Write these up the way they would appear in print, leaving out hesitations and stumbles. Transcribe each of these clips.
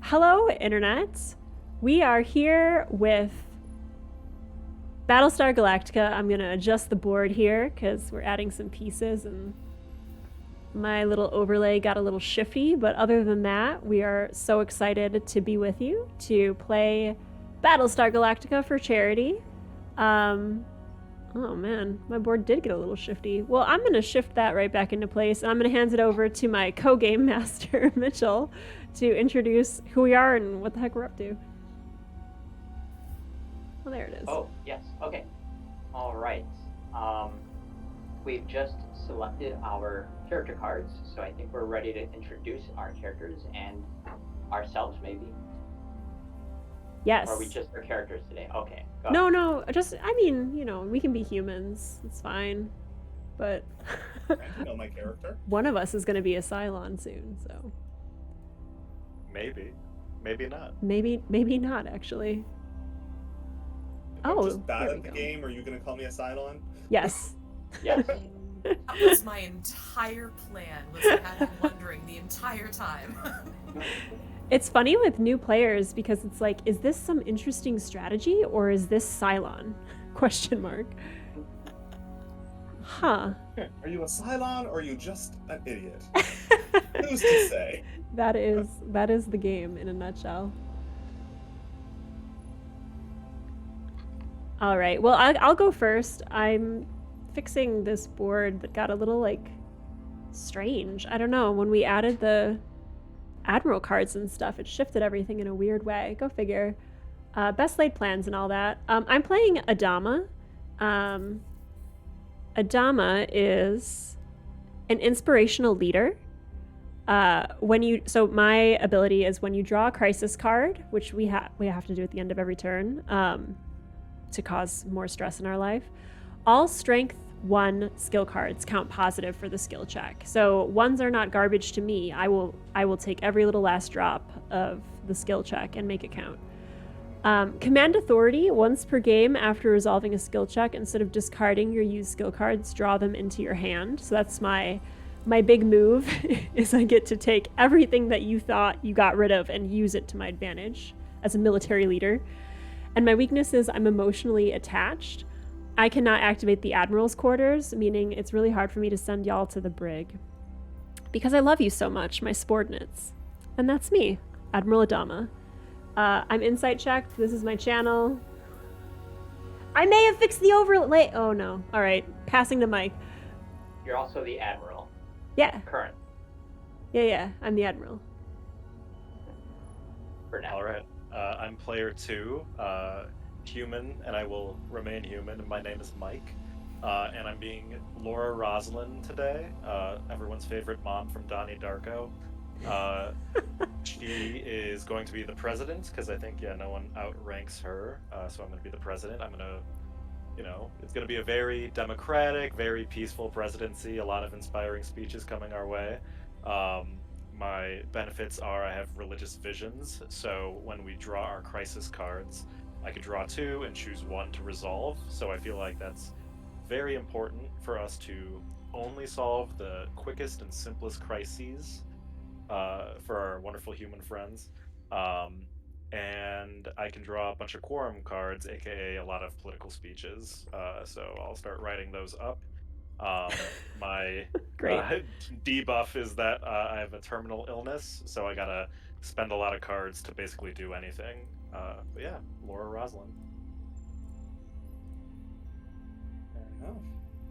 Hello, Internet. We are here with Battlestar Galactica. I'm going to adjust the board here because we're adding some pieces and my little overlay got a little shifty. But other than that, we are so excited to be with you to play Battlestar Galactica for charity. Oh man, my board did get a little shifty. Well, I'm going to shift that right back into place, and I'm going to hand it over to my co-game master, Mitchell, to introduce who we are and what the heck we're up to. Well, there it is. Oh, yes. Okay. All right. We've just selected our character cards, so I think we're ready to introduce our characters and ourselves, maybe. Yes. Or are we just our characters today? Okay. No, I mean, we can be humans. It's fine. But I know my character. One of us is going to be a Cylon soon, so. Maybe. Maybe not. Maybe not, actually. If I'm just bad at the game, are you going to call me a Cylon? Yes. Yes. That was my entire plan, was I had him wondering the entire time. It's funny with new players because it's like, is this some interesting strategy or is this Cylon? Question mark. Huh. Are you a Cylon or are you just an idiot? Who's to say? That is the game in a nutshell. All right. Well, I'll go first. I'm fixing this board that got a little strange. I don't know. When we added the Admiral cards and stuff, it shifted everything in a weird way. Go figure. Best laid plans and all that. I'm playing Adama. Adama is an inspirational leader. So my ability is when you draw a crisis card, which we have to do at the end of every turn, to cause more stress in our life. All strength 1 skill cards count positive for the skill check. So ones are not garbage to me. I will take every little last drop of the skill check and make it count. Command authority, once per game after resolving a skill check, instead of discarding your used skill cards, draw them into your hand. So that's my big move is I get to take everything that you thought you got rid of and use it to my advantage as a military leader. And my weakness is I'm emotionally attached. I cannot activate the Admiral's quarters, meaning it's really hard for me to send y'all to the brig. Because I love you so much, my subordinates. And that's me, Admiral Adama. I'm insight checked. This is my channel. I may have fixed the overlay. Oh no. All right, passing to Mike. You're also the Admiral. Yeah. Current. Yeah, I'm the Admiral. For now. All right. I'm player 2, human, and I will remain human. And my name is Mike, and I'm being Laura Roslin today, everyone's favorite mom from Donnie Darko. She is going to be the president because I think no one outranks her. So I'm going to be the president. I'm going to, it's going to be a very democratic, very peaceful presidency. A lot of inspiring speeches coming our way. My benefits are I have religious visions, so when we draw our crisis cards, I could draw 2 and choose 1 to resolve, so I feel like that's very important for us to only solve the quickest and simplest crises for our wonderful human friends. And I can draw a bunch of quorum cards, aka a lot of political speeches, so I'll start writing those up. My debuff is that I have a terminal illness, so I gotta spend a lot of cards to basically do anything. But yeah, Laura Roslin. Fair enough.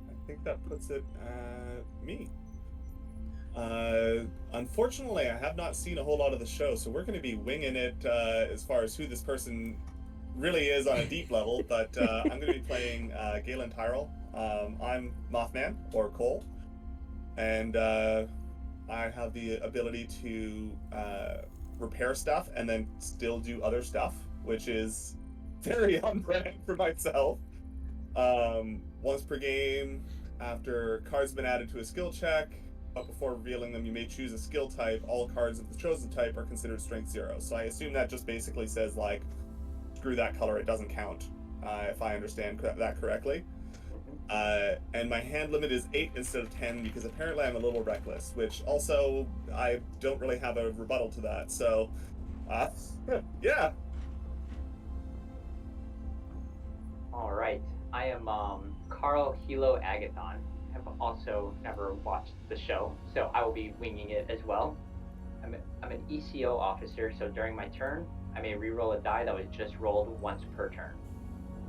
I think that puts it at me. Unfortunately, I have not seen a whole lot of the show, so we're going to be winging it as far as who this person really is on a deep level, but I'm going to be playing Galen Tyrell. I'm Mothman, or Cole, and I have the ability to repair stuff and then still do other stuff, which is very on brand for myself. Once per game, after cards have been added to a skill check, but before revealing them, you may choose a skill type. All cards of the chosen type are considered strength 0. So I assume that just basically says, screw that color, it doesn't count, if I understand that correctly. And my hand limit is 8 instead of 10 because apparently I'm a little reckless, which also I don't really have a rebuttal to that. So, yeah. All right. I am Carl Hilo Agathon. I've also never watched the show, so I will be winging it as well. I'm an ECO officer, so during my turn, I may reroll a die that was just rolled once per turn.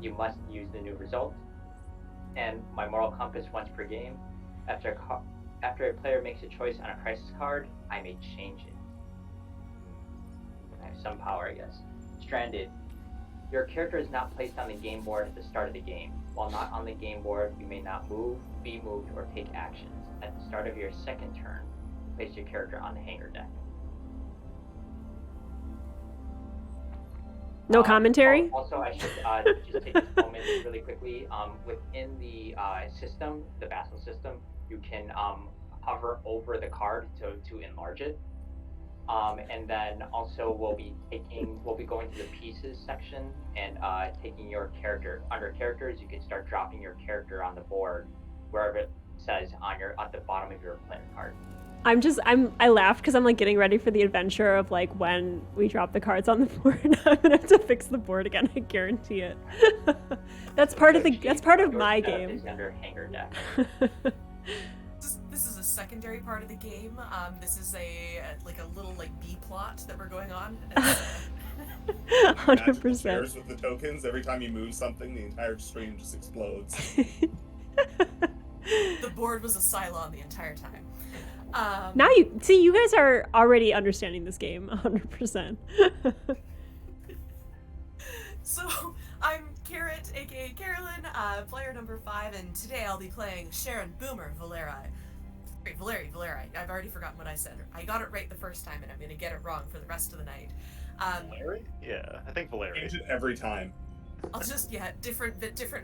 You must use the new result. And my moral compass once per game. After a player makes a choice on a crisis card, I may change it. I have some power, I guess. Stranded. Your character is not placed on the game board at the start of the game. While not on the game board, you may not move, be moved, or take actions. At the start of your second turn, place your character on the hangar deck. No commentary? Also, I should just take this moment really quickly. Within the system, the Battle system, you can hover over the card to enlarge it. And then also we'll be going to the pieces section and taking your character. Under characters, you can start dropping your character on the board wherever it says at the bottom of your player card. I laughed because I'm like getting ready for the adventure of like when we drop the cards on the board. I'm gonna have to fix the board again. I guarantee it. That's part of my game. Is under hangar deck. This is a secondary part of the game. This is a little B plot that we're going on. 100%. Shares with the tokens. Every time you move something, the entire stream just explodes. The board was a Cylon the entire time. Now you guys are already understanding this game 100%. So I'm Carrot, aka Carolyn, player number 5, and today I'll be playing Sharon Boomer Valeri. Valeri. I've already forgotten what I said. I got it right the first time, and I'm gonna get it wrong for the rest of the night. Valeri? Yeah, I think Valeri. Change it every time. I'll just different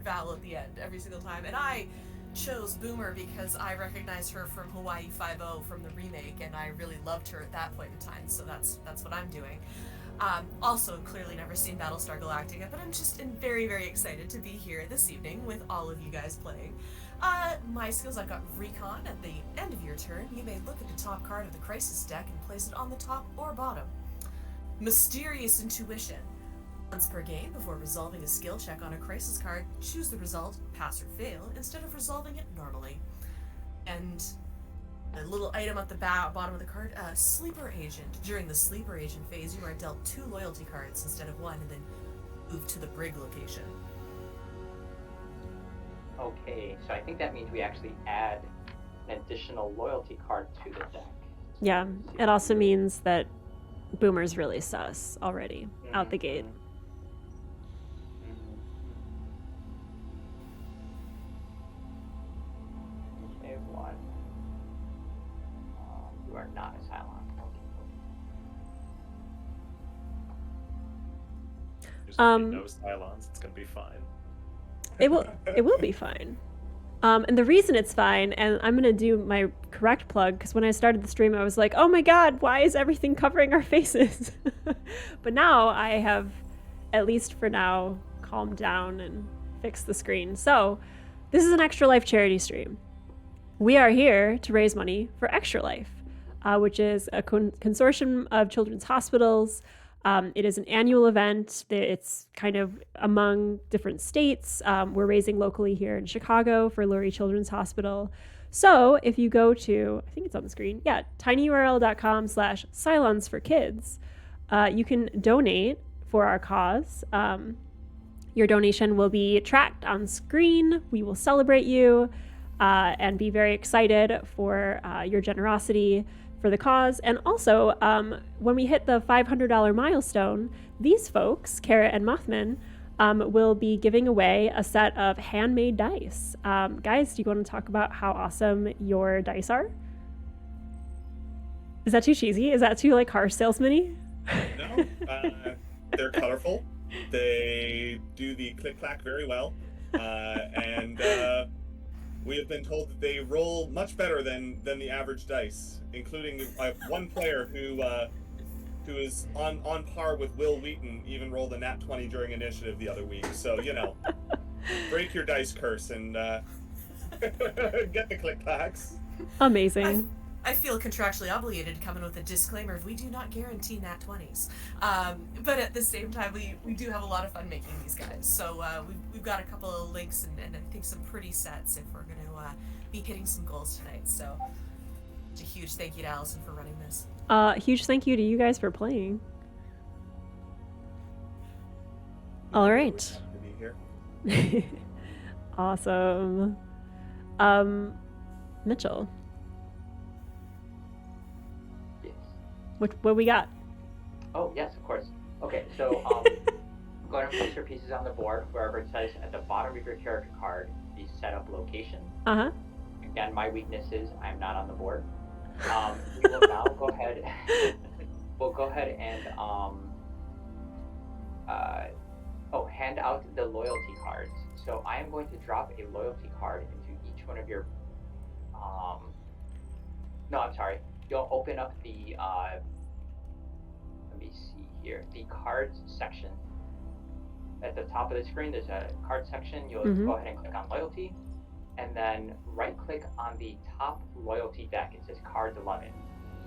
vowel at the end every single time, and I chose Boomer because I recognize her from Hawaii 5-0 from the remake, and I really loved her at that point in time, so that's what I'm doing. Also, clearly never seen Battlestar Galactica, but I'm just very, very excited to be here this evening with all of you guys playing. My skills, I've got Recon. At the end of your turn, you may look at the top card of the Crisis deck and place it on the top or bottom. Mysterious Intuition. Once per game, before resolving a skill check on a crisis card, choose the result, pass or fail, instead of resolving it normally. And a little item at the bottom of the card, Sleeper Agent. During the Sleeper Agent phase, you are dealt 2 loyalty cards instead of 1, and then move to the Brig location. Okay, so I think that means we actually add an additional loyalty card to the deck. Yeah, it also means that Boomer's really sus already, out the gate. Okay, 1. You are not a Cylon. There's gonna be no Cylons. It's gonna be fine. It will be fine. And the reason it's fine, and I'm gonna do my correct plug, because when I started the stream, I was like, oh my god, why is everything covering our faces? But now I have, at least for now, calmed down and fixed the screen. So this is an Extra Life charity stream. We are here to raise money for Extra Life, which is a consortium of children's hospitals. It is an annual event. It's kind of among different states. We're raising locally here in Chicago for Lurie Children's Hospital. So if you go to, I think it's on the screen, yeah, tinyurl.com/Cylons for Kids, you can donate for our cause. Your donation will be tracked on screen. We will celebrate you and be very excited for your generosity for the cause. And also, when we hit the $500 milestone, these folks, Kara and Mothman, will be giving away a set of handmade dice. Guys, do you want to talk about how awesome your dice are? Is that too cheesy? Is that too like car salesman-y? No, they're colorful. They do the click-clack very well. And we have been told that they roll much better than the average dice, including one player who is on par with Will Wheaton, even rolled a nat 20 during initiative the other week. So, you know, break your dice curse and get the click clacks. Amazing. I feel contractually obligated to come in with a disclaimer of we do not guarantee nat 20s. But at the same time, we do have a lot of fun making these guys. So we've got a couple of links and I think some pretty sets if we're going to be hitting some goals tonight. So a huge thank you to Allison for running this. Huge thank you to you guys for playing. All right. Happy to be here. Awesome. Mitchell, Yes. what we got? Oh, yes, of course. Okay, so go ahead and place your pieces on the board wherever it says at the bottom of your character card the setup location. Uh-huh. Again, my weakness is I'm not on the board. We will now go ahead. We'll go ahead and hand out the loyalty cards. So I am going to drop a loyalty card into each one of your. No, I'm sorry. You'll open up the. Let me see here. The cards section. At the top of the screen, there's a card section. You'll go ahead and click on loyalty, and then right-click on the top loyalty deck. It says Cards 11.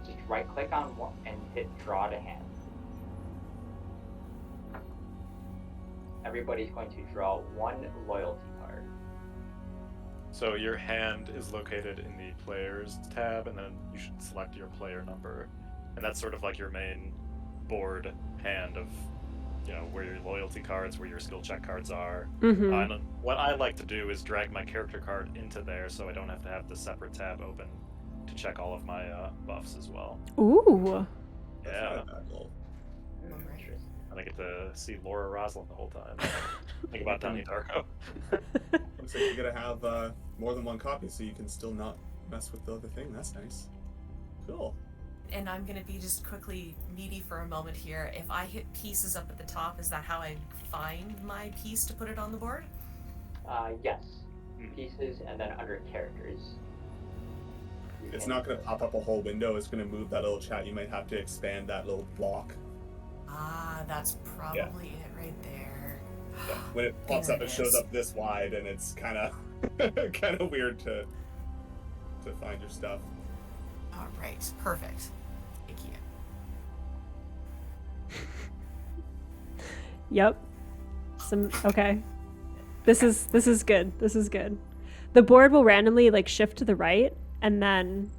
Just right-click on one and hit Draw to Hand. Everybody's going to draw one loyalty card. So your hand is located in the Players tab, and then you should select your player number. And that's sort of like your main board hand of, where your loyalty cards, where your skill check cards are. And what I like to do is drag my character card into there so I don't have to have the separate tab open to check all of my buffs as well. Ooh. Yeah. That's not bad goal. Interesting. And I get to see Laura Roslin the whole time. Think about Donnie Darko. Looks like you're gonna have more than one copy, so you can still not mess with the other thing. That's nice. Cool. And I'm going to be just quickly meaty for a moment here. If I hit pieces up at the top, is that how I find my piece to put it on the board? Yes. Pieces, and then under characters. It's not gonna pop up a whole window. It's gonna move that little chat. You might have to expand that little block. Ah, that's probably it right there. Yeah. When it pops There up, it it shows is. up this wide, and it's kind of weird to find your stuff. All right, perfect. Thank you. Yep. Okay. This is good. This is good. The board will randomly shift to the right and then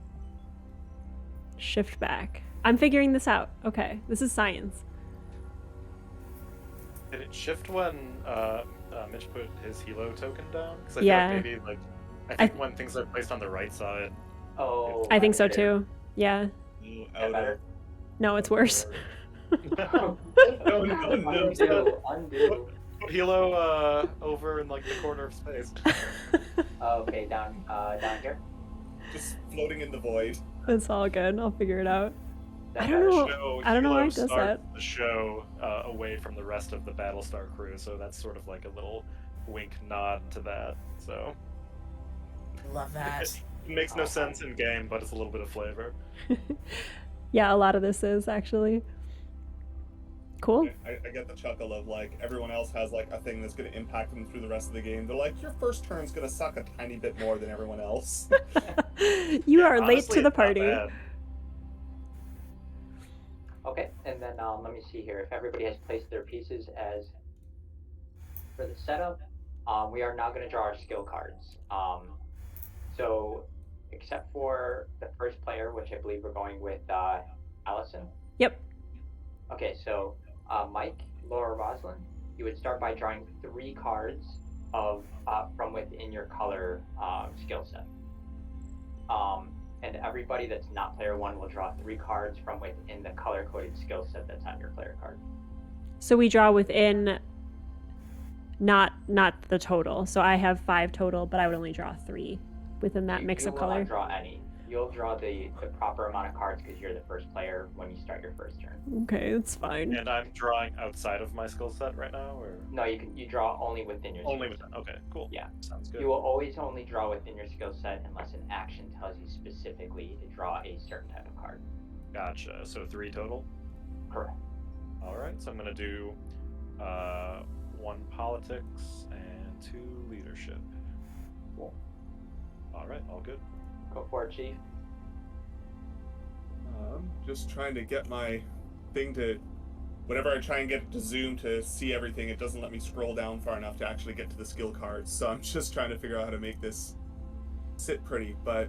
shift back. I'm figuring this out. Okay. This is science. Did it shift when Mitch put his Hilo token down? Because I Yeah. feel like maybe I think when things are placed on the right side. Oh. I think so okay. too. Yeah. That better? No, it's worse. No. Undo. Put Hilo over in the corner of space. Okay, down here. Just floating in the void. It's all good. I'll figure it out. That I don't better? know. Show, I don't know why Hilo it does starts that. the show away from the rest of the Battlestar crew, so that's sort of like a little wink nod to that. So Love that. it makes no sense in game, but it's a little bit of flavor. Yeah, a lot of this is actually. Cool. I get the chuckle of everyone else has a thing that's going to impact them through the rest of the game. They're like, your first turn's going to suck a tiny bit more than everyone else. You are late Honestly, to the it's not party. bad. Okay, and then let me see here. If everybody has placed their pieces as for the setup, we are now going to draw our skill cards. So, except for the first player, which I believe we're going with Allison. Yep. Okay, so Mike, Laura, Roslyn, you would start by drawing 3 cards of from within your color skill set. And everybody that's not player 1 will draw 3 cards from within the color-coded skill set that's on your player card. So we draw within not the total. So I have 5 total, but I would only draw 3 within that mix you of will color. not draw any. You'll draw the proper amount of cards because you're the first player when you start your first turn. Okay, that's fine. And I'm drawing outside of my skill set right now, or No, you draw only within your only skill set. within. Okay, cool. Yeah. Sounds good. You will always only draw within your skill set unless an action tells you specifically to draw a certain type of card. Gotcha. So 3 total. Correct. All right. So I'm gonna do 1 politics and 2 leadership. Cool. All right, all good. Go for it, Chief. Just trying to get my thing to. Whenever I try and get it to zoom to see everything, it doesn't let me scroll down far enough to actually get to the skill cards. So I'm just trying to figure out how to make this sit pretty. But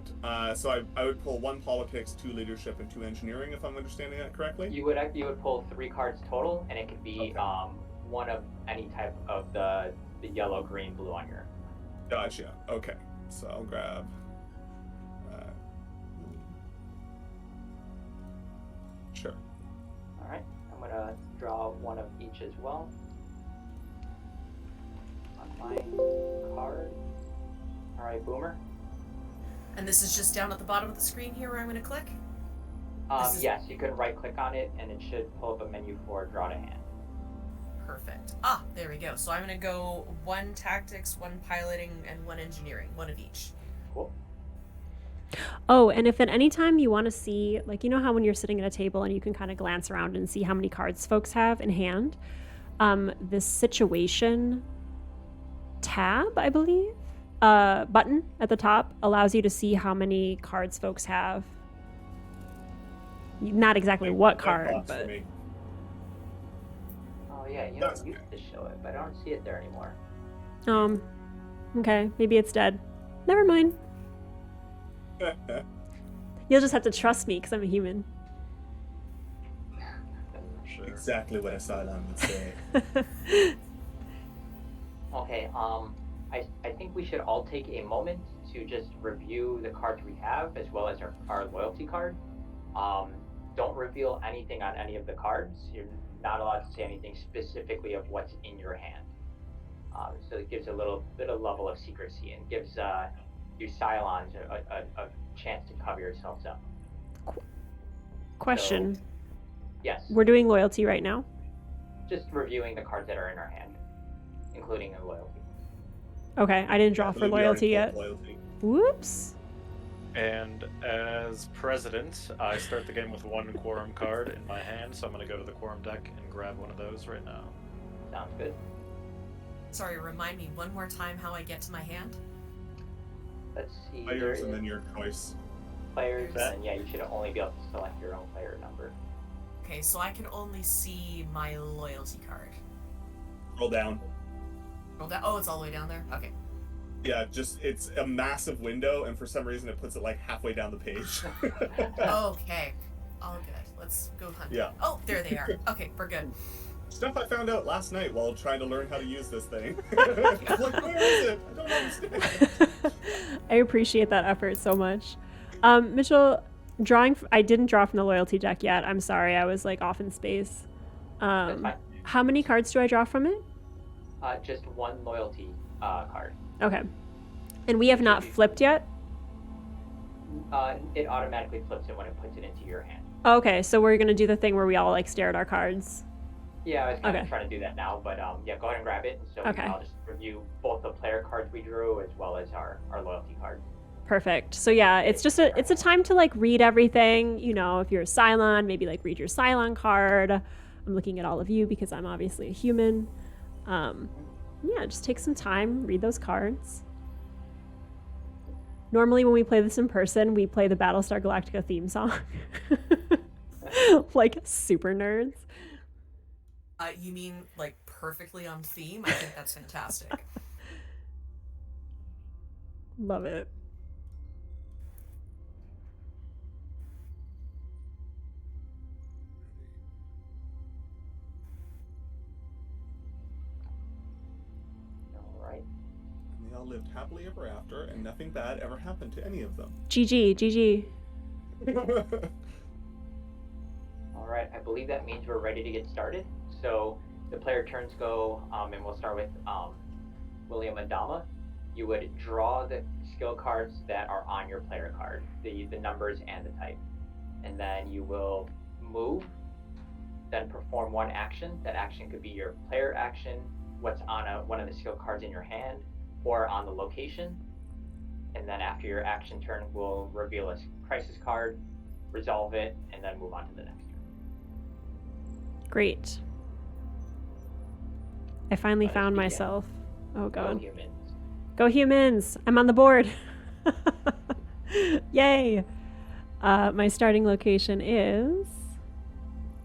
so I would pull 1 politics, 2 leadership, and 2 engineering, if I'm understanding that correctly. You would pull 3 cards total, and it could be Okay. one of any type of the yellow, green, blue on your. Gotcha. Okay. So I'll grab. Sure. All right. I'm gonna draw 1 of each as well. On my card. All right, Boomer. And this is just down at the bottom of the screen here where I'm going to click? This is- Yes, you can right-click on it, and it should pull up a menu for draw to hand. Perfect. Ah, there we go. So I'm going to go 1 tactics, 1 piloting, and 1 engineering. 1 of each. Cool. Oh, and if at any time you want to see, like, you know how when you're sitting at a table and you can kind of glance around and see how many cards folks have in hand? This situation tab, I believe, button at the top allows you to see how many cards folks have. Not exactly what That card, box for but me. Oh yeah, you That's don't used to show it, but I don't see it there anymore. okay, maybe it's dead. Never mind. You'll just have to trust me because I'm a human. Sure. Exactly what a Cylon would say. Okay, I think we should all take a moment to just review the cards we have, as well as our loyalty card. Don't reveal anything on any of the cards. You're not allowed to say anything specifically of what's in your hand. So it gives a little bit of level of secrecy and gives you Cylons a chance to cover yourselves up. Question. Yes, We're doing loyalty right now. just reviewing the cards that are in our hand, including a loyalty. Okay, I didn't draw for We already loyalty pulled yet. Loyalty. Whoops. And as president, I start the game with 1 quorum card in my hand, so I'm going to go to the quorum deck and grab one of those right now. Sounds good. Sorry, remind me one more time how I get to my hand? Let's see. Players there and is then your choice. players, That- and yeah, you should only be able to select your own player number. Okay, so I can only see my loyalty card. Scroll down. Roll down. Oh, it's all the way down there? Okay. Yeah, just it's a massive window, and for some reason it puts it like halfway down the page. Okay. All good. Let's go hunt. Yeah. Oh, there they are. Okay, we're good. Stuff I found out last night while trying to learn how to use this thing. I'm like, where is it? I don't understand. I appreciate that effort so much. Mitchell, I didn't draw from the loyalty deck yet. I'm sorry, I was like off in space. That's fine. How many cards do I draw from it? Just 1 loyalty card. Okay. And we have not flipped yet? It automatically flips it when it puts it into your hand. Okay, so we're going to do the thing where we all like stare at our cards. Yeah, I was kind Okay. of trying to do that now, but yeah, go ahead and grab it. So Okay. I'll just review both the player cards we drew as well as our loyalty card. Perfect. So yeah, it's a time to like read everything. You know, if you're a Cylon, maybe like read your Cylon card. I'm looking at all of you because I'm obviously a human. Yeah, just take some time, read those cards. Normally when we play this in person, we play the Battlestar Galactica theme song. Like super nerds. You mean like perfectly on theme? I think that's fantastic. Love it. All right. And they all lived happily ever after, and nothing bad ever happened to any of them. GG. All right. I believe that means we're ready to get started. So the player turns go, and we'll start with William Adama. You would draw the skill cards that are on your player card, the numbers and the type. And then you will move, then perform 1 action. That action could be your player action, what's on one of the skill cards in your hand, or on the location. And then after your action turn, we'll reveal a crisis card, resolve it, and then move on to the next turn. Great. I finally Let us found begin. myself Oh Go god. humans. Go humans! I'm on the board! Yay! My starting location is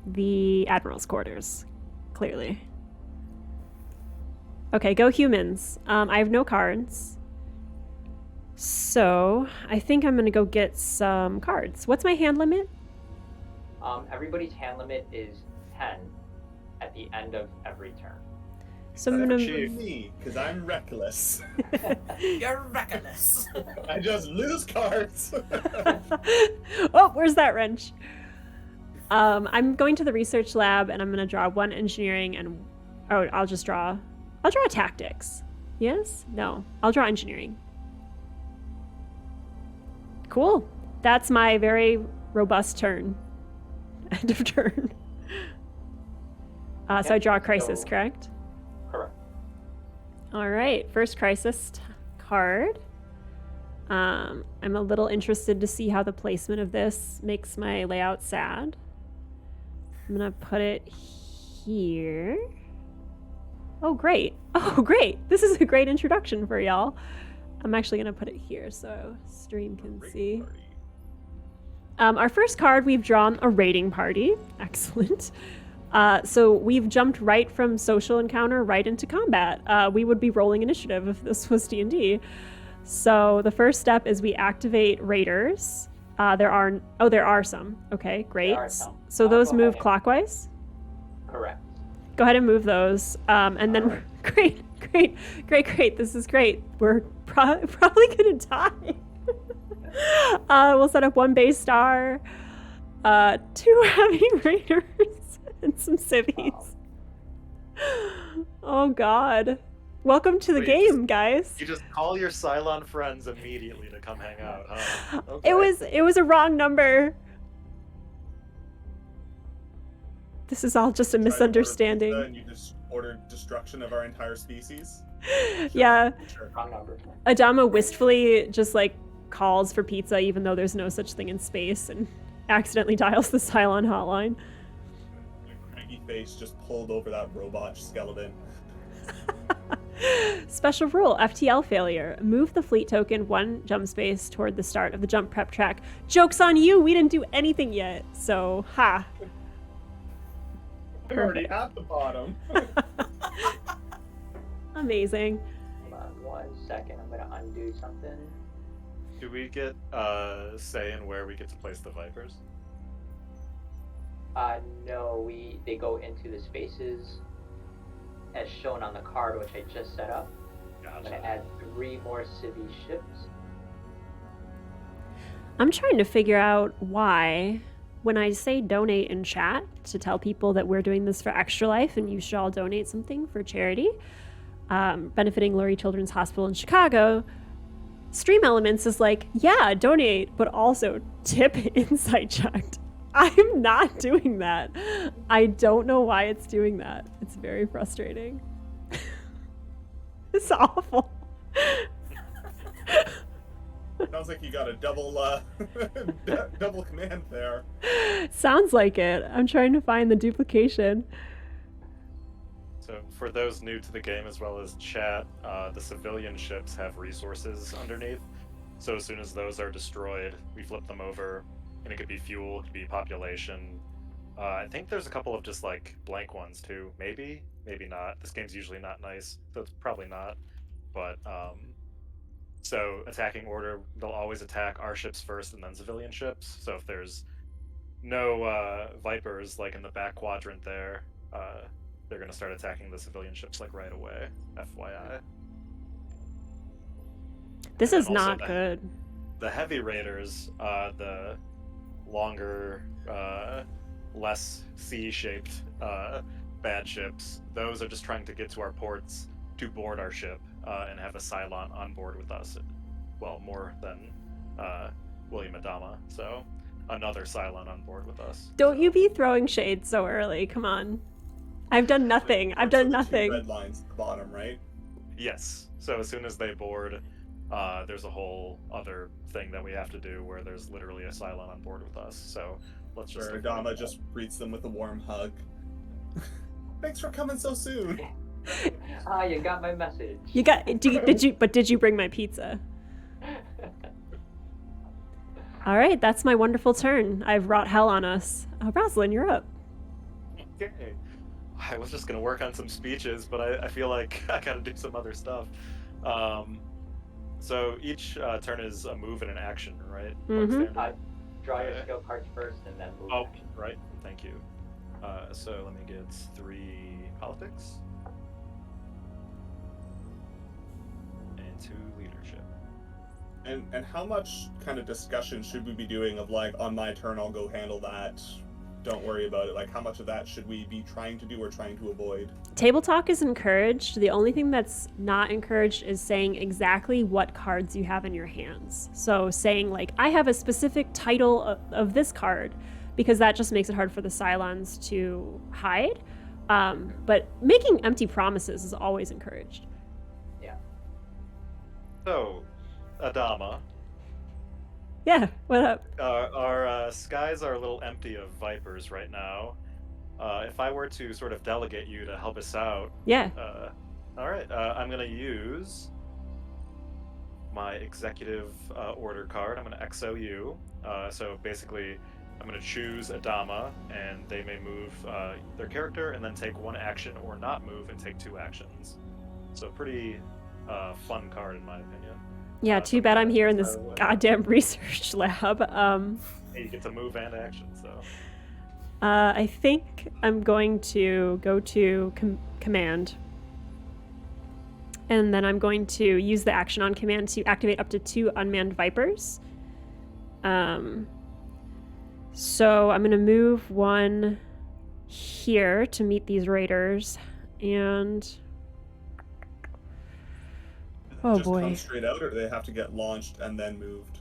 the Admiral's quarters, clearly. Okay, go humans. I have no cards. So, I think I'm gonna go get some cards. What's my hand limit? Everybody's hand limit is 10 at the end of every turn. So I'm Except gonna... for Chief. me, because I'm reckless. You're reckless. I just lose cards. Oh, where's that wrench? I'm going to the research lab and I'm gonna draw one engineering and... Oh, I'll draw tactics. Yes? No. I'll draw engineering. Cool. That's my very robust turn. End of turn. So I draw a crisis, so- correct? Correct. All right, first crisis card. I'm a little interested to see how the placement of this makes my layout sad. I'm gonna put it here. Oh, great. Oh, great. This is a great introduction for y'all. I'm actually gonna put it here so stream can see. Our first card, we've drawn a raiding party. Excellent. So we've jumped right from social encounter right into combat. We would be rolling initiative if this was D&D. So the first step is we activate raiders. There are some. Okay, great. There are some. So those Go move ahead. clockwise. Correct. Go ahead and move those. And then great. This is great. We're probably gonna die. We'll set up one base star, 2 heavy raiders, and some civvies. Oh god. Welcome to the Wait, game, guys. You just call your Cylon friends immediately to come hang out, huh? Okay. It was a wrong number. This is all just a Try to order pizza misunderstanding. And you just ordered destruction of our entire species. Yeah. Sure. Wrong number. Adama wistfully just like calls for pizza even though there's no such thing in space and accidentally dials the Cylon hotline. My cranky face just pulled over that robot skeleton. Special rule, FTL failure. Move the fleet token 1 jump space toward the start of the jump prep track. Joke's on you, we didn't do anything yet. So, ha. We're already at the bottom. Amazing. Hold on 1 second. I'm gonna undo something. Do we get say in where we get to place the Vipers? No, they go into the spaces as shown on the card, which I just set up. I'm gonna Gotcha. add 3 more civvy ships. I'm trying to figure out why, when I say donate in chat to tell people that we're doing this for Extra Life and you should all donate something for charity, benefiting Lurie Children's Hospital in Chicago, Stream Elements is like, yeah, donate, but also tip Insight checked. I'm not doing that. I don't know why it's doing that. It's very frustrating. It's awful. Sounds like you got a double double command there. Sounds like it. I'm trying to find the duplication. So for those new to the game as well as chat, the civilian ships have resources underneath. So as soon as those are destroyed, we flip them over, and it could be fuel, it could be population. I think there's a couple of just like blank ones too. Maybe not. This game's usually not nice, so it's probably not. But so attacking order, they'll always attack our ships first and then civilian ships. So if there's no Vipers like in the back quadrant there, they're gonna start attacking the civilian ships like right away. FYI. This And is also not the- good. The heavy raiders, the longer, less C-shaped bad ships, those are just trying to get to our ports to board our ship and have a Cylon on board with us. Well, more than William Adama, so another Cylon on board with us. Don't so. you be throwing shade so early. Come on. I've done nothing. I've done So the 2 nothing. red lines at the bottom, right? Yes. So as soon as they board, there's a whole other thing that we have to do where there's literally a Cylon on board with us. So let's just. Sure, Adama just greets them with a warm hug. Thanks for coming so soon. Ah, you got my message. You got? Did you bring my pizza? All right, that's my wonderful turn. I've wrought hell on us. Oh, Rosalind, you're up. Okay. I was just gonna work on some speeches, but I feel like I gotta do some other stuff. So each turn is a move and an action, right? Like Mhm. standard? Draw your skill cards first and then move. Oh, action. right. Thank you. So let me get 3 politics and 2 leadership. And how much kind of discussion should we be doing of like, on my turn I'll go handle that, don't worry about it? Like, how much of that should we be trying to do or trying to avoid? Table talk is encouraged. The only thing that's not encouraged is saying exactly what cards you have in your hands. So saying like, I have a specific title of this card, because that just makes it hard for the Cylons to hide. But making empty promises is always encouraged. Yeah. So, Adama, Yeah, what up? our skies are a little empty of vipers right now. If I were to sort of delegate you to help us out, Yeah. all right, I'm going to use my executive order card. I'm going to XO you. So basically, I'm going to choose Adama, and they may move their character and then take 1 action, or not move and take 2 actions. So pretty fun card in my opinion. Yeah, too bad I'm here in this goddamn research lab. You get to move and action, so. I think I'm going to go to command. And then I'm going to use the action on command to activate up to 2 unmanned vipers. So I'm going to move 1 here to meet these raiders. And... oh Just boy. come straight out, or do they have to get launched and then moved?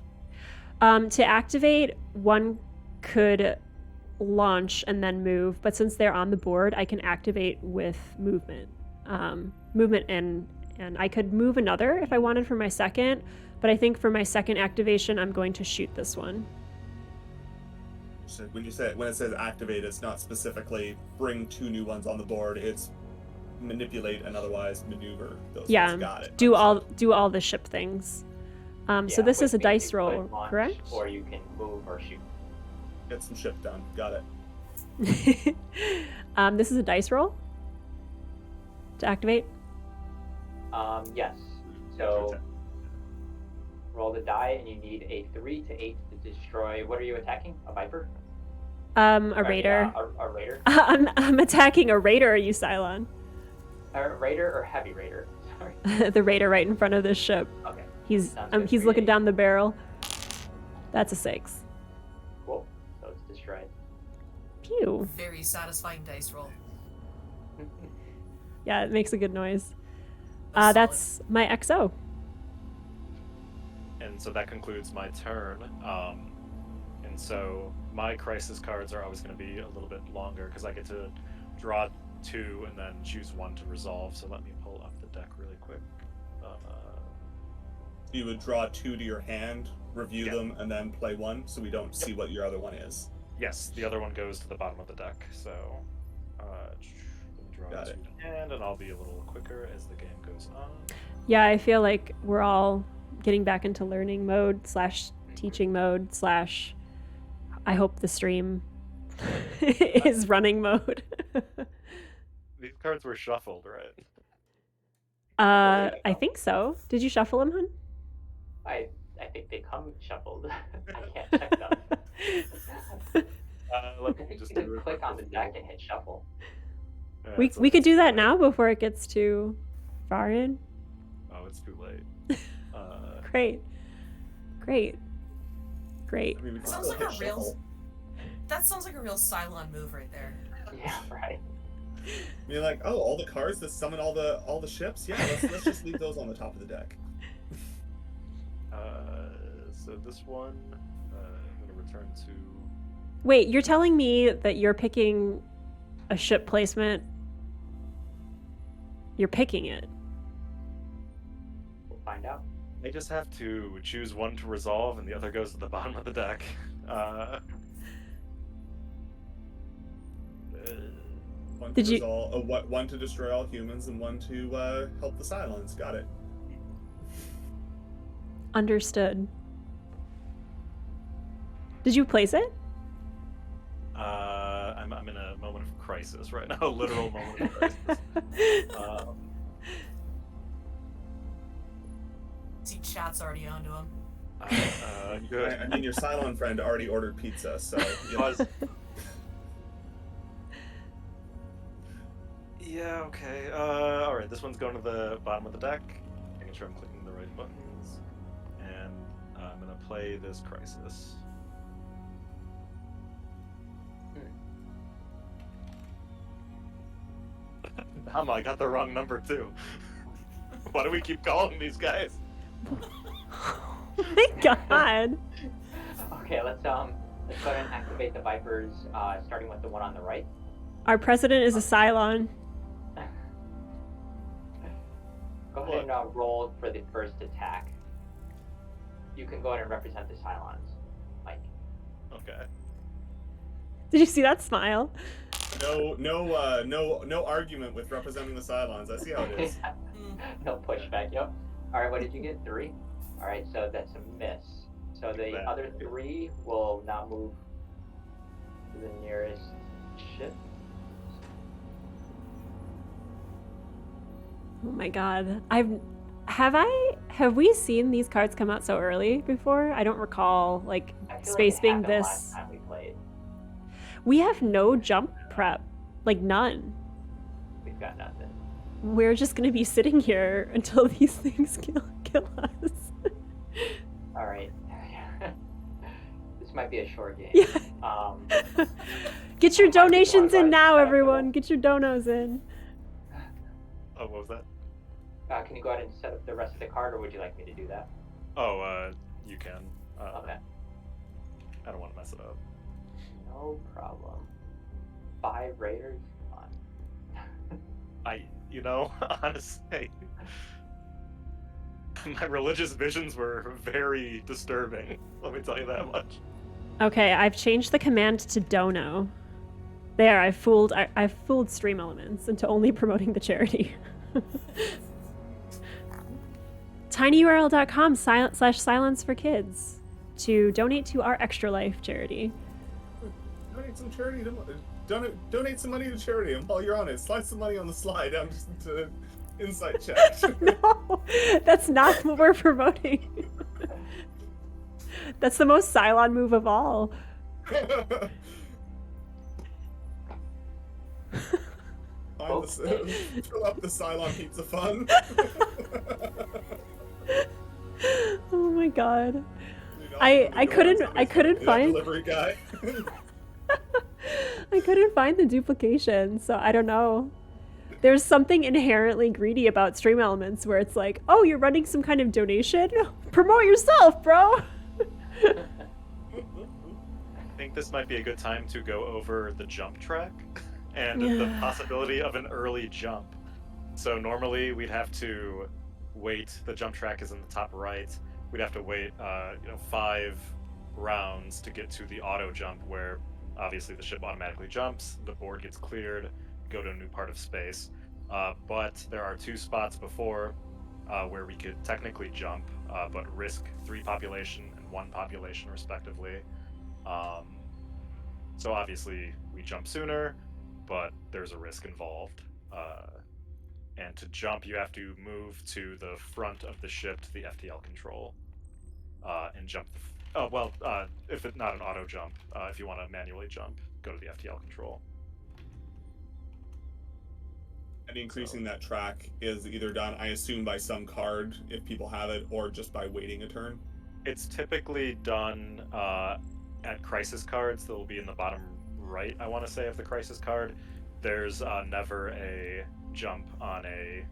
To activate, 1 could launch and then move, but since they're on the board, I can activate with movement. And I could move another if I wanted for my second, but I think for my second activation, I'm going to shoot this one. So when it says activate, it's not specifically bring 2 new ones on the board. It's manipulate and otherwise maneuver those Yeah, ones. Got it. do all the ship things. So Yeah, this is a which means dice you roll, could launch, correct? Or you can move or shoot. Get some ship done. Got it. This is a dice roll to activate. Yes. So roll the die, and you need a 3 to 8 to destroy. What are you attacking? A viper? A raider. A raider. I'm attacking a raider. Are you Cylon? A raider or heavy raider? Sorry. The raider right in front of this ship. Okay. He's Sounds good. he's 3 looking to 8. down the barrel. That's a 6. Cool. So it's destroyed. Pew. Very satisfying dice roll. Yeah, it makes a good noise. Solid. That's my XO. And so that concludes my turn. And so my crisis cards are always going to be a little bit longer because I get to draw 2 and then choose 1 to resolve. So let me pull up the deck really quick. You would draw 2 to your hand, review Yeah. them, and then play 1, so we don't see what your other one is. Yes, the other one goes to the bottom of the deck. So let me draw Got 2 it. to hand, and I'll be a little quicker as the game goes on. Yeah, I feel like we're all getting back into learning mode / teaching mode / I hope the stream is running mode. These cards were shuffled, right? I think so. Did you shuffle them, hun? I think they come shuffled. I can't check them. Let me just do it Click on the deck and hit shuffle. We could do that now before it gets too far in. Oh, it's too late. Great. Great. Great. I mean, we can Sounds still like hit a real- shuffle. That sounds like a real Cylon move right there. Yeah, right. You're like, oh, all the cards that summon all the ships? Yeah, let's just leave those on the top of the deck. So this one, I'm going to return to... Wait, you're telling me that you're picking a ship placement? You're picking it. We'll find out. I just have to choose 1 to resolve, and the other goes to the bottom of the deck. One Did to you- one to destroy all humans, and one to help the Cylons. Got it. Understood. Did you place it? I'm in a moment of crisis right now, a literal moment of crisis. See, chat's already onto him. Good. I mean, your Cylon friend already ordered pizza, so. Was- Yeah, okay. Alright, this one's going to the bottom of the deck. Making sure I'm clicking the right buttons. And I'm gonna play this Crisis. I got the wrong number too. Why do we keep calling these guys? Oh my god. Okay, let's go ahead and activate the Vipers, starting with the one on the right. Our president is a Cylon. Go ahead and roll for the first attack. You can go ahead and represent the Cylons, Mike. Okay. Did you see that smile? No argument with representing the Cylons. I see how it is. No pushback. Yep. All right. What did you get? 3. All right. So that's a miss. So the other 3 will now move to the nearest ship. Oh my god. Have we seen these cards come out so early before? I don't recall like I feel space like it being happened this. last time we played. We have no jump prep. Like none. We've got nothing. We're just gonna be sitting here until these things kill us. All right. This might be a short game. Yeah. Get your donations in now, everyone. Get your donos in. Oh, what was that? Can you go ahead and set up the rest of the card, or would you like me to do that? Oh, you can. Okay. I don't want to mess it up. No problem. 5 Raiders. Come on. Honestly, my religious visions were very disturbing. Let me tell you that much. Okay, I've changed the command to dono. There, I've fooled Stream Elements into only promoting the charity. tinyurl.com/silence for kids to donate to our Extra Life charity. Donate some charity. Donate some money to charity. And while you're on it, slide some money on the slide. I'm just into inside chat. No, that's not what we're promoting. That's the most Cylon move of all. Fill up the Cylon Pizza Fund. Oh my god. I couldn't find delivery guy. I couldn't find the duplication, so I don't know. There's something inherently greedy about Stream Elements where it's like, oh, you're running some kind of donation? Promote yourself, bro! I think this might be a good time to go over the jump track and the possibility of an early jump. So normally we'd have to wait. The jump track is in the top right. We'd have to wait, 5 rounds to get to the auto jump, where obviously the ship automatically jumps, the board gets cleared, go to a new part of space. But there are 2 spots before where we could technically jump, but risk 3 population and 1 population respectively. So obviously we jump sooner, but there's a risk involved. And to jump, you have to move to the front of the ship to the FTL control and jump. If it's not an auto jump, if you want to manually jump, go to the FTL control. And increasing that track is either done, I assume, by some card if people have it, or just by waiting a turn. It's typically done at crisis cards that will be in the bottom right, I want to say, of the crisis card. There's never a jump on a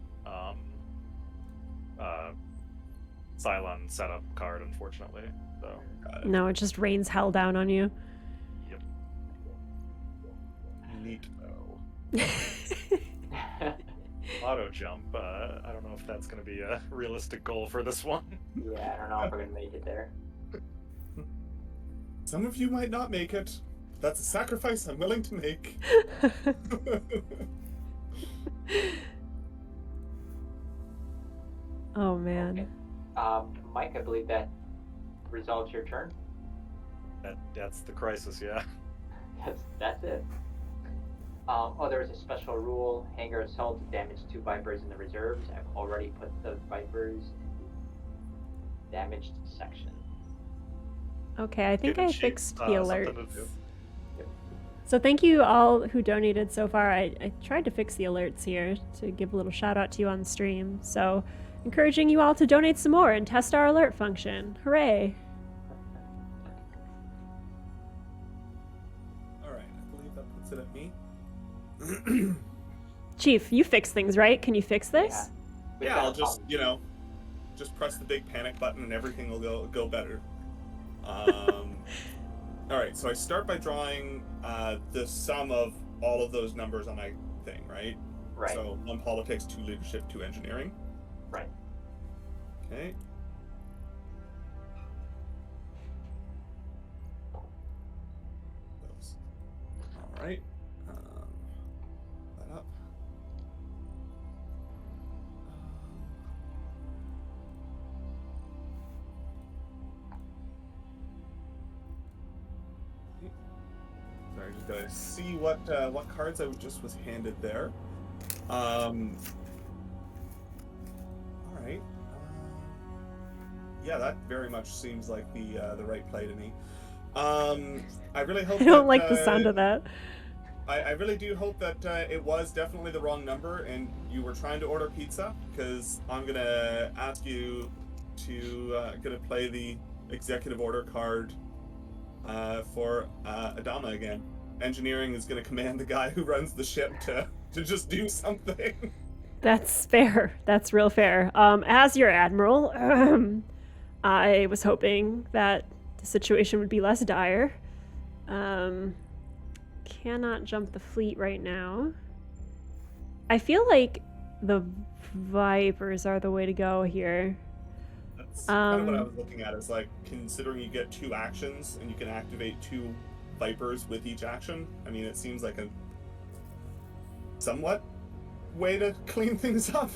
Cylon setup card, unfortunately. So. No, it just rains hell down on you. Yep. Neat though. Auto jump. I don't know if that's going to be a realistic goal for this one. Yeah, I don't know if we're gonna make it there. Some of you might not make it. That's a sacrifice I'm willing to make. Oh man. Okay. Mike, I believe that resolves your turn. That's the crisis, yeah. That's it. There was a special rule. Hanger assault damage 2 Vipers in the reserves. I've already put the Vipers in the damaged section. Okay, I think Given I sheep, fixed the something alerts. to do. So thank you all who donated so far. I tried to fix the alerts here to give a little shout out to you on stream. So encouraging you all to donate some more and test our alert function. Hooray! All right, I believe that puts it at me. Chief, you fix things, right? Can you fix this? We've Yeah, got I'll a just, problem. just press the big panic button and everything will go better. All right, so I start by drawing the sum of all of those numbers on my thing, right? Right. So 1 politics, 2 leadership, 2 engineering. Right. Okay. Those. All right. That up. Sorry, just gotta see what cards I just was handed there. All right. Yeah, that very much seems like the right play to me. I really hope. I don't that, like the sound of that. I really do hope that it was definitely the wrong number and you were trying to order pizza, because I'm gonna ask you to gonna play the executive order card for Adama again. Engineering is gonna command the guy who runs the ship to just do something. That's fair. That's real fair. As your admiral, I was hoping that the situation would be less dire. Cannot jump the fleet right now. I feel like the Vipers are the way to go here. That's kind of what I was looking at, is like, considering you get 2 actions and you can activate 2 Vipers with each action, I mean, it seems like a somewhat way to clean things up.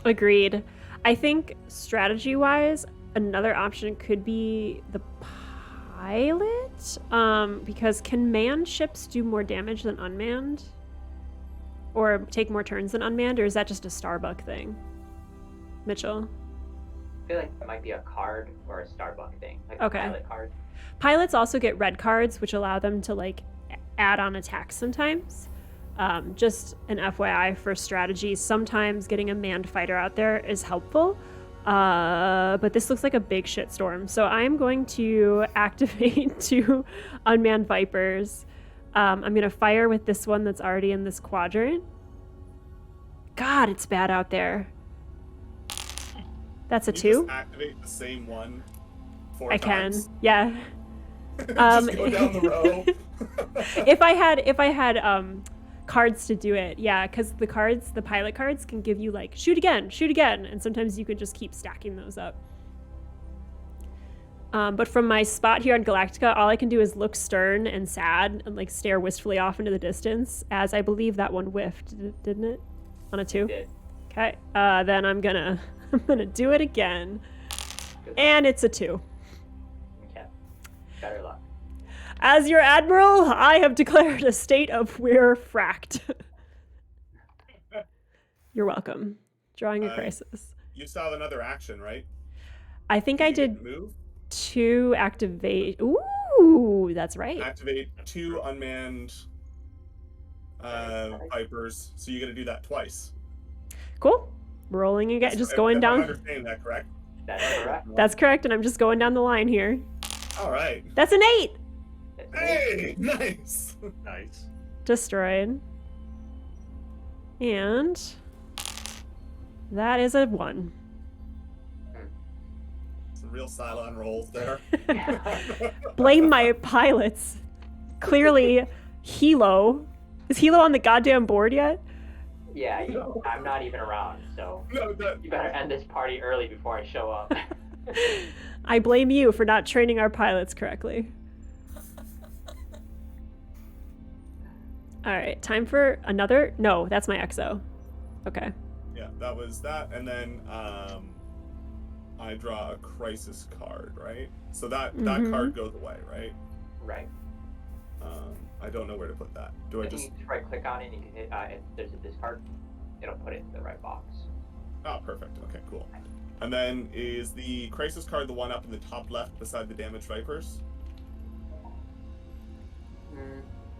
Agreed. I think strategy-wise, another option could be the pilot, because can manned ships do more damage than unmanned? Or take more turns than unmanned, or is that just a Starbuck thing? Mitchell? I feel like that might be a card or a Starbuck thing, like Okay. a pilot card. Pilots also get red cards, which allow them to like add on attacks sometimes. Just an FYI for strategy, sometimes getting a manned fighter out there is helpful. But this looks like a big shitstorm. So I'm going to activate 2 unmanned Vipers. I'm going to fire with this one that's already in this quadrant. God, it's bad out there. That's a Can you 2. just activate the same one 4 I times? can. Yeah. Just go down the row. if I had cards to do it, yeah, because the pilot cards can give you like shoot again, and sometimes you can just keep stacking those up. But from my spot here on Galactica, all I can do is look stern and sad and like stare wistfully off into the distance, as I believe that one whiffed, didn't it? On a 2? Did. Okay. Then I'm gonna do it again, and it's a 2. Okay. Better luck. As your admiral, I have declared a state of we're fracked. You're welcome. Drawing a crisis. You still have another action, right? I think I You get did to move. 2 activate. Ooh, that's right. Activate 2 unmanned Vipers, so you got to do that twice. Cool. Rolling again, just If going I'm down. understanding that correct? That's correct. That's correct, and I'm just going down the line here. All right. That's an 8. Hey, nice. Nice. Destroyed. And that is a 1. Some real Cylon rolls there. Blame my pilots. Clearly, Hilo. Is Hilo on the goddamn board yet? Yeah, I'm not even around, so No, you better end this party early before I show up. I blame you for not training our pilots correctly. All right, time for another. No, that's my exo. Okay. Yeah, that was that, and then I draw a crisis card, right? So that card goes away, right? Right. I don't know where to put that. Do I Then just? you just right click on it and you can hit, if there's a discard, it'll put it in the right box. Oh, perfect. Okay, cool. And then is the crisis card the one up in the top left beside the damaged vipers?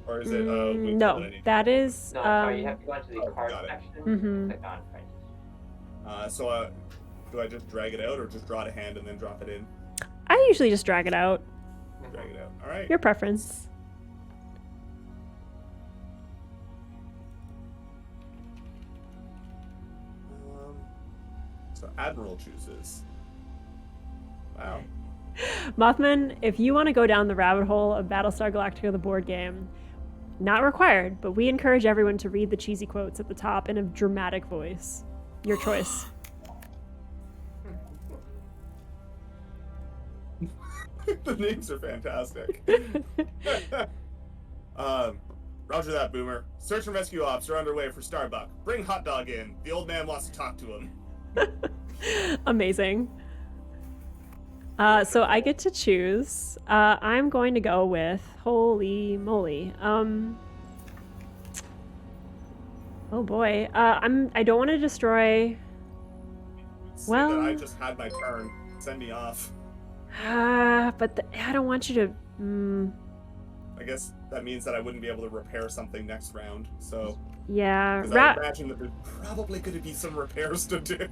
Or is it Winfield no, that I need? that is. No, sorry, you have to go into the card got it. section Mhm. and click on crisis. So do I just drag it out or just draw it a hand and then drop it in? I usually just drag it out. Drag it out. All right. Your preference. So Admiral chooses. Wow. Mothman, if you want to go down the rabbit hole of Battlestar Galactica, the board game, not required, but we encourage everyone to read the cheesy quotes at the top in a dramatic voice. Your choice. The names are fantastic. Roger that, Boomer. Search and rescue ops are underway for Starbuck. Bring Hot Dog in. The old man wants to talk to him. Amazing. So I get to choose. I'm going to go with holy moly. Oh boy. I don't want to destroy. See Well- that I just had my turn. Send me off. But I don't want you to. I guess that means that I wouldn't be able to repair something next round. So, Yeah. because I imagine that there's probably going to be some repairs to do.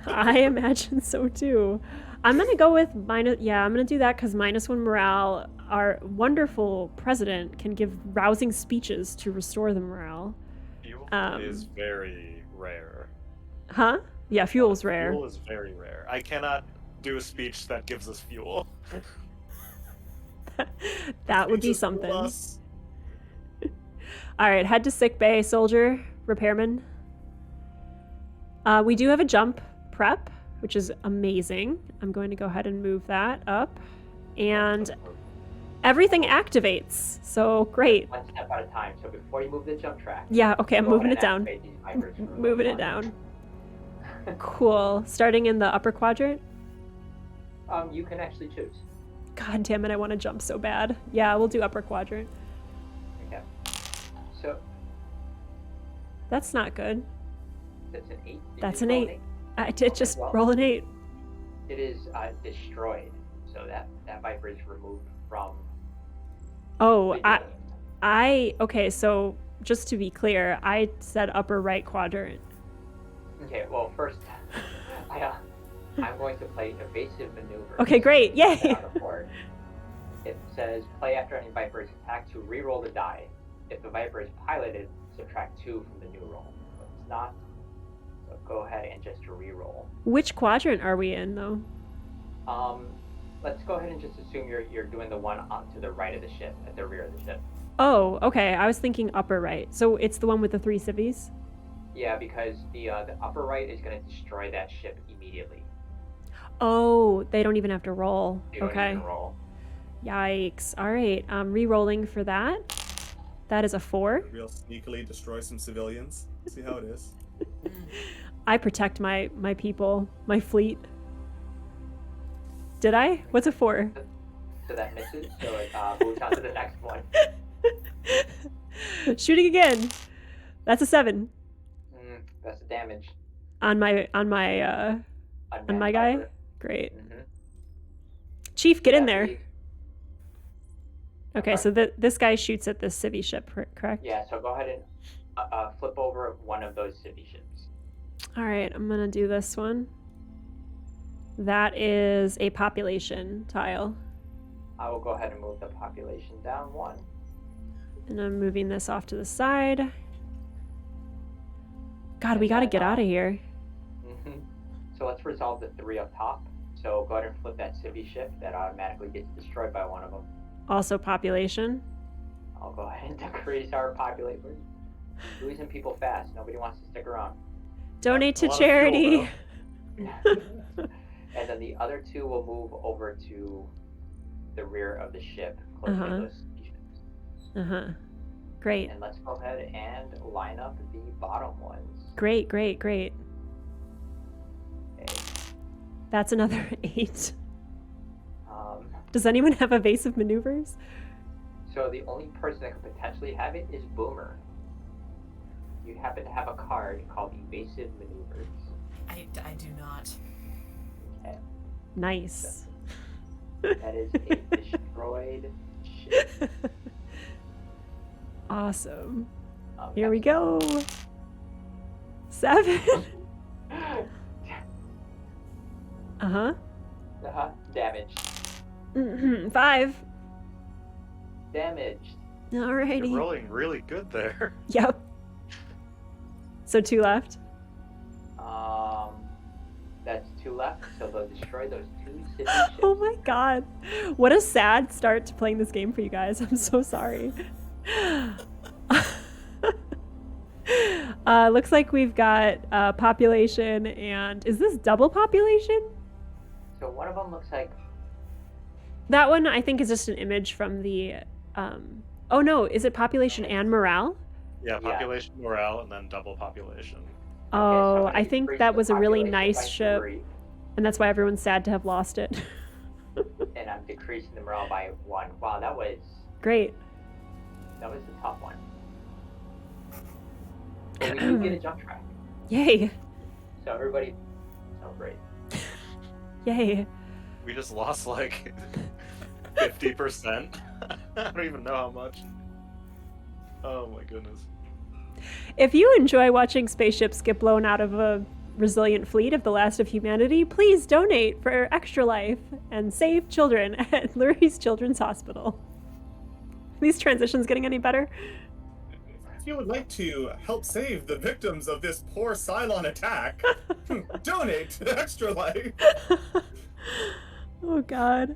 I imagine so too. I'm gonna go with minus. Yeah, I'm gonna do that because -1 morale. Our wonderful president can give rousing speeches to restore the morale. Fuel Um, is very rare. Huh? Yeah, fuel's rare. Fuel is very rare. I cannot do a speech that gives us fuel. That would be Just something. plus- All right, head to sick bay, soldier, repairman. We do have a jump prep, which is amazing. I'm going to go ahead and move that up. And everything activates, so great. One step at a time. So before you move the jump track, Yeah, okay, I'm go moving ahead it down. and activate these vipers for Moving it one. down. Cool. Starting in the upper quadrant. You can actually choose. God damn it, I want to jump so bad. Yeah, we'll do upper quadrant. Okay. So That's not good. that's an 8. Did That's you an roll 8. I did Okay, just well. roll an 8. It is destroyed. So that viper is removed from. Oh, the game. okay, so just to be clear, I said upper right quadrant. Okay. Well, first, I'm going to play evasive maneuver. Okay, great. Yay! On the board. It says play after any viper is attacked to re-roll the die. If the viper is piloted, subtract 2 from the new roll. But it's not. So go ahead and just re-roll. Which quadrant are we in, though? Let's go ahead and just assume you're doing the one to the right of the ship, at the rear of the ship. Oh, okay. I was thinking upper right. So it's the one with the 3 civvies? Yeah, because the upper right is going to destroy that ship immediately. Oh, they don't even have to roll. You don't Okay. even roll. Yikes. All right. Re-rolling for that. That is a 4. Real sneakily destroy some civilians. See how it is. I protect my people, my fleet. Did I? What's a 4? So that misses. So it moves on to the next one. Shooting again. That's a 7 That's the damage. on my Unmanned guy. viper. Great. Mhm. Chief, get in Yeah, there. leave. Okay, so this guy shoots at the civvy ship, correct? Yeah, so go ahead and flip over one of those city ships. All right, I'm gonna do this one. That is a population tile, I will go ahead and move the population down 1. and I'm moving this off to the side. God, we gotta get out of here. Mhm. So let's resolve the 3 up top. So go ahead and flip that civvy ship that automatically gets destroyed by one of them. Also, population. I'll go ahead and decrease our population. We're losing people fast. Nobody wants to stick around. Donate to A lot of fuel, charity. And then the other 2 will move over to the rear of the ship, closer to those city ships. Great. And let's go ahead and line up the bottom ones. Great, great, great. Okay. That's another 8. Um, Does anyone have evasive maneuvers? so the only person that could potentially have it is Boomer. You happen to have a card called Evasive Maneuvers. I do not. Okay. Nice. That is a destroyed ship. Awesome. Here we go. excellent. 7. Uh-huh. Damaged. 5. Damaged. Alrighty. You're rolling really good there. Yep. So 2 left. That's 2 left, so they'll destroy those 2 city ships. Oh my god. What a sad start to playing this game for you guys. I'm so sorry. Looks like we've got population and... Is this double population? So one of them looks like... That one I think is just an image from the... Oh no, is it population and morale? Yeah, population, morale, and then double population. Oh, so I'm gonna I think decrease that the was a really population nice by ship. 3, And that's why everyone's sad to have lost it. and I'm decreasing the morale by 1. Wow, that was Great. the tough one. But we do get a jump track, Yay. so everybody celebrate. Yay. We just lost like 50%. I don't even know how much. Oh my goodness. If you enjoy watching spaceships get blown out of a resilient fleet of the last of humanity, please donate for Extra Life and save children at Lurie's Children's Hospital. Are these transitions getting any better? If you would like to help save the victims of this poor Cylon attack, donate to Extra Life. Oh god.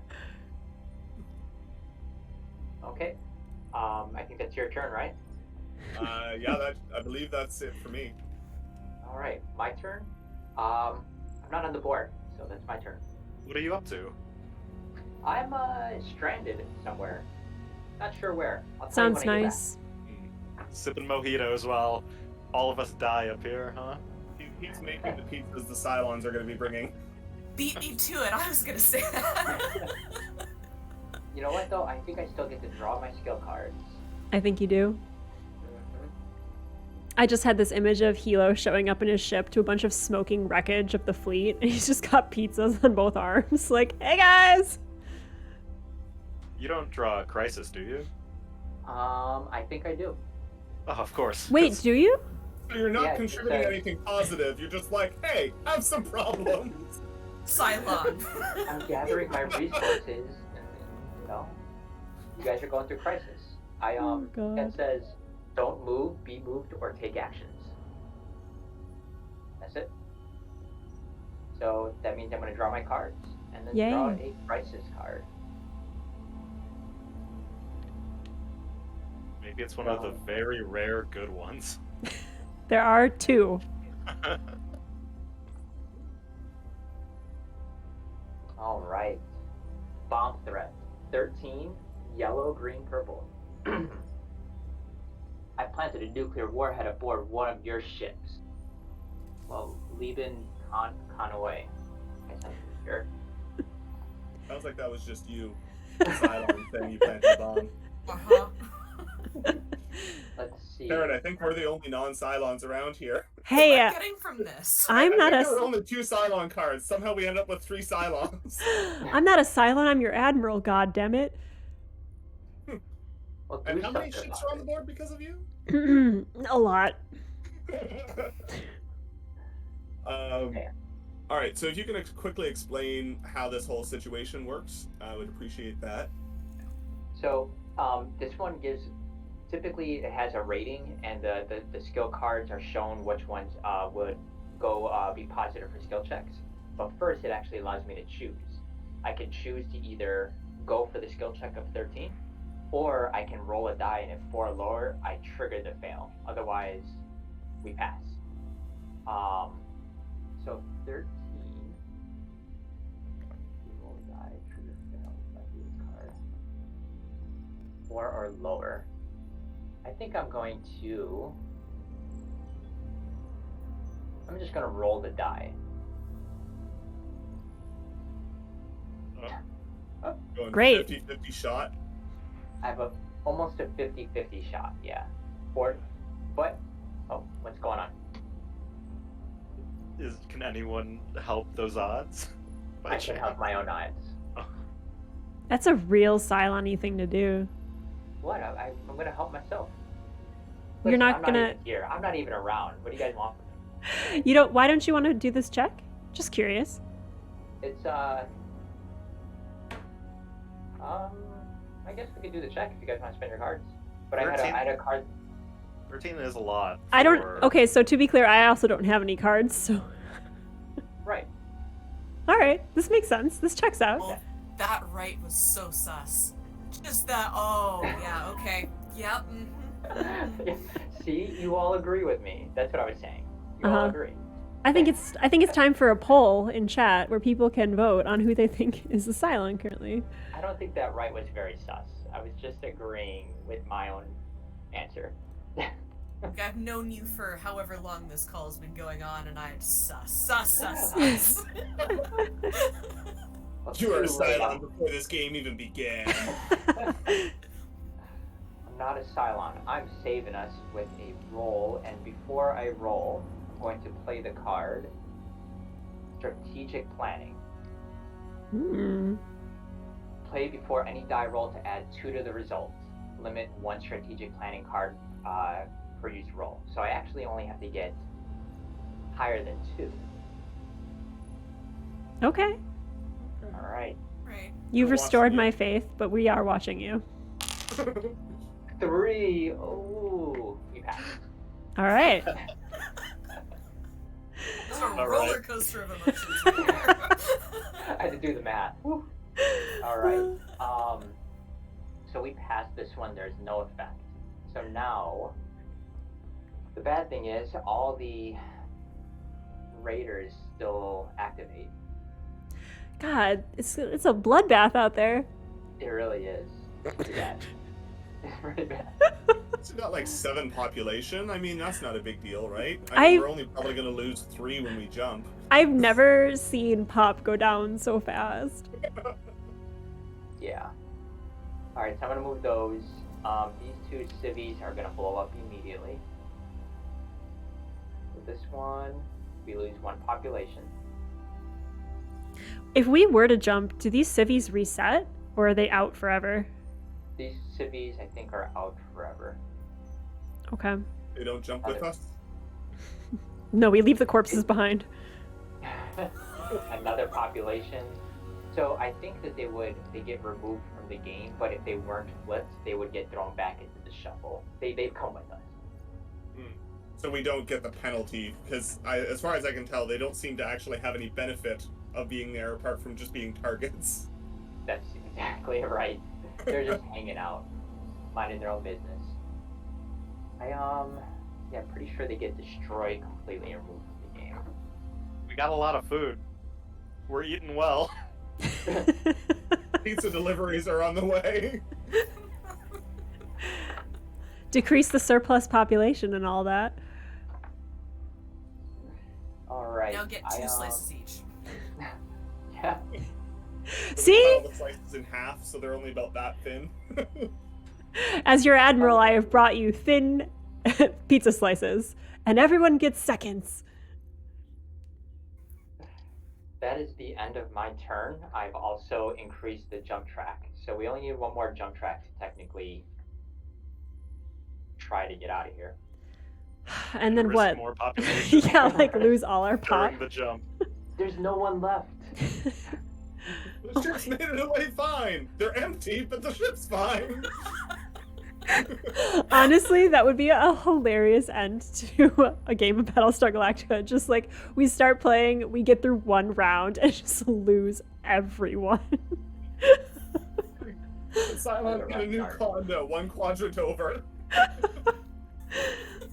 Okay. I think that's your turn, right? Yeah, I believe that's it for me. All right, my turn. I'm not on the board, so that's my turn. What are you up to? I'm stranded somewhere. Not sure where. I'll tell you Sounds when I get nice. Sipping mojitos while all of us die up here, huh? He's making the pizzas the Cylons are going to be bringing. Beat me to it. I was gonna say that. back. You know what though? I think I still get to draw my skill cards. I think you do. I just had this image of Hilo showing up in his ship to a bunch of smoking wreckage of the fleet, and he's just got pizzas on both arms. Like, hey guys! You don't draw a crisis, do you? I think I do. Oh, of course. Wait, 'cause do you? So you're not Yeah, contributing it's, anything positive. You're just like, hey, I have some problems. Cylon. I'm gathering my resources, and you know, you guys are going through crisis. Oh, God. That says, don't move, be moved, or take actions. That's it. So that means I'm going to draw my cards, and then Yay. draw a crisis card. Maybe it's one of the very rare good ones. There are 2. All right. Bomb threat. 13, yellow, green, purple. I planted a nuclear warhead aboard one of your ships. Well, leaving Conway. I guess I'm sure. Sounds like that was just you, Cylon, saying you planted a bomb. Uh-huh. Let's see. Parrot, I think we're the only non-Cylons around here. Hey, What am I getting from this? I'm not I think there were a only 2 Cylon cards. Somehow we ended up with 3 Cylons. I'm not a Cylon, I'm your admiral, goddammit. Well, do And how many something ships about are on it. the board because of you? A lot. Okay. All right, so if you can quickly explain how this whole situation works, I would appreciate that. So this one gives. Typically, it has a rating, and the skill cards are shown which ones would go be positive for skill checks. But first, it actually allows me to choose. I can choose to either go for the skill check of 13, or I can roll a die, and if 4 or lower, I trigger the fail. Otherwise, we pass. So 13. Roll a die, trigger fail. If I do this card. 4 or lower. I think I'm going to. I'm just gonna roll the die. Going Great. 50-50 shot. I have almost a 50-50 shot. Yeah. But oh, what's going on? Can anyone help those odds? By I can chance? help my own odds. That's a real Cylon-y thing to do. What? I'm gonna help myself. You're Listen, not I'm gonna. Not even here. I'm not even around. What do you guys want from me? You don't. Why don't you want to do this check? Just curious. It's I guess we could do the check if you guys want to spend your cards. But I had a card. 13 is a lot. I don't. for- Okay, so to be clear, I also don't have any cards. So. Right. All right, this makes sense. This checks out. Well, that right was so sus. Just that. Oh, yeah. Okay. Yep. Mm-hmm. See, you all agree with me. That's what I was saying. You all agree. I think it's time for a poll in chat where people can vote on who they think is the Cylon currently. I don't think that right was very sus. I was just agreeing with my own answer. I've known you for however long this call has been going on, and I sus. You were a Cylon before this game even began. I'm not a Cylon. I'm saving us with a roll, and before I roll, I'm going to play the card Strategic Planning. Play before any die roll to add 2 to the result. Limit 1 Strategic Planning card per each roll. So I actually only have to get higher than 2. Okay. All right. Right. You've We're restored watching you. my faith, but we are watching you. 3. Ooh, we passed. All right. It's a All roller right. coaster of emotions right there. I had to do the math. Woo. All right. So we passed this one. There's no effect. So now, the bad thing is all the raiders still activate. God, it's a bloodbath out there. It really is. It's pretty bad. It's pretty bad. It's got like 7 population. I mean, that's not a big deal, right? I- mean, we're only probably gonna lose 3 when we jump. I've never seen Pop go down so fast. Yeah. All right. So I'm gonna move those. These 2 civvies are gonna blow up immediately. With this one, we lose 1 population. If we were to jump, do these civvies reset, or are they out forever? These civvies, I think, are out forever. Okay. They don't jump with us. No, we leave the corpses behind. Another population. So I think that they get removed from the game, but if they weren't flipped, they would get thrown back into the shuffle. They've come with us. So we don't get the penalty, because as far as I can tell, they don't seem to actually have any benefit of being there apart from just being targets. That's exactly right. They're just hanging out, minding their own business. Yeah, pretty sure they get destroyed completely and removed from the game. We got a lot of food. We're eating well. Pizza deliveries are on the way. Decrease the surplus population and all that. All right. Now get 2 slices each. Yeah. See? Cut all the slices in half, so they're only about that thin. As your admiral, I have brought you thin pizza slices, and everyone gets seconds. That is the end of my turn. I've also increased the jump track. So we only need 1 more jump track to technically try to get out of here. And then Risk what? More population Yeah, like lose all our pop. during the jump. There's no one left. The ship's made it away fine. They're empty, but the ship's fine. Honestly, that would be a hilarious end to a game of Battlestar Galactica. Just like we start playing, we get through 1 round and just lose everyone. Cylon got a new condo, 1 quadrant over.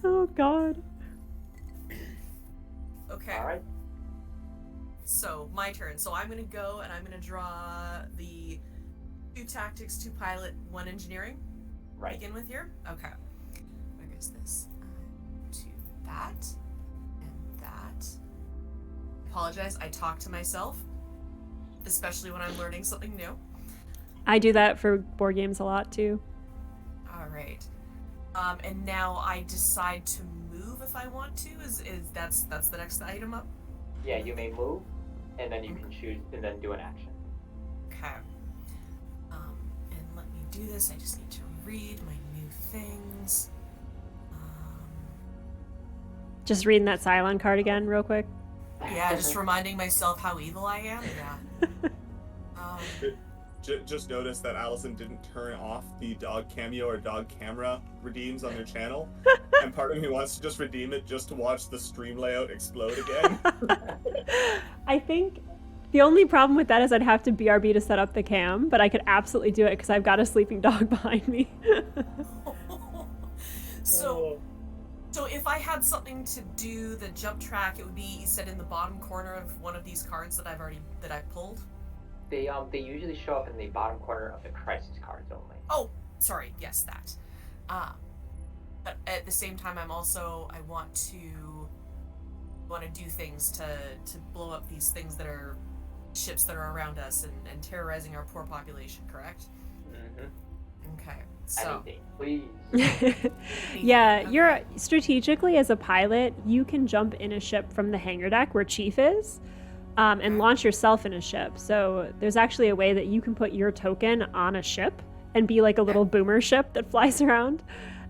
Oh god. Okay. All right. So my turn. So I'm gonna go and I'm gonna draw the 2 tactics, 2 pilot, 1 engineering. Right. Begin with here. Okay. is this? To that and that. Apologize, I talk to myself, especially when I'm learning something new. I do that for board games a lot too. All right. And now I decide to move if I want to. Is that's the next item up? Yeah, you may move, and then you can choose, and then do an action. Okay. And let me do this. I just need to read my new things. Just reading that Cylon card again real quick. Yeah, just reminding myself how evil I am. Yeah. Just noticed that Allison didn't turn off the dog cameo or dog camera redeems on their channel, and part of me wants to just redeem it just to watch the stream layout explode again. I think the only problem with that is I'd have to BRB to set up the cam, but I could absolutely do it because I've got a sleeping dog behind me. So if I had something to do the jump track, it would be, you said, in the bottom corner of one of these cards that I've pulled. They usually show up in the bottom corner of the crisis cards only. Oh, sorry. Yes, that. But at the same time, I want to do things to blow up these things that are ships that are around us and terrorizing our poor population. Correct? Mm-hmm. Okay. So. Anything, please. Yeah, Okay. you're strategically as a pilot, you can jump in a ship from the hangar deck where Chief is. And launch yourself in a ship. So there's actually a way that you can put your token on a ship and be like a little boomer ship that flies around.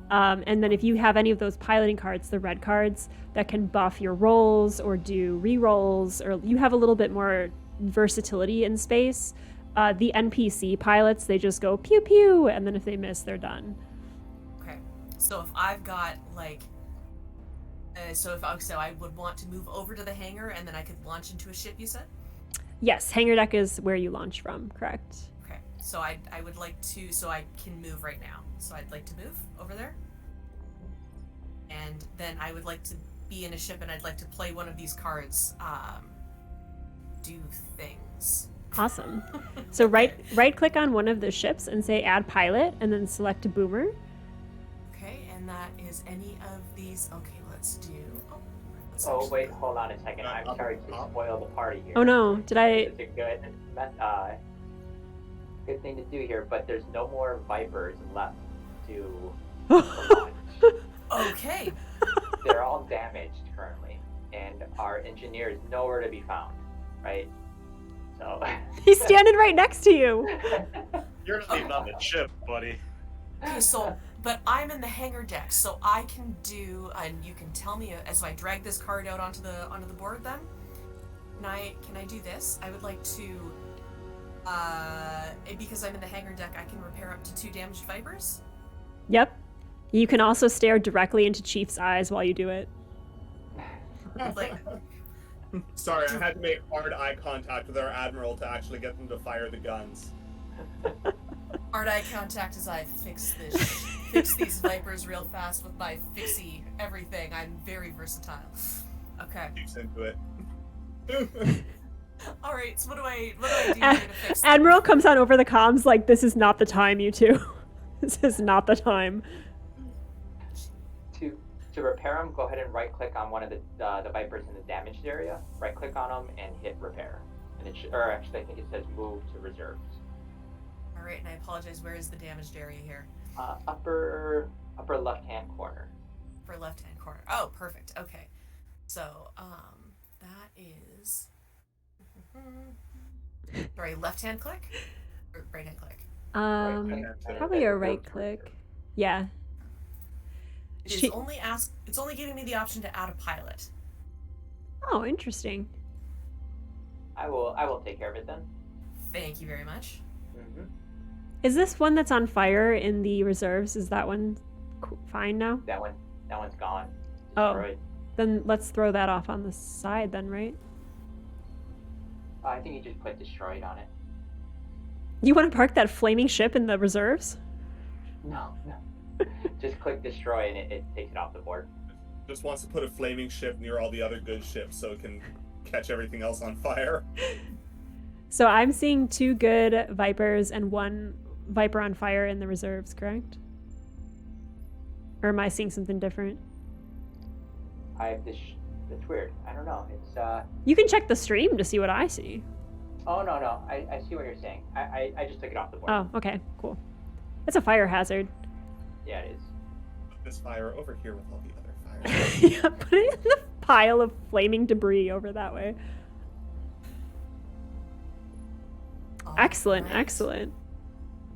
And then if you have any of those piloting cards, the red cards, that can buff your rolls or do re-rolls, or you have a little bit more versatility in space. The NPC pilots, they just go pew pew, and then if they miss, they're done. Okay. So if I've got like. So I would want to move over to the hangar and then I could launch into a ship, you said? Yes, hangar deck is where you launch from, correct? Okay. So I would like to, so I can move right now. So I'd like to move over there. And then I would like to be in a ship and I'd like to play one of these cards, do things. Awesome. So right click on one of the ships and say add pilot and then select a boomer. Okay, and that is any of these. Okay, let's do. Oh wait, hold on a second. I'm sorry to spoil the party here. Oh no, did I? It's a good thing to do here, but there's no more Vipers left to launch. Okay. They're all damaged currently, and our engineer is nowhere to be found. Right? So. He's standing right next to you. You're not even on the ship, buddy. Okay, so, but I'm in the hangar deck, so I can do, and you can tell me as I drag this card out onto the board. Then, can I do this? I would like to, because I'm in the hangar deck, I can repair up to 2 damaged Vipers. Yep. You can also stare directly into Chief's eyes while you do it. Like, Sorry, I had to make hard eye contact with our admiral to actually get them to fire the guns. hard eye contact as I fix these Vipers real fast with my fixie everything. I'm very versatile. Okay. Keeps into it. All right. So what do I do here to fix them? Admiral comes on over the comms like, "This is not the time, you two. This is not the time." To repair them, go ahead and right-click on one of the Vipers in the damaged area. Right-click on them and hit repair. And or actually, I think it says move to reserves. All right, and I apologize. Where is the damaged area here? Upper left-hand corner. For left-hand corner. Oh, perfect. Okay. So, that is. Sorry, left-hand click or right-hand click? Probably a right click. Yeah. It's only giving me the option to add a pilot. Oh, interesting. I will take care of it then. Thank you very much. Mm-hmm. Is this one that's on fire in the reserves? Is that one fine now? That one's gone. Oh. Destroyed. Then let's throw that off on the side then, right? I think you just put destroyed on it. You want to park that flaming ship in the reserves? No. Just click destroy and it takes it off the board. Just wants to put a flaming ship near all the other good ships so it can catch everything else on fire. So I'm seeing 2 good Vipers and 1 Viper on fire in the reserves, correct? Or am I seeing something different? I have this. It's weird. I don't know. It's You can check the stream to see what I see. Oh no. I see what you're saying. I just took it off the board. Oh, okay, cool. It's a fire hazard. Yeah, it is. Put this fire over here with all the other fires. Yeah, put it in the pile of flaming debris over that way. Excellent, Alright. excellent.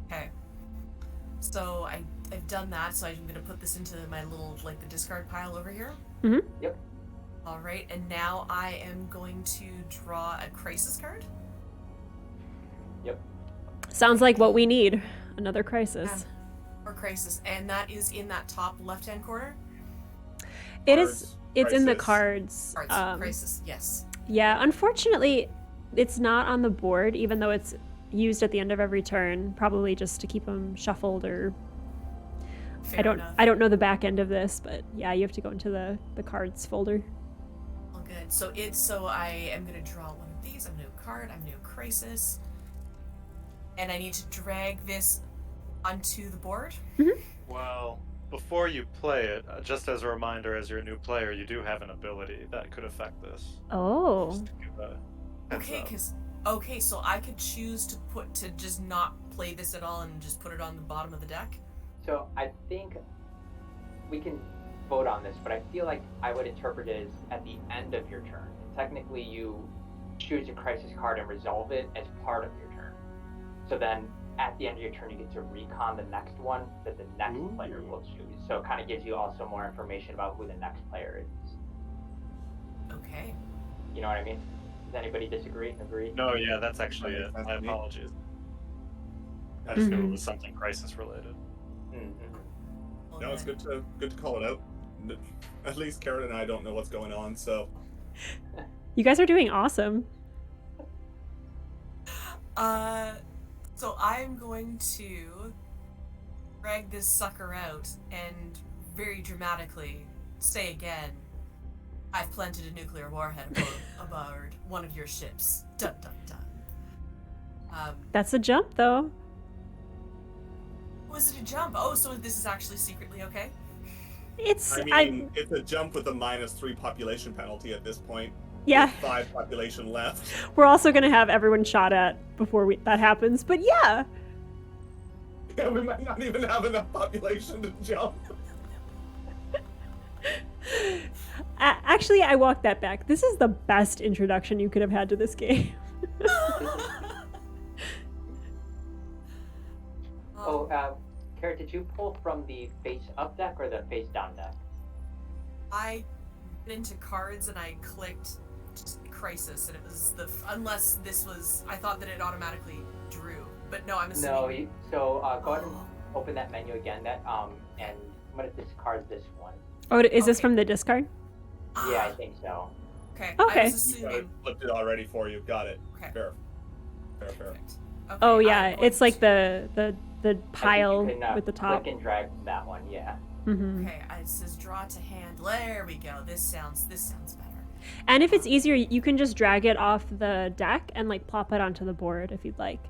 Okay. So I've done that, so I'm gonna put this into my little, like, the discard pile over here. Mm-hmm. Yep. Alright, and now I am going to draw a crisis card. Yep. Sounds like what we need. Another crisis. Or crisis, and that is in that top left-hand corner. It is. Cards, It's in the crisis. cards. Crisis, yes. Yeah, unfortunately, it's not on the board, even though it's used at the end of every turn, probably just to keep them shuffled or Fair enough. I don't know the back end of this, but yeah, you have to go into the cards folder. All good. So I am gonna draw one of these. I'm gonna do a card. I'm gonna do a crisis, and I need to drag this onto the board. Well, before you play it, just as a reminder, as you're a new player, you do have an ability that could affect this. Oh. Just to give a heads up. Okay, so I could choose to just not play this at all and just put it on the bottom of the deck. So I think we can vote on this, but I feel like I would interpret it as at the end of your turn. Technically, you choose a crisis card and resolve it as part of your turn. So then, at the end of your turn, you get to recon the next one that the next player will choose. So it kind of gives you also more information about who the next player is. Okay. You know what I mean? Does anybody disagree? Agree? No, yeah, that's actually it. My apologies. I just knew it was something crisis related. Mm-hmm. No, it's good to call it out. At least Karen and I don't know what's going on, so You guys are doing awesome. So I'm going to drag this sucker out and very dramatically say again, I've planted a nuclear warhead aboard one of your ships. Dun dun dun. That's a jump, though. Was it a jump? Oh, so this is actually secretly okay? It's. I mean, it's a jump with a -3 population penalty at this point. Yeah. With 5 population left. We're also gonna have everyone shot at before that happens, but yeah. Yeah, we might not even have enough population to jump. Actually, I walk that back. This is the best introduction you could have had to this game. Kara, did you pull from the face up deck or the face down deck? I went into cards and I clicked just crisis, and it was unless this was, I thought that it automatically drew, but no, I'm assuming. No, go ahead and open that menu again. And I'm gonna discard this one. Oh, is this Okay. from the discard? Yeah, I think so. Okay. Okay. I was I assuming. flipped it already for you. Got it. Okay. Fair. Perfect. Okay, Oh yeah, I'm going it's like to- the pile I think you can, with the top. Click and drag that one. Yeah. Mm-hmm. Okay, it says draw to hand. There we go. This sounds better. And if it's easier, you can just drag it off the deck and like plop it onto the board if you'd like,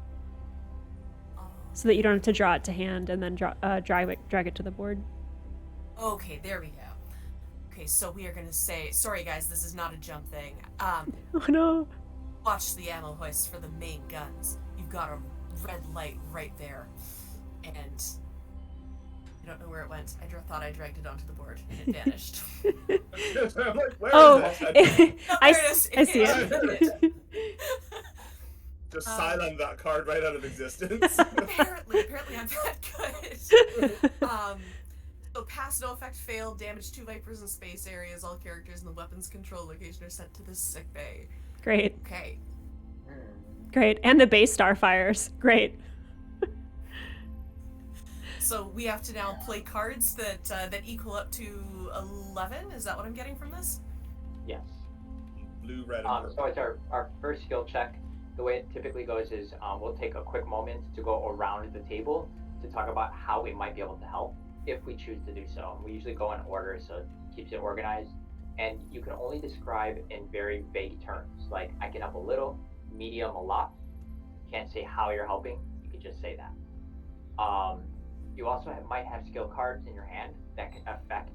so that you don't have to draw it to hand and then drag it to the board. Okay, there we go. Okay, so we are gonna say, sorry guys, this is not a jump thing. Oh no. Watch the ammo hoist for the main guns. You've got a red light right there, and I don't know where it went. Thought I dragged it onto the board and it vanished. I'm like, where Oh, is that? I there it is. I see It it. Just silent that card right out of existence. apparently I'm that good. So pass no effect failed, damage 2 Vipers in space areas, all characters in the weapons control location are sent to the sick bay. Great, Okay. great, and the base star fires. Great. So we have to now play cards that equal up to 11? Is that what I'm getting from this? Yes. Blue, red, and purple. So it's our first skill check. The way it typically goes is we'll take a quick moment to go around the table to talk about how we might be able to help if we choose to do so. We usually go in order, so it keeps it organized. And you can only describe in very vague terms, like I can help a little, medium, a lot. Can't say how you're helping. You can just say that. you also might have skill cards in your hand that can affect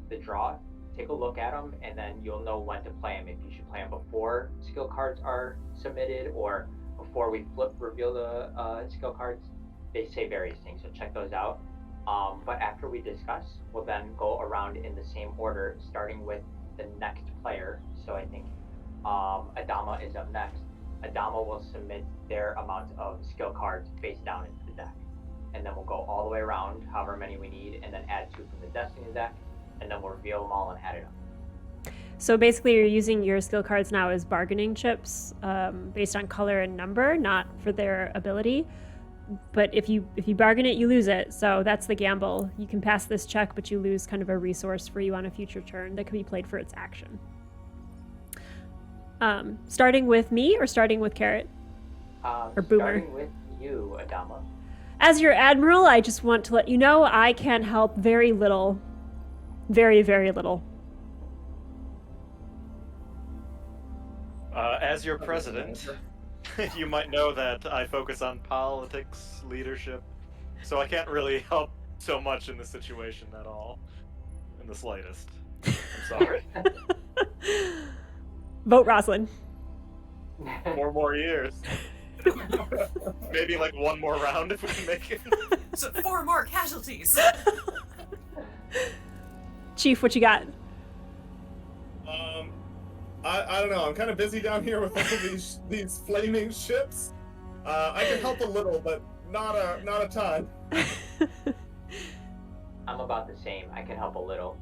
the draw. Take a look at them, and then you'll know when to play them. If you should play them before skill cards are submitted or before we reveal the skill cards. They say various things, so check those out. But after we discuss, we'll then go around in the same order, starting with the next player. So I think Adama is up next. Adama will submit their amount of skill cards face down into the deck. And then we'll go all the way around, however many we need, and then add 2 from the Destiny deck, and then we'll reveal them all and add it up. So basically you're using your skill cards now as bargaining chips based on color and number, not for their ability. But if you bargain it, you lose it. So that's the gamble. You can pass this check, but you lose kind of a resource for you on a future turn that can be played for its action. Starting with me or starting with Carrot? Or Boomer? Starting with you, Adama. As your admiral, I just want to let you know I can help very little. Very, very little. As your president, you might know that I focus on politics, leadership, so I can't really help so much in this situation at all, in the slightest. I'm sorry. Vote Roslyn. 4 more years. Maybe like 1 more round if we can make it. So 4 more casualties. Chief, what you got? I don't know. I'm kind of busy down here with all these flaming ships. I can help a little, but not a ton. I'm about the same. I can help a little.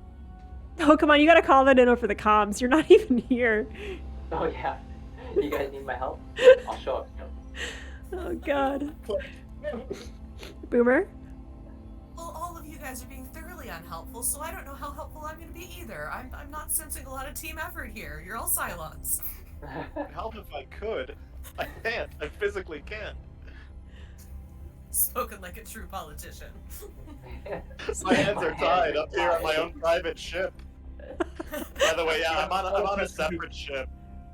Oh, come on. You got to call that in over the comms. You're not even here. Oh, yeah. You guys need my help? I'll show up soon. Oh, God. Boomer? Well, all of you guys are being thoroughly unhelpful, so I don't know how helpful I'm going to be either. I'm not sensing a lot of team effort here. You're all Cylons. I'd help if I could. I can't. I physically can't. Spoken like a true politician. My hands are tied up here on my own private ship. By the way, yeah, I'm on a separate ship.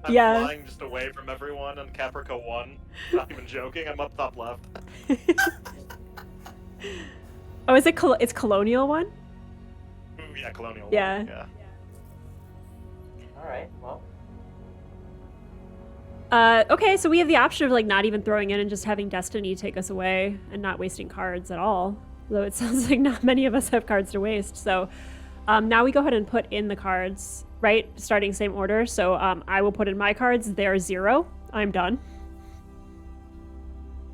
I'm flying just away from everyone on Caprica 1. Not even joking, I'm up top left. Oh, is it it's Colonial one? Ooh, yeah, Colonial yeah. 1. Yeah. Alright, well. Okay, so we have the option of like not even throwing in and just having Destiny take us away and not wasting cards at all. Though it sounds like not many of us have cards to waste. So now we go ahead and put in the cards, right? Starting same order. So I will put in my cards. They're 0. I'm done.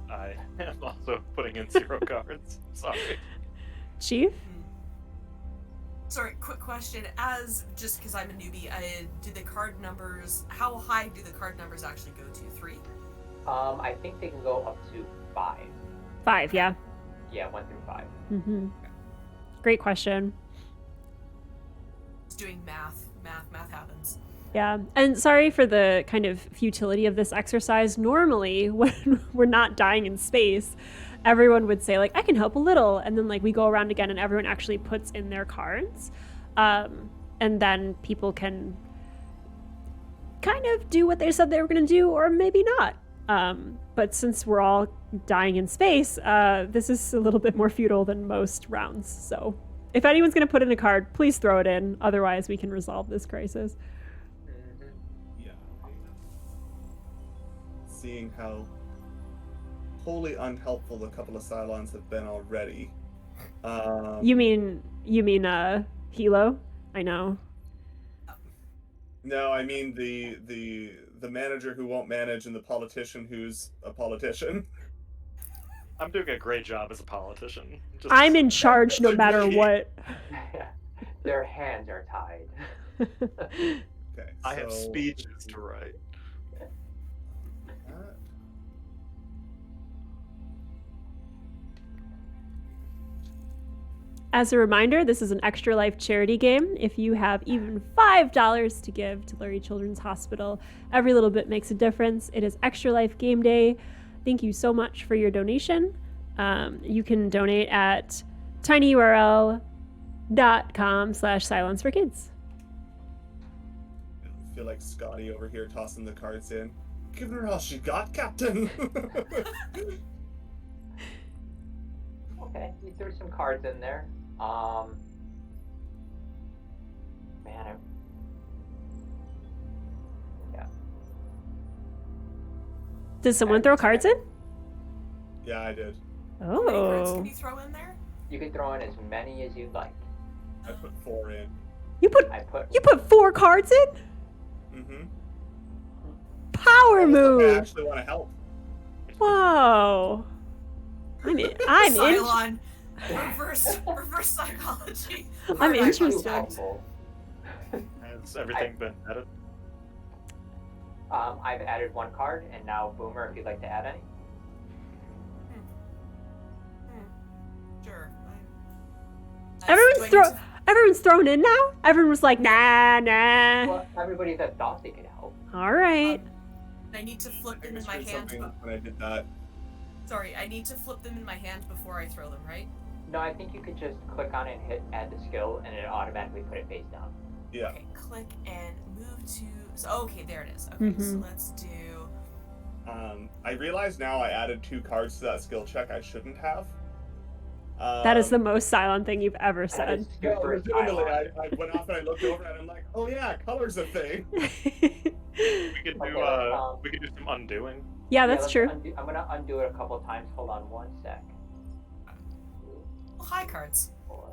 I am also putting in 0 cards. Sorry. Chief? Sorry, quick question. Just because I'm a newbie, do the card numbers, how high do the card numbers actually go to? 3? I think they can go up to 5. 5, yeah. Yeah, 1 through 5. Mm-hmm. Great question. It's doing math happens. Yeah, and sorry for the kind of futility of this exercise. Normally, when we're not dying in space, everyone would say, like, I can help a little. And then, like, we go around again and everyone actually puts in their cards. And then people can kind of do what they said they were going to do, or maybe not. But since we're all dying in space, this is a little bit more futile than most rounds. So if anyone's going to put in a card, please throw it in. Otherwise, we can resolve this crisis. Yeah. Seeing how wholly unhelpful the couple of Cylons have been already. You mean Hilo? I know. No, I mean the manager who won't manage and the politician who's a politician. I'm doing a great job as a politician. I'm in charge no matter what. Their hands are tied. Okay, I have speeches to write. As a reminder, this is an Extra Life charity game. If you have even $5 to give to Lurie Children's Hospital, every little bit makes a difference. It is Extra Life Game Day. Thank you so much for your donation. You can donate at tinyurl.com/silenceforkids. I feel like Scotty over here tossing the cards in. Giving her all she got, Captain. Okay, you threw some some cards in there. Man, yeah. Did someone throw cards in? Yeah, I did. How many cards Oh. can you throw in there? You can throw in as many as you'd like. I put 4 in. You put I put 4 cards in? Mm-hmm. Power I move. actually want to help. Whoa. I'm Cylon. Reverse psychology. I'm Hard eye interested. contact. helpful. Has everything been added? I've added 1 card, and now Boomer, if you'd like to add any. Sure. Everyone's thrown in now? Everyone was like, nah. Well, everybody that thought they could help. All right. I need to flip I them in my misread hand. something when I did that. Sorry, I need to flip them in my hand before I throw them, right? No, I think you could just click on it and hit add the skill, and it automatically put it face down. Yeah. Okay, click and move to. So, okay, there it is. Okay, so Mhm. let's do. I realize now I added 2 cards to that skill check I shouldn't have. That is the most silent thing you've ever That said. is No, super legitimately, silent. I went off and I looked over and I'm like, oh yeah, color's a thing. We could do Okay, we could do some undoing. Yeah, that's let's true. I'm gonna undo it a couple times. Hold on 1 sec. Well, high cards. 4.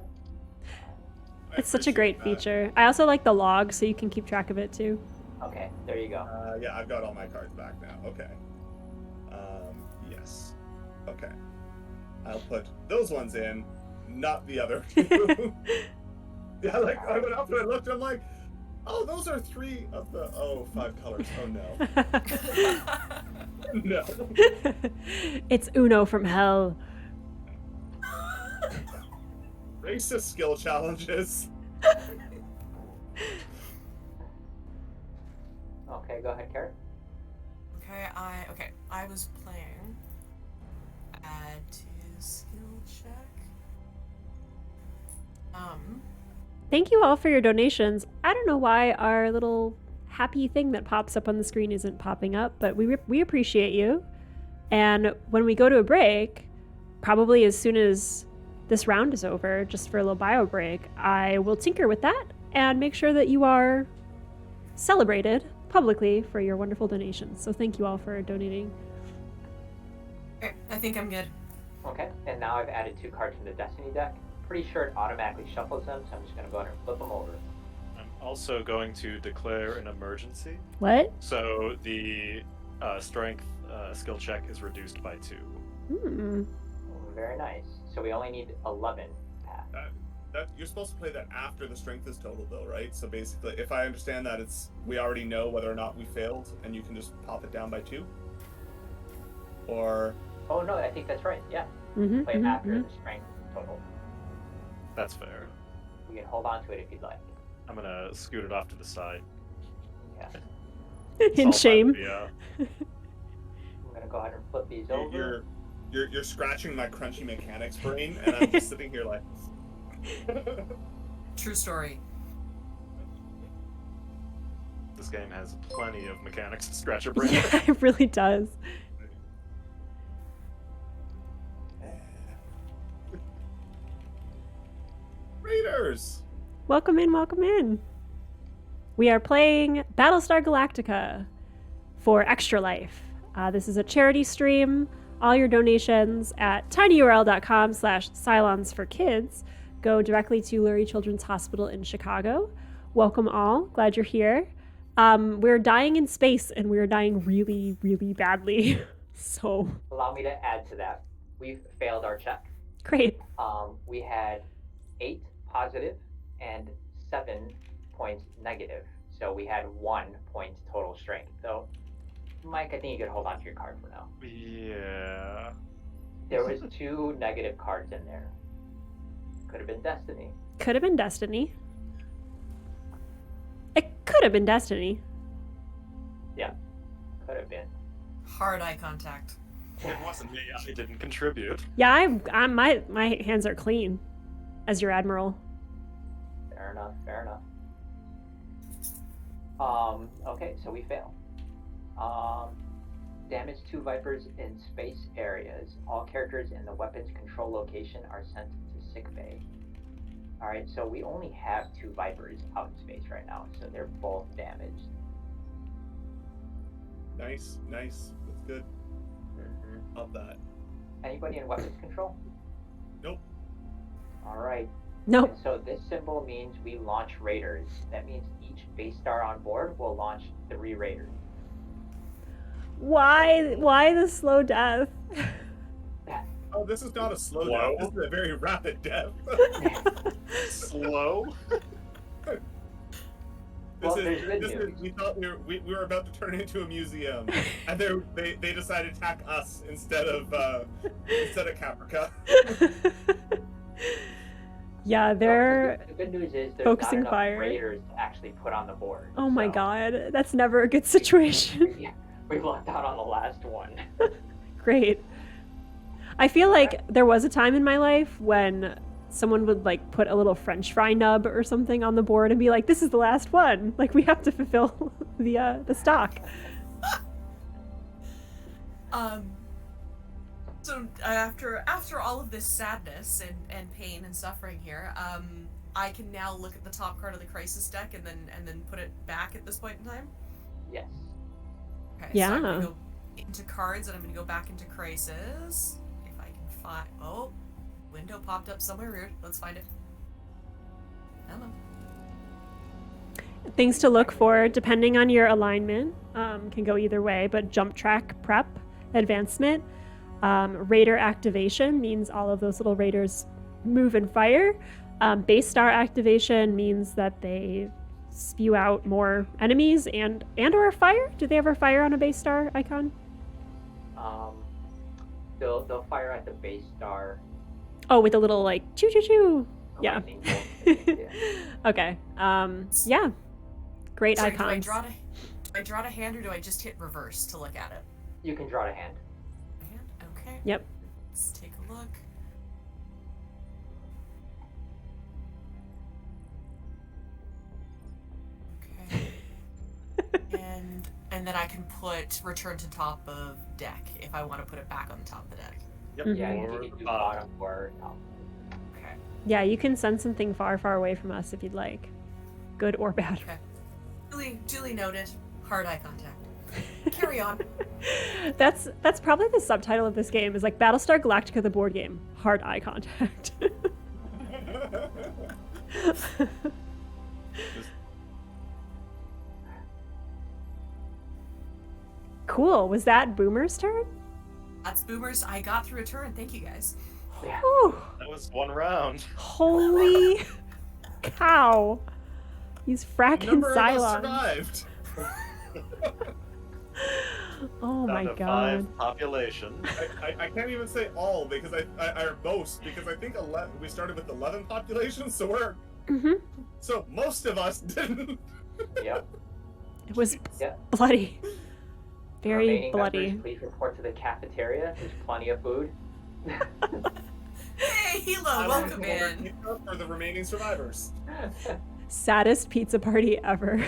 It's such a appreciate great that. feature. I also like the log, so you can keep track of it too. Okay, there you go. Yeah, I've got all my cards back now. Okay. Yes. Okay. I'll put those ones in, not the other 2. Yeah, like I went up and I looked and I'm like, oh, those are 3 of the 5 colors. Oh no. No. It's Uno from hell. Racist skill challenges. Okay, go ahead, Carrot. Okay, I was playing. Add to skill check. Thank you all for your donations. I don't know why our little happy thing that pops up on the screen isn't popping up, but we appreciate you. And when we go to a break, probably as soon as this round is over, just for a little bio break, I will tinker with that and make sure that you are celebrated publicly for your wonderful donations. So thank you all for donating. Okay, I think I'm good. Okay, and now I've added 2 cards from the Destiny deck. Pretty sure it automatically shuffles them, so I'm just gonna go ahead and flip them over. I'm also going to declare an emergency. What? So the strength skill check is reduced by 2. Very nice. So we only need 11 path. That you're supposed to play that after the strength is totaled, though, right? So basically, if I understand that, it's we already know whether or not we failed, and you can just pop it down by 2. Or Oh no, I think that's right. Yeah, play it after the strength total. That's fair. You can hold on to it if you'd like. I'm gonna scoot it off to the side. Yeah. In shame. Yeah. I'm gonna go ahead and flip these over. you're scratching my crunchy mechanics brain, and I'm just sitting here like. True story. This game has plenty of mechanics to scratch your brain. Yeah, it really does. Raiders. Welcome in, welcome in. We are playing Battlestar Galactica for Extra Life. This is a charity stream. All your donations at tinyurl.com/Cylons for Kids go directly to Lurie Children's Hospital in Chicago. Welcome all. Glad you're here. We're dying in space, and we're dying really, really badly. So Allow me to add to that. We've failed our check. great. We had 8 positive and 7 points negative. So we had 1 point total strength. So, Mike, I think you could hold on to your card for now. Yeah. There was 2 negative cards in there. Could have been Destiny. Could have been Destiny. It could have been Destiny. Yeah, could have been. Hard eye contact. It wasn't me. I didn't contribute. Yeah, my hands are clean as your admiral. Fair enough, fair enough. Okay, so we fail. Damage 2 Vipers in space areas. All characters in the weapons control location are sent to sick bay. All right, so we only have 2 Vipers out in space right now, so they're both damaged. Nice. That's good. Mm-hmm. Love that. Anybody in weapons control? Nope. All right. Nope. And so this symbol means we launch raiders. That means each base star on board will launch 3 raiders. Why the slow death? Oh, this is not a slow Wow. death. This is a very rapid death. Slow? Well, there's good this news. is, we thought we were about to turn into a museum, and they decided to attack us instead of Caprica. Yeah, they're The good news is there's focusing not enough fire. raiders to actually put on the board. Oh my so god, that's never a good situation. we lucked out on the last one. Great. I feel like there was a time in my life when someone would like put a little French fry nub or something on the board and be like, "This is the last one. Like we have to fulfill the stock." So after all of this sadness and pain and suffering here, I can now look at the top card of the crisis deck and then put it back at this point in time. Yes. Okay, Yeah. So I'm gonna go into cards and I'm gonna go back into crisis. If I can find. Oh, window popped up somewhere weird. Let's find it. Come on. Things to look for, depending on your alignment, can go either way, but jump track prep, advancement, raider activation means all of those little raiders move and fire. Base star activation means that they spew out more enemies and or fire. Do they ever fire on a base star icon? They'll fire at the base star. Oh, with a little like choo choo choo. Yeah. lightning bolt. Yeah. Okay. Yeah. Great Sorry, icons. do I draw a hand or do I just hit reverse to look at it? You can draw a hand. Hand? Okay. Yep. Let's take a look. Okay. and then I can put return to top of deck if I want to put it back on the top of the deck. Yep. Mhm. Yeah, Or you can do bottom. bottom or top. Okay. Yeah, you can send something far, far away from us if you'd like. Good or bad. Okay. Duly noted. Hard eye contact. Carry on. That's probably the subtitle of this game is like Battlestar Galactica the board game. Hard eye contact. Cool. Was that Boomer's turn? That's Boomers. I got through a turn. Thank you guys. Yeah. Whew. That was one round. Holy cow. These fracking Number of us Cylons. survived. Oh my Down to god. 5 population. I can't even say all because I most because I think 11, we started with 11 populations, so so most of us didn't. Yep. It was Yeah. bloody. Very Remaining bloody. members, please report to the cafeteria. There's plenty of food. Hey, Hilo, I want welcome to order in. pizza for the remaining survivors. Saddest pizza party ever.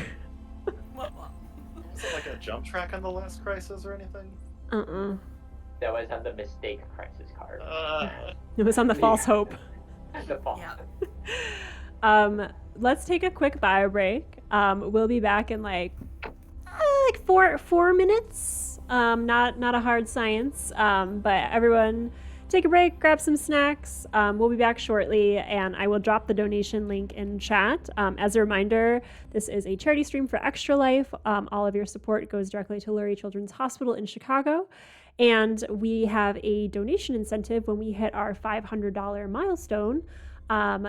What? Was it like a jump track on the last crisis or anything? That was on the mistake crisis card. It was on the false hope. The fall. Yeah. Let's take a quick bio break. We'll be back in like 4 minutes. Not a hard science. But everyone take a break, grab some snacks. We'll be back shortly, and I will drop the donation link in chat. As a reminder, this is a charity stream for Extra Life. All of your support goes directly to Lurie Children's Hospital in Chicago. And we have a donation incentive when we hit our $500 milestone.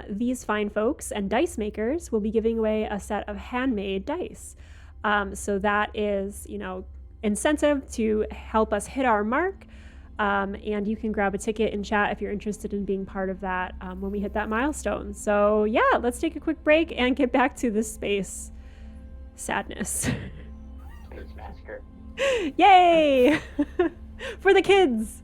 These fine folks and dice makers will be giving away a set of handmade dice. So that is, incentive to help us hit our mark. And you can grab a ticket in chat if you're interested in being part of that when we hit that milestone. So yeah, let's take a quick break and get back to this space sadness. Space massacre. Yay! For the kids!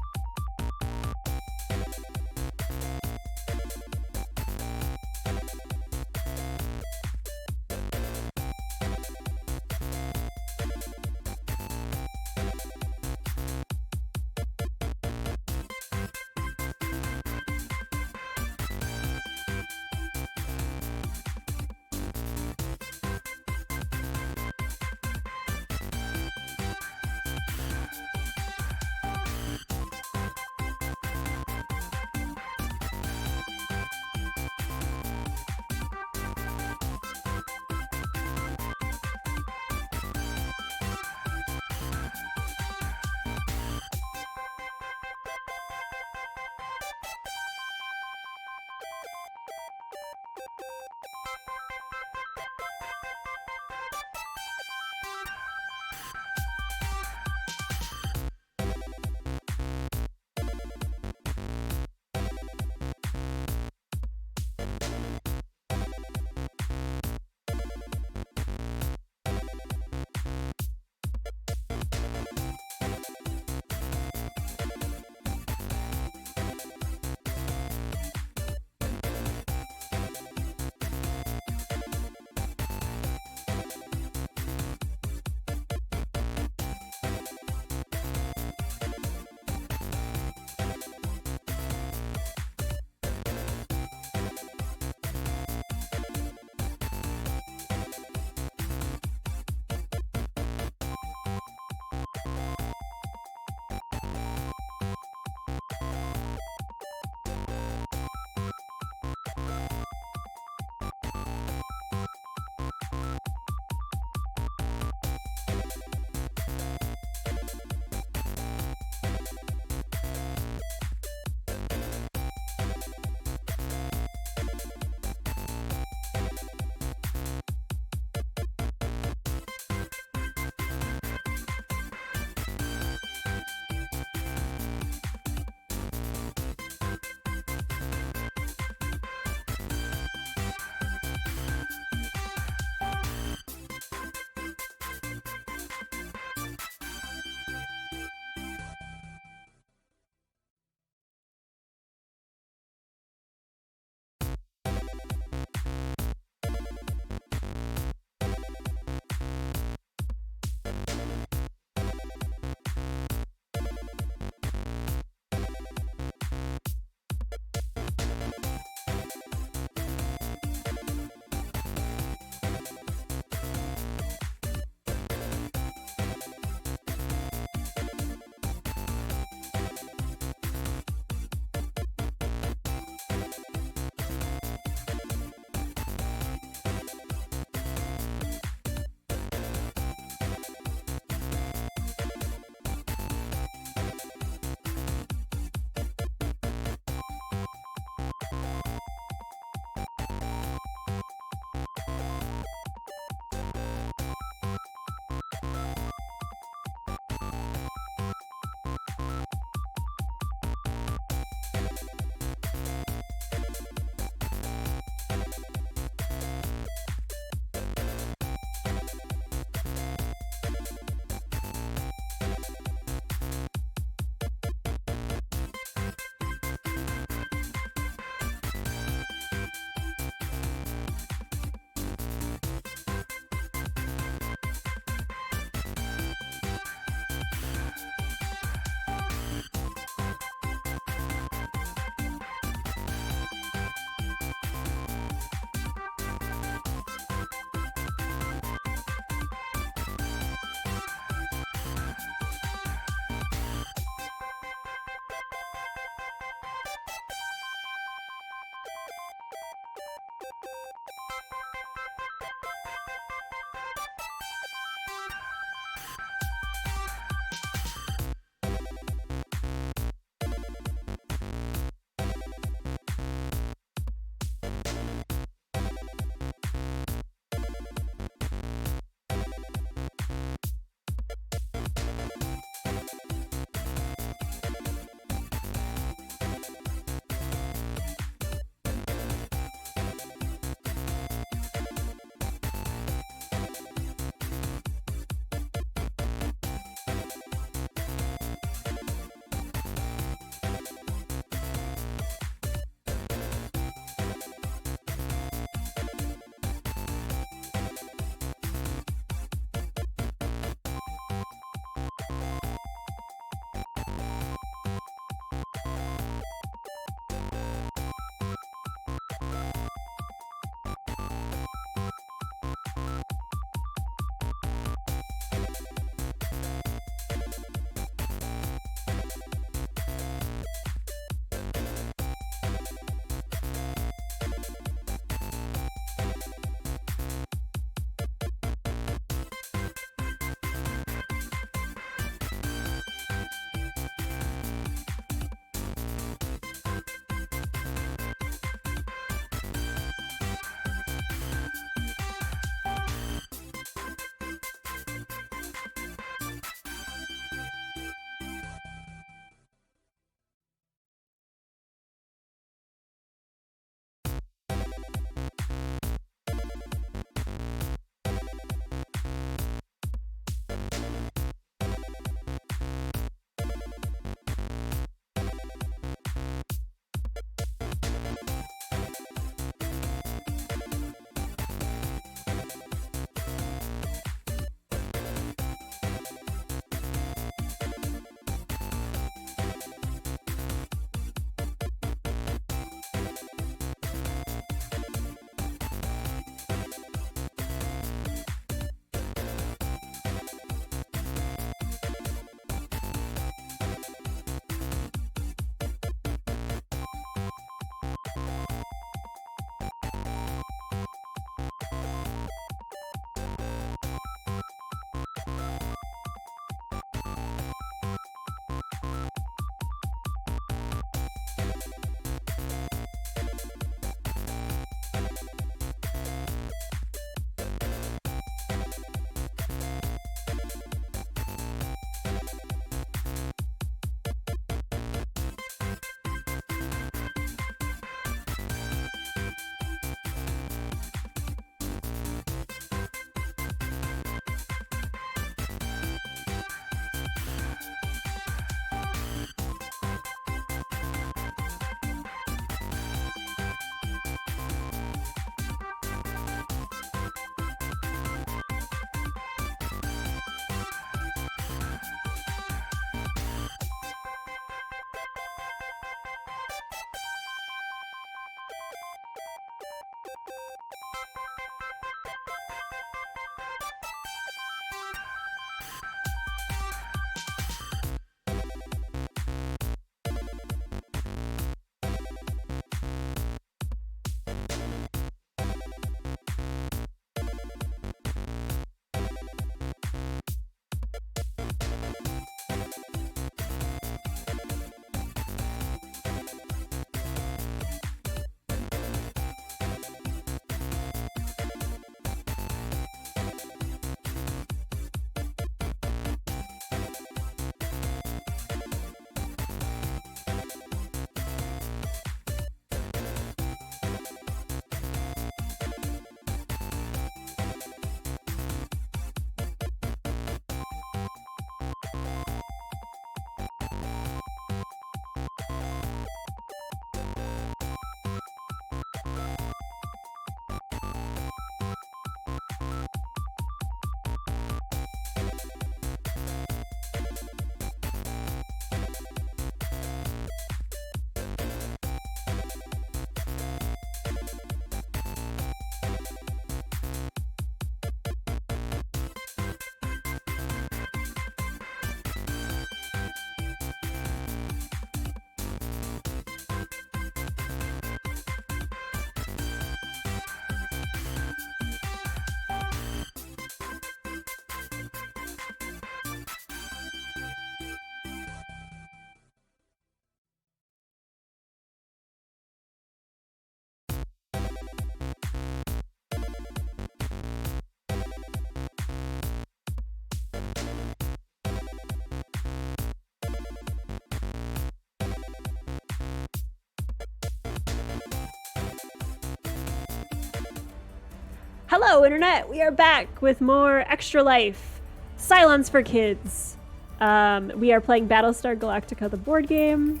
Hello, Internet! We are back with more Extra Life. Cylons for Kids. We are playing Battlestar Galactica, the board game.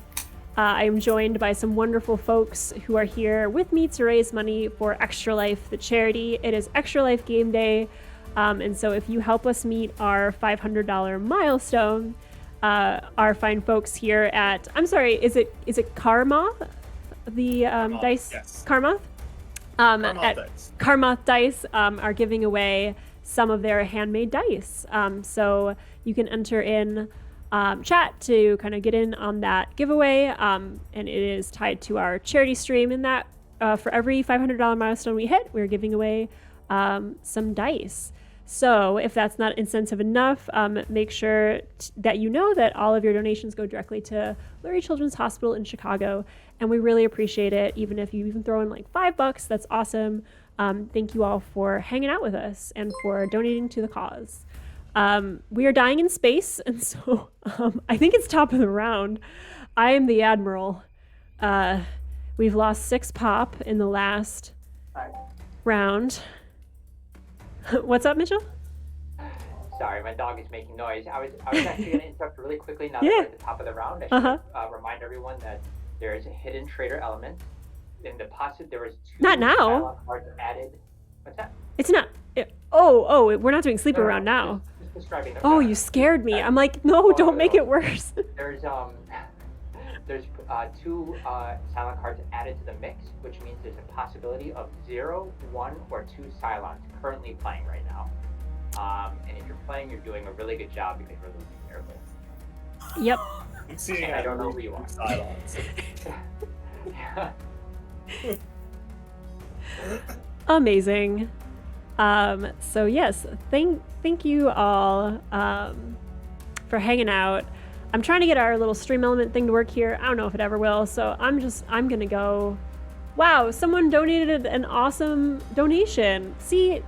I am joined by some wonderful folks who are here with me to raise money for Extra Life, the charity. It is Extra Life Game Day, and so if you help us meet our $500 milestone, our fine folks here at, I'm sorry, is it Karma? The Karmoth, dice? yes. Karmoth? Karmoth At dice. Karmoth Dice are giving away some of their handmade dice. So you can enter in chat to kind of get in on that giveaway. And it is tied to our charity stream in that for every $500 milestone we hit, we're giving away some dice. So if that's not incentive enough, make sure that you know that all of your donations go directly to Lurie Children's Hospital in Chicago. And we really appreciate it. Even if you even throw in like $5, that's awesome. Thank you all for hanging out with us and for donating to the cause. We are dying in space, and so I think it's top of the round. I am the Admiral. We've lost 6 pop in the last round. What's up, Mitchell? Sorry, my dog is making noise. I was actually going to interrupt really quickly now that Yeah. we're at the top of the round. I should remind everyone that there is a hidden traitor element. In the there was 2 Not now. dialogue cards added. What's that? It's not. We're not doing sleeper round now. Just describing the Oh, you scared me. I'm like, no, don't make it worse. There's 2 silent cards added to the mix, which means there's a possibility of 0, 1, or 2 Cylons currently playing right now. And if you're playing, you're doing a really good job because you're losing terribly. Yep. I'm seeing I don't know who you are. Cylons. Amazing. So yes, thank you all for hanging out. I'm trying to get our little stream element thing to work here. I don't know if it ever will, so I'm gonna go. Wow, someone donated an awesome donation. See,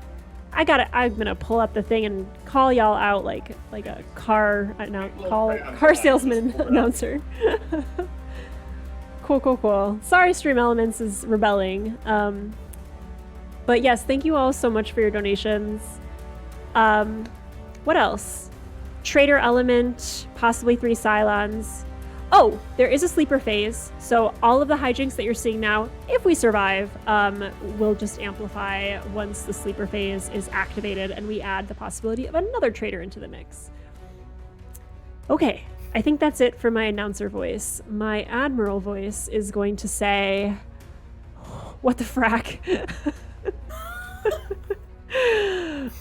I'm gonna pull up the thing and call y'all out like a car salesman announcer. Cool. Sorry, Stream Elements is rebelling. But yes, thank you all so much for your donations. What else? Traitor Element, possibly 3 Cylons. Oh, there is a sleeper phase, so all of the hijinks that you're seeing now, if we survive, will just amplify once the sleeper phase is activated and we add the possibility of another traitor into the mix. Okay, I think that's it for my announcer voice. My Admiral voice is going to say, what the frack?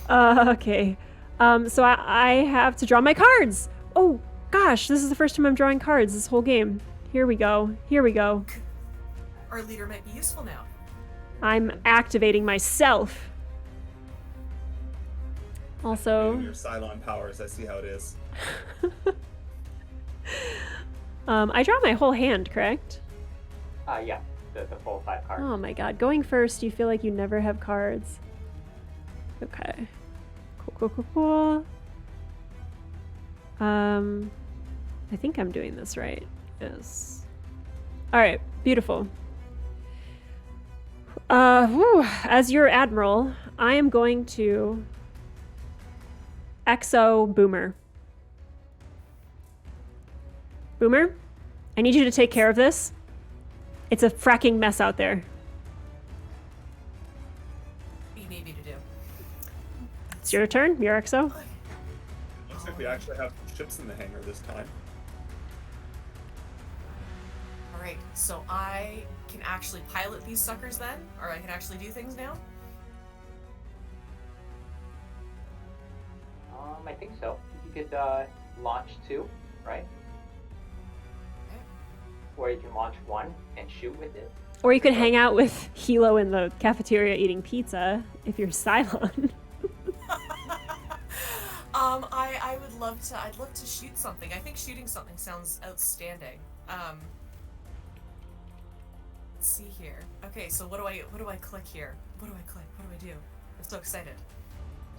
Okay. So I have to draw my cards. Oh gosh, this is the first time I'm drawing cards this whole game. Here we go. Our leader might be useful now. I'm activating myself. Also, Your Cylon powers, I see how it is. I draw my whole hand, correct? Yeah, the full 5 cards. Oh my god, going first, you feel like you never have cards. Okay. Cool. I think I'm doing this right. Yes. Alright, beautiful. As your Admiral, I am going to exo Boomer. Boomer, I need you to take care of this. It's a fracking mess out there. What do you need me to do? It's your turn, your exo. Looks like we actually have ships in the hangar this time. Alright, so I can actually pilot these suckers then? Or I can actually do things now? I think so. You could launch 2, right? Or you can launch 1 and shoot with it. Or you could hang out with Hilo in the cafeteria eating pizza if you're Cylon. I'd love to shoot something. I think shooting something sounds outstanding. Let's see here. Okay, so what do I click here? What do I click? What do I do? I'm so excited.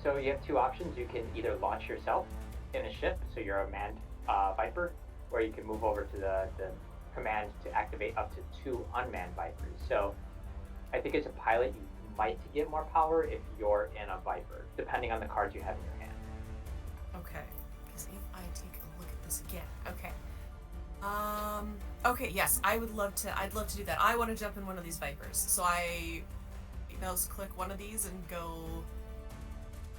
So you have 2 options. You can either launch yourself in a ship, so you're a manned Viper, or you can move over to the command to activate up to 2 unmanned Vipers. So I think as a pilot, you might get more power if you're in a Viper, depending on the cards you have in your hand. Okay. Because if I take a look at this again, okay. Okay, yes, I'd love to do that. I want to jump in one of these Vipers. So I mouse click one of these and go.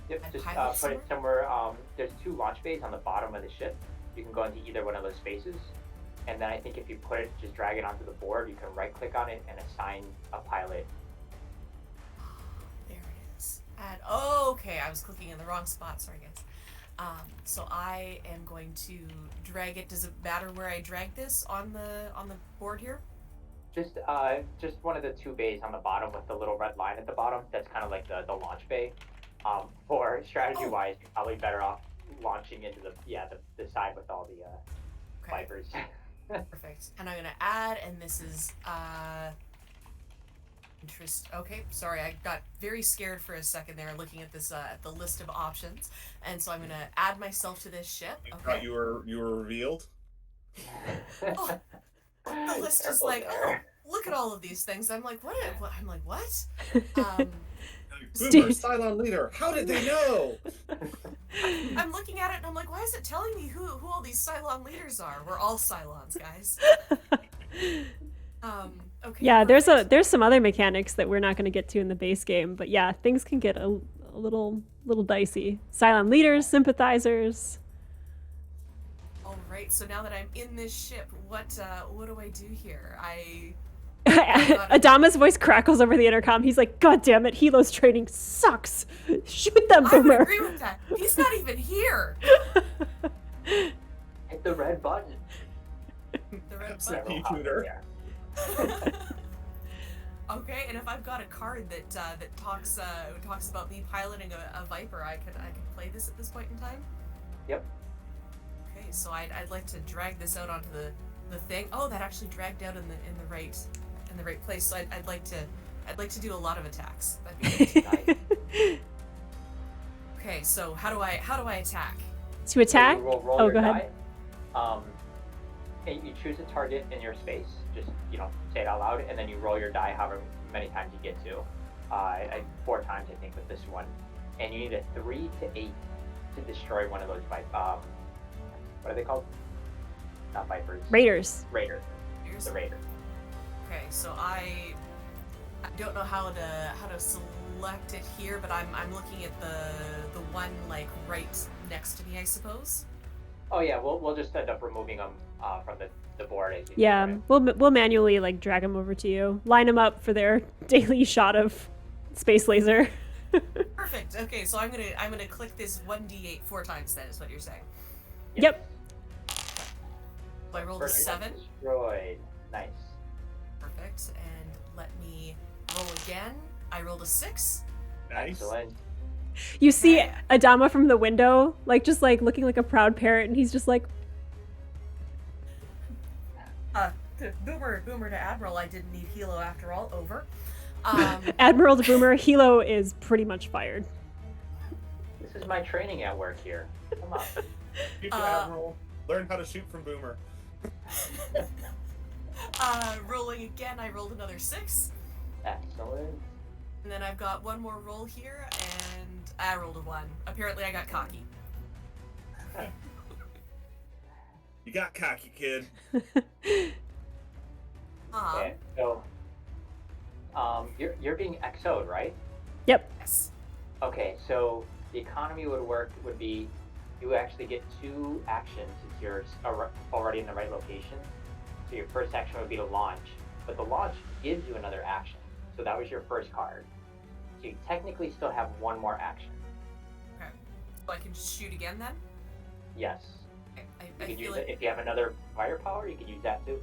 Yep, And just pilot put it somewhere. There's 2 launch bays on the bottom of the ship. You can go into either one of those spaces. And then I think if you put it, just drag it onto the board, you can right click on it and assign a pilot. There it is. And okay, I was clicking in the wrong spot. Sorry, guys. So I am going to drag it. Does it matter where I drag this on the board here? Just one of the 2 bays on the bottom with the little red line at the bottom. That's kind of like the launch bay. For strategy wise, you're probably better off launching into the side with all the Vipers. Perfect. And I'm gonna add, and this is Okay, sorry, I got very scared for a second there, looking at this at the list of options, and so I'm gonna add myself to this ship. You Okay. thought you were revealed. Oh, the list is like, oh, look at all of these things. I'm like, what? I'm like, what? Boomer, Cylon leader. How did they know? I'm looking at it and I'm like, why is it telling me who all these Cylon leaders are? We're all Cylons, guys. Okay. Yeah, perfect. there's some other mechanics that we're not going to get to in the base game, but yeah, things can get a little dicey. Cylon leaders, sympathizers. All right. So now that I'm in this ship, what do I do here? Adama's voice crackles over the intercom. He's like, "God damn it, Hilo's training sucks. Shoot them, I would Boomer." agree with that. He's not even here. Hit the red button. The red That's a button. P-tuner. Okay, and if I've got a card that talks about me piloting a Viper, I could play this at this point in time. Yep. Okay, so I'd like to drag this out onto the thing. Oh, that actually dragged out in the right place. So I'd like to do a lot of attacks. That'd be nice. Okay, so how do I attack? To attack? So you roll Oh, your go ahead. die. And you choose a target in your space. Just say it out loud, and then you roll your die however many times you get to. 4 times I think with this one, and you need a 3 to 8 to destroy one of those what are they called? Not Vipers. Raiders. Raider. Here's The Raider. Okay, so I don't know how to select it here, but I'm looking at the one like right next to me, I suppose. Oh yeah, we'll just end up removing them from the board as you do Yeah, it. we'll manually like drag them over to you. Line them up for their daily shot of space laser. Perfect. Okay, so I'm gonna click this 1d8 4 times. Then is what you're saying. Yep. So I rolled a First 7. Destroyed. Nice. Perfect. And let me roll again. I rolled a 6. Nice. Excellent. You see Adama from the window, just looking like a proud parrot, and he's just like, Boomer to Admiral. I didn't need Hilo after all. Over. Admiral to Boomer, Hilo is pretty much fired. This is my training at work here. Come on. Shoot the Admiral. Learn how to shoot from Boomer. Rolling again. I rolled another 6. Excellent. And then I've got one more roll here, and I rolled a 1. Apparently, I got cocky. You got cocky, kid. Okay, so you're being XO'd, right? Yep. Yes. Okay, so the economy would be you actually get 2 actions if you're already in the right location. So your first action would be to launch, but the launch gives you another action. So that was your first card. So you technically still have 1 more action. Okay. So I can just shoot again then? Yes. I You can feel use like it if you have another firepower. You can use that too.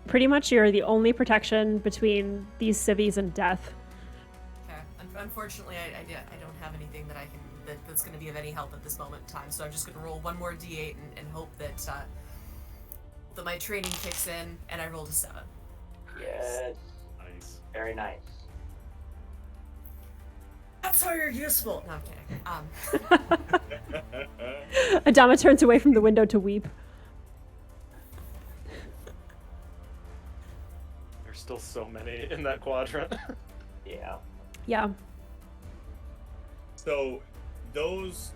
Pretty much you're the only protection between these civvies and death. okay. Unfortunately, I don't have anything that I can that's going to be of any help at this moment in time. So I'm just going to roll one more d8 and hope that that my training kicks in, and I rolled a 7. Yes. Nice. Very nice. That's how you're useful. No, I'm kidding. Adama turns away from the window to weep. There's still so many in that quadrant. Yeah. Yeah. So those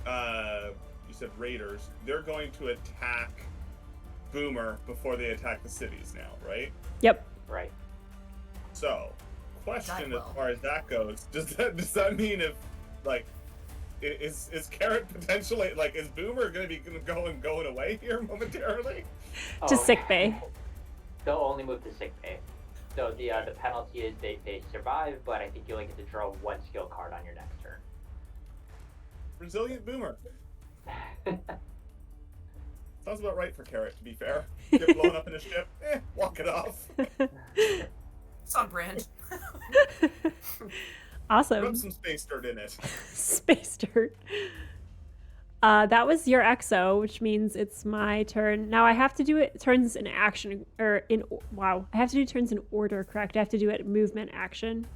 you said raiders, they're going to attack Boomer before they attack the cities now, right? Yep. Right. So, question as well. far as that goes, does that mean if like is Carrot potentially like is Boomer going to be going away here momentarily? To sick bay. They'll only move to sick bay. So the penalty is they survive, but I think you only get to draw one skill card on your next turn. Resilient Boomer. Sounds about right for Carrot, to be fair. Get blown up in a ship, walk it off. It's on brand. Awesome. Rub some space dirt in it. Space dirt. That was your exo, which means it's my turn. Now I have to do it turns in action or in wow. I have to do turns in order, correct? I have to do it movement action.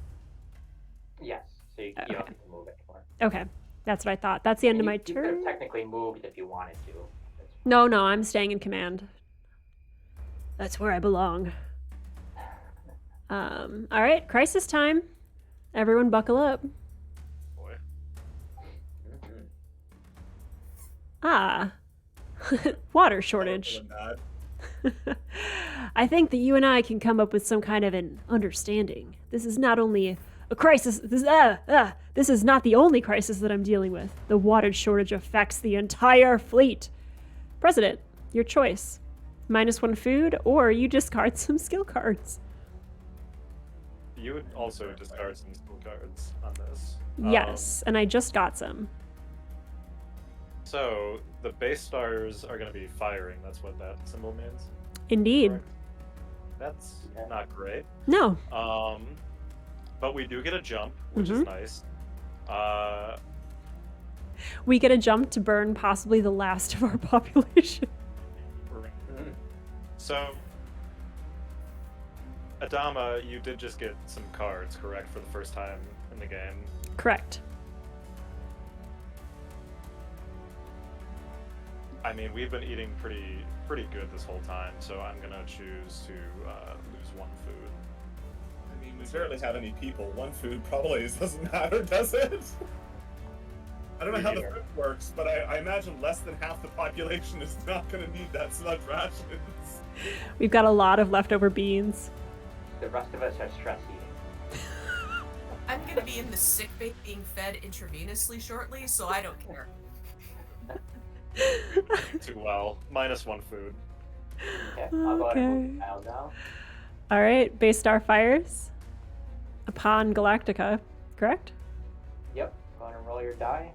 Yes. So you don't Okay. have to move anymore. Okay. That's what I thought. That's the end of my You could turn. have technically moved if you wanted to. That's fine. No, I'm staying in command. That's where I belong. All right, crisis time. Everyone buckle up. Boy. Mhm. Ah. Water shortage. Feeling bad. I think that you and I can come up with some kind of an understanding. This is not only a crisis. This is not the only crisis that I'm dealing with. The water shortage affects the entire fleet. President, your choice. -1 food, or you discard some skill cards. You would also discard some skill cards on this. Yes, and I just got some. So the base stars are going to be firing. That's what that symbol means. Indeed. Correct? That's not great. No. But we do get a jump, which is nice. We get a jump to burn possibly the last of our population. So, Adama, you did just get some cards, correct, for the first time in the game? Correct. I mean, we've been eating pretty good this whole time, so I'm gonna choose to lose 1 food. I mean, we barely have any people. 1 food probably doesn't matter, does it? I don't know how the food works, but I imagine less than half the population is not going to need that much rations. We've got a lot of leftover beans. The rest of us are stress eating. I'm gonna be in the sick bay being fed intravenously shortly, so I don't care. Too well. -1 food. Okay, I'll go ahead and move Okay. the tile down. All right, base star fires upon Galactica, correct? Yep, go ahead and roll your die.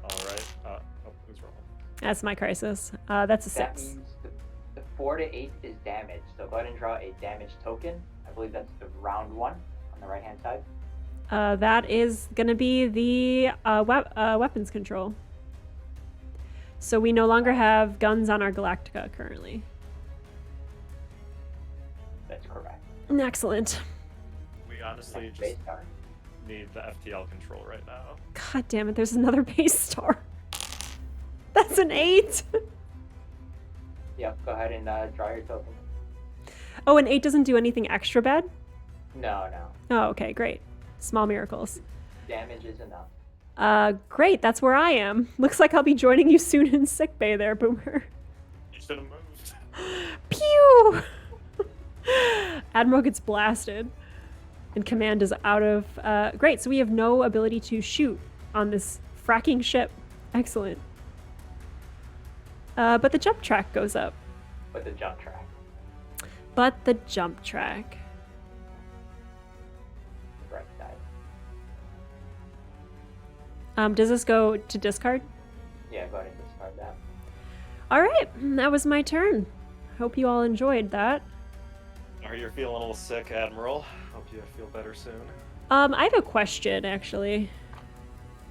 All right. Who's rolling? That's my crisis. That's a That 6. means the 4 to 8 is damage, so go ahead and draw a damage token. I believe that's the round 1 on the right hand side. That is going to be the weapons control. So we no longer have guns on our Galactica currently. That's correct. Excellent. We honestly Next just base star. need the FTL control right now. God damn it, there's another base star. That's an 8. Yep, go ahead and draw your token. Oh, and 8 doesn't do anything extra bad? No. Oh, okay, great. Small miracles. Damage is enough. Great, that's where I am. Looks like I'll be joining you soon in sickbay there, Boomer. You should have moved. Pew! Admiral gets blasted. And command is out of... great, so we have no ability to shoot on this fracking ship. Excellent. But the jump track goes up. With the jump track. But the jump track. Right side. Does this go to discard? Yeah, go ahead and discard that. All right, that was my turn. Hope you all enjoyed that. Are you feeling a little sick, Admiral? Hope you feel better soon. I have a question, actually.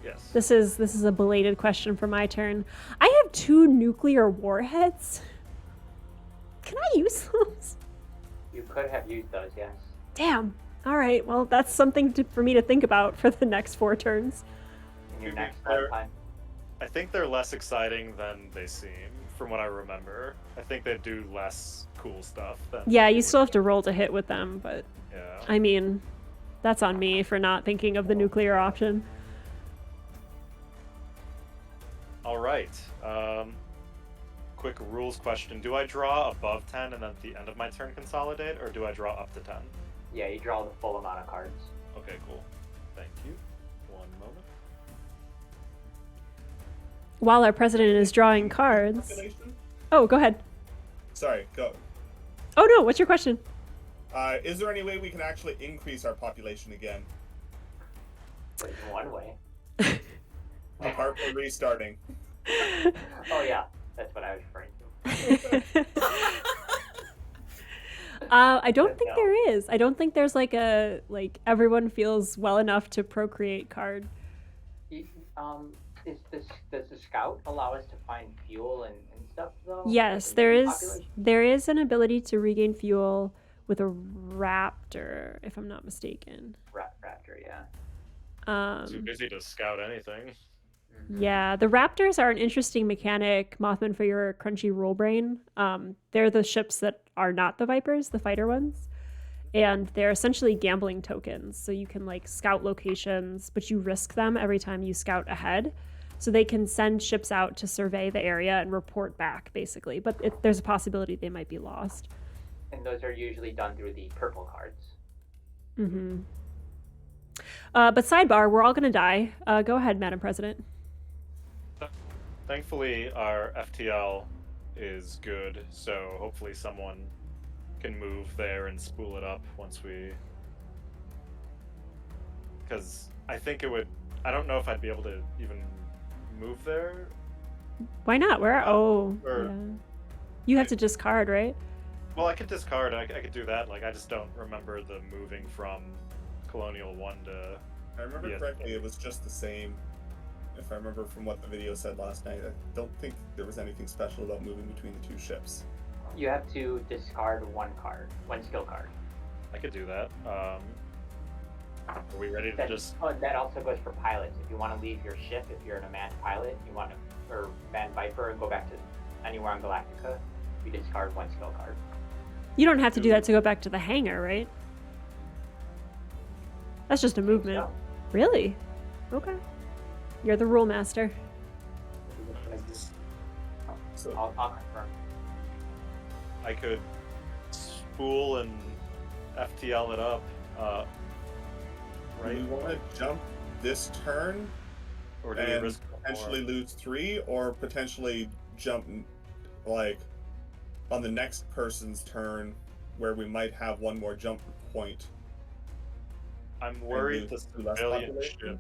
Yes. This is a belated question for my turn. I have 2 nuclear warheads. Can I use those? You could have used those, yes. Damn. All right. Well, that's something for me to think about for the next 4 turns. In your To be next fair- time. I think they're less exciting than they seem from what I remember. I think they do less cool stuff than. Yeah, you still have to roll to hit with them, but Yeah. I mean, that's on me for not thinking of the nuclear option. All right. Quick rules question: do I draw above 10 and then at the end of my turn consolidate, or do I draw up to 10? Yeah, you draw the full amount of cards. Okay, cool. Thank you. One moment. While our president is drawing cards. Population? Oh, go ahead. Sorry, go. Oh no, what's your question? Is there any way we can actually increase our population again, But in one way. apart from restarting? Oh yeah, that's what I was referring to. I don't think No. there is. I don't think there's like a everyone feels well enough to procreate card. Does the scout allow us to find fuel and stuff though? Yes, Like, there in is. population? There is an ability to regain fuel with a raptor, if I'm not mistaken. Raptor, yeah. Too busy to scout anything. Yeah, the Raptors are an interesting mechanic, Mothman, for your crunchy roll brain. They're the ships that are not the Vipers, the fighter ones. And they're essentially gambling tokens. So you can like scout locations, but you risk them every time you scout ahead. So they can send ships out to survey the area and report back, basically. But there's a possibility they might be lost. And those are usually done through the purple cards. Mm-hmm. But sidebar, we're all going to die. Go ahead, Madam President. Thankfully, our FTL is good, so hopefully someone can move there and spool it up once we... Because I think it would... I don't know if I'd be able to even move there. Why not? Where? Oh, Or- yeah. You have to discard, right? Well, I could discard, I could do that, like, I just don't remember the moving from Colonial 1 to... I remember Yeah. correctly, it was just the same. If I remember from what the video said last night, I don't think there was anything special about moving between the two ships. You have to discard one skill card. I could do that. Are we ready to just... That also goes for pilots. If you want to leave your ship, if you're a manned pilot, you want to, or manned Viper, and go back to anywhere on Galactica, you discard one skill card. You don't have to do that to go back to the hangar, right? That's just a movement. So, Really? Okay. You're the rule master. So I'll confirm. I could spool and FTL it up, do we right? want to jump this turn Or do we and risk potentially lose 3, or potentially jump like on the next person's turn where we might have one more jump point? I'm worried the lose less civilian population? ships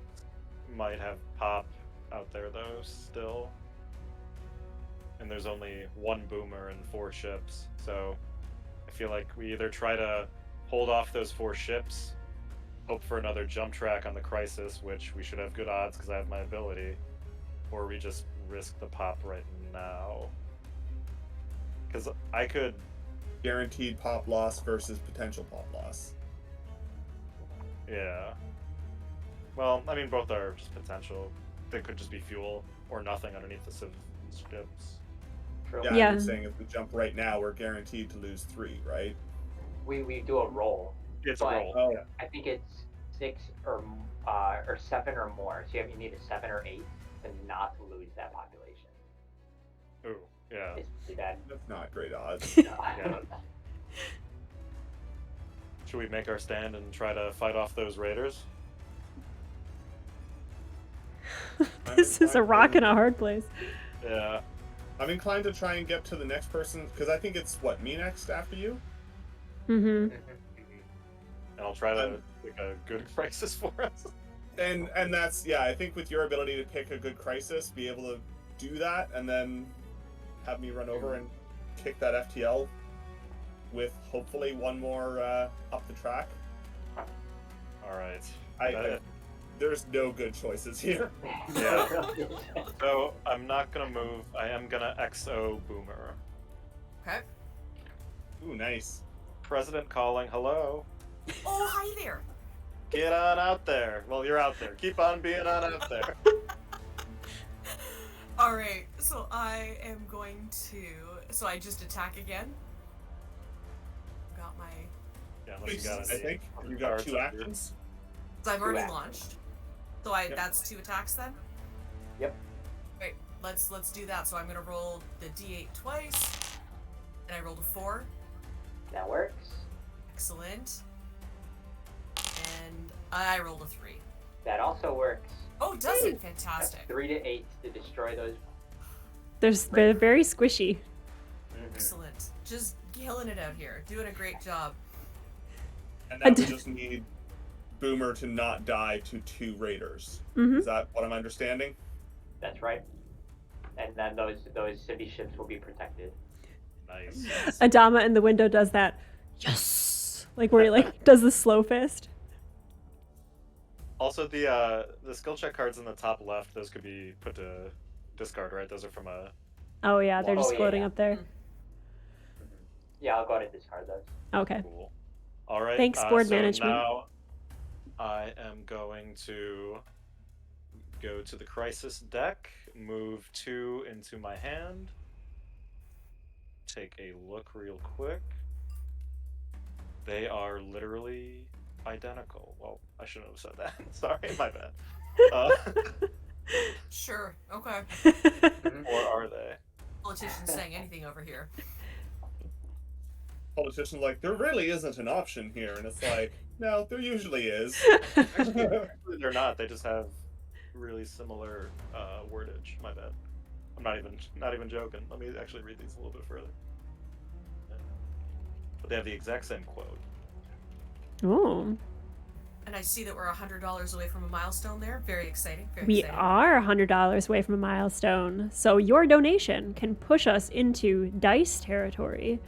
might have pop out there though still. And there's only one boomer and 4 ships, so I feel like we either try to hold off those 4 ships, hope for another jump track on the Crisis, which we should have good odds because I have my ability, or we just risk the pop right now. Because I could... Guaranteed pop loss versus potential pop loss. Yeah. Well, I mean, both are just potential. They could just be fuel or nothing underneath the ships. True. Yeah, Yeah. I'm saying if we jump right now, we're guaranteed to lose 3, right? We do a roll. It's a But- roll. Oh, Yeah. I think it's 6 or 7 or more. So you need a 7 or 8 to not lose that population. Ooh, yeah. It's pretty bad. that's not great odds. Yeah. Should we make our stand and try to fight off those raiders? This is a rock and a hard place. Yeah. I'm inclined to try and get to the next person, because I think it's, what, me next after you? Mm-hmm. And I'll try to pick a good crisis for us. And that's, yeah, I think with your ability to pick a good crisis, be able to do that, and then have me run over and kick that FTL with hopefully one more up the track. Alright. There's no good choices here. Yeah. So, I'm not gonna move. I am gonna XO Boomer. Okay. Ooh, nice. President calling, hello. Oh, hi there. Get on out there. Well, you're out there. Keep on being on out there. All right, so I am going to. So I just attack again. Got my. Yeah, unless you got I think you got 2 actions. So I've already actions. launched. So Yep. that's 2 attacks then. Yep. Right. Let's do that. So I'm gonna roll the d8 twice, and I rolled a 4. That works. Excellent. And I rolled a 3. That also works. Oh, does it? That's Fantastic. 3 to 8 to destroy those. They're very squishy. Mhm. Excellent. Just killing it out here. Doing a great job. And now we just need Boomer to not die to 2 raiders. Mm-hmm. Is that what I'm understanding? That's right. And then those city ships will be protected. Nice. Adama in the window does that. Yes, like where he like does the slow fist. Also, the skill check cards in the top left, those could be put to discard, right? Those are from a. Oh yeah, they're just Oh, yeah, floating yeah. up there. Mhm. Yeah, I'll go ahead and discard those. Okay. Cool. All right. Thanks, board so management. Now I am going to go to the crisis deck, move 2 into my hand, take a look real quick. They are literally identical. Well, I shouldn't have said that. Sorry, my bad. Sure. Okay. Or are they? Politicians saying anything over here. Politicians like, there really isn't an option here. And it's like, no, there usually is. Actually, they're not. They just have really similar wordage. My bad. I'm not even joking. Let me actually read these a little bit further. But they have the exact same quote. Oh, And I see that we're $100 away from a milestone there. Very exciting. Very we exciting. are $100 away from a milestone, so your donation can push us into dice territory.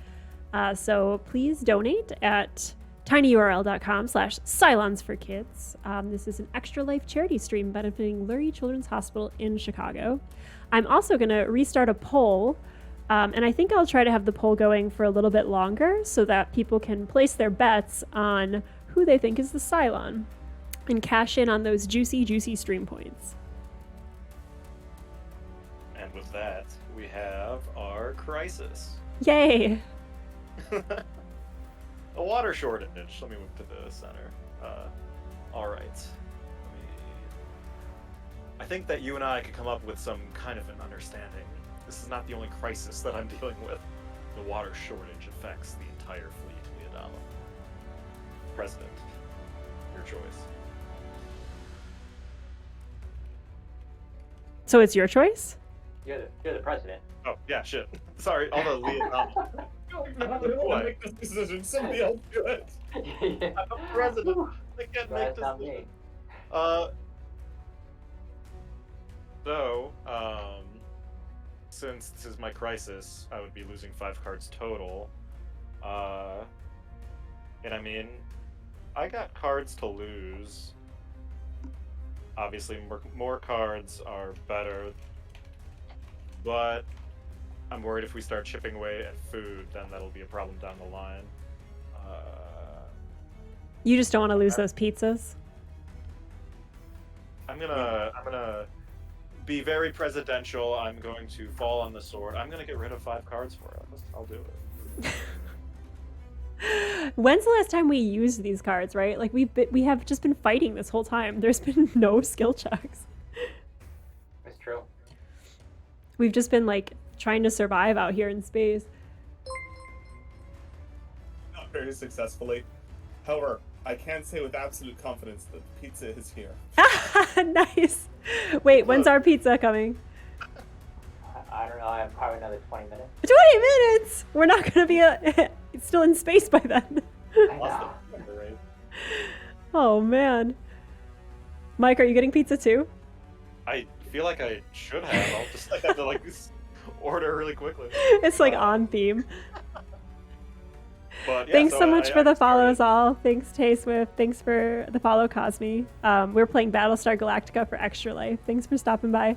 So please donate at tinyurl.com/Cylons4Kids. This is an Extra Life charity stream benefiting Lurie Children's Hospital in Chicago. I'm also going to restart a poll, and I think I'll try to have the poll going for a little bit longer so that people can place their bets on who they think is the Cylon and cash in on those juicy, juicy stream points. And with that, we have our crisis. Yay! A water shortage. Let me move to the center. All right. I think that you and I could come up with some kind of an understanding. This is not the only crisis that I'm dealing with. The water shortage affects the entire fleet, Leodama. President, your choice. So it's your choice? You're the president. Oh, yeah, shit. Sorry, although Leodama. I don't want to make this decision. Somebody else do it. Yeah. I'm the president. I can't make That's this not decision. me. So, since this is my crisis, I would be losing 5 cards total. And I mean, I got cards to lose. Obviously, more cards are better. But I'm worried if we start chipping away at food, then that'll be a problem down the line. You just don't want to lose those pizzas? I'm gonna be very presidential. I'm going to fall on the sword. I'm gonna get rid of 5 cards for us. I'll do it. When's the last time we used these cards, right? Like we have just been fighting this whole time. There's been no skill checks. That's true. We've just been like trying to survive out here in space. Not very successfully. However, I can say with absolute confidence that the pizza is here. Nice. Wait, when's our pizza coming? I don't know. I have probably another 20 minutes. 20 minutes! We're not gonna be still in space by then. I Lost know. the number, right? Oh man. Mike, are you getting pizza too? I feel like I should have. I'll just have to like order really quickly. It's like on theme. But, yeah, Thanks so much for the started- follows all. Thanks Tay Swift. Thanks for the follow Cosme. We're playing Battlestar Galactica for Extra Life. Thanks for stopping by.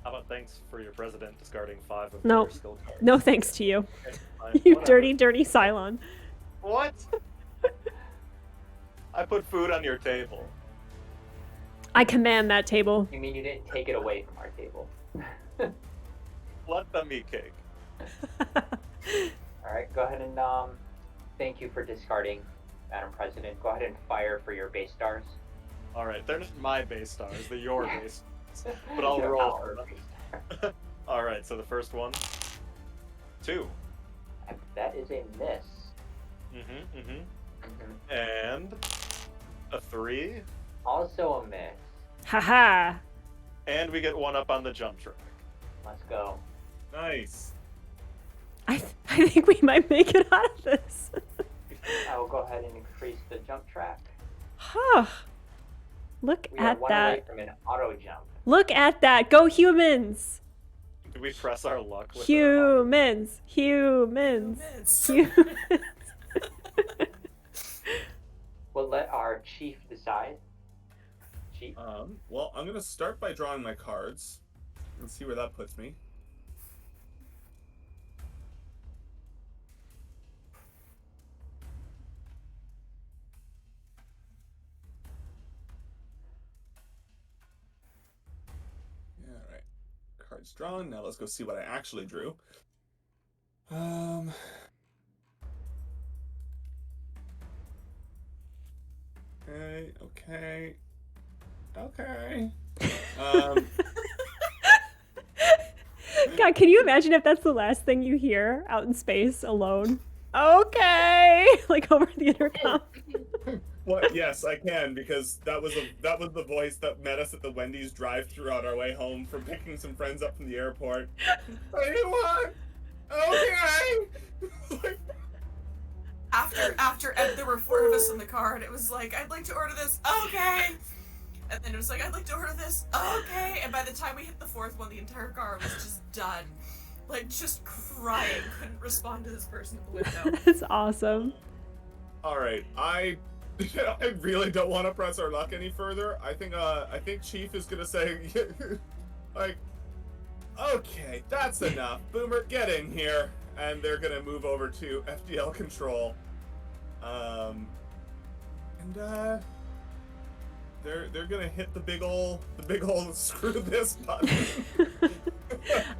How about thanks for your president discarding 5 of No. your skill cards? No thanks to you. Okay, fine, You whatever. dirty, dirty Cylon. What? I put food on your table. I command that table. You mean you didn't take it away from our table? Let them eat cake. All right, go ahead and thank you for discarding, Madam President. Go ahead and fire for your base stars. All right, they're not my base stars. They're your base stars. But I'll They're roll our for base them. stars. All right, so the first one, 2. And that is a miss. And a 3. Also a miss. Haha. And we get 1 up on the jump track. Let's go. Nice. I think we might make it out of this. I will go ahead and increase the jump track. Huh. Look We are at one away that. from an auto jump. Look at that. Go humans. Do we press our luck with Humans. Humans. Humans. Humans. We'll let our chief decide. Chief. Well, I'm gonna start by drawing my cards and see where that puts me. Yeah, all right. Cards drawn. Now let's go see what I actually drew. Okay. God, can you imagine if that's the last thing you hear out in space alone? Okay, like over the intercom. Well, yes, I can, because that was the voice that met us at the Wendy's drive-thru on our way home from picking some friends up from the airport. What do you want? Okay. After there were 4 of us in the car, and it was like, I'd like to order this, okay. And then it was like, I'd like to order this, okay. And by the time we hit the 4th one, the entire car was just done. Like, just crying. Couldn't respond to this person at the window. That's awesome. All right, I really don't want to press our luck any further. I think Chief is gonna say, like, okay, that's enough. Boomer, get in here, and they're gonna move over to FDL control. They're gonna hit the big ol' screw this button.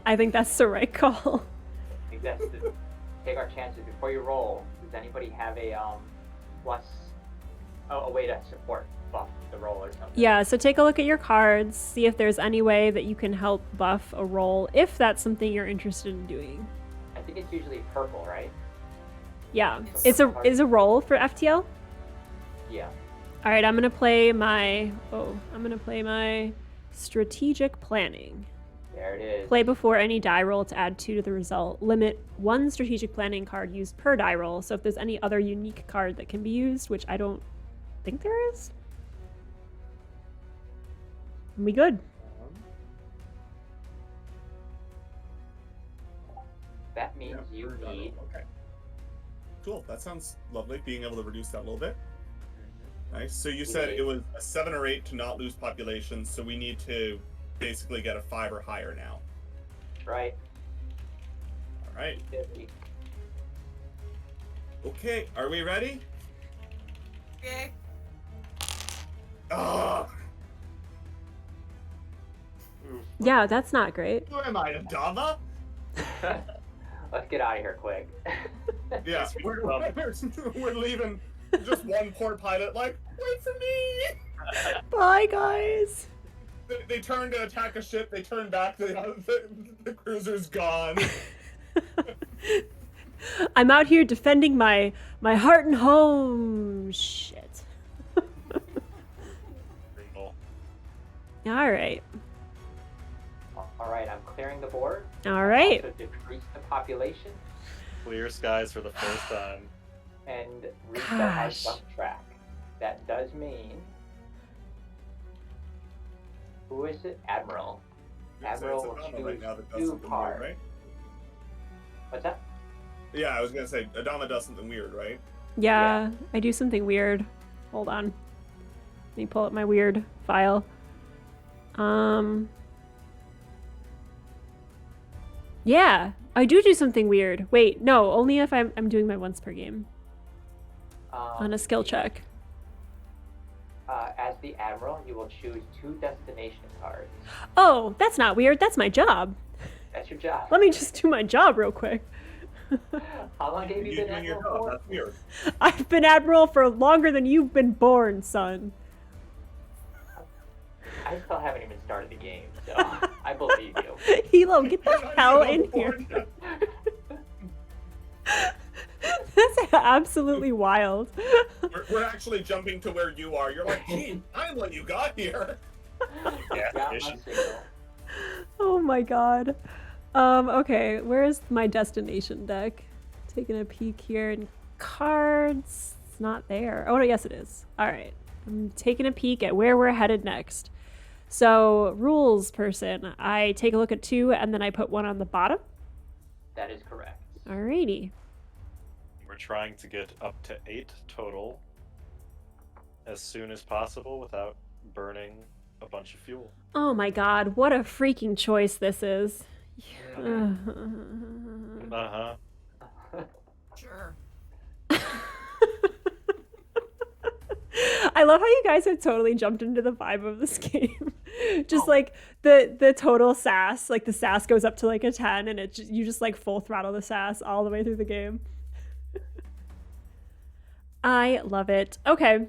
I think that's the right call. I think that's to take our chances. Before you roll, does anybody have a way to support buff the roll or something? Yeah, so take a look at your cards, see if there's any way that you can help buff a roll, if that's something you're interested in doing. I think it's usually purple, right? Yeah, It's is a roll for FTL. Yeah. All right, I'm gonna play my strategic planning. There it is. Play before any die roll to add 2 to the result. Limit 1 strategic planning card used per die roll. So if there's any other unique card that can be used, which I don't think there is, we good. That means you need. Okay. Cool. That sounds lovely. Being able to reduce that a little bit. Nice. So you said it was a 7 or 8 to not lose population. So we need to basically get a 5 or higher now. Right. All right. 50. Okay. Are we ready? Okay. Ah! Yeah, that's not great. Who am I, Adama? Let's get out of here quick. Yeah, we're leaving. Just one poor pilot, like, wait for me. Bye, guys. They turn to attack a ship. They turn back. The cruiser's gone. I'm out here defending my heart and home. Shit. All right. All right, I'm clearing the board. All right. Also decrease the population Clear skies for the first time. and reset our Gosh. jump track. That does mean. Who is it? Admiral. Admiral will Adama right now that does choose 2 something weird, cards. right? What's that? Yeah, I was gonna say Adama does something weird, right? Yeah, I do something weird. Hold on. Let me pull up my weird file. Yeah, I do something weird. Wait, no, only if I'm doing my once per game on a skill check. As the Admiral, you will choose 2 destination cards. Oh, that's not weird. That's my job. That's your job. Let me just do my job real quick. How long have you You been doing your Admiral job? for? That's weird. I've been Admiral for longer than you've been born, son. I still haven't even started the game, so I believe you. Hilo, get the You're not hell even in on board here. yet. That's absolutely wild. We're actually jumping to where you are. You're like, gee, I'm what you got here. Yeah, Got my mission. signal. Oh my god. Okay, where's my destination deck? Taking a peek here in cards. It's not there. Oh no, yes it is. Alright. I'm taking a peek at where we're headed next. So, rules person. I take a look at 2 and then I put 1 on the bottom. That is correct. Alrighty. We're trying to get up to 8 total as soon as possible without burning a bunch of fuel. Oh my god, what a freaking choice this is. Uh-huh. Sure. I love how you guys have totally jumped into the vibe of this game. Just like the total sass, like the sass goes up to like a 10 and you just like full throttle the sass all the way through the game. I love it. Okay,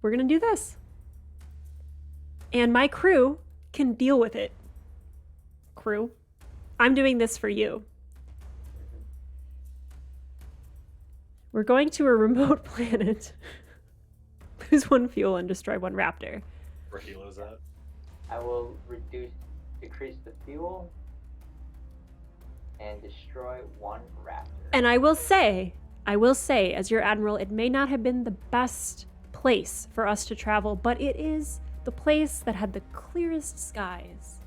we're gonna do this. And my crew can deal with it. Crew, I'm doing this for you. We're going to a remote planet. Lose 1 fuel and destroy 1 raptor. Where Hilo's at. I will decrease the fuel, and destroy 1 raptor. And I will say, as your admiral, it may not have been the best place for us to travel, but it is the place that had the clearest skies.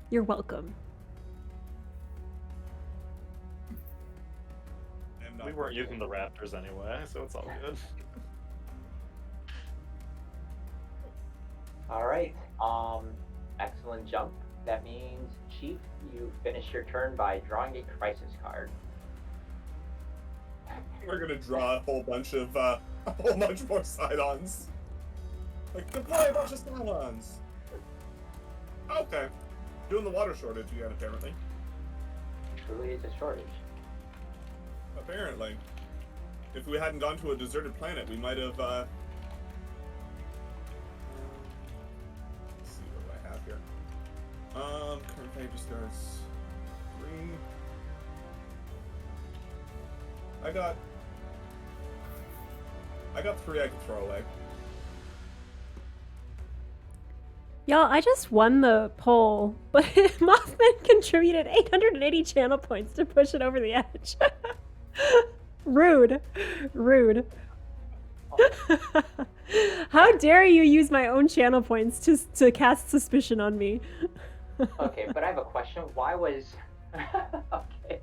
You're welcome. We weren't using the Raptors anyway, so it's all good. Alright, excellent jump. That means, Chief, you finish your turn by drawing a crisis card. We're gonna draw a whole bunch more side-ons. Like, deploy a bunch of side-ons. Okay. Doing the water shortage again, apparently. Truly, it's a shortage. Apparently. If we hadn't gone to a deserted planet, we might have, let's see, what do I have here? Current page starts 3. I got 3 I could throw away. Y'all, I just won the poll, but Mothman contributed 880 channel points to push it over the edge. Rude. Rude. How dare you use my own channel points to cast suspicion on me? Okay, but I have a question. Why was... okay.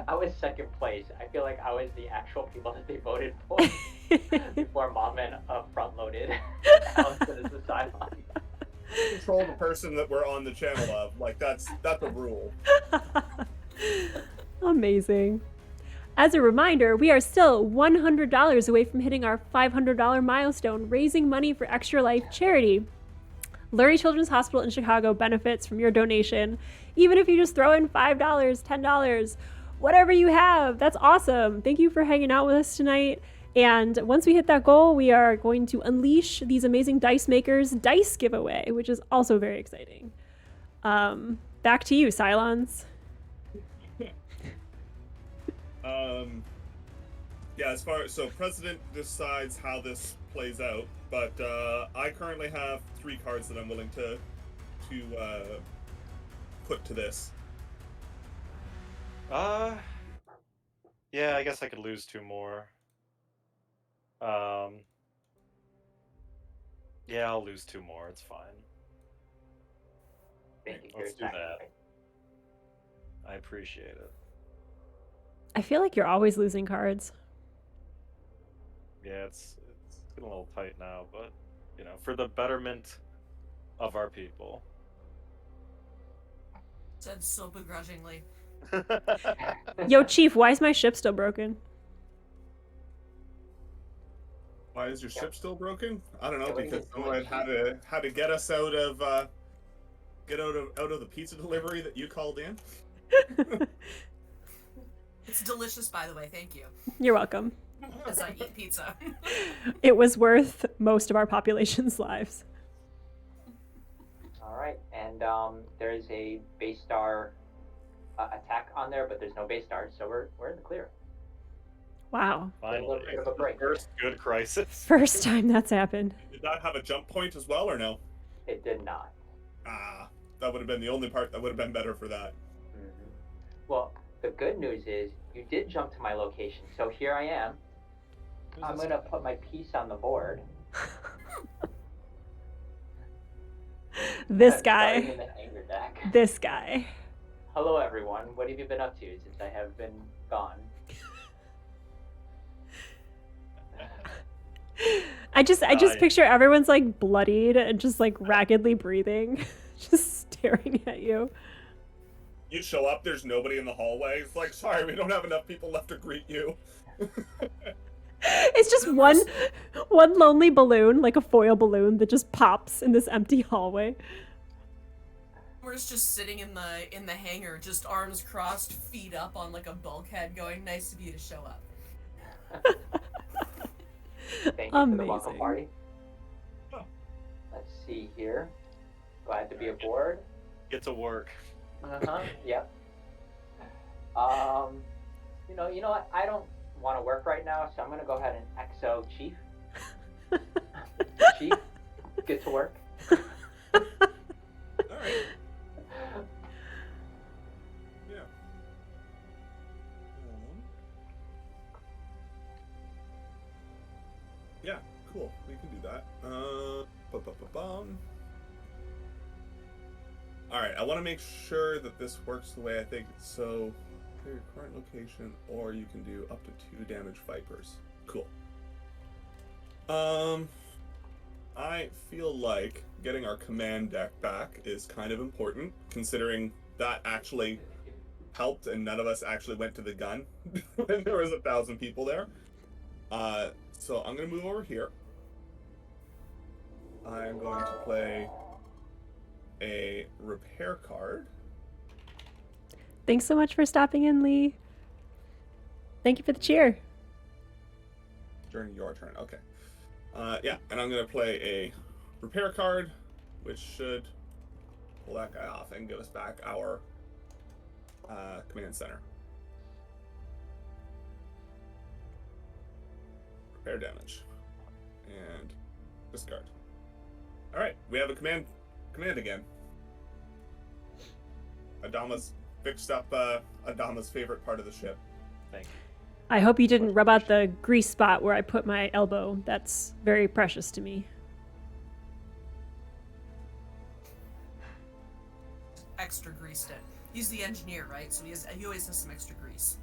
I was second place. I feel like I was the actual people that they voted for before Mothman front-loaded Allison as the sideline. Control the person that we're on the channel of. Like, that's a rule. Amazing. As a reminder, we are still $100 away from hitting our $500 milestone, raising money for Extra Life charity. Lurie Children's Hospital in Chicago benefits from your donation. Even if you just throw in $5, $10, whatever you have, that's awesome. Thank you for hanging out with us tonight. And once we hit that goal, we are going to unleash these amazing dice makers dice giveaway, which is also very exciting. Back to you, Cylons. Yeah, so President decides how this plays out, but I currently have 3 cards that I'm willing to put to this. Yeah, I guess I could lose 2 more. Yeah, I'll lose 2 more. It's fine. Thank you for Let's your do that. sacrifice. I appreciate it. I feel like you're always losing cards. Yeah, it's getting a little tight now, but you know, for the betterment of our people. Said so begrudgingly. Yo, Chief, why is my ship still broken? Why is your ship still broken? I don't know, Yeah, what because is someone had to get us out of the pizza delivery that you called in. It's delicious, by the way. Thank you. You're welcome. As I eat pizza. It was worth most of our population's lives. All right, and there's a base star attack on there, but there's no base stars, so we're in the clear. Wow. Finally, little bit of a break. first good crisis. First time that's happened. Did that have a jump point as well, or no? It did not. Ah, that would have been the only part that would have been better for that. Mm-hmm. Well, the good news is you did jump to my location, so here I am. I'm gonna put my piece on the board. This Starting guy. in the hangar deck. This guy. Hello, everyone. What have you been up to since I have been gone? I just picture everyone's like bloodied and just like raggedly breathing, just staring at you. You show up, there's nobody in the hallway. It's like, sorry, we don't have enough people left to greet you. It's just one lonely balloon, like a foil balloon that just pops in this empty hallway. We're just sitting in the hangar, just arms crossed, feet up on like a bulkhead, going, "Nice of you to show up." Thank you for the welcome Amazing. party. Let's see here. Glad to be aboard. Get to work. Yep. You know what? I don't want to work right now, so I'm gonna go ahead and exo Chief. Chief, get to work. All right. Yeah. Yeah, cool. We can do that. All right, I want to make sure that this works the way I think. So, your current location, or you can do up to 2 damage Vipers. Cool. I feel like getting our command deck back is kind of important, considering that actually helped and none of us actually went to the gun when there was 1,000 people there. So I'm going to move over here. I'm going to play a repair card. Thanks so much for stopping in, Lee. Thank you for the cheer. During your turn, okay. Yeah, and I'm going to play a repair card, which should pull that guy off and give us back our command center. Repair damage. And discard. Alright, we have a command again. Adama's fixed up Adama's favorite part of the ship. Thank you. I hope you didn't rub out the grease spot where I put my elbow. That's very precious to me. Extra greased it. He's the engineer, right? So he always has some extra grease.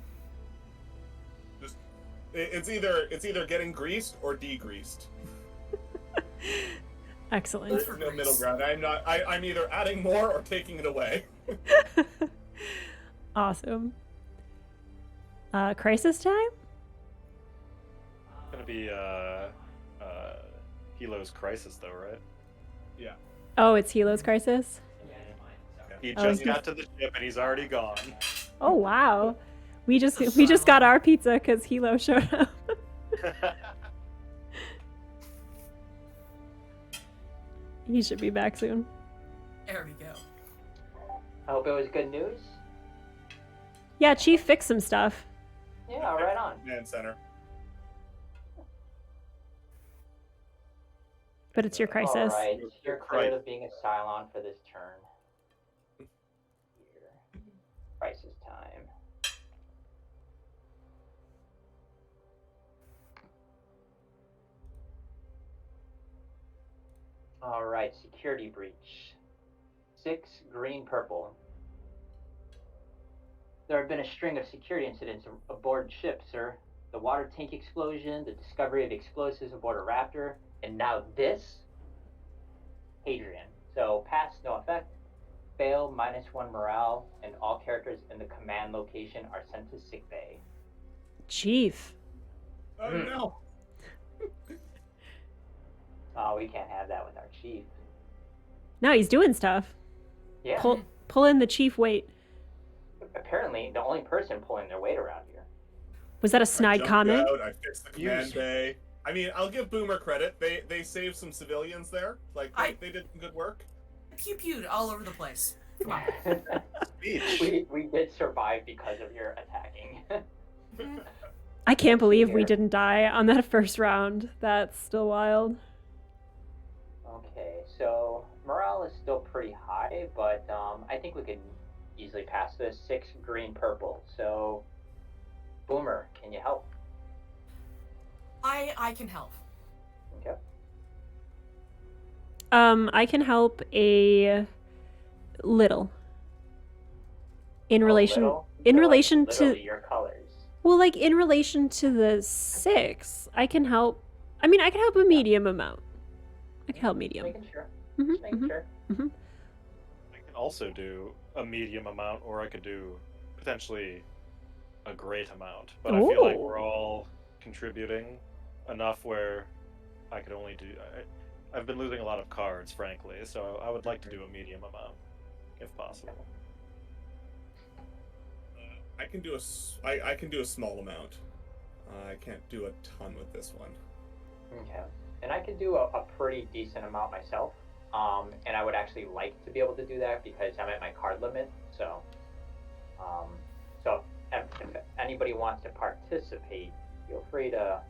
Just it's either getting greased or degreased. Excellent. There's no middle ground. I'm either adding more or taking it away. Awesome. Crisis time? It's gonna be Hilo's crisis, though, right? Yeah. Oh, it's Hilo's crisis? He Oh, just yeah. got to the ship and he's already gone. Oh, wow. We just got our pizza because Hilo showed up. He should be back soon. There we go. I hope it was good news. Yeah, Chief fixed some stuff. Yeah, right on. Command center. But it's your crisis. All right, you're cleared of being a Cylon for this turn. Here. Crisis time. All right, security breach. 6 green purple. There have been a string of security incidents aboard ship, sir. The water tank explosion, the discovery of explosives aboard a Raptor, and now this? Hadrian. So, pass, no effect. Fail, -1 morale, and all characters in the command location are sent to sickbay. Chief. Oh no. No, we can't have that with our chief. No, he's doing stuff. Yeah. Pull in the chief weight. Apparently, the only person pulling their weight around here. Was that a I snide jumped comment? out, I fixed the command bay. I mean, I'll give Boomer credit. They saved some civilians there. Like, they did some good work. Pew pewed all over the place. Come on. Speech. we did survive because of your attacking. I can't believe we Here. didn't die on that first round. That's still wild. Okay, so morale is still pretty high, but I think we could easily pass this. 6 green purple. So, Boomer, can you help? I can help. Okay. I can help a little. In relation Little? in So, like, relation to literally your colors. well, like in relation to the 6, I can help. I mean, I can help a medium amount. I can help medium. Making sure. Mhm, Just making mhm. sure. I can also do a medium amount, or I could do potentially a great amount. But I feel like Ooh. we're all contributing enough where I could only do. I've been losing a lot of cards, frankly, so I would like to do a medium amount, if possible. I can do I can do a small amount. I can't do a ton with this one. Okay. And I could do a pretty decent amount myself. And I would actually like to be able to do that because I'm at my card limit. So, if anybody wants to participate, feel free to,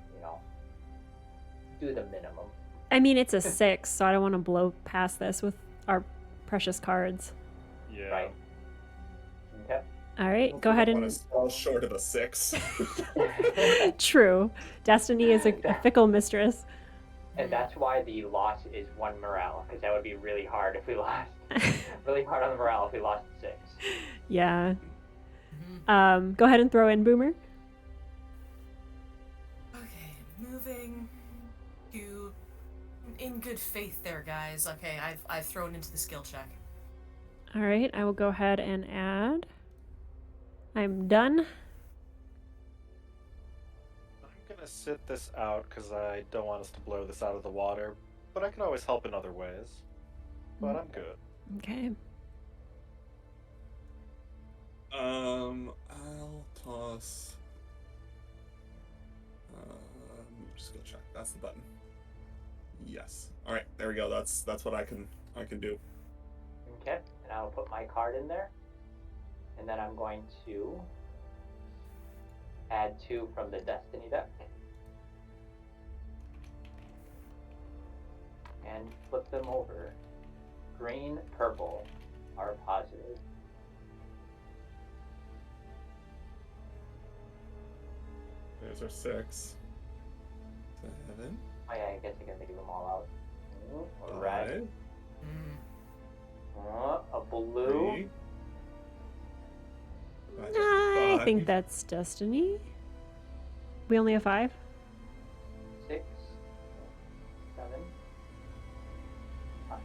do the minimum. I mean, it's a 6, so I don't want to blow past this with our precious cards. Yeah. Right. Okay. All right, go ahead and. Fall short of a 6. True. Destiny is a fickle mistress. And that's why the loss is 1 morale, because that would be really hard if we lost. Really hard on the morale if we lost 6. Yeah. Mhm. Go ahead and throw in Boomer. Okay, moving to in good faith there, guys. Okay, I've thrown into the skill check. All right, I will go ahead and add. I'm done. I'm gonna sit this out because I don't want us to blow this out of the water, but I can always help in other ways. But I'm good. Okay. I'll toss. Just go check. That's the button. Yes. All right. There we go. That's what I can do. Okay. And I'll put my card in there. And then I'm going to add 2 from the Destiny deck. And flip them over. Green, purple are positive. There's our 6. 7. Oh yeah, I guess I gotta give them all out. A red. 5. A blue. 3. I think 5. that's Destiny. We only have 5. 6. 7. Okay.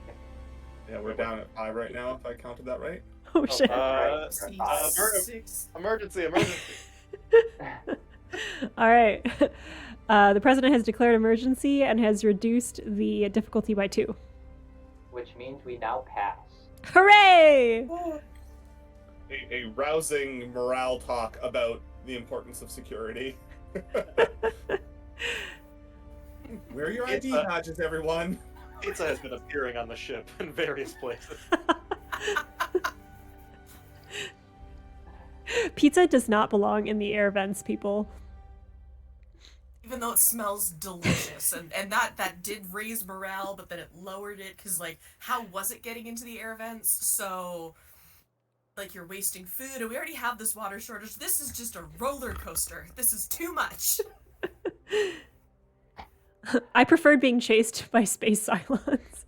Yeah, we're down at 5 right now. If I counted that right. Oh shit. Right. Emergency! All right. The president has declared emergency and has reduced the difficulty by 2. Which means we now pass. Hooray! A rousing morale talk about the importance of security. Wear your ID badges, everyone. Pizza has been appearing on the ship in various places. Pizza does not belong in the air vents, people. Even though it smells delicious, and that did raise morale, but then it lowered it because like how was it getting into the air vents? So like you're wasting food, and we already have this water shortage. This is just a roller coaster. This is too much. I preferred being chased by space Cylons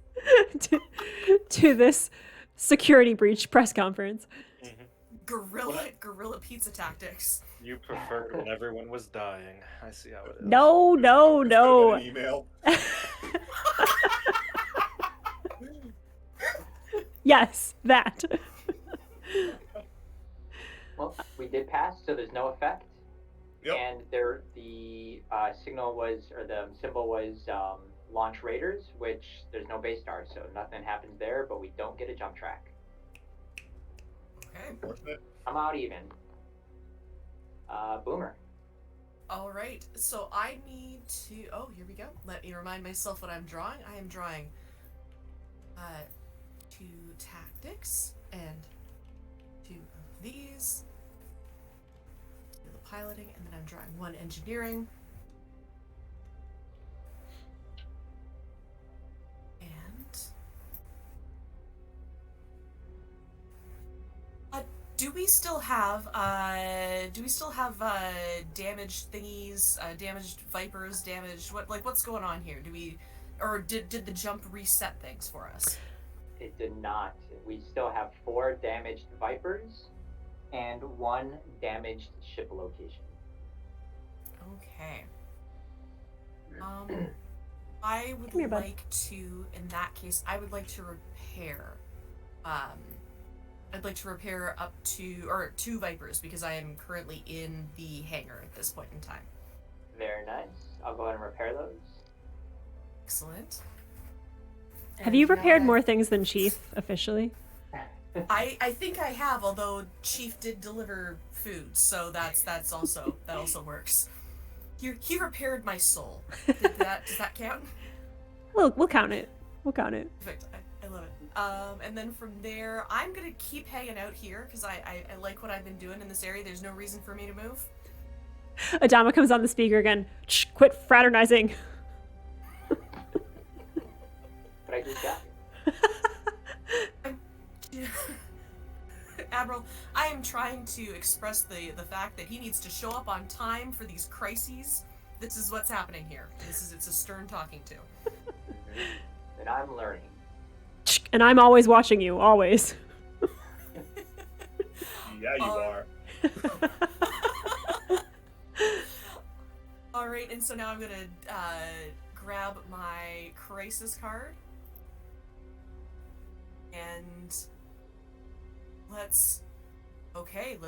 to this security breach press conference. Guerrilla pizza tactics. You preferred when everyone was dying. I see how it is. No. An email. Yes, that. Well, we did pass, so there's no effect. Yep. And the signal was, or the symbol was launch raiders, which there's no base star, so nothing happens there, but we don't get a jump track. Okay. Unfortunate. I'm out even. Boomer. All right. So I need to. Oh, here we go. Let me remind myself what I'm drawing. I am drawing 2 tactics and 2 of these. The piloting, and then I'm drawing 1 engineering. And do we still have damaged thingies, damaged vipers, damaged what's going on here? Do we, or did the jump reset things for us? It did not. We still have 4 damaged vipers and 1 damaged ship location. Okay. I would Come here, bud. like to, in that case, I would like to repair. I'd like to repair up to, or 2 vipers, because I am currently in the hangar at this point in time. Very nice. I'll go ahead and repair those. Excellent. Have And you now repaired that- more things than Chief officially? I think I have, although Chief did deliver food, so that also works. He repaired my soul. Does that count? We'll count it. We'll count it. Perfect. I love it. And then from there, I'm gonna keep hanging out here because I like what I've been doing in this area. There's no reason for me to move. Adama comes on the speaker again. Shh, quit fraternizing. But I just got you. Admiral, I am trying to express the fact that he needs to show up on time for these crises. This is what's happening here. It's a stern talking to. And I'm learning. Shh, and I'm always watching you, always. Yeah, you are. All right, and so now I'm gonna grab my crisis card, and let's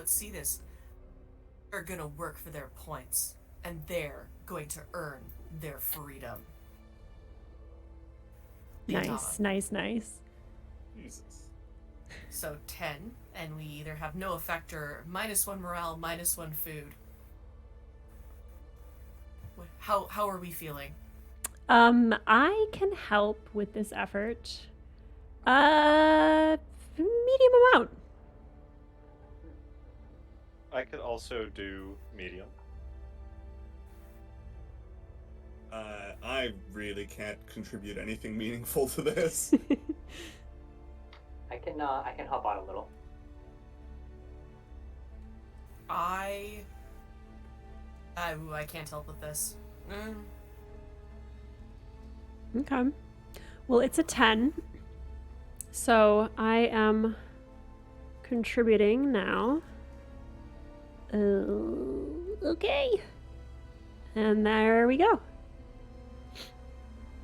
see this. They're gonna work for their points, and they're going to earn their freedom. Nice. Jesus. So 10, and we either have no effect or -1 morale, -1 food. How are we feeling? I can help with this effort. Medium amount. I could also do medium. I really can't contribute anything meaningful to this. I can help out a little. I can't help with this. Okay. Well, it's a 10. So I am contributing now. Okay. And there we go.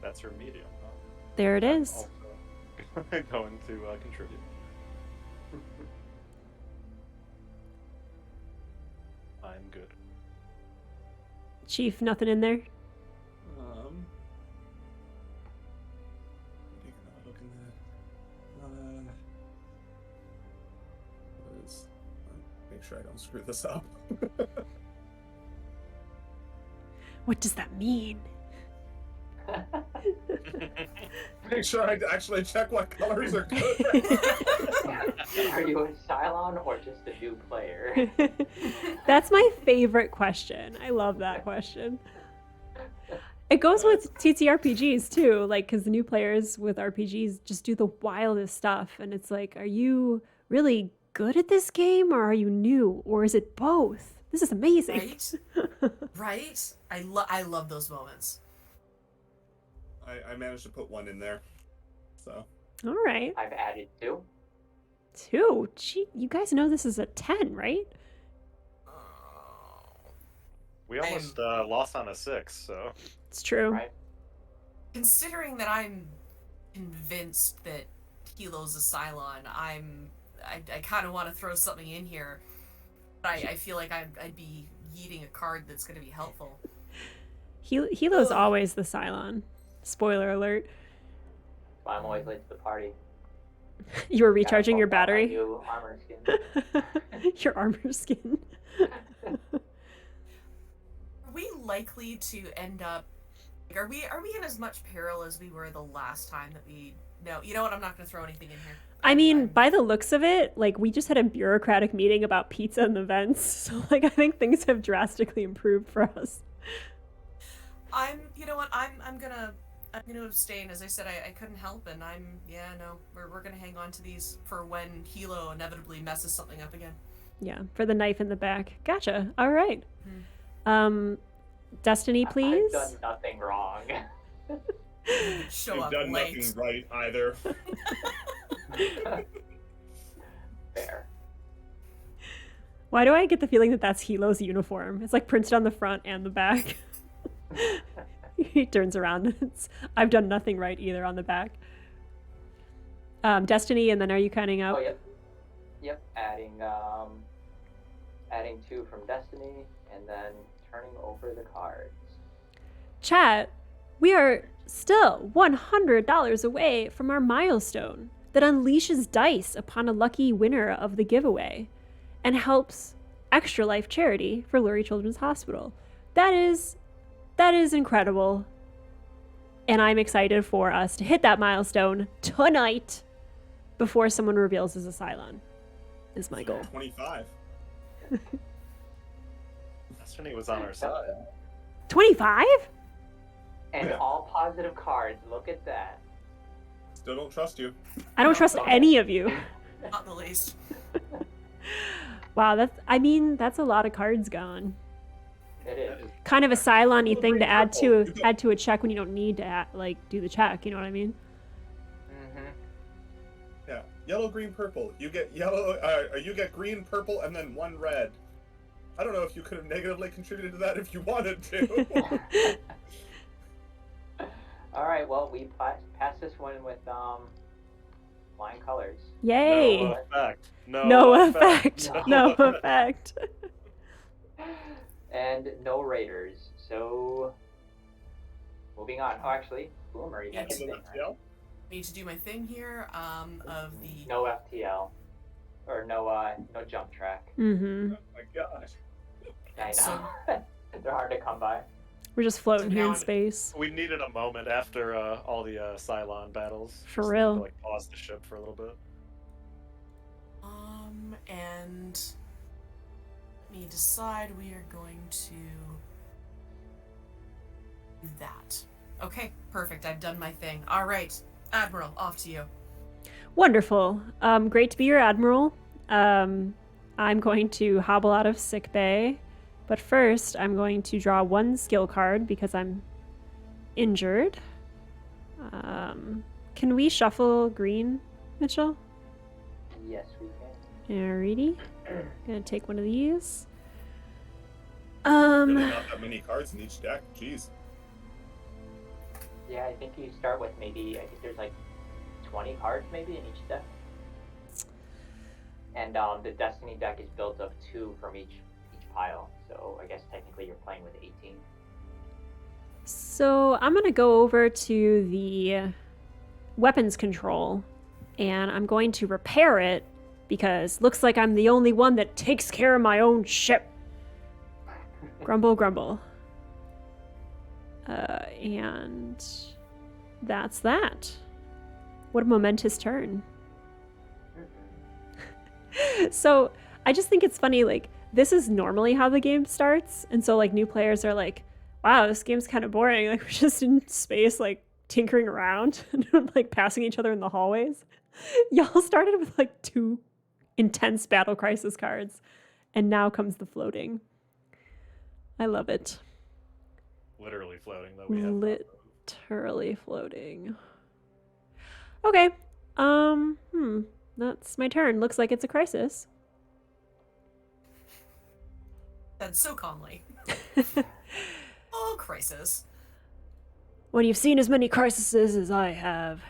That's her medium. Huh? There it I'm is. also going to contribute. I'm good. Chief, nothing in there? Take another look in there. What is? Make sure I don't screw this up. What does that mean? Make sure I actually check what colors are good. Are you a Cylon or just a new player? That's my favorite question. I love that question. It goes with TTRPGs too, like, because the new players with RPGs just do the wildest stuff. And it's like, are you really good at this game or are you new? Or is it both? This is amazing. Right? Right? I love those moments. I managed to put 1 in there. So. All right. I've added 2. 2. Gee, you guys know this is a 10, right? We almost lost on a 6, so. It's true. Right? Considering that I'm convinced that Kilo's a Cylon, I kind of want to throw something in here. But I feel like I'd be yeeting a card that's going to be helpful. Hilo's Ugh. always the Cylon. Spoiler alert. I'm always late to the party. You were Gotta recharging your bulk up my battery? new armor skin. Your armor skin. Are we likely to end up? Like, are we in as much peril as we were the last time that we? No, you know what? I'm not going to throw anything in here. I mean, by the looks of it, like we just had a bureaucratic meeting about pizza and the vents, so like I think things have drastically improved for us. You know what? I'm gonna abstain. As I said, I couldn't help, and we're gonna hang on to these for when Hilo inevitably messes something up again. Yeah, for the knife in the back. Gotcha. All right. Destiny, please. I've done nothing wrong. Show You've up done late. nothing right either. Fair. Why do I get the feeling that that's Hilo's uniform? It's like printed on the front and the back. He turns around and it's, I've done nothing right either on the back. Destiny, and then are you counting out? Oh, yep. Adding 2 from Destiny, and then turning over the cards. Chat, we are still $100 away from our milestone that unleashes dice upon a lucky winner of the giveaway and helps Extra Life Charity for Lurie Children's Hospital. That is incredible. And I'm excited for us to hit that milestone tonight before someone reveals his Cylon. Is my goal. 25. Destiny was on our side. 25? And all positive cards. Look at that. Still don't trust you. I don't trust any of you. Not the least. Wow, that's a lot of cards gone. It is. Kind of a Cylon-y thing to add to a check when you don't need to do the check, you know what I mean? Mm-hmm. Yeah, yellow, green, purple. You get yellow. You get green, purple, and then 1 red. I don't know if you could have negatively contributed to that if you wanted to. All right. Well, we passed this one with flying colors. Yay! No effect. No effect. No effect. And no raiders. So, moving on. Oh, actually, Boomer, you had anything, right? Need to do my thing here. Of the No FTL, or no jump track. Mm-hmm. Oh my gosh. I know. So- They're hard to come by. We're just floating here in now- space. We needed a moment after all the Cylon battles. For Just real. To, like, pause the ship for a little bit. and let me decide. We are going to do that. Okay, perfect. I've done my thing. All right, Admiral, off to you. Wonderful. Great to be your admiral. I'm going to hobble out of sick bay, but first I'm going to draw 1 skill card because I'm injured. Can we shuffle green, Mitchell? Yes, we can. Alrighty. Gonna take one of these. Really not that many cards in each deck. Jeez. Yeah, I think you start with maybe. I think there's like 20 cards maybe in each deck. And the Destiny deck is built of 2 from each pile. So I guess technically you're playing with 18. So I'm gonna go over to the weapons control and I'm going to repair it because looks like I'm the only one that takes care of my own ship. Grumble, grumble. And that's that. What a momentous turn. So I just think it's funny, like, this is normally how the game starts. And so, like, new players are like, wow, this game's kind of boring. Like, we're just in space, like, tinkering around and, like, passing each other in the hallways. Y'all started with, like, 2 intense Battle Crisis cards. And now comes the floating. I love it. Literally floating, though. We have Literally floating. Okay. That's my turn. Looks like it's a crisis. Said so calmly. Oh, crisis. When you've seen as many crises as I have.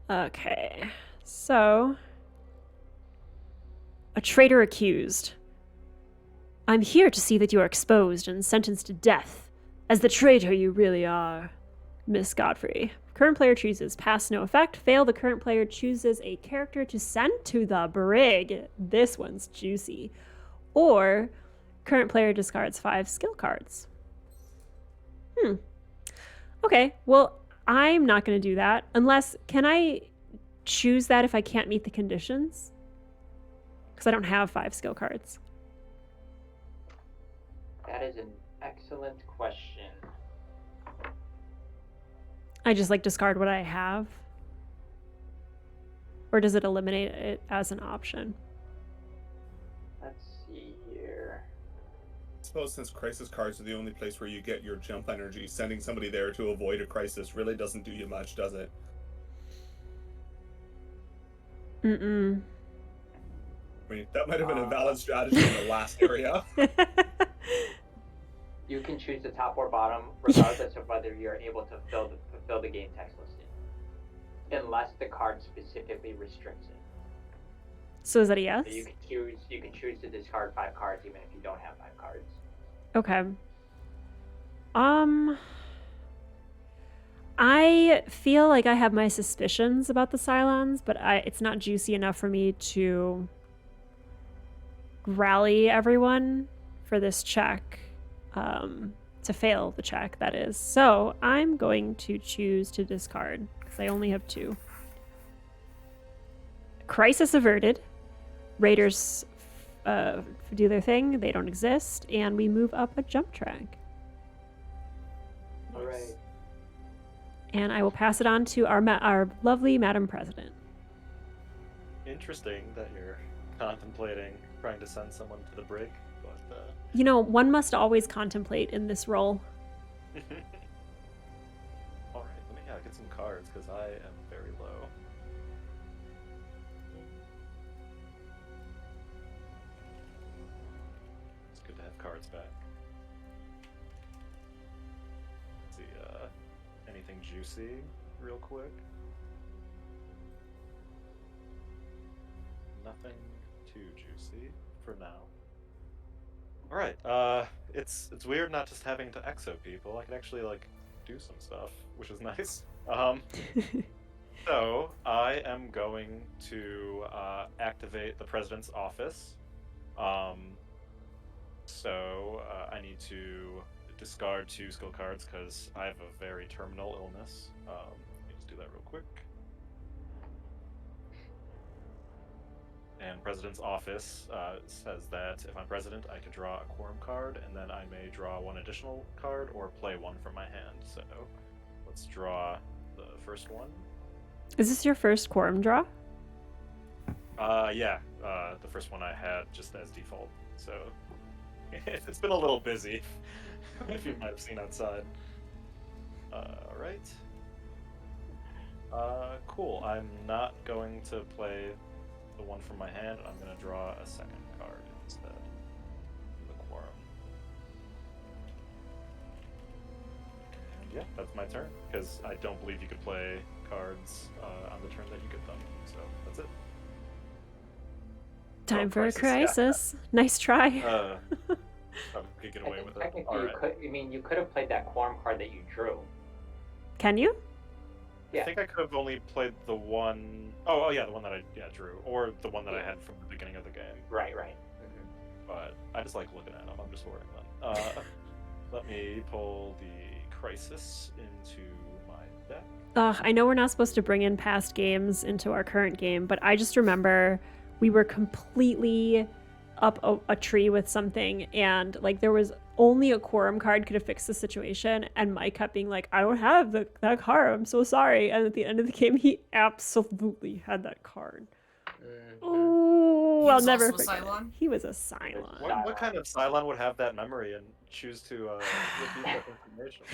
Okay. So. A traitor accused. I'm here to see that you are exposed and sentenced to death As the traitor you really are, Miss Godfrey. Current player chooses pass no effect. Fail, the current player chooses a character to send to the brig. This one's juicy. Or current player discards 5 skill cards. Okay, well, I'm not going to do that. Unless, can I choose that if I can't meet the conditions? Because I don't have 5 skill cards. That is an excellent question. I just like discard what I have? Or does it eliminate it as an option? Let's see here. I suppose since crisis cards are the only place where you get your jump energy, sending somebody there to avoid a crisis really doesn't do you much, does it? Mm-mm. I mean, that might have been a valid strategy in the last area. You can choose the top or bottom, regardless of whether you're able to fulfill the game text listing, unless the card specifically restricts it. So is that a yes? So you can choose to discard 5 cards even if you don't have 5 cards. Okay. I feel like I have my suspicions about the Cylons, but it's not juicy enough for me to rally everyone for this check. To fail the check, that is. So I'm going to choose to discard because I only have 2. Crisis averted. Raiders do their thing. They don't exist. And we move up a jump track. All right. And I will pass it on to our lovely Madam President. Interesting that you're contemplating trying to send someone to the brig, but You know, one must always contemplate in this role. all right, let me get some cards because I am very low. It's good to have cards back. Let's see, anything juicy real quick? Nothing too juicy for now. All right. It's weird not just having to exo people. I can actually like do some stuff, which is nice. So I am going to activate the president's office. So I need to discard 2 skill cards because I have a very terminal illness. Let me just do that real quick. And President's Office says that if I'm president, I can draw a quorum card, and then I may draw 1 additional card or play 1 from my hand. So let's draw the first one. Is this your first quorum draw? Yeah, the first one I had just as default. So it's been a little busy, if you might have seen outside. All right. Cool. I'm not going to play the 1 from my hand. I'm going to draw a second card instead. The quorum. And yeah, that's my turn, because I don't believe you could play cards on the turn that you get them. So that's it. Time for a crisis, crisis. Nice try. Probably could get away with it. Technically, All right. you could have played that quorum card that you drew. Can you? Yeah. I think I could have only played the one oh yeah, the one that I drew, or the one that I had from the beginning of the game. Right. But I just like looking at them. I'm just hoarding them. Let me pull the crisis into my deck. I know we're not supposed to bring in past games into our current game, but I just remember we were completely up a tree with something, and like there was only a quorum card could have fixed the situation, and Mike kept being like, I don't have that card, I'm so sorry. And at the end of the game, he absolutely had that card. Oh, I'll never forget it. He was a Cylon. What kind of Cylon would have that memory and choose to repeat that information?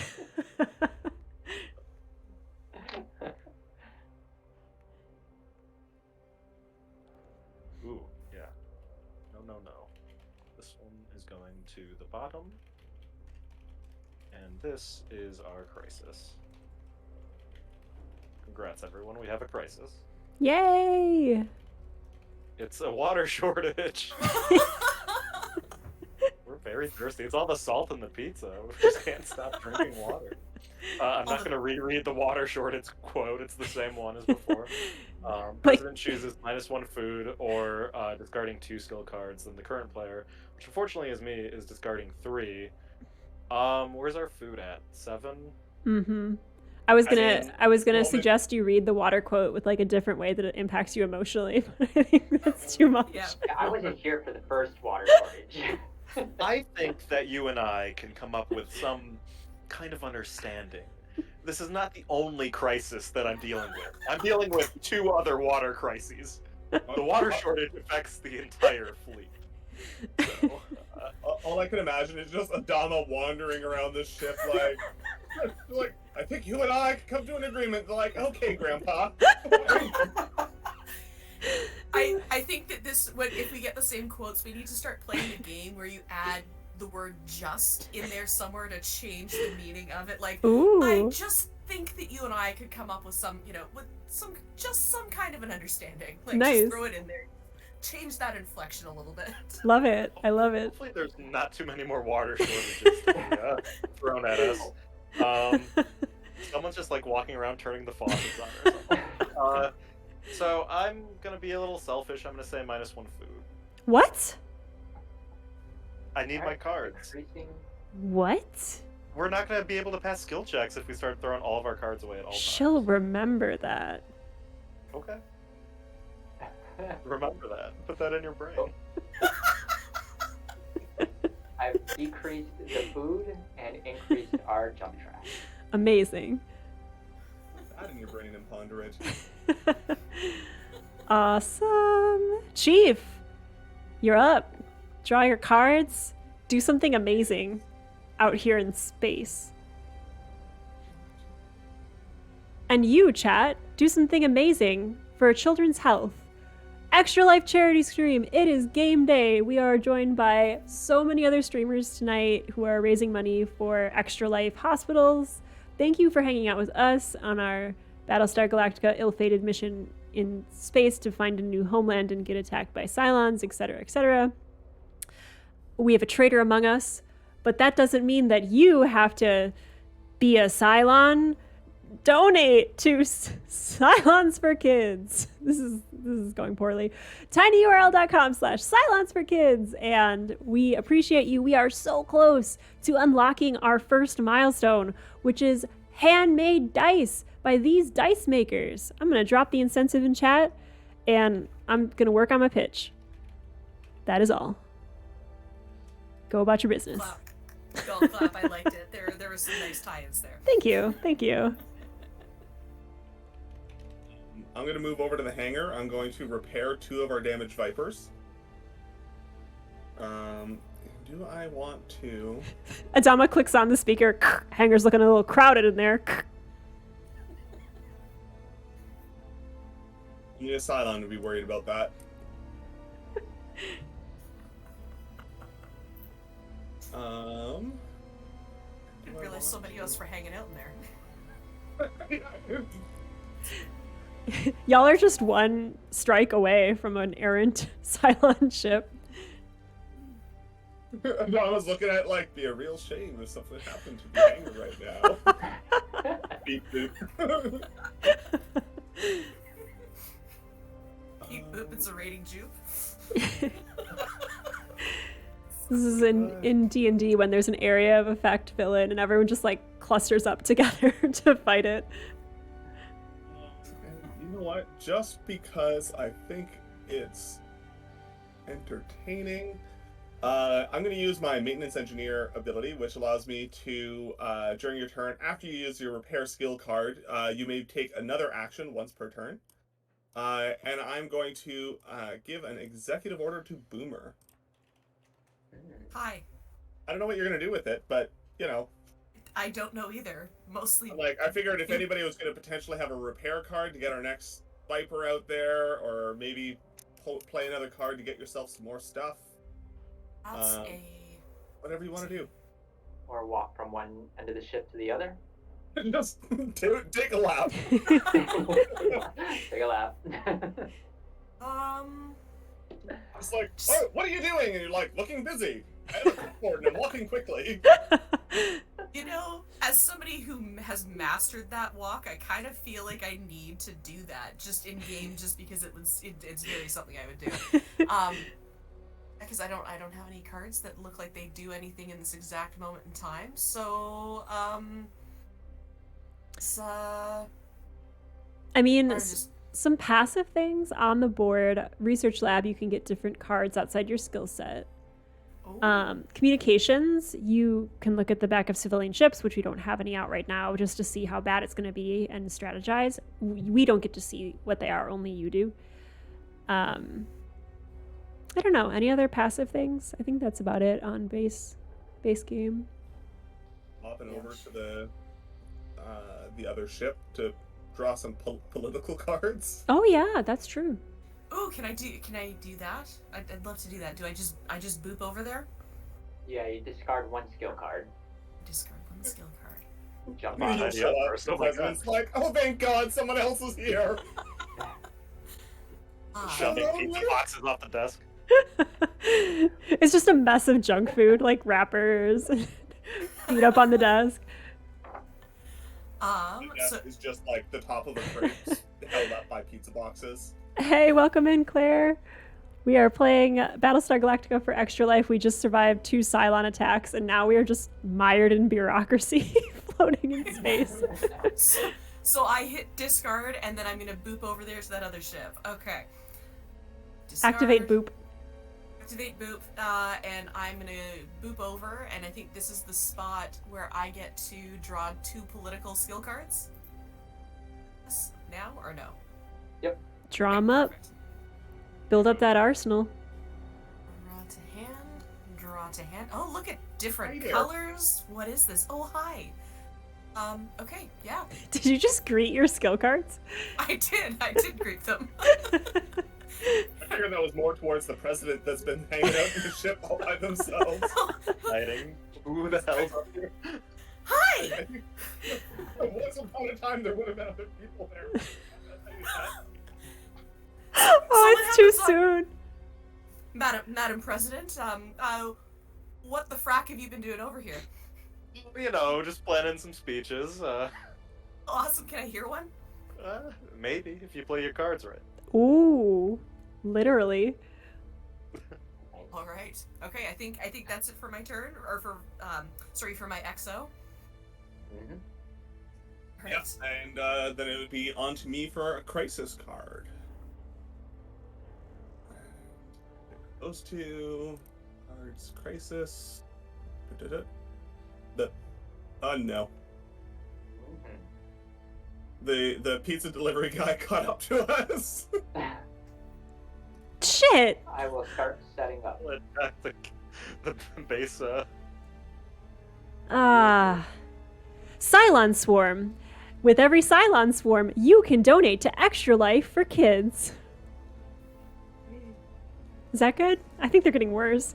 Ooh, yeah. No. This one is going to the bottom. And this is our crisis. Congrats, everyone. We have a crisis. Yay! It's a water shortage. We're very thirsty. It's all the salt in the pizza. We just can't stop drinking water. I'm not going to reread the water shortage quote. It's the same one as before. President chooses -1 food or discarding 2 skill cards. Then the current player, which unfortunately is me, is discarding 3. Where's our food at? 7? Mm-hmm. I was gonna well, suggest you read the water quote with like a different way that it impacts you emotionally, but I think that's too much. Yeah. I wasn't here for the first water shortage. I think that you and I can come up with some kind of understanding. This is not the only crisis that I'm dealing with. I'm dealing with 2 other water crises. The water shortage affects the entire fleet. So, All I can imagine is just Adama wandering around this ship like, I think you and I can come to an agreement. They're like, okay, Grandpa. I think that if we get the same quotes, we need to start playing a game where you add the word "just" in there somewhere to change the meaning of it. Like, Ooh. I just think that you and I could come up with some kind of an understing. Like, Nice. just throw it in there. Change that inflection a little bit. Love it. I love it. hopefully there's not too many more water shortages to be thrown at us. Someone's just like walking around turning the faucets on or something. So I'm gonna be a little selfish. I'm gonna say -1 food. What? I need my cards. Increasing. What? We're not gonna be able to pass skill checks if we start throwing all of our cards away at all times. She'll remember that. Okay. Remember that. Put that in your brain. I've decreased the food and increased our jump track. Amazing. Put that in your brain and ponder it. Awesome. Chief, you're up. Draw your cards. Do something amazing out here in space. And you, chat, do something amazing for children's health. Extra Life Charity Stream. It is game day. We are joined by so many other streamers tonight who are raising money for Extra Life hospitals. Thank you for hanging out with us on our Battlestar Galactica ill-fated mission in space to find a new homeland and get attacked by Cylons, etc., etc. We have a traitor among us, but that doesn't mean that you have to be a Cylon. Donate to Cylons for Kids. This is going poorly. tinyurl.com/Cylons for Kids. And we appreciate you. We are so close to unlocking our first milestone, which is handmade dice by these dice makers. I'm going to drop the incentive in chat, and I'm going to work on my pitch. That is all. Go about your business. Clap. Golf clap. I liked it. There was some nice tie-ins there. Thank you. Thank you. I'm going to move over to the hangar. I'm going to repair 2 of our damaged Vipers. Do I want to... Adama clicks on the speaker. Hangar's looking a little crowded in there. You need a Cylon to be worried about that. Didn't realize so many of us were hanging out in there. Y'all are just one strike away from an errant Cylon ship. I was looking at it like, be a real shame if something happened to the hangar right now. Beep boop. Keep boop, it's a rating jupe. This is in D&D when there's an area of effect villain and everyone just like clusters up together to fight it. You know what? Just because I think it's entertaining, I'm going to use my maintenance engineer ability, which allows me to, during your turn, after you use your repair skill card, you may take another action once per turn. And I'm going to give an executive order to Boomer. Hi. I don't know what you're going to do with it, but, you know. I don't know either. Mostly. Like, I figured if anybody was going to potentially have a repair card to get our next Viper out there, or maybe play another card to get yourself some more stuff. That's Whatever you want to do. Or walk from one end of the ship to the other. Just take a lap. Take a lap. It's like, oh, what are you doing? And you're like, looking busy. I have a clipboard and I'm walking quickly. You know, as somebody who has mastered that walk, I kind of feel like I need to do that just in game, just because it's really something I would do. Because I don't have any cards that look like they do anything in this exact moment in time. So I mean, or just some passive things on the board. Research lab, you can get different cards outside your skill set. Communications, you can look at the back of civilian ships, which we don't have any out right now, just to see how bad it's going to be and strategize. We don't get to see what they are, only you do. I don't know, any other passive things? I think that's about it on base game. Hopping over to the other ship to draw some political cards. Oh yeah, that's true. ooh, can I do that? I'd love to do that. Do I just boop over there? Yeah, you discard one skill card. Discard one skill card. Jump And on you'll it. show up, first. the Oh my God. president's like, oh thank God, someone else is here. Shoving Hello, pizza Liz. boxes off the desk. It's just a mess of junk food, like wrappers, feet up on the desk. The desk So is just like the top of a crate held up by pizza boxes. Hey, welcome in, Claire. We are playing Battlestar Galactica for Extra Life. We just survived 2 Cylon attacks, and now we are just mired in bureaucracy, floating in space. so I hit discard, and then I'm gonna boop over there to that other ship. Okay. Activate boop. Activate boop, and I'm gonna boop over, and I think this is the spot where I get to draw 2 political skill cards. Yes, now or no? Draw 'em up. Perfect. Build up that arsenal. Draw to hand. Draw to hand. Oh, look at different Hi there. colors. What is this? Oh, hi. Okay, yeah. Did you just greet your skill cards? I did greet them. I figured that was more towards the president that's been hanging out in the ship all by themselves. Hiding. Who the hell's up here? Hi! Once upon a time, there would have been other people there. I'll tell you that. Oh, what it's too happens on- soon. Madam President, what the frack have you been doing over here? You know, just planning some speeches. Awesome, can I hear one? Maybe if you play your cards right. Ooh, literally. All right. Okay, I think that's it for my turn, or for for my XO. Mhm. Right. Yes, and then it would be on to me for a crisis card. Those 2 cards, crisis. No. Mhm. The pizza delivery guy caught up to us. Shit. I will start setting up. Let back the base. Cylon Swarm. With every Cylon Swarm, you can donate to Extra Life for Kids. Is that good? I think they're getting worse.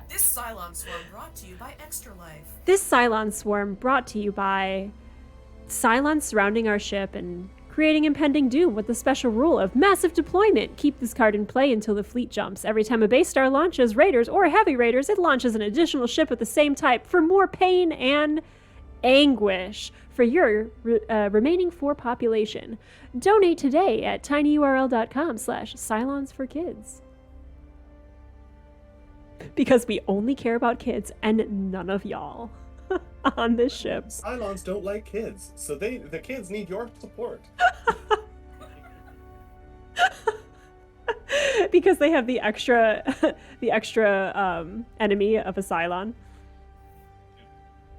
This Cylon Swarm brought to you by Extra Life. This Cylon Swarm brought to you by Cylons surrounding our ship and creating impending doom with the special rule of massive deployment. Keep this card in play until the fleet jumps. Every time a base star launches Raiders or Heavy Raiders, it launches an additional ship of the same type for more pain and anguish for your remaining 4 population. Donate today at tinyurl.com/Cylons4Kids. Because we only care about kids and none of y'all on this ship. Cylons don't like kids, so the kids need your support. Because they have the extra enemy of a Cylon.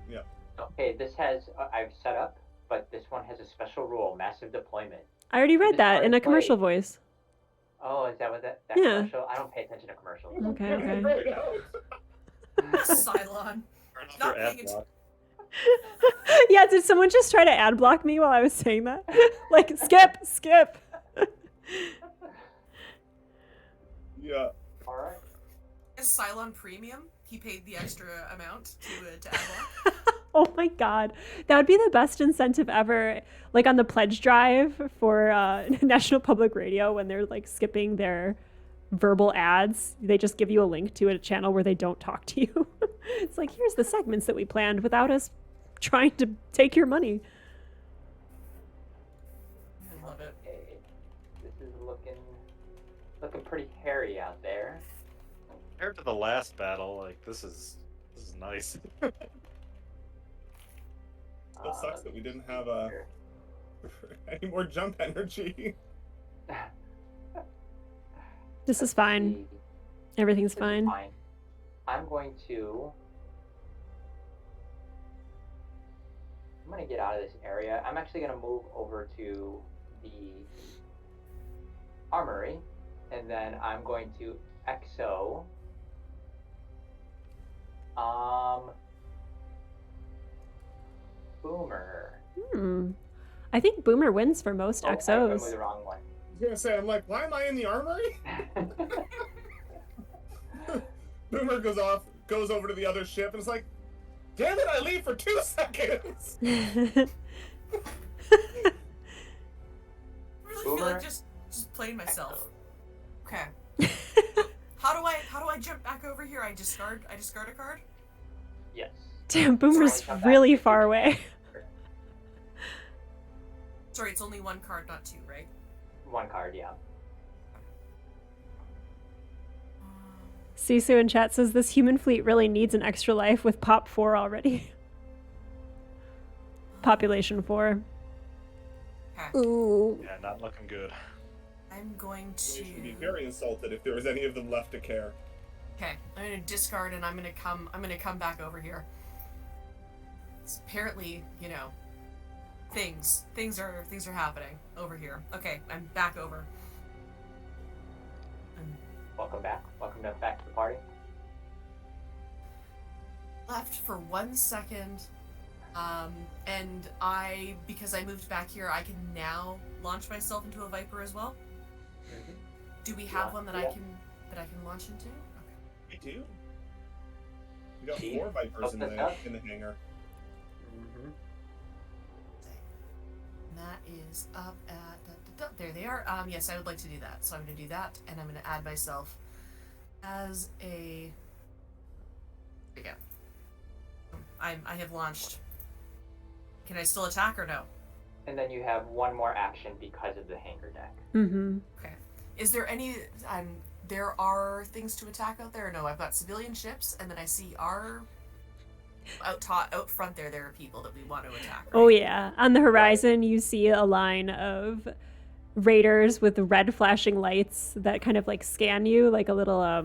Yeah. Okay, this has I've set up, but this one has a special rule: massive deployment. I already read This that card in a is commercial played. voice. Oh, is that what that Yeah. commercial? I don't pay attention to commercials. Okay, okay. Right out. Cylon. Turn off Not your ad paying block. Yeah, did someone just try to ad block me while I was saying that? Like, skip. Yeah. All right. Is Cylon Premium? He paid the extra amount to ad block. Oh my god. That would be the best incentive ever. Like on the pledge drive for National Public Radio when they're like skipping their verbal ads. They just give you a link to a channel where they don't talk to you. It's like, here's the segments that we planned without us trying to take your money. I love it. Okay. This is looking pretty hairy out there. Compared to the last battle, like this is nice. Still sucks that we didn't have here. any more jump energy. This is fine. See. Everything's This is fine. I'm going to get out of this area. I'm actually going to move over to the armory, and then I'm going to exo. Boomer. I think Boomer wins for most Oh, I went with XOs. the wrong one. I was gonna say, I'm like, why am I in the armory? Boomer goes over to the other ship, and it's like, damn it, I leave for 2 seconds. I really feel Boomer. like just playing myself. Okay. How do I jump back over here? I discard a card? Yes. Damn, Boomer's Come back really if you far can. away. Sorry, it's only 1 card, not 2, right? 1 card, yeah. Sisu in chat says this human fleet really needs an extra life with Pop 4 already. Population 4. Okay. Ooh. Yeah, not looking good. I'm going to. You should be very insulted if there was any of them left to care. Okay, I'm gonna discard and I'm gonna come back over here. It's apparently, things are happening over here. Okay, I'm back over. Welcome back. Welcome back to the party. Left for 1 second, and because I moved back here, I can now launch myself into a Viper as well. Mm-hmm. Do we have Yeah, one that yeah. I can launch into? Okay. We do. We got See? 4 Vipers Hook in this the up. hangar. Mm-hmm. And that is up at there they are. Yes, I would like to do that. So I'm going to do that, and I'm going to add myself as a. There we go. I have launched. Can I still attack or no? And then you have 1 more action because of the hangar deck. Mm-hmm. Okay. Is there any? There are things to attack out there. Or no, I've got civilian ships, and then I see our out front there. There are people that we want to attack. Right? Oh yeah. On the horizon, you see a line of raiders with red flashing lights that kind of like scan you like a little I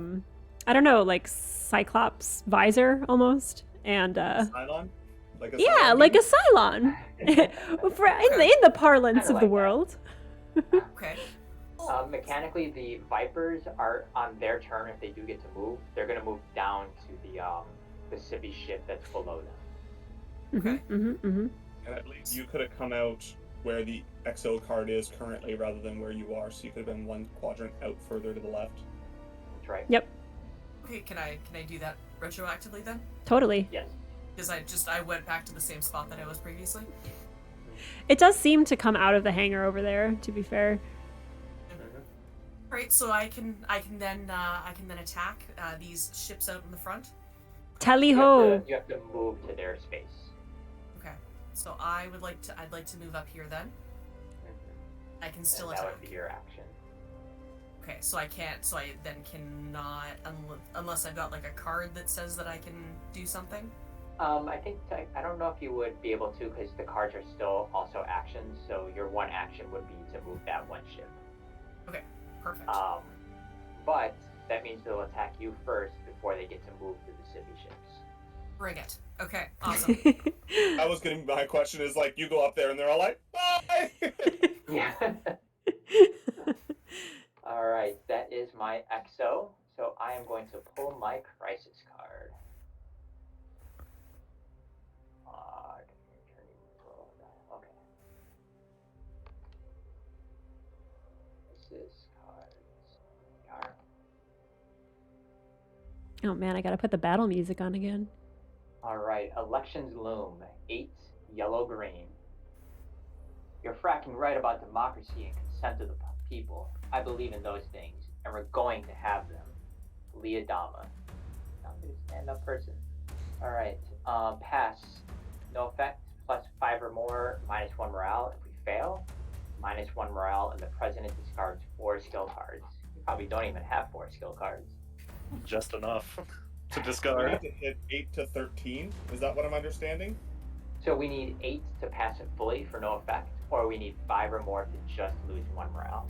don't know, like Cyclops visor almost. And Cylon? Like a yeah, Cylon like a beam? Cylon. in the parlance Kinda of the like that. world. Okay. Oh, Mechanically, the Vipers are on their turn. If they do get to move, they're going to move down to the civvy ship that's below them. Okay. Mm-hmm. And I believe you could have come out where the XO card is currently rather than where you are, so you could have been 1 quadrant out further to the left. That's right. Yep, okay. Can I do that retroactively then? totally. Yes. Because I went back to the same spot that I was previously. It does seem to come out of the hangar over there, to be fair. Mm-hmm. Right. So I can then attack these ships out in the front. Tally ho! You have to move to their space. Okay. So I'd like to move up here then. I can still And that attack. would be your action. Okay, so I can't. So I then cannot unless I've got like a card that says that I can do something. I think I don't know if you would be able to because the cards are still also actions. So your 1 action would be to move that 1 ship. Okay, perfect. But that means they'll attack you first before they get to move to the civvy ships. Bring it. Okay, awesome. That was going to be my question, is like, you go up there and they're all like, bye! Yeah. All right, that is my XO. So I am going to pull my crisis card. Okay. Crisis cards. Oh man, I gotta put the battle music on again. All right, elections loom. 8 yellow-green. You're fracking right about democracy and consent of the people. I believe in those things. and we're going to have them. Leodama. Not a stand-up person. Alright, pass. No effect, plus 5 or more, -1 morale. If we fail, -1 morale, and the president discards 4 skill cards. You probably don't even have 4 skill cards. Just enough to We discard. have to hit 8 to 13. Is that what I'm understanding? So we need 8 to pass it fully for no effect, or we need 5 or more to just lose 1 morale.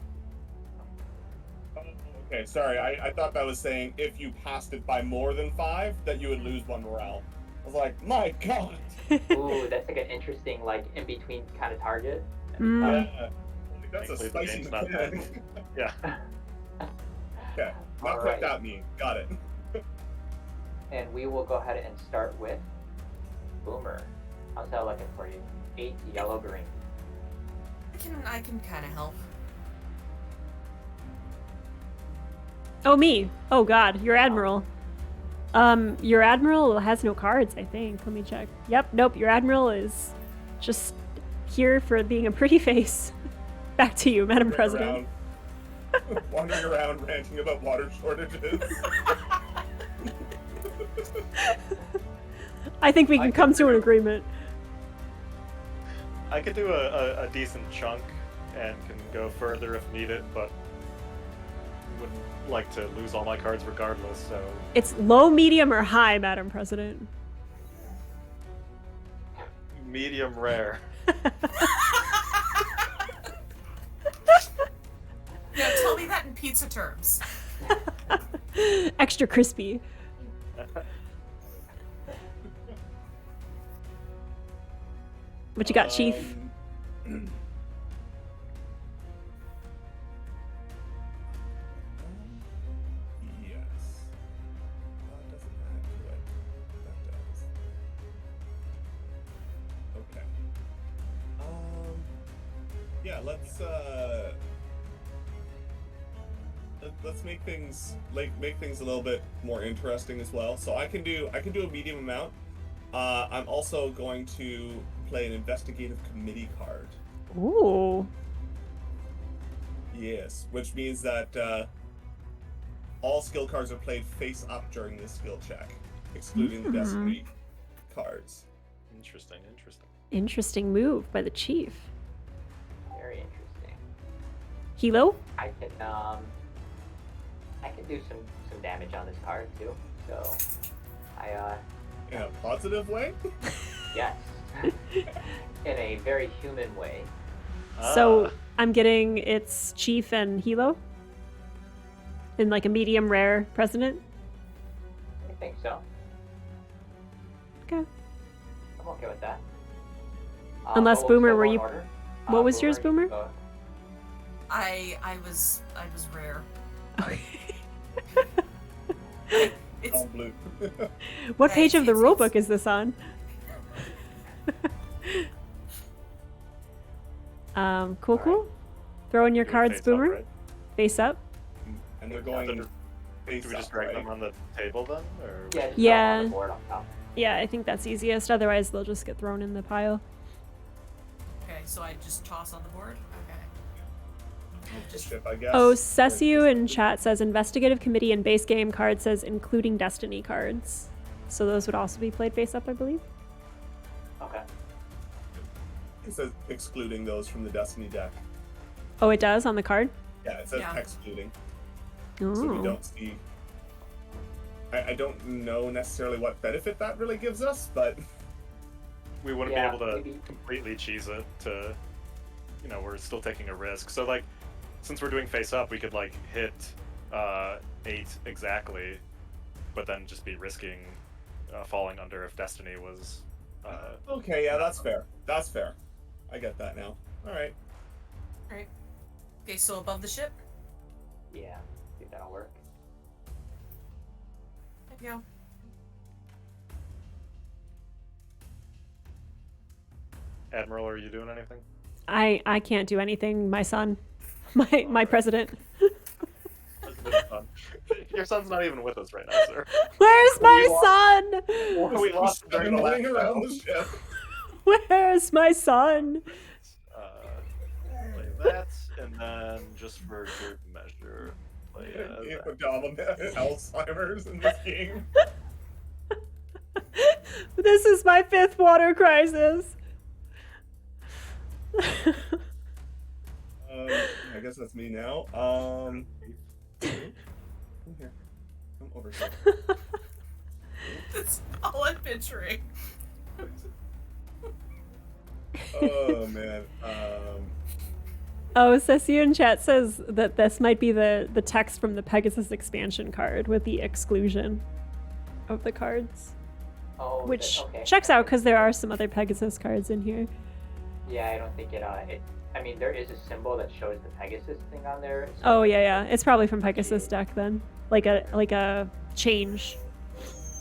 Oh, okay, sorry. I thought that was saying if you passed it by more than 5, that you would lose 1 morale. I was like, my god! Ooh, that's like an interesting, like, in-between kind of target. Yeah. That's a Thankfully, the spicy game's not mechanic. Yeah. Okay, not All quite right. that mean. Got it. And we will go ahead and start with Boomer. How's that looking for you? 8 yellow green. I can kind of help. Oh, me. Oh, God. Your admiral. Your admiral has no cards, I think. Let me check. Yep. Nope. Your admiral is just here for being a pretty face. Back to you, Madam President. Wandering around ranting about water shortages. I think we I can can come to an do- agreement. I could do a decent chunk and can go further if needed, but wouldn't like to lose all my cards regardless, so It's low, medium, or high, Madam President. medium rare. Yeah, tell me that in pizza terms. Extra crispy. What you got, Chief? Yes. That doesn't add to it. That does. Okay. Yeah, let's make things a little bit more interesting as well. So I can do a medium amount. I'm also going to play an investigative committee card. Ooh. Yes, which means that all skill cards are played face up during this skill check, excluding the destiny cards. Interesting, interesting. Interesting move by the Chief. Very interesting. Hilo? I can do some damage on this card too. So In a positive way? yes. In a very human way. So I'm getting its Chief and Hilo? In like a medium rare president? I think so. Okay. I'm okay with that. Unless, but we'll Boomer, still were go in you- order. what was yours, you Boomer? can go. I was rare. Okay. It's On blue. What Yeah, page of the it's- rulebook is this on? Cool, cool. Throw in your Do we cards, face up, Boomer. right? Face up. And they're So going do face we just up, drag right? them on the table then? Or Yeah, just Yeah. throw them on the board up top. Yeah, I think that's easiest. Otherwise, they'll just get thrown in the pile. okay. So I just toss on the board. Okay. The ship, I guess. Oh, Or Ceciu just- in chat says investigative committee and base game card says including destiny cards. So those would also be played face up, I believe. Okay. It says excluding those from the Destiny deck. Oh, it does on the card? Yeah, it says Yeah. excluding. Oh. So we don't see. I don't know necessarily what benefit that really gives us, but we wouldn't Yeah, be able to maybe. completely cheese it to, we're still taking a risk. So like, since we're doing face up, we could like hit 8 exactly, but then just be risking falling under if Destiny was. okay, yeah, that's fair. That's fair. I get that now. All right. Right. Okay. So above the ship. Yeah. I think that'll work. There you go. Admiral, are you doing anything? I can't do anything. My son, my president. Your son's not even with us right now, sir. Where's my We son? We lost him during the last Running around battle. the ship. Where's my son? Play that, and then just for good measure, Exactly. Yeah. Alzheimer's in this game. This is my 5th water crisis. I guess that's me now. Come here. Come over here. That's all I'm picturing. Oh man. Oh, Ceci in chat says that this might be the text from the Pegasus expansion card with the exclusion of the cards. Oh, Which okay. checks out because there are some other Pegasus cards in here. Yeah, I don't think it. I mean, there is a symbol that shows the Pegasus thing on there. So Oh yeah. It's probably from Pegasus deck then. Like a change.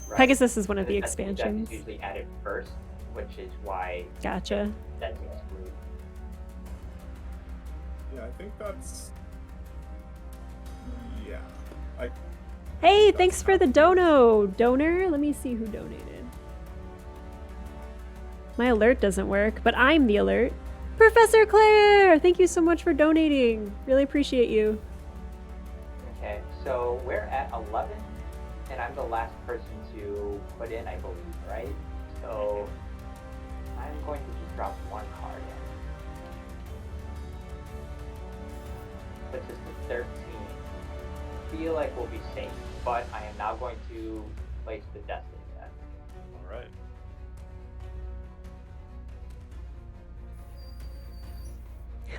right. Pegasus is one of And the Destiny deck expansions. is usually added first, which is why Gotcha. that's excluded. Yeah, I think that's. Yeah. Hey, thanks for the donor. Let me see who donated. My alert doesn't work, but I'm the alert. Professor Claire, thank you so much for donating. Really appreciate you. Okay, so we're at 11, and I'm the last person to put in, I believe, right? So I'm going to just drop one card in. Puts us to 13. Feel like we'll be safe, but I am now going to place the Destiny deck. All right.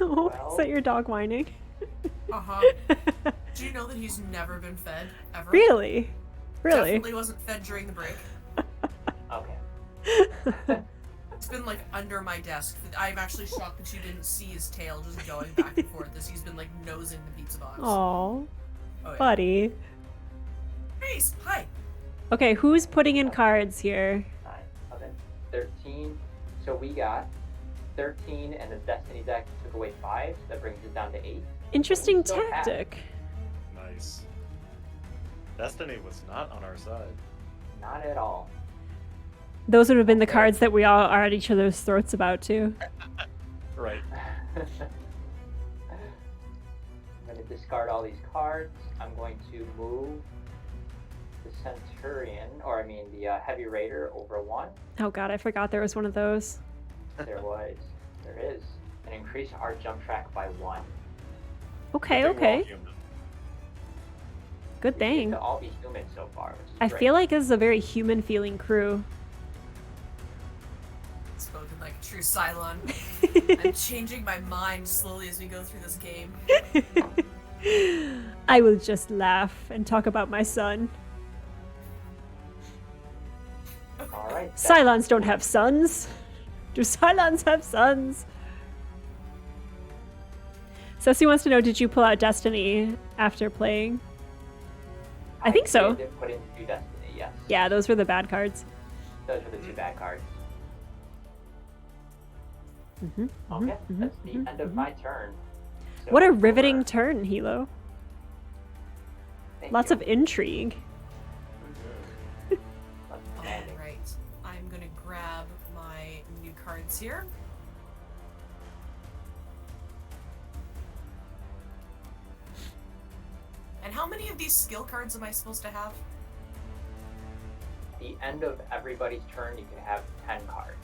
Oh, Well- is that your dog whining? Uh-huh. Do you know that he's never been fed, ever? Really? Really? Definitely wasn't fed during the break. Okay. It's been, like, under my desk. I'm actually shocked that you didn't see his tail just going back and forth as he's been, like, nosing the pizza box. Aw, Oh, yeah. buddy. Grace, hi! Okay, who's putting in cards here? 9, 11, 13. So we got 13, and the Destiny deck took away 5. That brings us down to 8. Interesting Still have- tactic. Nice. Destiny was not on our side. Not at all. Those would have been the Okay. cards that we all are at each other's throats about too. Right. I'm going to discard all these cards. I'm going to move the Centurion, or I mean the Heavy Raider over 1. Oh god, I forgot there was one of those. There is. And increase our jump track by 1. Okay, Good thing we're all okay. human. Good We thing. get to all be human so far, which is I great. feel like this is a very human feeling crew. Spoken like a true Cylon. I'm changing my mind slowly as we go through this game. I will just laugh and talk about my son. All right. Cylons don't have sons. Do Cylons have sons? Ceci wants to know, did you pull out Destiny after playing? I think so. did put in 2 Destiny, yes. Yeah, those were the bad cards. Those were the 2 bad cards. Mhm, mhm, Okay, mhm, that's the mhm, end of mhm. my turn. So What a for- riveting turn, Hilo. Thank Lots you. of intrigue. Lots of landing. Alright, I'm gonna grab my new cards here. And how many of these skill cards am I supposed to have? The end of everybody's turn, you can have 10 cards.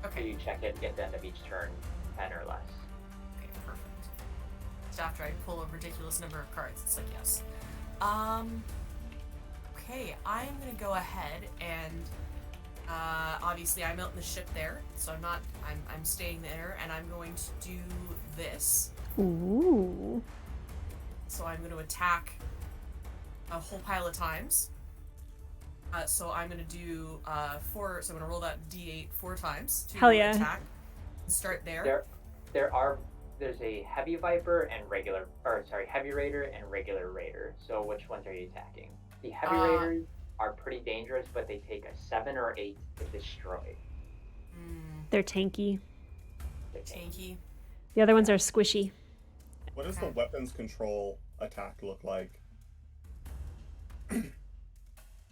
So Okay, you check it at the end of each turn, 10 or less. okay, perfect. So after I pull a ridiculous number of cards, it's like yes. Okay, I'm gonna go ahead and obviously I'm out in the ship there, so I'm staying there, and I'm going to do this. Ooh. So I'm going to attack a whole pile of times. So I'm going to do 4. So I'm going to roll that d8 4 times to Hell yeah. attack. Start there. There's a Heavy Viper and Heavy Raider and regular Raider. So which ones are you attacking? The Heavy Raiders are pretty dangerous, but they take a 7 or 8 to destroy. They're tanky. They're tanky. Tanky. The other ones are squishy. What does the weapons control attack look like?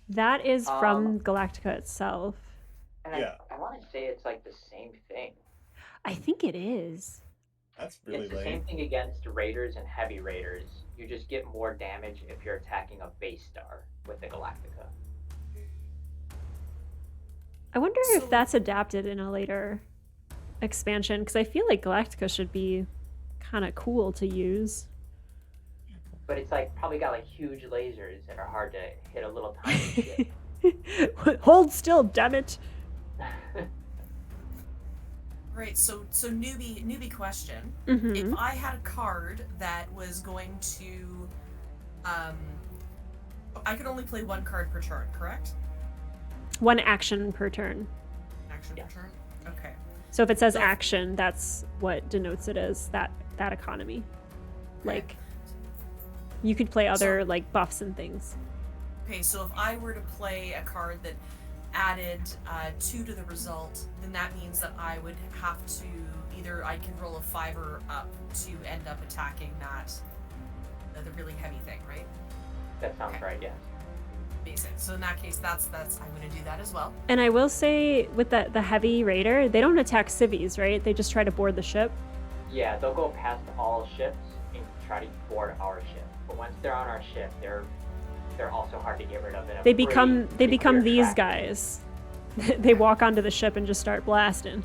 That is from Galactica itself. And Yeah. I want to say it's like the same thing. I think it is. That's really It's the same lame. thing against Raiders and Heavy Raiders. You just get more damage if you're attacking a base star with the Galactica. I wonder So- if that's adapted in a later expansion, because I feel like Galactica should be kind of cool to use. But it's like probably got like huge lasers that are hard to hit a little tiny ship. Hold still, damn it. Right. So newbie question. Mhm. If I had a card that was going to, I could only play one card per turn, correct? One action per turn. Action Yeah. per turn. Okay. So if it says So- action, that's what denotes it as that economy. Like, you could play other like buffs and things. Okay, so if I were to play a card that added 2 to the result, then that means that I would have to either I can roll a 5 or up to end up attacking that the really heavy thing, right? That sounds Okay. right, yes. Basic. So in that case, that's I'm going to do that as well. And I will say with the heavy raider, they don't attack civvies, right? They just try to board the ship. Yeah, they'll go past all ships and try to board our ship. But once they're on our ship, they're also hard to get rid of. They become pretty clear these track. guys. They walk onto the ship and just start blasting.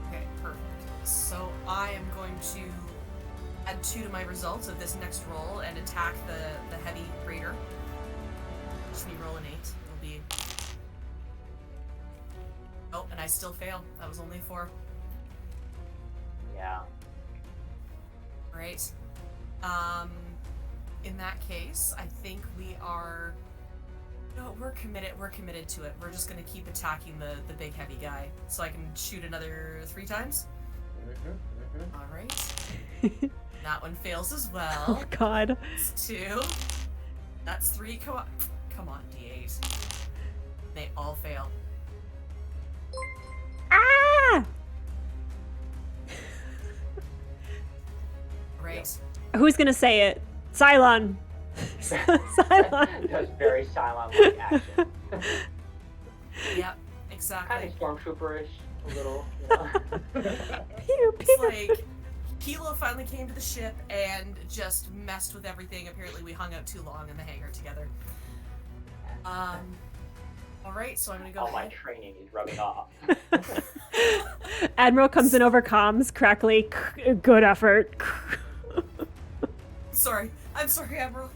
Okay, perfect. So I am going to add 2 to my results of this next roll and attack the heavy raider. Just me roll an 8. It'll be. Oh, and I still fail. That was only 4. Yeah. Right. In that case, I think we are. No, we're committed. We're committed to it. We're just gonna keep attacking the big heavy guy, so I can shoot another 3 times. All right. That one fails as well. Oh God. That's 2. That's 3. Come on, D8. They all fail. Ah! Right. Who's gonna say it? Cylon. Cylon. Does very Cylon-like action. Yep. Exactly. Kind of stormtrooper-ish, a little. You know? Pew, It's pew. like Kilo finally came to the ship and just messed with everything. Apparently, we hung out too long in the hangar together. All right, so I'm gonna go. All my ahead. training is rubbing off. Admiral comes in over comms, crackly. Good effort. Sorry, I'm sorry, Admiral.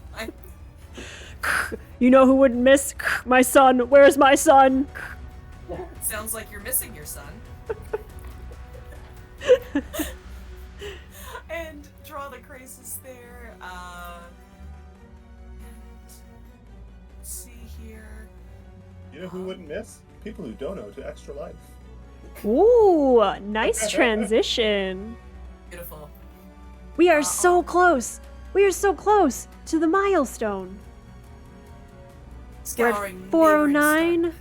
You know who wouldn't miss? My son. Where's my son? Sounds like you're missing your son. And draw the crisis there. Let's see here. You know who wouldn't miss? People who dono to Extra Life. Ooh, nice transition. Beautiful. We are so close. We are so close to the milestone. We're Scouring at neighboring 409.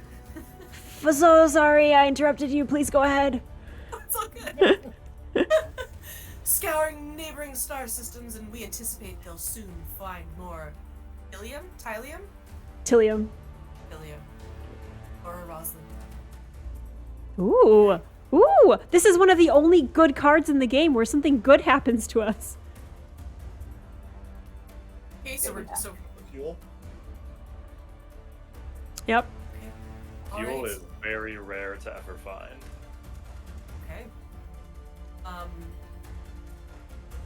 So sorry I interrupted you. Please go ahead. star- It's all good. Scouring neighboring star systems, and we anticipate they'll soon find more Ilium, Tylium, Tillium. Ilium, or Rosalind. Ooh. Ooh. This is one of the only good cards in the game where something good happens to us. Okay, so we're so Fuel. Yep. okay. Fuel Alright. is very rare to ever find. Okay.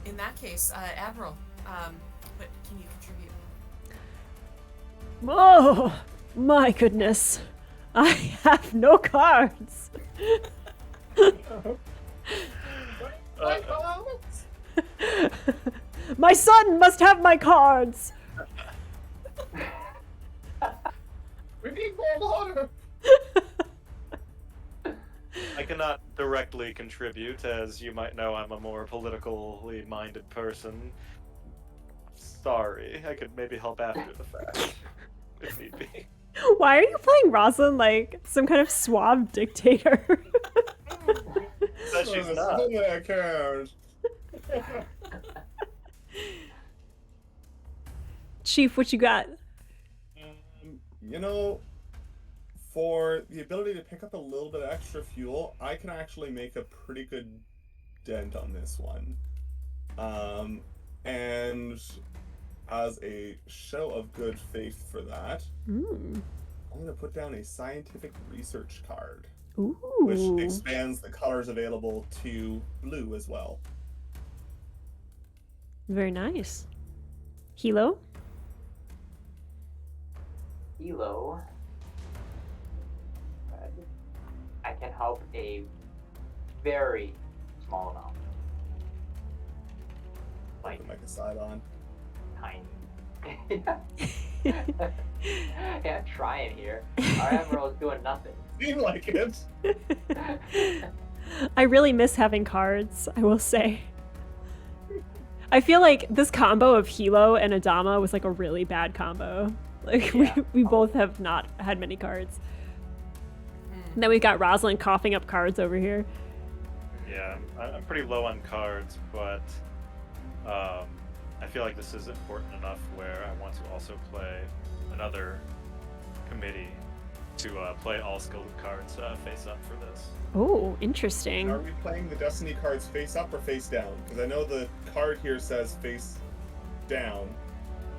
In that case, Admiral, what can you contribute? Oh, my goodness. I have no cards. My son must have my cards. We need more water. I cannot directly contribute, as you might know, I'm a more politically minded person. Sorry, I could maybe help after the fact, if need be. Why are you playing Rosalind like some kind of suave dictator? That she's not. Only I cared. Chief, what you got? You know, for the ability to pick up a little bit of extra fuel, I can actually make a pretty good dent on this one. And as a show of good faith for that, Mm. I'm going to put down a scientific research card, Ooh. which expands the colors available to blue as well. Very nice. Hilo? Elo. I can help a very small amount. Like Put my side on. tiny. Yeah, trying here. Our Admiral's doing nothing. Seemed like it. I really miss having cards, I will say. I feel like this combo of Hilo and Adama was like a really bad combo. Like Yeah. we both have not had many cards. And then we've got Rosalind coughing up cards over here. Yeah, I'm pretty low on cards, but I feel like this is important enough where I want to also play another committee to play all skilled cards face up for this. Oh, interesting. Are we playing the Destiny cards face up or face down? Because I know the card here says face down,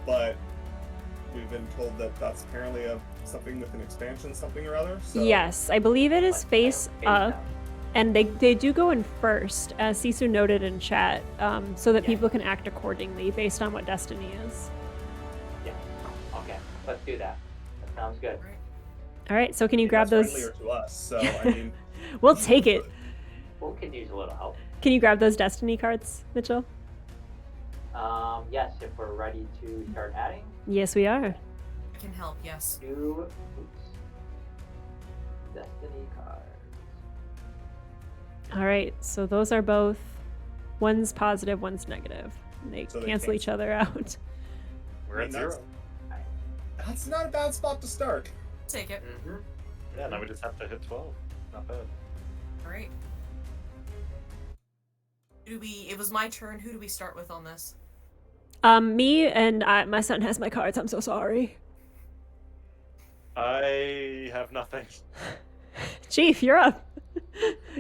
but we've been told that that's apparently something with an expansion, something or other. So Yes, I believe it is face up. down. And they do go in first, as Sisu noted in chat, so that Yeah. people can act accordingly based on what Destiny is. Yeah. Okay, let's do that. That sounds good. Right. All right, so can you grab that's those? friendlier to us. So I mean, We'll take it. We could use a little help. Can you grab those Destiny cards, Mitchell? Yes, if we're ready to start adding. Yes, we are. I can help, yes. Destiny cards. All right, so those are both. One's positive, one's negative. And they So they cancel each other out. We're at that's- 0. that's not a bad spot to start. Take it. Mm-hmm. Yeah, now we just have to hit 12. Not bad. Alright. It was my turn. Who do we start with on this? Me and my son has my cards. I'm so sorry. I have nothing. Chief, you're up.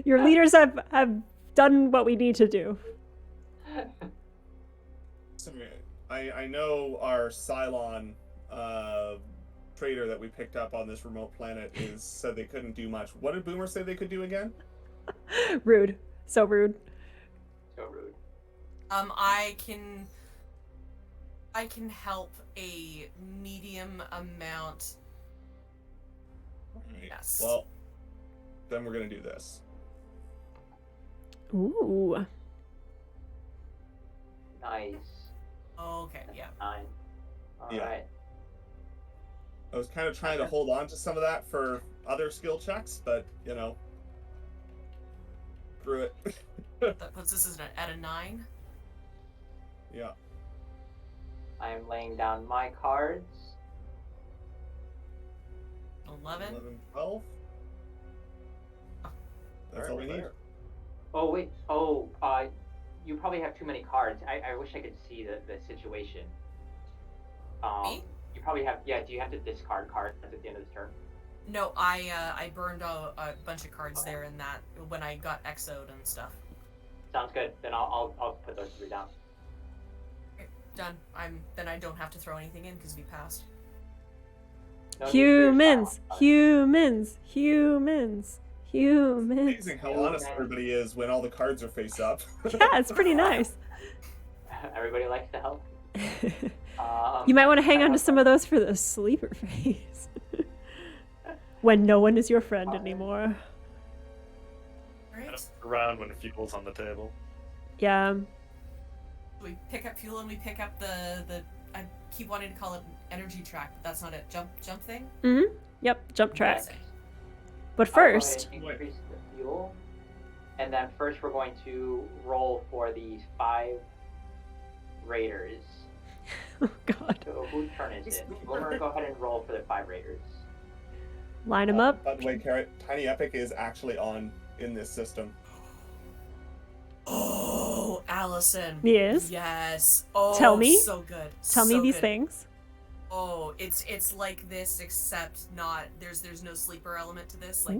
Your leaders have done what we need to do. So, I know our Cylon trader that we picked up on this remote planet said they couldn't do much. What did Boomer say they could do again? Rude. So rude. So rude. I can help a medium amount. Alright, Yes. Well, then we're gonna do this. Ooh. Nice. Okay, yeah. 9. All Yeah. right. I was kind of trying to hold on to some of that for other skill checks, but you know, screw it. That puts us at a 9. Yeah. I am laying down my cards. 11. 11, 12. That's all we need. Oh wait. Oh, you probably have too many cards. I wish I could see the situation. Me? You probably have. Yeah. Do you have to discard cards at the end of the turn? No, I burned a bunch of cards there in that when I got exoed and stuff. Sounds good. Then I'll put those 3 down. Okay, done. Then I don't have to throw anything in because we passed. No need for your Humans. silence. Humans. Humans. Humans. Amazing how honest everybody is when all the cards are face up. Yeah, it's pretty nice. Everybody likes to help. You might want to hang on to some of those for the sleeper phase. When no one is your friend anymore. Right? Around when fuel's on the table. Yeah. We pick up fuel and we pick up the I keep wanting to call it energy track, but that's not it. Jump thing? Mm-hmm. Yep, jump track. Yes. But I'll go ahead first, and increase the fuel, and then first we're going to roll for these 5 raiders. oh god, So whose turn is it? We're gonna go ahead and roll for the 5 raiders. line them up. By the way, Carrot, Tiny Epic is actually on in this system. Oh, Allison. Yes. Yes. Oh, Tell me. So good. Tell me So these good. things. Oh, it's like this except not there's no sleeper element to this. Like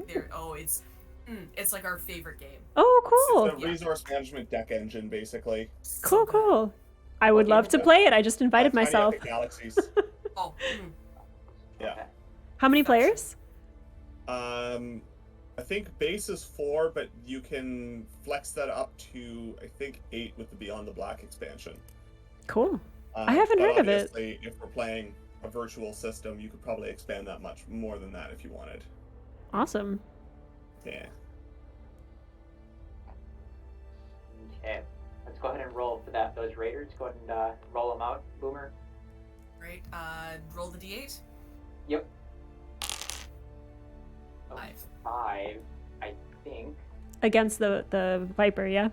it's like our favorite game. Oh, cool. It's a resource management deck engine, basically. So Cool, good. cool. I would love to play it. I just invited Tiny myself. Epic Galaxies. Oh, Yeah. Okay. How many Gotcha. players? I think base is 4, but you can flex that up to, I think, 8 with the Beyond the Black expansion. Cool. I haven't But heard of it. obviously, if we're playing a virtual system, you could probably expand that much more than that if you wanted. Awesome. Yeah. Okay. Let's go ahead and roll for that. Those raiders. Go ahead and roll them out, Boomer. Right. Roll the d8. Yep. Oh, 5. 5, I think, Against the Viper, yeah?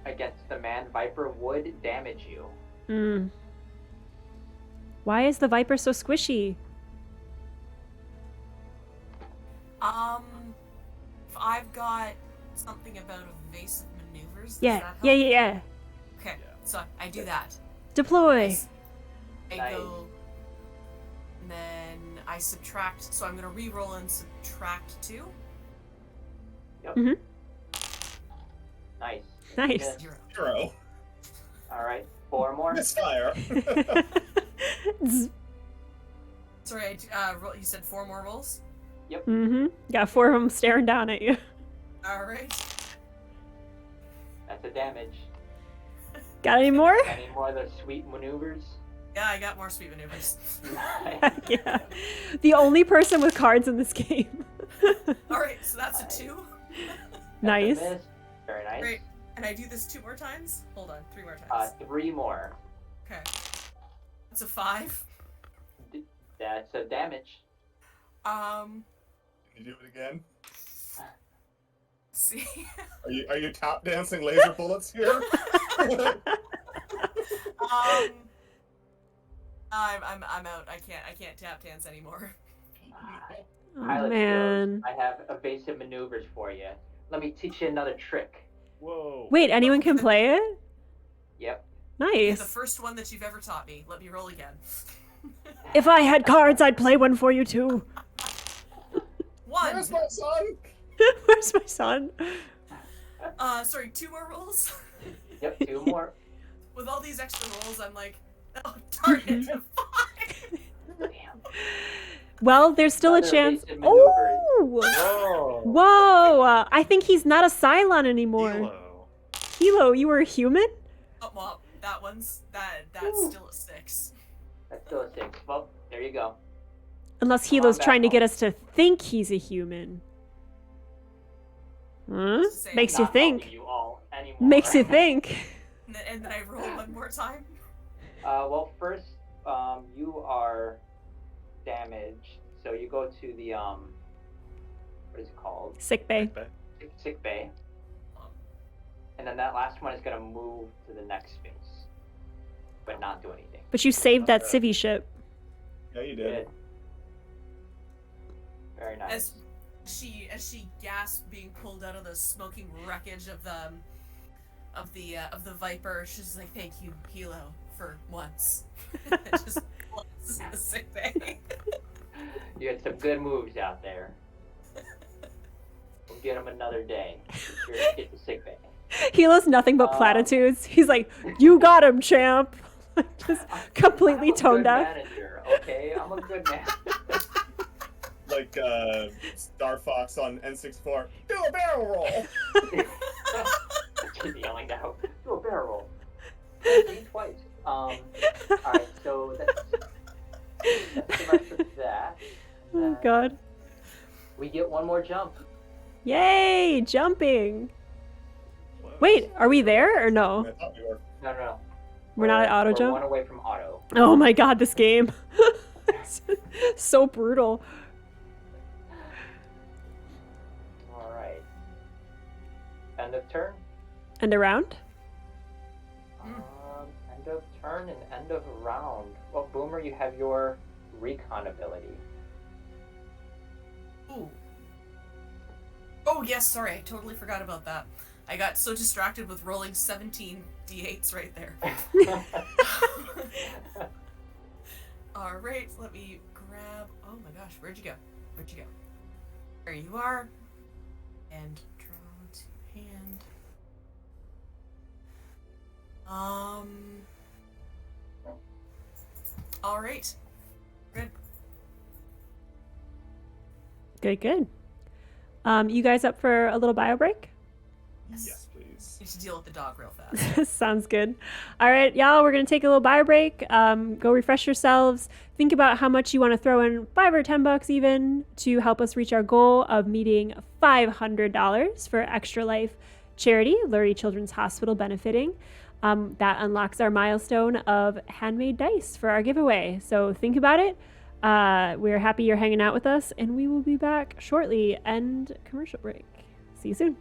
against the man Viper would damage you. Mm. Why is the Viper so squishy? If I've got something about evasive maneuvers, does Yeah, that help? yeah. Okay, so I do that. Deploy. I Nice. go, and then I subtract. So I'm gonna re-roll and subtract 2. Yep. Mhm. Nice. Nice. Miss. 0. 0. All right. 4 more. Misfire. Sorry, you said 4 more rolls. Mm-hmm. Got 4 of them staring down at you. All right. That's a damage. Got any more? Any more of those sweet maneuvers? Yeah, I got more sweet maneuvers. Heck yeah. The only person with cards in this game. All right, so that's a 2. Nice. That's a miss. Very nice. Great. And I do this 2 more times. Hold on, 3 more times. 3 more. Okay. That's a 5. That's a damage. Can you do it again? See. Are you tap dancing laser bullets here? I'm out. I can't tap dance anymore. Oh, Pilot man. skills. I have evasive maneuvers for you. Let me teach you another trick. Whoa. Wait, anyone can play it? Yep. The Nice. first one that you've ever taught me. Let me roll again. If I had cards, I'd play one for you too. 1. Where's my son? Where's my son? Sorry, 2 more rolls. Yep. 2 more. With all these extra rolls, I'm like, oh, darn it. 5. Damn. Well, there's still a Another chance. evasive maneuvers. Oh! Whoa. Whoa! I think he's not a Cylon anymore. Hilo. Hilo, you were a human? Oh, well, that's Ooh. still a 6. That's still a 6. Well, there you go. Unless Come on Hilo's back trying to get home. us to think he's a human. Huh? Say Makes Not you helping think. You all anymore. Makes you think. And then I roll 1 more time. Well, first, you are damaged, so you go to the what is it called? Sick bay. Sick bay, and then that last one is gonna move to the next space, but not do anything. But you saved that Okay. civvy ship. Yeah, you did. Good. Very nice. As she gasps, being pulled out of the smoking wreckage of the Viper, she's like, "Thank you, Hilo, for once." Just closes the sick bay. You had some good moves out there. We'll get them another day. Be sure to get the sick bay. Hilo's nothing but platitudes. He's like, "You got him, champ." Just completely I'm a tone good deaf. manager, okay? I'm a good man. Like Star Fox on N64. Do a barrel roll. Keep yelling now. Do a barrel roll. Me twice. Alright, so that's too much for that. Oh god. We get 1 more jump. Yay! Jumping. Whoa. Wait, are we there or I no? thought we were. No. We're not at auto we're jump? 1 away from auto. Oh my god, this game. So brutal. Alright. End of turn. And around? End of turn and end of round. Well, Boomer, you have your recon ability. Ooh. Oh yes, sorry, I totally forgot about that. I got so distracted with rolling 17 d8s right there. Alright, let me grab... Oh my gosh, where'd you go? Where'd you go? There you are. And draw to hand. All right. Good. Good. You guys up for a little bio break? Yes, please. Need to deal with the dog real fast. Sounds good. All right, y'all, we're going to take a little bio break. Go refresh yourselves. Think about how much you want to throw in, $5 or $10 even, to help us reach our goal of meeting $500 for Extra Life charity, Lurie Children's Hospital benefiting. That unlocks our milestone of handmade dice for our giveaway. So think about it. We're happy you're hanging out with us, and we will be back shortly. End commercial break. See you soon.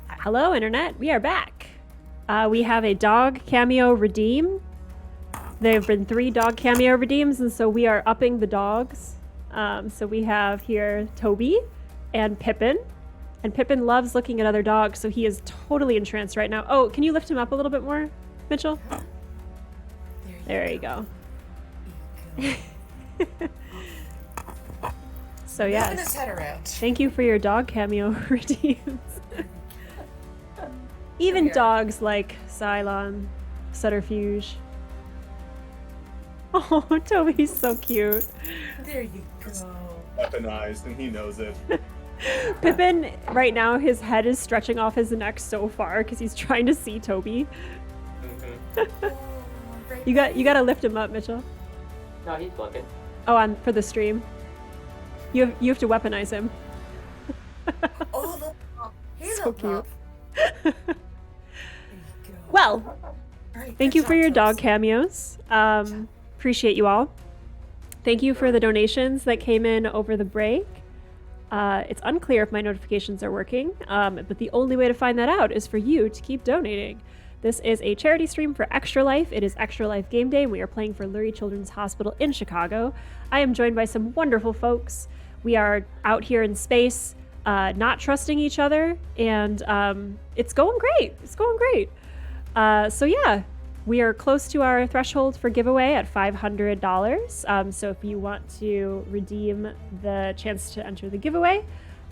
Hello, Internet. We are back. We have a dog cameo redeem. There have been 3 dog cameo redeems, and so we are upping the dogs. So we have here Toby and Pippin. And Pippin loves looking at other dogs, so he is totally entranced right now. Oh, can you lift him up a little bit more, Mitchell? There you go. So Moving yes, his head around. thank you for your dog cameo redeems. Even Here. dogs like Cylon, Subterfuge. Oh, Toby's so cute. There you go. Weaponized, and he knows it. Pippin, right now, his head is stretching off his neck so far because he's trying to see Toby. Mm-hmm. You gotta lift him up, Mitchell. No, he's looking. Oh, on for the stream. You have to weaponize him. Oh, look. He's So up, cute. up. There you go. Well, All right, thank good you for job, your dog Toast. cameos. Appreciate you all. Thank you for the donations that came in over the break. It's unclear if my notifications are working, but the only way to find that out is for you to keep donating. This is a charity stream for Extra Life. It is Extra Life Game Day, and we are playing for Lurie Children's Hospital in Chicago. I am joined by some wonderful folks. We are out here in space, not trusting each other, and it's going great. It's going great. So yeah, we are close to our threshold for giveaway at $500. So if you want to redeem the chance to enter the giveaway,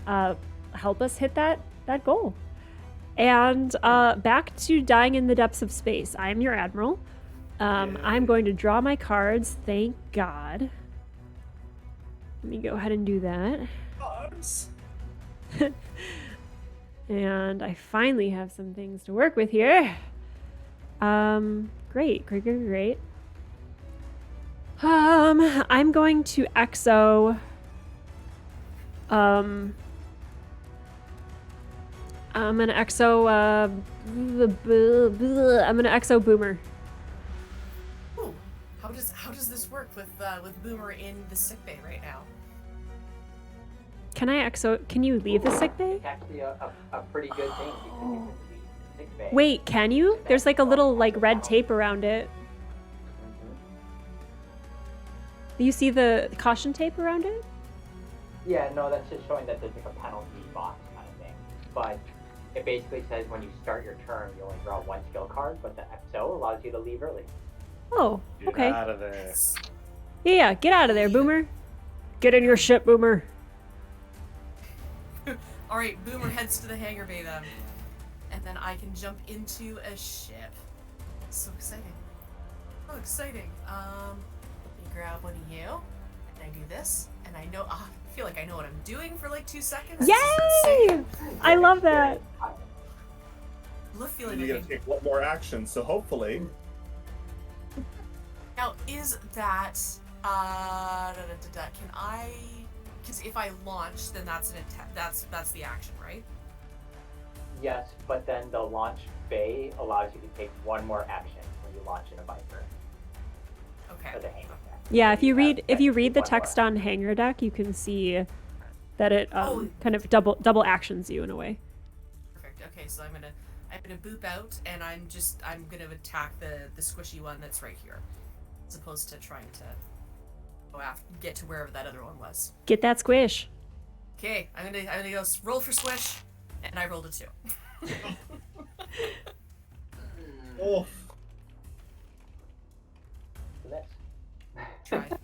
help us hit that goal. And back to dying in the depths of space. I am your admiral. I'm going to draw my cards. Thank God. Let me go ahead and do that. Cards. And I finally have some things to work with here. Great. I'm going to exo. I'm gonna exo. I'm gonna exo Boomer. Ooh, how does this work with Boomer in the sickbay right now? Can I exo? Can you leave the sick bay? It's actually a pretty good thing because you can leave the sick bay. Wait, can you? There's like a little like red tape around it. Mhm. You see the caution tape around it? Yeah, no, that's just showing that there's like a penalty box kind of thing. But it basically says when you start your turn, you only draw 1 skill card, but the XO allows you to leave early. Oh, Get okay. out of there. Yeah, get out of there, Boomer. Get in your ship, Boomer. All right, Boomer heads to the hangar bay then, and then I can jump into a ship. So exciting! So exciting. Let me grab one of you, and I do this, and I know. I feel like I know what I'm doing for like 2 seconds. This is Yay! insane. I love that. I love feeling And like you're gonna take one more action, so hopefully. Now, is that can I? Because if I launch, then that's an attack. That's the action, right? Yes, but then the launch bay allows you to take 1 more action when you launch in a Viper Okay. for the hangar deck. Yeah, So if you read technically the 1 more. text on Hangar Deck, you can see that it Oh. kind of double actions you in a way. Perfect. Okay, so I'm gonna boop out, and I'm gonna attack the squishy one that's right here, as opposed to trying to get to wherever that other one was. Get that squish. Okay, I'm gonna go roll for squish, and I rolled a 2. Oh, So that's Tried, That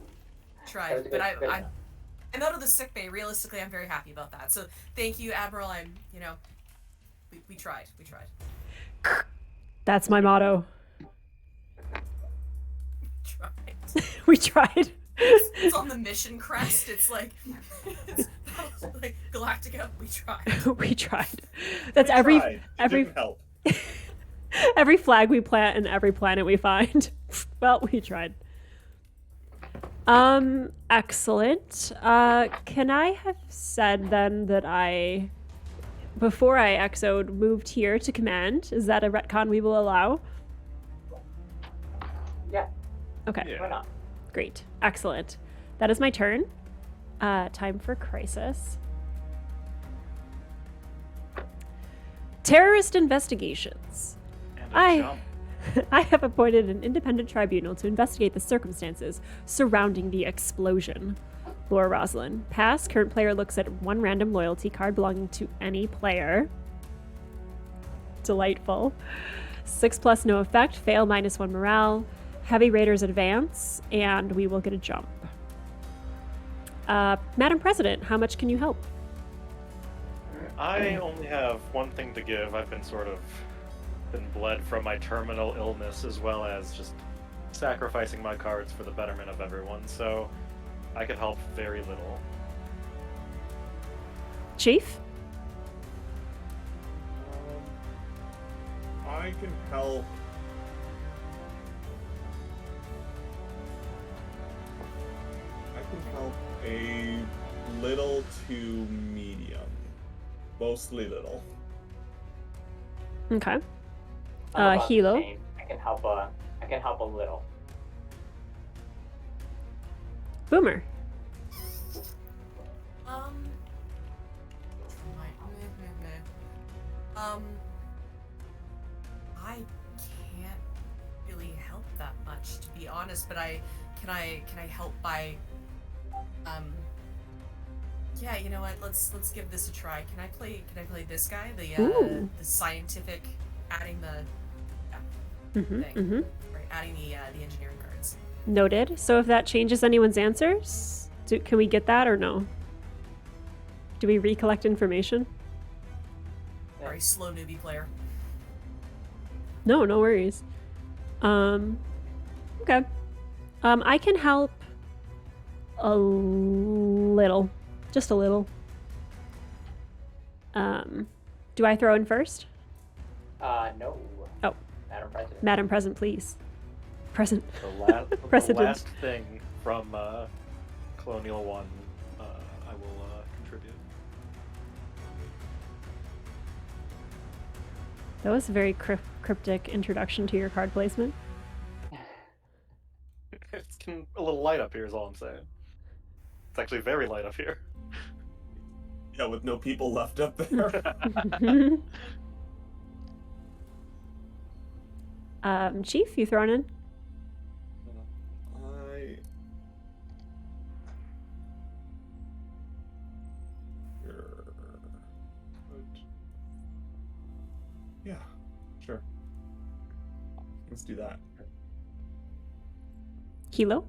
was but good, good enough. I'm out of the sick bay. Realistically, I'm very happy about that. So thank you, Admiral. We tried. That's my motto. Tried. We tried. It's on the mission crest. It's like Galactica. We tried. We tried. That's we every tried. It every didn't help. every flag we plant and every planet we find. Well, we tried. Excellent. Can I have said then that I, before I exoed, moved here to command? Is that a retcon we will allow? yeah, Okay. Yeah. why not? Great. Excellent. That is my turn. Time for crisis. Terrorist investigations. And a I jump. I have appointed an independent tribunal to investigate the circumstances surrounding the explosion. Laura Roslin. Pass. Current player looks at one random loyalty card belonging to any player. Delightful. 6+, no effect. Fail, -1 morale. Heavy Raiders advance, and we will get a jump. Madam President, how much can you help? I only have one thing to give. I've been bled from my terminal illness, as well as just sacrificing my cards for the betterment of everyone, so I could help very little. Chief? I can help. A little to medium. Mostly little. Okay. I'm about the Hilo? same. I can help a little. Boomer? I can't really help that much, to be honest. But can I help by, yeah, you know what? Let's give this a try. Can I play this guy, Ooh. the scientific, adding the thing, right? Adding the engineering cards. Noted. So if that changes anyone's answers, can we get that or no? Do we recollect information? Very slow newbie player. No, no worries. Okay. I can help a little. Just a little. Do I throw in first? No. Oh. Madam President. Madam President, please. Present. The Precedent. last thing from Colonial 1, I will contribute. That was a very cryptic introduction to your card placement. It's getting a little light up here is all I'm saying. It's actually very light up here. Yeah, with no people left up there. Chief, you throwing in? Yeah, sure. Let's do that. Hilo?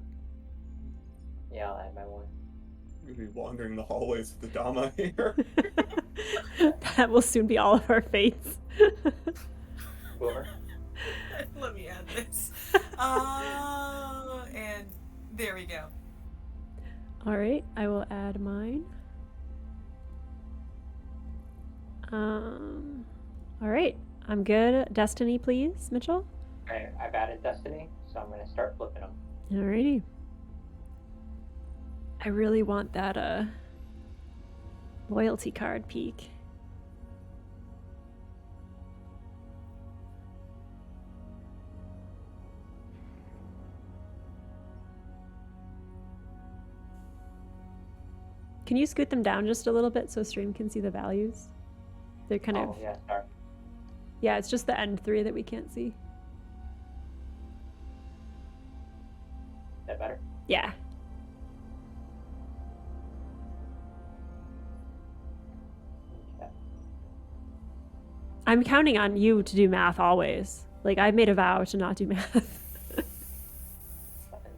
Yeah, I'll add my one. I'm gonna be wandering the hallways with the Dama here. That will soon be all of our fates. Boomer. Let me add this. And there we go. All right, I will add mine. All right, I'm good. Destiny, please, Mitchell. Okay, I've added Destiny, so I'm gonna start flipping them. Alrighty. I really want that loyalty card peek. Can you scoot them down just a little bit so stream can see the values? They're kind of... Yeah, sorry. Yeah, it's just the end 3 that we can't see. Is that better? Yeah. Okay. I'm counting on you to do math always. Like, I've made a vow to not do math.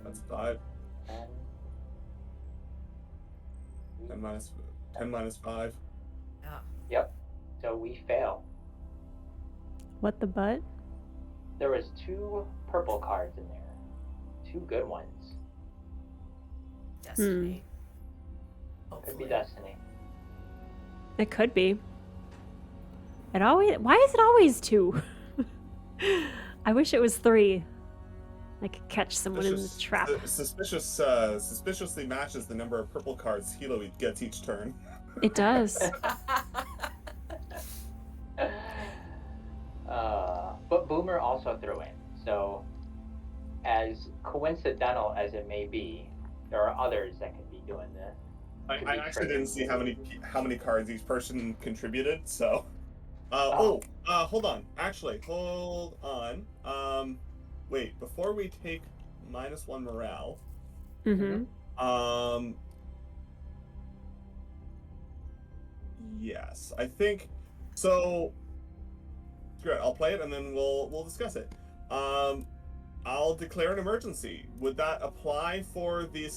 That's 5. 10 minus 5. Yeah. Yep. So we fail. What the butt? There was 2 purple cards in there. 2 good ones. Destiny. Could be Hopefully. Destiny. It could be. It always... Why is it always 2? I wish it was 3. I could catch someone in the trap. Suspiciously matches the number of purple cards Hilo gets each turn. It does. But Boomer also threw in. So, as coincidental as it may be, there are others that could be doing this. I actually didn't see how many cards each person contributed, so Hold on. Actually, hold on. Wait. Before we take -1 morale, Mm-hmm. yes, I think so. Screw it. I'll play it and then we'll discuss it. I'll declare an emergency. Would that apply for the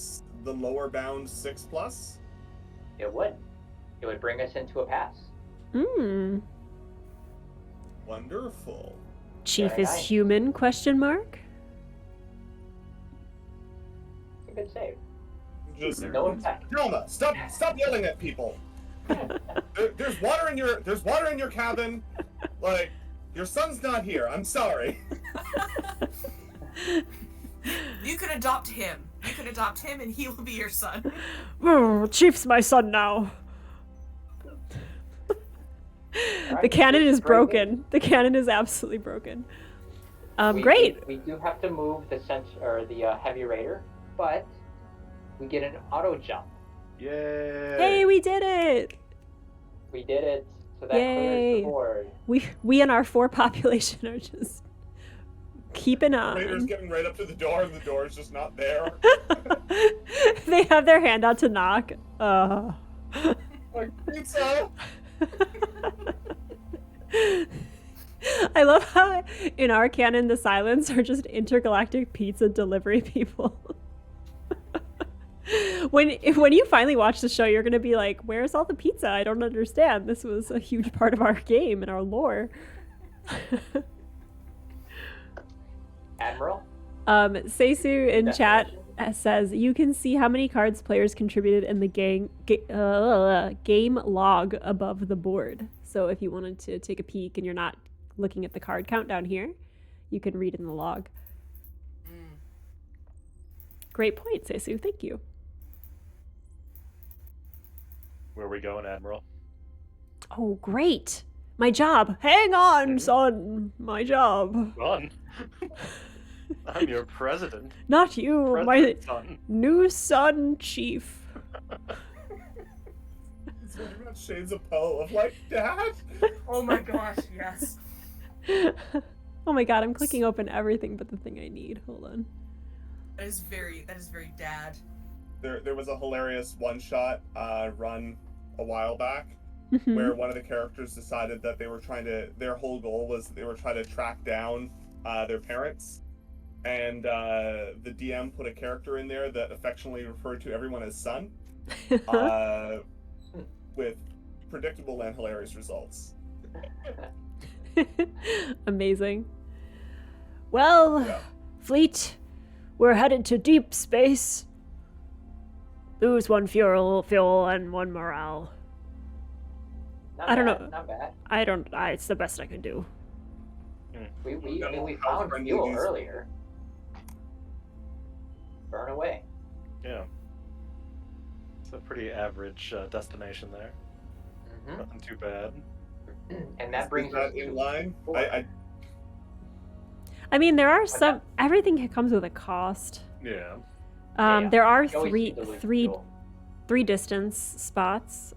lower bound 6+? It would. It would bring us into a pass. Mm. Wonderful. Chief Very is nice. human? Question mark. It's a good save. Just No effect. Delma, stop yelling at people. There's water in your cabin. Like, your son's not here. I'm sorry. You could adopt him. You could adopt him, and he will be your son. Oh, Chief's my son now. The Alright, cannon is very good. broken. The cannon is absolutely broken. We Great. We do have to move the heavy raider, but we get an auto jump. Yay! Hey, we did it. We did it, so that Yay. clears the board. We and our 4 population are just keeping Raider's on. getting right up to the door, and the door is just not there. They have their hand out to knock. Like, pizza. I love how in our canon the Silents are just intergalactic pizza delivery people. When you finally watch the show, you're gonna be like, "Where's all the pizza? I don't understand. This was a huge part of our game and our lore." Admiral? Seisu in That's chat awesome. says you can see how many cards players contributed in the game log above the board. So if you wanted to take a peek and you're not looking at the card count down here, you can read in the log. Great point, Seisu. Thank you. Where are we going, Admiral? Oh, great. My job. Hang on, son. My job. Run. I'm your president. Not you, my President, son. new son, Chief. It's very much Shades of Poe of like, Dad. Oh my gosh, yes. Oh my god, I'm clicking open everything but the thing I need. Hold on. That is very dad. There was a hilarious one-shot run a while back where one of the characters decided that their whole goal was they were trying to track down their parents, and the DM put a character in there that affectionately referred to everyone as son, with predictable and hilarious results. Amazing. Well, Yeah. Fleet, we're headed to deep space. Lose 1 fuel and 1 morale. I don't know. Not bad. It's the best I can do. We How found friendly fuel these- earlier. Burn away. Yeah. It's a pretty average destination there. Hmm Nothing too bad. And that brings us that in to line. 4. I mean, there are some. Everything comes with a cost. Yeah. Yeah. There are You always need to lose fuel. three distance spots.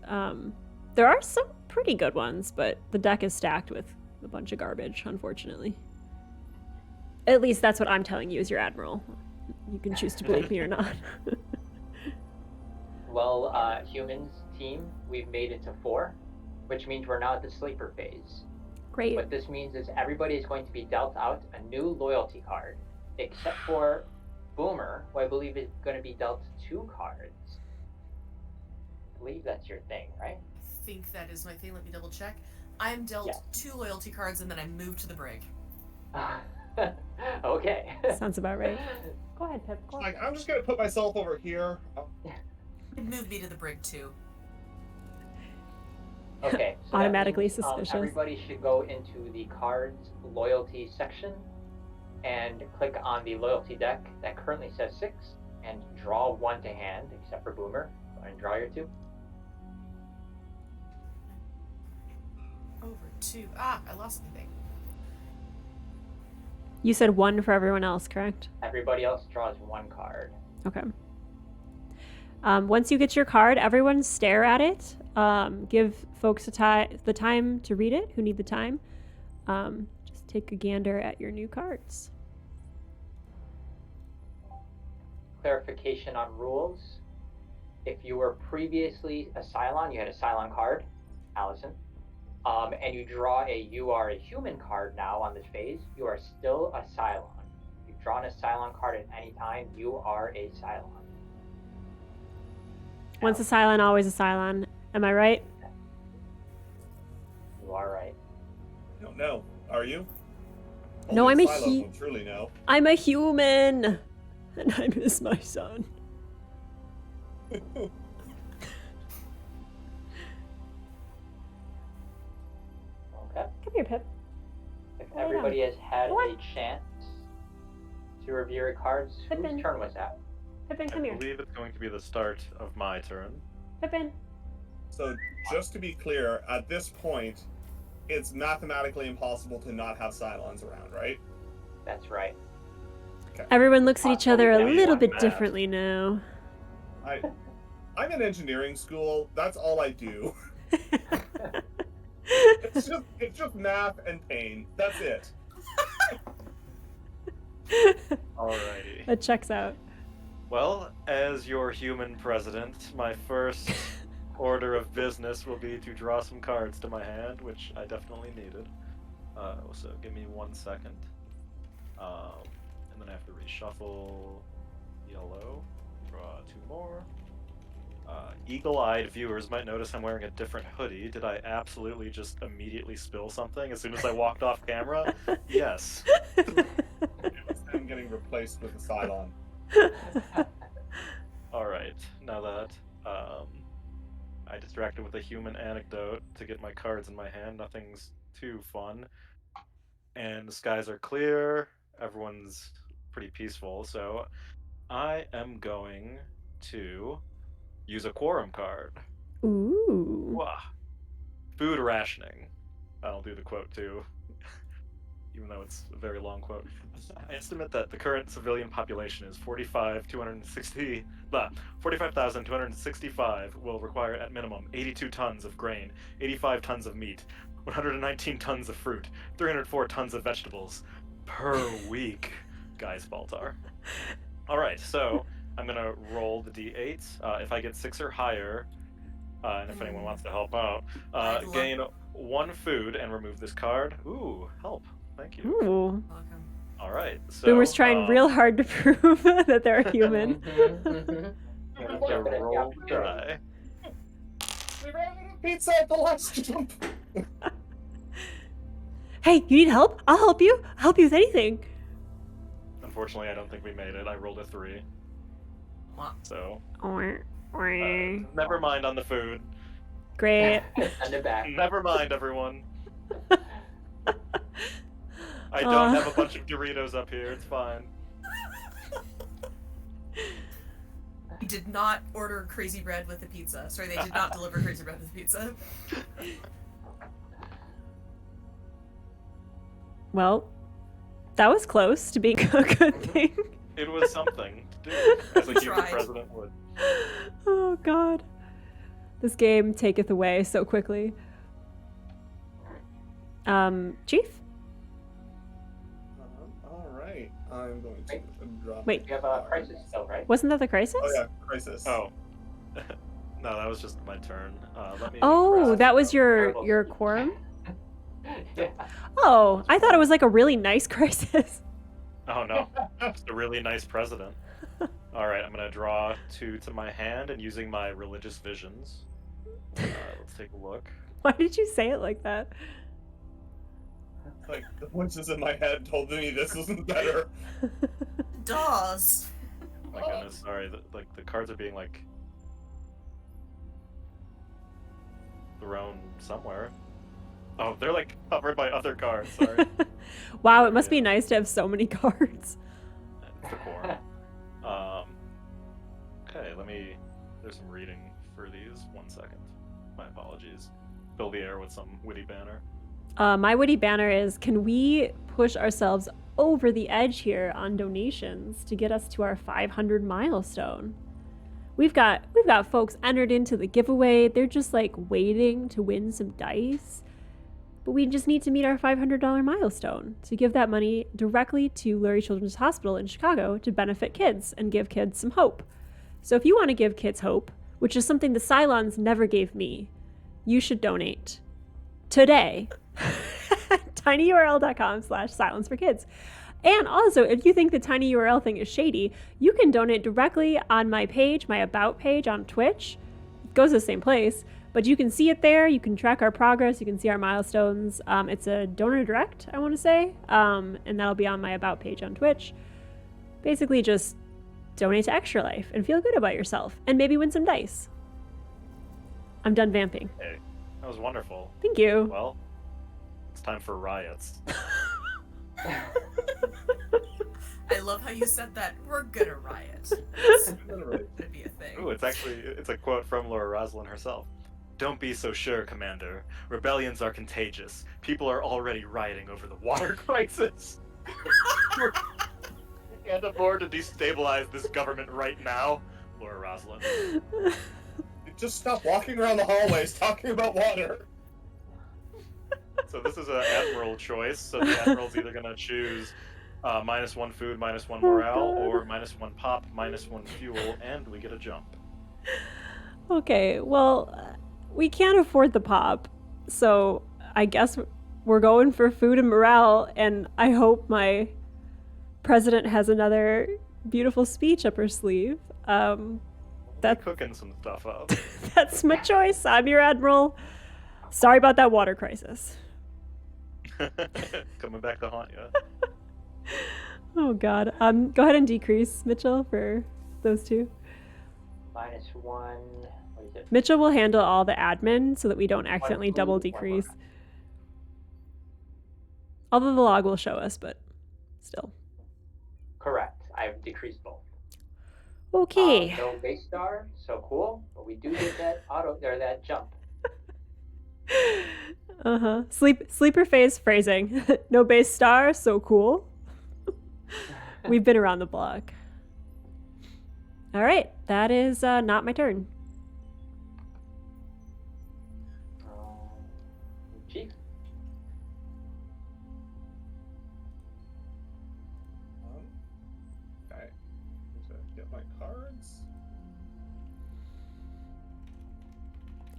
There are some pretty good ones, but the deck is stacked with a bunch of garbage, unfortunately. At least that's what I'm telling you as your admiral. You can choose to believe me or not. Well, humans team, we've made it to 4, which means we're now at the sleeper phase. Great. What this means is everybody is going to be dealt out a new loyalty card, except for Boomer, who I believe is going to be dealt 2 cards. I believe that's your thing, right? I think that is my thing. Let me double check. I'm dealt Yeah. 2 loyalty cards, and then I moved to the brig. Okay. Sounds about right. Go ahead, Pip. Go Like, ahead. I'm just gonna put myself over here. It moved me to the brig too. Okay. So that Automatically means, suspicious. Everybody should go into the cards loyalty section and click on the loyalty deck that currently says 6 and draw 1 to hand, except for Boomer. Go ahead and draw your 2. Over 2. Ah, I lost something. You said 1 for everyone else, correct? Everybody else draws 1 card. Okay. Once you get your card, everyone stare at it give folks the time to read it who need the time. Just take a gander at your new cards. Clarification on rules. If you were previously a Cylon, you had a Cylon card, Allison, and you draw a You Are a Human card now on this phase, you are still a Cylon. You've drawn a Cylon card at any time, you are a Cylon. Once a Cylon, always a Cylon. Am I right? You are right. I don't know. Are you? No, Only I'm a Cylons will truly know. I'm a human, and I miss my son. Okay. Come here, Pip. If Lay everybody has had What? a chance to review your cards, Pippin. whose turn was that? Pippin, I come here. believe it's going to be the start of my turn. Pippin. So, just to be clear, at this point, it's mathematically impossible to not have Cylons around, right? That's right. Everyone looks at each other a Possibly little one bit math. differently now. I'm in engineering school. That's all I do. It's just math and pain. That's it. Alrighty. That checks out. Well, as your human president, my first order of business will be to draw some cards to my hand, which I definitely needed. So give me 1 second. And then I have to reshuffle yellow, draw 2 more. Eagle-eyed viewers might notice I'm wearing a different hoodie. Did I absolutely just immediately spill something as soon as I walked off camera? Yes. It was them getting replaced with a Cylon. Alright, now that I distracted with a human anecdote to get my cards in my hand, nothing's too fun. And the skies are clear, everyone's pretty peaceful, so I am going to use a quorum card. Ooh. Wah. Food rationing. I'll do the quote too, even though it's a very long quote. I estimate that the current civilian population is 45,265 will require at minimum 82 tons of grain, 85 tons of meat, 119 tons of fruit, 304 tons of vegetables per week, guys Baltar. Alright, so I'm gonna roll the d8. If I get 6 or higher, and if anyone wants to help out, gain 1 food and remove this card. Ooh, help. Thank you. Ooh. Welcome. Alright, so... Boomer's trying real hard to prove that they're a human. I'm gonna roll the die. We ran out of pizza at the last jump. Hey, you need help? I'll help you. I'll help you with anything. Unfortunately, I don't think we made it. I rolled a 3. So, never mind on the food. Great. Send it back. Never mind, everyone. I don't have a bunch of Doritos up here. It's fine. He did not order crazy bread with the pizza. Sorry, they did not deliver crazy bread with the pizza. Well, that was close to being a good thing. It was something to do, as a human Tried. president would. Oh, God. This game taketh away so quickly. Chief? All right. I'm going to drop. Wait. You have a crisis still, right? Wasn't that the crisis? Oh yeah, crisis. Oh. No, that was just my turn. Let me Oh, grab- that was your Terrible. quorum? Yeah. Oh, I thought it was like a really nice crisis. Oh no, just a really nice president. Alright, I'm gonna draw 2 to my hand and using my religious visions. Let's take a look. Why did you say it like that? Like the voices in my head told me this wasn't better. Dawes. Oh my goodness, sorry. The cards are being like thrown somewhere. Oh, they're like covered by other cards. Sorry. Wow, it must be nice to have so many cards. It's the quorum. Okay, there's some reading for these. 1 second. My apologies. Fill the air with some witty banner. My witty banner is, can we push ourselves over the edge here on donations to get us to our 500 milestone? We've got folks entered into the giveaway. They're just like waiting to win some dice. But we just need to meet our $500 milestone to give that money directly to Lurie Children's Hospital in Chicago to benefit kids and give kids some hope. So if you want to give kids hope, which is something the Cylons never gave me, you should donate today. tinyurl.com/silence for kids. And also, if you think the tinyurl thing is shady, you can donate directly on my page, my About page on Twitch. It goes to the same place, but you can see it there. You can track our progress. You can see our milestones. It's a donor direct, I want to say, and that'll be on my About page on Twitch. Basically, just donate to Extra Life and feel good about yourself and maybe win some dice. I'm done vamping. Hey, that was wonderful. Thank you. Well, it's time for riots. I love how you said that. We're gonna riot. It's gonna be a thing. Ooh, it's a quote from Laura Roslin herself. Don't be so sure, Commander. Rebellions are contagious. People are already rioting over the water crisis. We can't afford to destabilize this government right now, Laura Roslin. Just stop walking around the hallways talking about water. So this is an admiral choice. So the admiral's either going to choose -1 food, -1 morale, or -1 pop, -1 fuel, and we get a jump. Okay, well, we can't afford the pop, so I guess we're going for food and morale, and I hope my president has another beautiful speech up her sleeve. That's cooking some stuff up. That's my choice. I'm your admiral. Sorry about that water crisis. Coming back to haunt you. Oh God. Go ahead and decrease Mitchell for those two. -1. What is it? Mitchell will handle all the admin so that we don't accidentally food, double 1 decrease. morale. Although the log will show us, but still. Correct. I've decreased both. Okay. No base star, so cool. But we do get that that jump. Uh-huh. Sleeper phase phrasing. No base star, so cool. We've been around the block. All right, that is not my turn. Chief. Okay. Need to get my cards.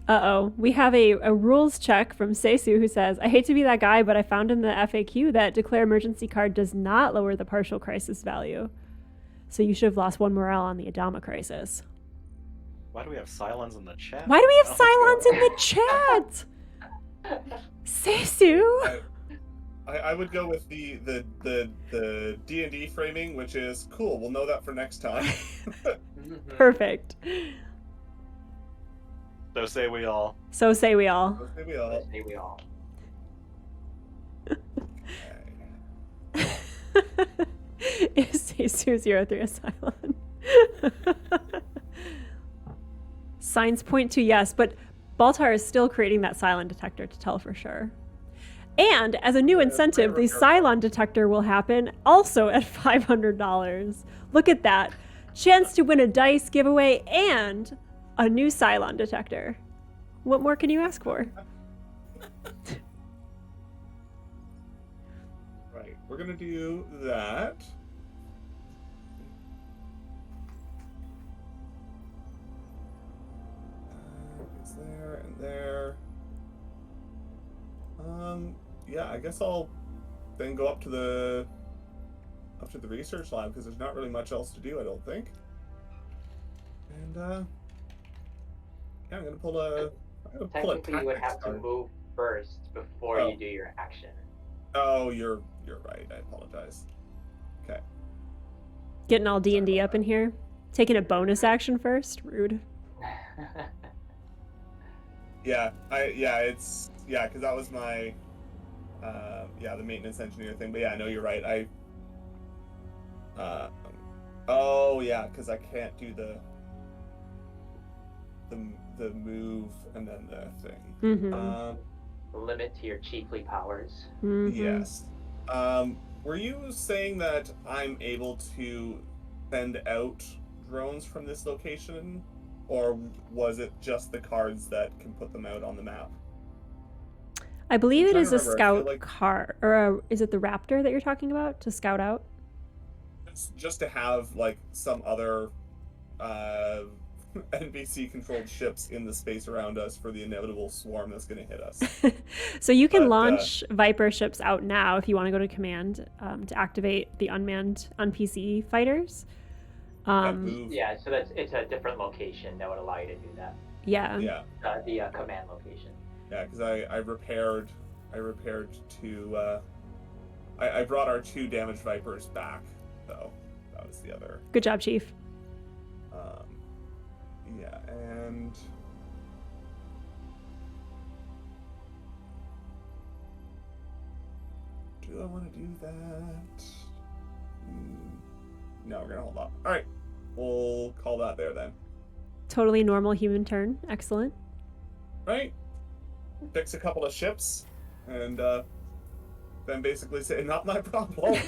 Uh-oh. We have a rules check from Seisu who says, I hate to be that guy, but I found in the FAQ that declare emergency card does not lower the partial crisis value. So you should have lost 1 morale on the Adama crisis. Why do we have Cylons in the chat? Why do we have Oh, Cylons in the chat? Seisu! I would go with the D&D framing, which is cool. We'll know that for next time. Perfect. So say we all. So say we all. Okay, we all. Say we all. Is Seisu 03 a Cylon? Signs point to yes, but Baltar is still creating that Cylon detector to tell for sure. And as a new incentive, the Cylon detector will happen also at $500. Look at that. Chance to win a dice giveaway and a new Cylon detector. What more can you ask for? Right, we're gonna do that. It's there and there. Yeah, I guess I'll then go up to the research lab because there's not really much else to do, I don't think. And yeah, I'm gonna pull a Technically, you would tactics have to card. move first before Oh. you do your action. Oh, you're right. I apologize. Okay. Getting all D&D up in here. Taking a bonus action first. Rude. Yeah, because that was my the maintenance engineer thing. But yeah, no, you're right. Oh yeah, because I can't do the move and then the thing. Mm-hmm. Limit to your chiefly powers. Mm-hmm. Yes. Were you saying that I'm able to send out drones from this location, or was it just the cards that can put them out on the map? I believe I'm it trying is to a remember. I feel scout like- car, or is it the Raptor that you're talking about to scout out? Just to have like some other NPC controlled ships in the space around us for the inevitable swarm that's going to hit us. So you can But, launch Viper ships out now if you want to go to command to activate the unmanned NPC fighters. That move. Yeah, so it's a different location that would allow you to do that. Yeah. Yeah. The command location. Yeah, because I repaired two. I brought our 2 damaged Vipers back, though. That was the other. Good job, Chief. Yeah, and do I want to do that? No, we're gonna hold off. All right, we'll call that there then. Totally normal human turn. Excellent. Right? Fix a couple of ships, and then basically say, "Not my problem."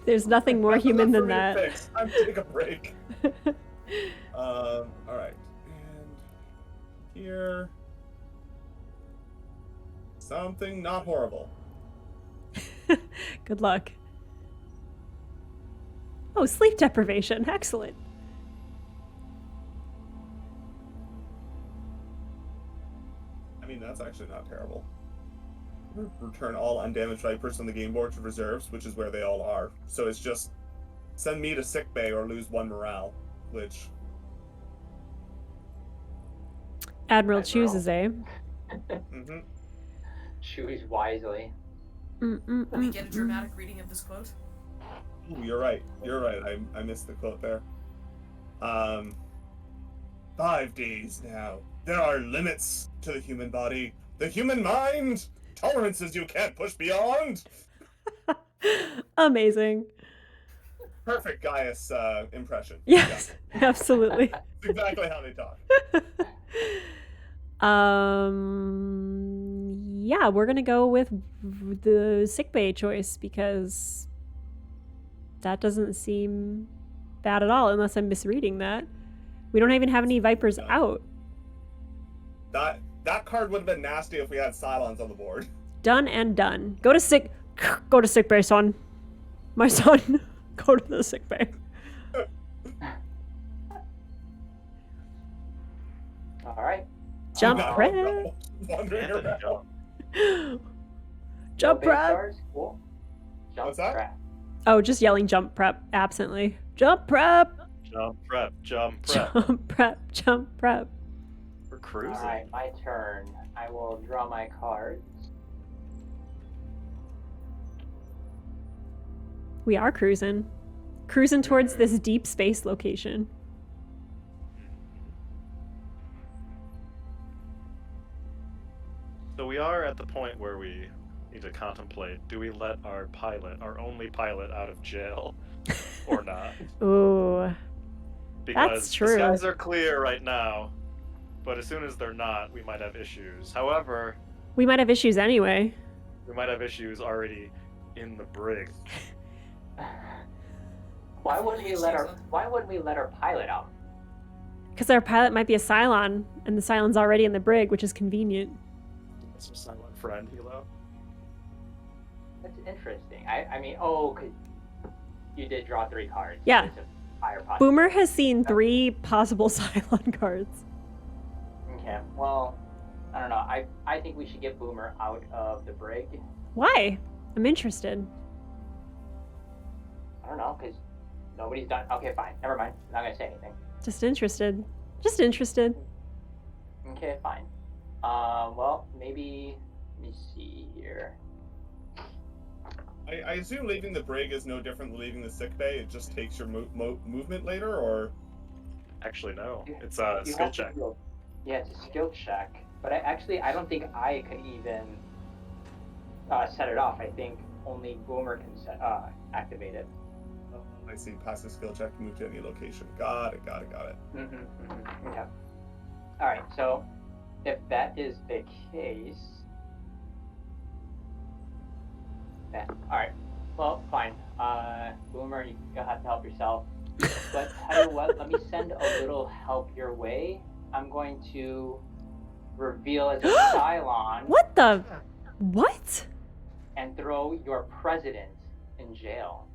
There's nothing more That's human enough than for me to that. fix. Time to take a break. All right, and here, something not horrible. Good luck. Oh, sleep deprivation. Excellent. I mean, that's actually not terrible. Return all undamaged Vipers from the game board to reserves, which is where they all are. So it's just send me to sick bay or lose 1 morale, which Admiral Admiral. chooses, eh? mhm. Choose wisely. Let me get a dramatic reading of this quote. Ooh, you're right. You're right. I missed the quote there. 5 days now. There are limits to the human body. The human mind! Tolerances you can't push beyond! Amazing. Perfect Gaius impression. Yes, absolutely. Yeah, that's exactly how they talk. Yeah, we're gonna go with the sickbay choice because that doesn't seem bad at all, unless I'm misreading that. We don't even have any Vipers No. out. That card would have been nasty if we had Cylons on the board. Done and done. Go to sick bay, son. My son. Go to the sick bay. All right. Jump No, prep. no. Wandering And a around. jump. Jump No base prep. stars? Cool. Jump What's that? trap. Oh, just yelling jump prep absently. Jump prep. Jump prep. Jump prep. Jump prep. Jump prep. We're cruising. All right, my turn. I will draw my cards. We are cruising. Cruising towards this deep space location. So we are at the point where we need to contemplate, do we let our pilot, our only pilot, out of jail or not? Ooh. Because true. the skies are clear right now, but as soon as they're not, we might have issues. However, We might have issues anyway. we might have issues already in the brig. Why wouldn't we let our pilot out? Because our pilot might be a Cylon, and the Cylon's already in the brig, which is convenient. Some silent friend, Hilo. That's interesting. I mean, oh, 'cause you did draw 3 cards. Yeah. It's a higher possibility. Boomer has seen 3 possible Cylon cards. Okay. Well, I don't know. I think we should get Boomer out of the brig. Why? I'm interested. I don't know, because nobody's done. Okay, fine. Never mind. I'm not gonna say anything. Just interested. Just interested. Okay, fine. Well, maybe. Let me see here. I assume leaving the brig is no different than leaving the sick bay. It just takes your movement later, or Actually, no. You- It's a You skill have to check. do yeah, it's a skill check. But I don't think I could even set it off. I think only Boomer can activate it. I see. Pass the skill check to move to any location. Got it. Okay. All right. So, if that is the case, then all right. Well, fine. Boomer, you'll have to help yourself. But tell you what, let me send a little help your way. I'm going to reveal as a Cylon What the? What? and throw your president in jail.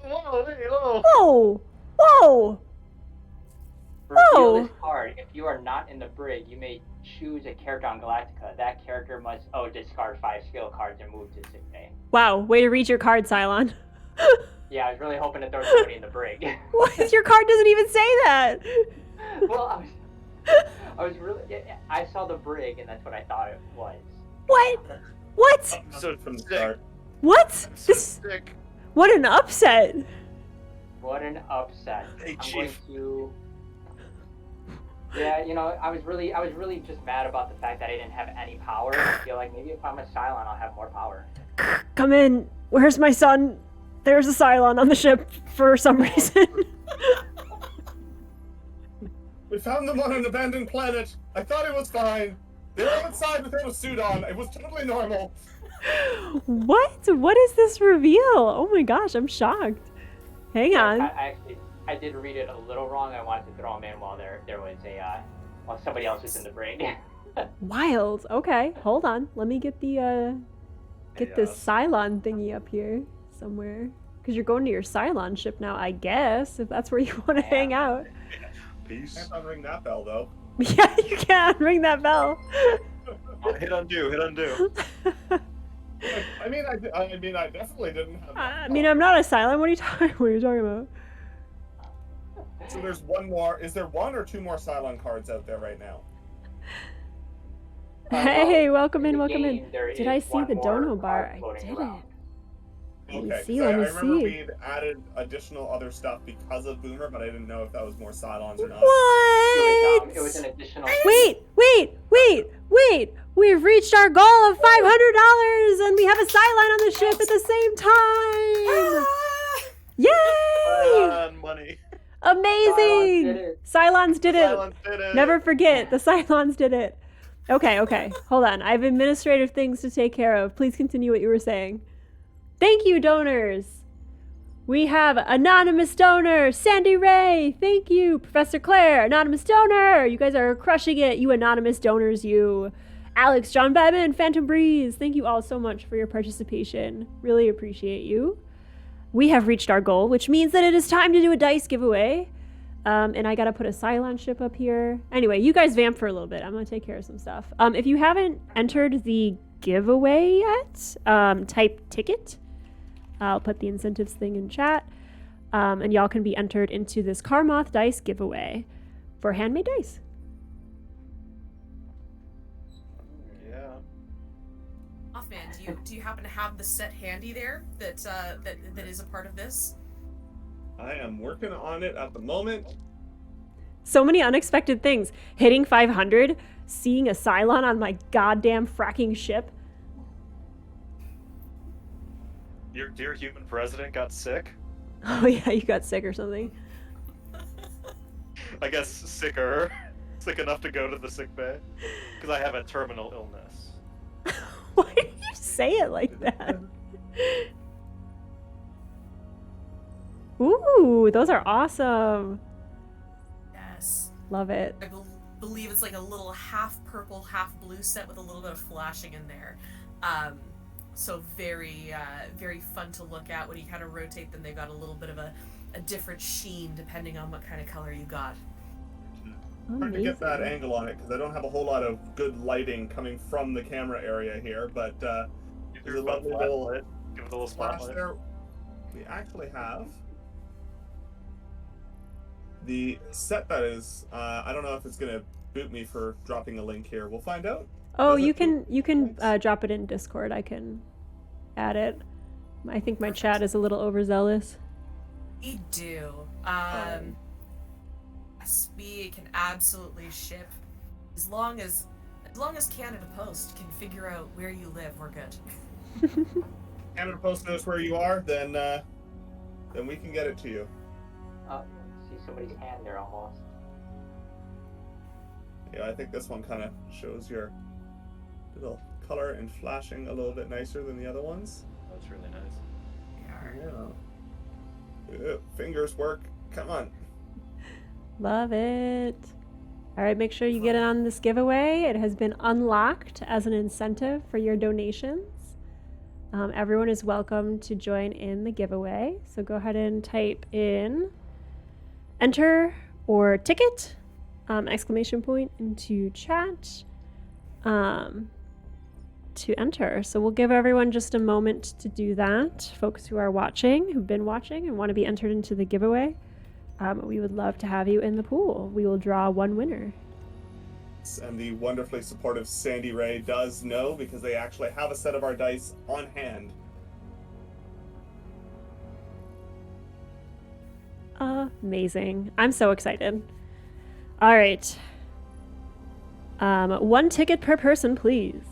Whoa, hey, whoa. Whoa! Whoa! Reveal this card. If you are not in the brig, you may choose a character on Galactica. That character must discard 5 skill cards and move to sickbay. Wow, way to read your card, Cylon. Yeah, I was really hoping to throw somebody in the brig. What? Your card doesn't even say that. Well, I was really. I saw the brig, and that's what I thought it was. What? What? So From the sick. start. What? So This? sick. What an upset. What an upset! Hey, I'm going Chief. to. Yeah, you know, I was really just mad about the fact that I didn't have any power. I feel like maybe if I'm a Cylon, I'll have more power. Come in. Where's my son? There's a Cylon on the ship for some reason. We found them on an abandoned planet. I thought it was fine. They were outside without a suit on. It was totally normal. What? What is this reveal? Oh my gosh, I'm shocked. Hang on. I did read it a little wrong. I wanted to throw him in while there was while somebody else was in the brig. Wild. Okay, hold on. Let me get the this Yes. Cylon thingy up here somewhere. Because you're going to your Cylon ship now, I guess, if that's where you want to hang out. Peace. Can't unring that bell though. Yeah, you can ring that bell. Hit undo. Hit undo. I mean, I definitely didn't have. I mean, I'm not a Cylon. What are you talking? What are you talking about? So there's one more. Is there one or two more Cylon cards out there right now? Hey, Well, welcome in, the welcome in. game, there Did I is see one the more dono bar? card I floating did around. it. Let me Okay, see, 'cause let me I remember see. we'd added additional other stuff because of Boomer, but I didn't know if that was more Cylons or not. What? It was an additional. Wait! We've reached our goal of $500 and we have a Cylon on the ship at the same time! Yay! Money. Amazing! Cylons did it! Silence did it. Never forget, the Cylons did it. Okay. Hold on. I have administrative things to take care of. Please continue what you were saying. Thank you, donors. We have anonymous donor, Sandy Ray. Thank you, Professor Claire, anonymous donor. You guys are crushing it, you anonymous donors, you. Alex, John Batman, Phantom Breeze. Thank you all so much for your participation. Really appreciate you. We have reached our goal, which means that it is time to do a dice giveaway. And I gotta put a Cylon ship up here. Anyway, you guys vamp for a little bit. I'm gonna take care of some stuff. If you haven't entered the giveaway yet, type ticket. I'll put the incentives thing in chat. And y'all can be entered into this Karmoth dice giveaway for handmade dice. Yeah. Offman, do you happen to have the set handy there that is a part of this? I am working on it at the moment. So many unexpected things. Hitting 500, seeing a Cylon on my goddamn fracking ship. Your dear human president got sick. Oh yeah, you got sick or something. I guess sicker. Sick enough to go to the sick bay. Because I have a terminal illness. Why did you say it like that? Ooh, those are awesome. Yes. Love it. I believe it's like a little half purple, half blue set with a little bit of flashing in there. So very, very fun to look at. When you kind of rotate them, they've got a little bit of a different sheen depending on what kind of color you got. Hard to get that Amazing. angle on it because I don't have a whole lot of good lighting coming from the camera area here, but there's a lovely little Give it a little flash spotlight. there. We actually have the set that is. I don't know if it's gonna boot me for dropping a link here. We'll find out. Oh, Does you it can Thanks. drop it in Discord. I can add it. I think my chat is a little overzealous. We do. Yes, we can absolutely ship as long as Canada Post can figure out where you live. We're good. Canada Post knows where you are, then we can get it to you. See somebody's hand there almost. Yeah, I think this one kind of shows your little color and flashing a little bit nicer than the other ones. That's really nice. We are. Yeah. Fingers work Come on. Love it. All right, make sure you get in on this giveaway. It has been unlocked as an incentive for your donations. Everyone is welcome to join in the giveaway. So go ahead and type in enter or ticket, exclamation point into chat to enter. So we'll give everyone just a moment to do that. Folks who are watching, who've been watching and want to be entered into the giveaway, we would love to have you in the pool. We will draw one winner. And the wonderfully supportive Sandy Ray does know because they actually have a set of our dice on hand. Amazing. I'm so excited. All right. 1 ticket per person, please.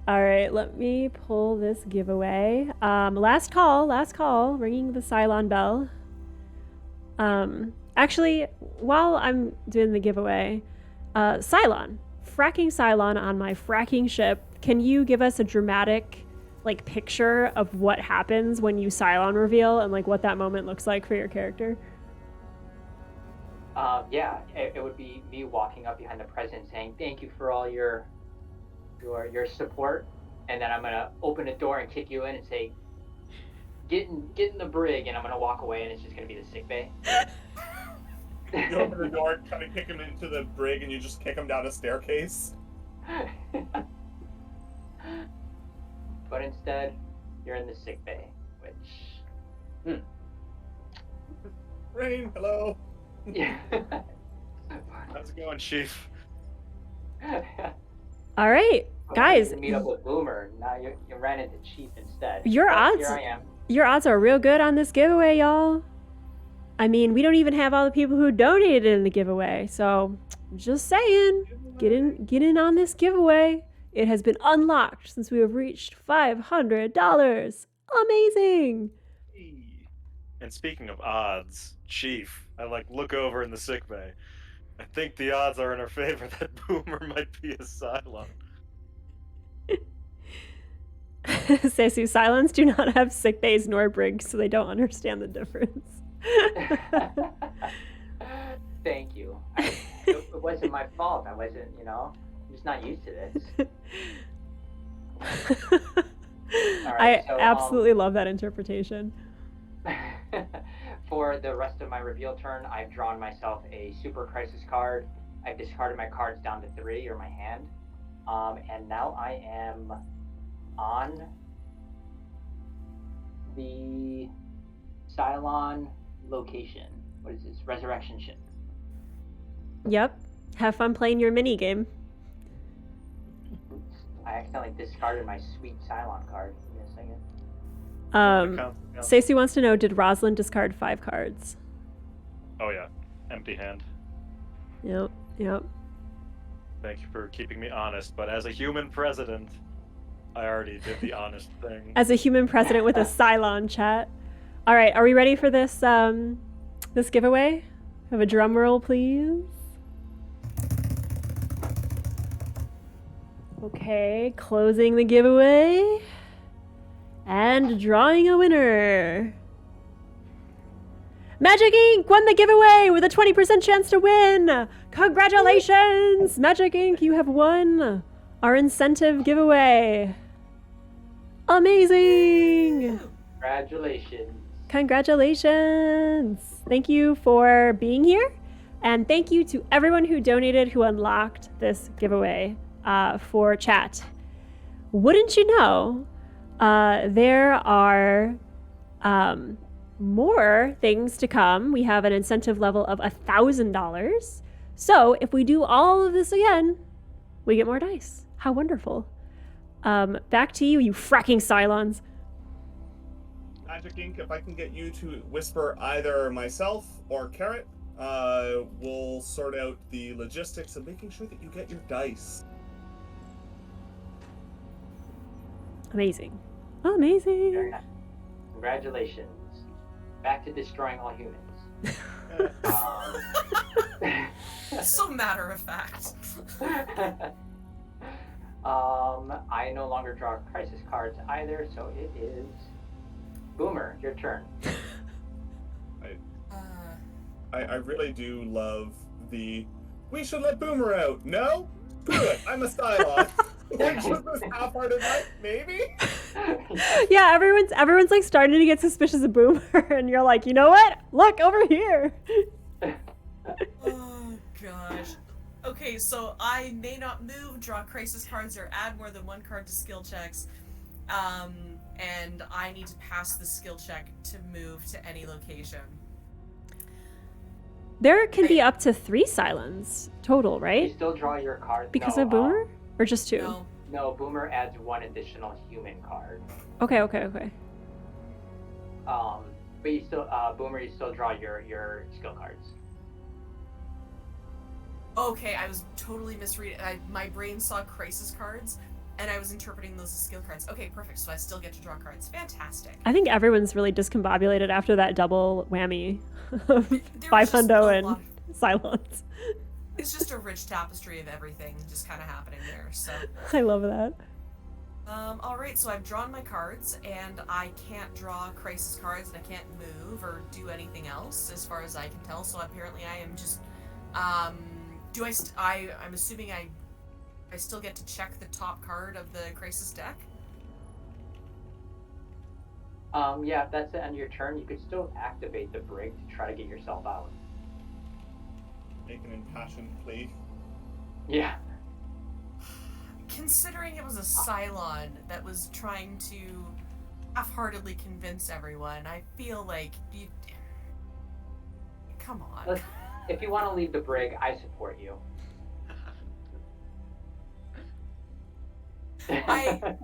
All right, let me pull this giveaway. Last call, ringing the Cylon bell. Actually, while I'm doing the giveaway, Cylon, fracking Cylon on my fracking ship, can you give us a dramatic, like, picture of what happens when you Cylon reveal and, like, what that moment looks like for your character? Yeah, it would be me walking up behind the president saying, "Thank you for all your support," and then I'm gonna open a door and kick you in and say, "Get in the brig," and I'm gonna walk away, and it's just gonna be the sick bay. You open the door, kind of kick him into the brig, and you just kick him down a staircase. But instead, you're in the sick bay, which... Rain, hello. Yeah. How's it going, Chief? All right, guys. You meet up with Boomer. Now you ran into Chief instead. Your But odds. Here I am. Your odds are real good on this giveaway, y'all. I mean, we don't even have all the people who donated in the giveaway, so just saying, get in on this giveaway. It has been unlocked since we have reached $500. Amazing. And speaking of odds, Chief, I look over in the sick bay. I think the odds are in our favor that Boomer might be a Cylon. Sesu, Cylons do not have sick bays nor brigs, so they don't understand the difference. Thank you. It wasn't my fault. I wasn't, I'm just not used to this. I absolutely love that interpretation. For the rest of my reveal turn, I've drawn myself a Super Crisis card. I've discarded my cards down to 3, or my hand. And now I am on the Cylon location. What is this? Resurrection ship. Yep. Have fun playing your mini game. I accidentally discarded my sweet Cylon card. Give me a second. Stacey wants to know, did Rosalind discard 5 cards? Oh yeah, empty hand. Yep. Thank you for keeping me honest, but as a human president, I already did the honest thing. As a human president with a Cylon chat. All right, are we ready for this this giveaway? Have a drum roll, please. Okay, closing the giveaway. And drawing a winner. Magic Inc. won the giveaway with a 20% chance to win. Congratulations, Magic Inc. You have won our incentive giveaway. Amazing. Congratulations. Thank you for being here. And thank you to everyone who donated, who unlocked this giveaway for chat. Wouldn't you know, there are more things to come. We have an incentive level of $1,000. So if we do all of this again, we get more dice. How wonderful. Back to you, you fracking Cylons. Magic Inc., if I can get you to whisper either myself or Carrot, we'll sort out the logistics of making sure that you get your dice. Amazing. Amazing. Very nice. Congratulations. Back to destroying all humans. So matter of fact. I no longer draw crisis cards either, so it is Boomer, your turn. I really do love the. We should let Boomer out. No, do it. I'm a Cylon. Which was this half-hearted like maybe. Yeah, everyone's like starting to get suspicious of Boomer, and you're like, you know what? Look over here. Oh gosh. Okay, so I may not move, draw crisis cards, or add more than one card to skill checks. And I need to pass the skill check to move to any location. There can be up to 3 Cylons total, You right? still draw your card. Because no, of Boomer, or just 2? No. No, Boomer adds 1 additional human card. Okay. But you still, Boomer, you still draw your skill cards. Okay, I was totally misreading. My brain saw crisis cards, and I was interpreting those as skill cards. Okay, perfect. So I still get to draw cards. Fantastic. I think everyone's really discombobulated after that double whammy of There was 5 just hundo a and lot Cylons. It's just a rich tapestry of everything just kind of happening there. So, I love that. all right. So I've drawn my cards, and I can't draw crisis cards, and I can't move or do anything else, as far as I can tell. So apparently, I am just. I'm assuming I still get to check the top card of the crisis deck. Yeah, if that's the end of your turn, you could still activate the brig to try to get yourself out. Make an impassioned plea. Yeah. Considering it was a Cylon that was trying to half-heartedly convince everyone, I feel like you. Come on. If you want to leave the brig, I support you. I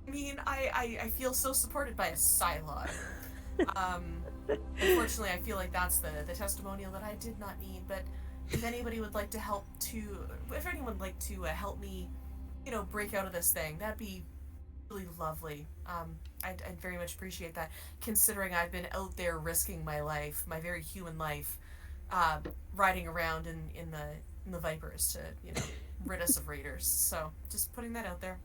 mean, I feel so supported by a Cylon. Unfortunately, I feel like that's the testimonial that I did not need. But if anybody would like to help if anyone would like to help me, break out of this thing, that'd be really lovely. I'd very much appreciate that, considering I've been out there risking my life, my very human life, riding around in the Vipers to rid us of raiders. So just putting that out there.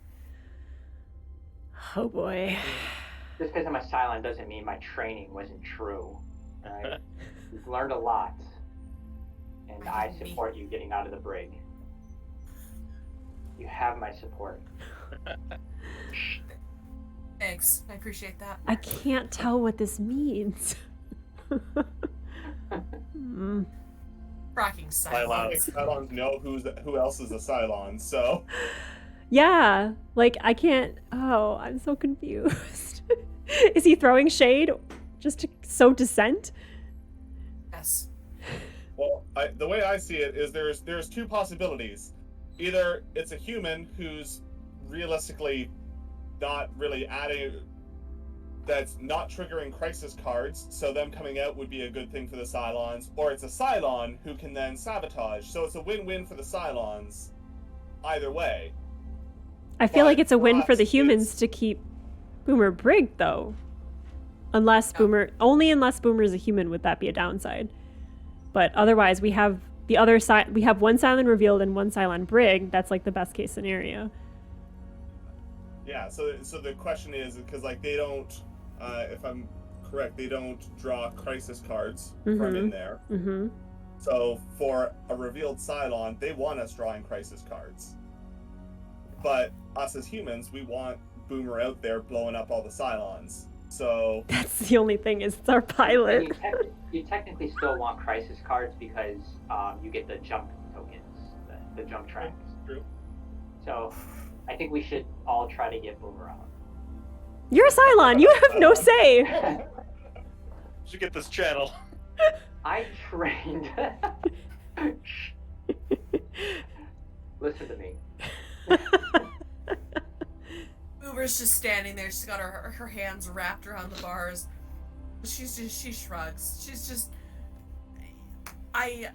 Oh boy. Just because I'm a Cylon doesn't mean my training wasn't true. Alright? You've learned a lot. And I support you getting out of the brig. You have my support. Thanks. I appreciate that. I can't tell what this means. Fracking Cylons. Cylons know who else is a Cylon, so. Yeah, like I can't. Oh, I'm so confused. Is he throwing shade just to sow dissent? Yes. Well, the way I see it is there's 2 possibilities. Either it's a human who's realistically not really adding, that's not triggering crisis cards, so them coming out would be a good thing for the Cylons, or it's a Cylon who can then sabotage, so it's a win-win for the Cylons either way. I feel like it's a win for the perhaps humans to keep Boomer Brig, though. Unless Boomer is a human, would that be a downside? But otherwise, we have the other side. We have 1 Cylon revealed and 1 Cylon Brig. That's like the best case scenario. Yeah, so the question is, because like they don't, if I'm correct, they don't draw crisis cards from in there. Mm-hmm. So for a revealed Cylon, they want us drawing crisis cards. But us as humans, we want Boomer out there blowing up all the Cylons. So That's the only thing, is it's our pilot. You technically still want crisis cards because you get the jump tokens, the jump tracks. True. So I think we should all try to get Boomer out. You're a Cylon. You have no say. Should get this channel. I trained. Listen to me. Uber's just standing there. She's got her hands wrapped around the bars. She shrugs. She's just. I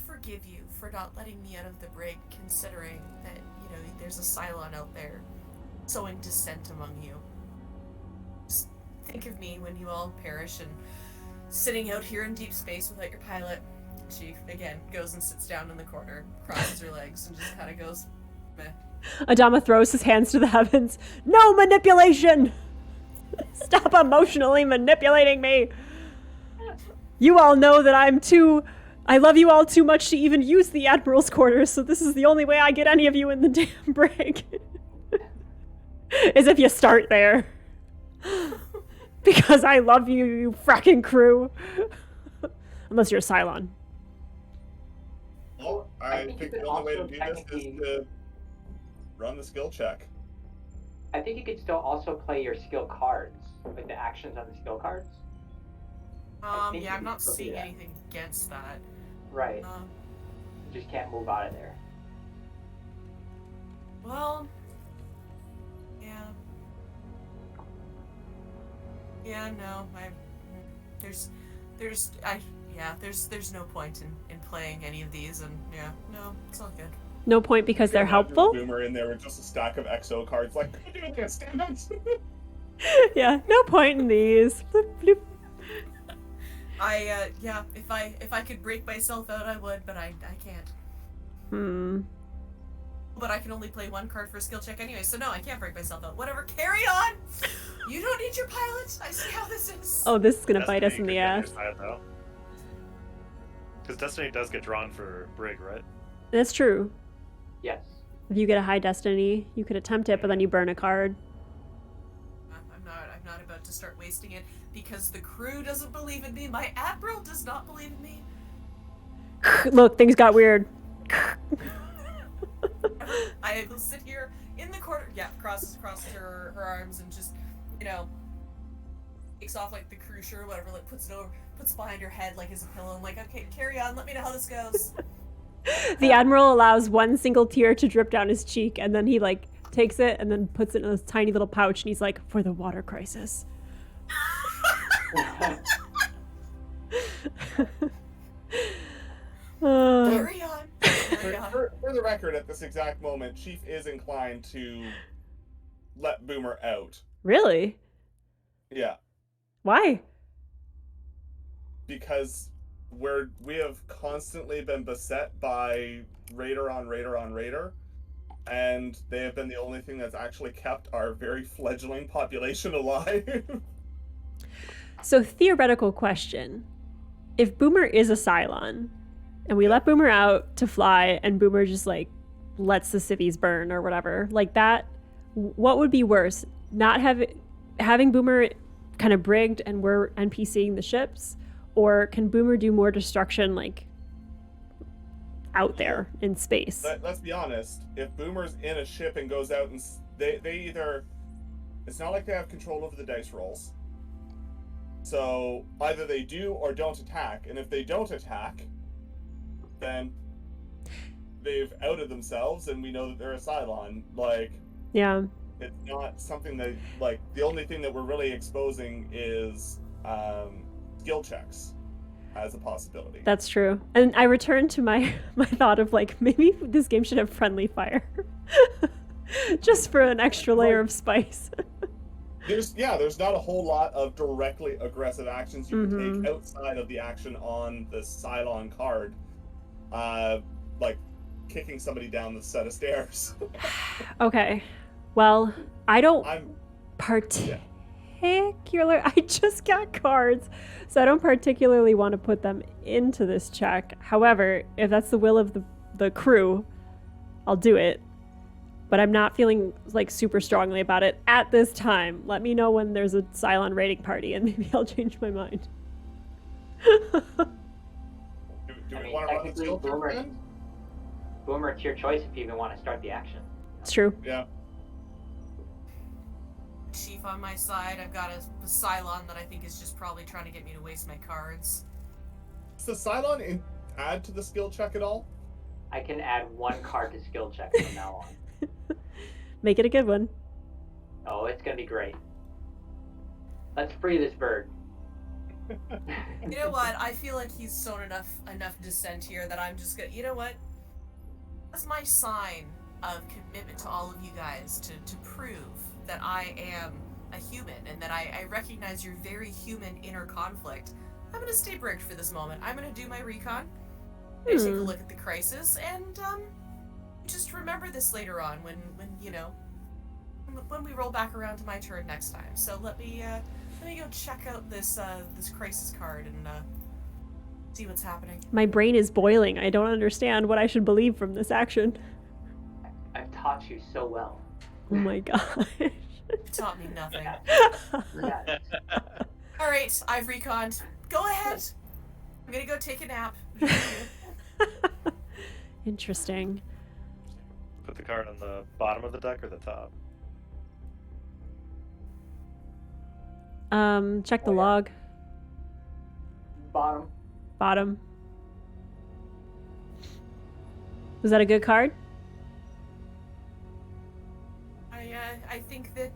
forgive you for not letting me out of the brig, considering that there's a Cylon out there sowing dissent among you. Just think of me when you all perish and sitting out here in deep space without your pilot. She again goes and sits down in the corner, crosses her legs, and just kind of goes, meh. Adama throws his hands to the heavens. No manipulation! Stop emotionally manipulating me! You all know that I love you all too much to even use the Admiral's quarters, so this is the only way I get any of you in the damn brig. As if you start there. Because I love you, you fracking crew. Unless you're a Cylon. Well, I think the only way to do this is to run the skill check. I think you could still also play your skill cards, like the actions on the skill cards. Yeah, I'm not seeing anything against that. Right. You just can't move out of there. Well, yeah. Yeah, no, there's no point in playing any of these, and yeah, no, it's all good. No point because they're helpful? Boomer in there with just a stack of XO cards, like, do this, stand up. Yeah, no point in these. Bloop, bloop. Yeah, if I could break myself out, I would, but I can't. But I can only play one card for a skill check anyway, so no, I can't break myself out. Whatever, carry on! You don't need your pilot! I see how this is! Oh, this is gonna bite us in the ass. Because Destiny does get drawn for Brig, right? That's true. Yes. If you get a high destiny, you could attempt it, but then you burn a card. I'm not about to start wasting it because the crew doesn't believe in me. My admiral does not believe in me. Look, things got weird. I will sit here in the corner, crosses her arms and just, takes off like the crew shirt or whatever, like puts it behind her head like as a pillow. I'm like, okay, carry on. Let me know how this goes. The Admiral allows one single tear to drip down his cheek, and then he like takes it and then puts it in this tiny little pouch, and he's like, for the water crisis. Carry on. Carry on. For the record, at this exact moment, Chief is inclined to let Boomer out. Really? Yeah. Why? Because we have constantly been beset by raider on raider on raider, and they have been the only thing that's actually kept our very fledgling population alive. So, theoretical question. If Boomer is a Cylon, and we let Boomer out to fly, and Boomer just, like, lets the cities burn or whatever, like that, what would be worse? Not having Boomer kind of brigged and we're NPCing the ships? Or can Boomer do more destruction, like, out there in space? Let's be honest. If Boomer's in a ship and goes out and they either... It's not like they have control over the dice rolls. So either they do or don't attack. And if they don't attack, then they've outed themselves and we know that they're a Cylon. Like, yeah. It's not something that, like, the only thing that we're really exposing is skill checks as a possibility. That's true. And I returned to my thought of, like, maybe this game should have friendly fire. Just for an extra layer of spice. There's not a whole lot of directly aggressive actions you can take outside of the action on the Cylon card. Like kicking somebody down the set of stairs. Okay. Well, I don't I just got cards, so I don't particularly want to put them into this check. However, if that's the will of the crew, I'll do it. But I'm not feeling like super strongly about it at this time. Let me know when there's a Cylon raiding party, and maybe I'll change my mind. Do we want to run the skill check? Boomer, it's your choice if you even want to start the action. It's true. Yeah. Chief on my side, I've got a Cylon that I think is just probably trying to get me to waste my cards. Does the Cylon add to the skill check at all? I can add one card to skill check from now on. Make it a good one. Oh, it's gonna be great. Let's free this bird. You know what? I feel like he's sown enough dissent here that I'm just gonna. You know what? That's my sign of commitment to all of you guys to prove that I am a human and that I recognize your very human inner conflict. I'm gonna stay brigged for this moment. I'm gonna do my recon. I'm gonna take a look at the crisis and just remember this later on when we roll back around to my turn next time. So let me go check out this crisis card and See what's happening. My brain is boiling. I don't understand what I should believe from this action. I've taught you so well. Oh my gosh. You taught me nothing. Yeah. All right, I've reconned. Go ahead. I'm gonna go take a nap. Interesting. Put the card on the bottom of the deck or the top? Check the Oh, yeah. log. Bottom. Bottom. Was that a good card? I think that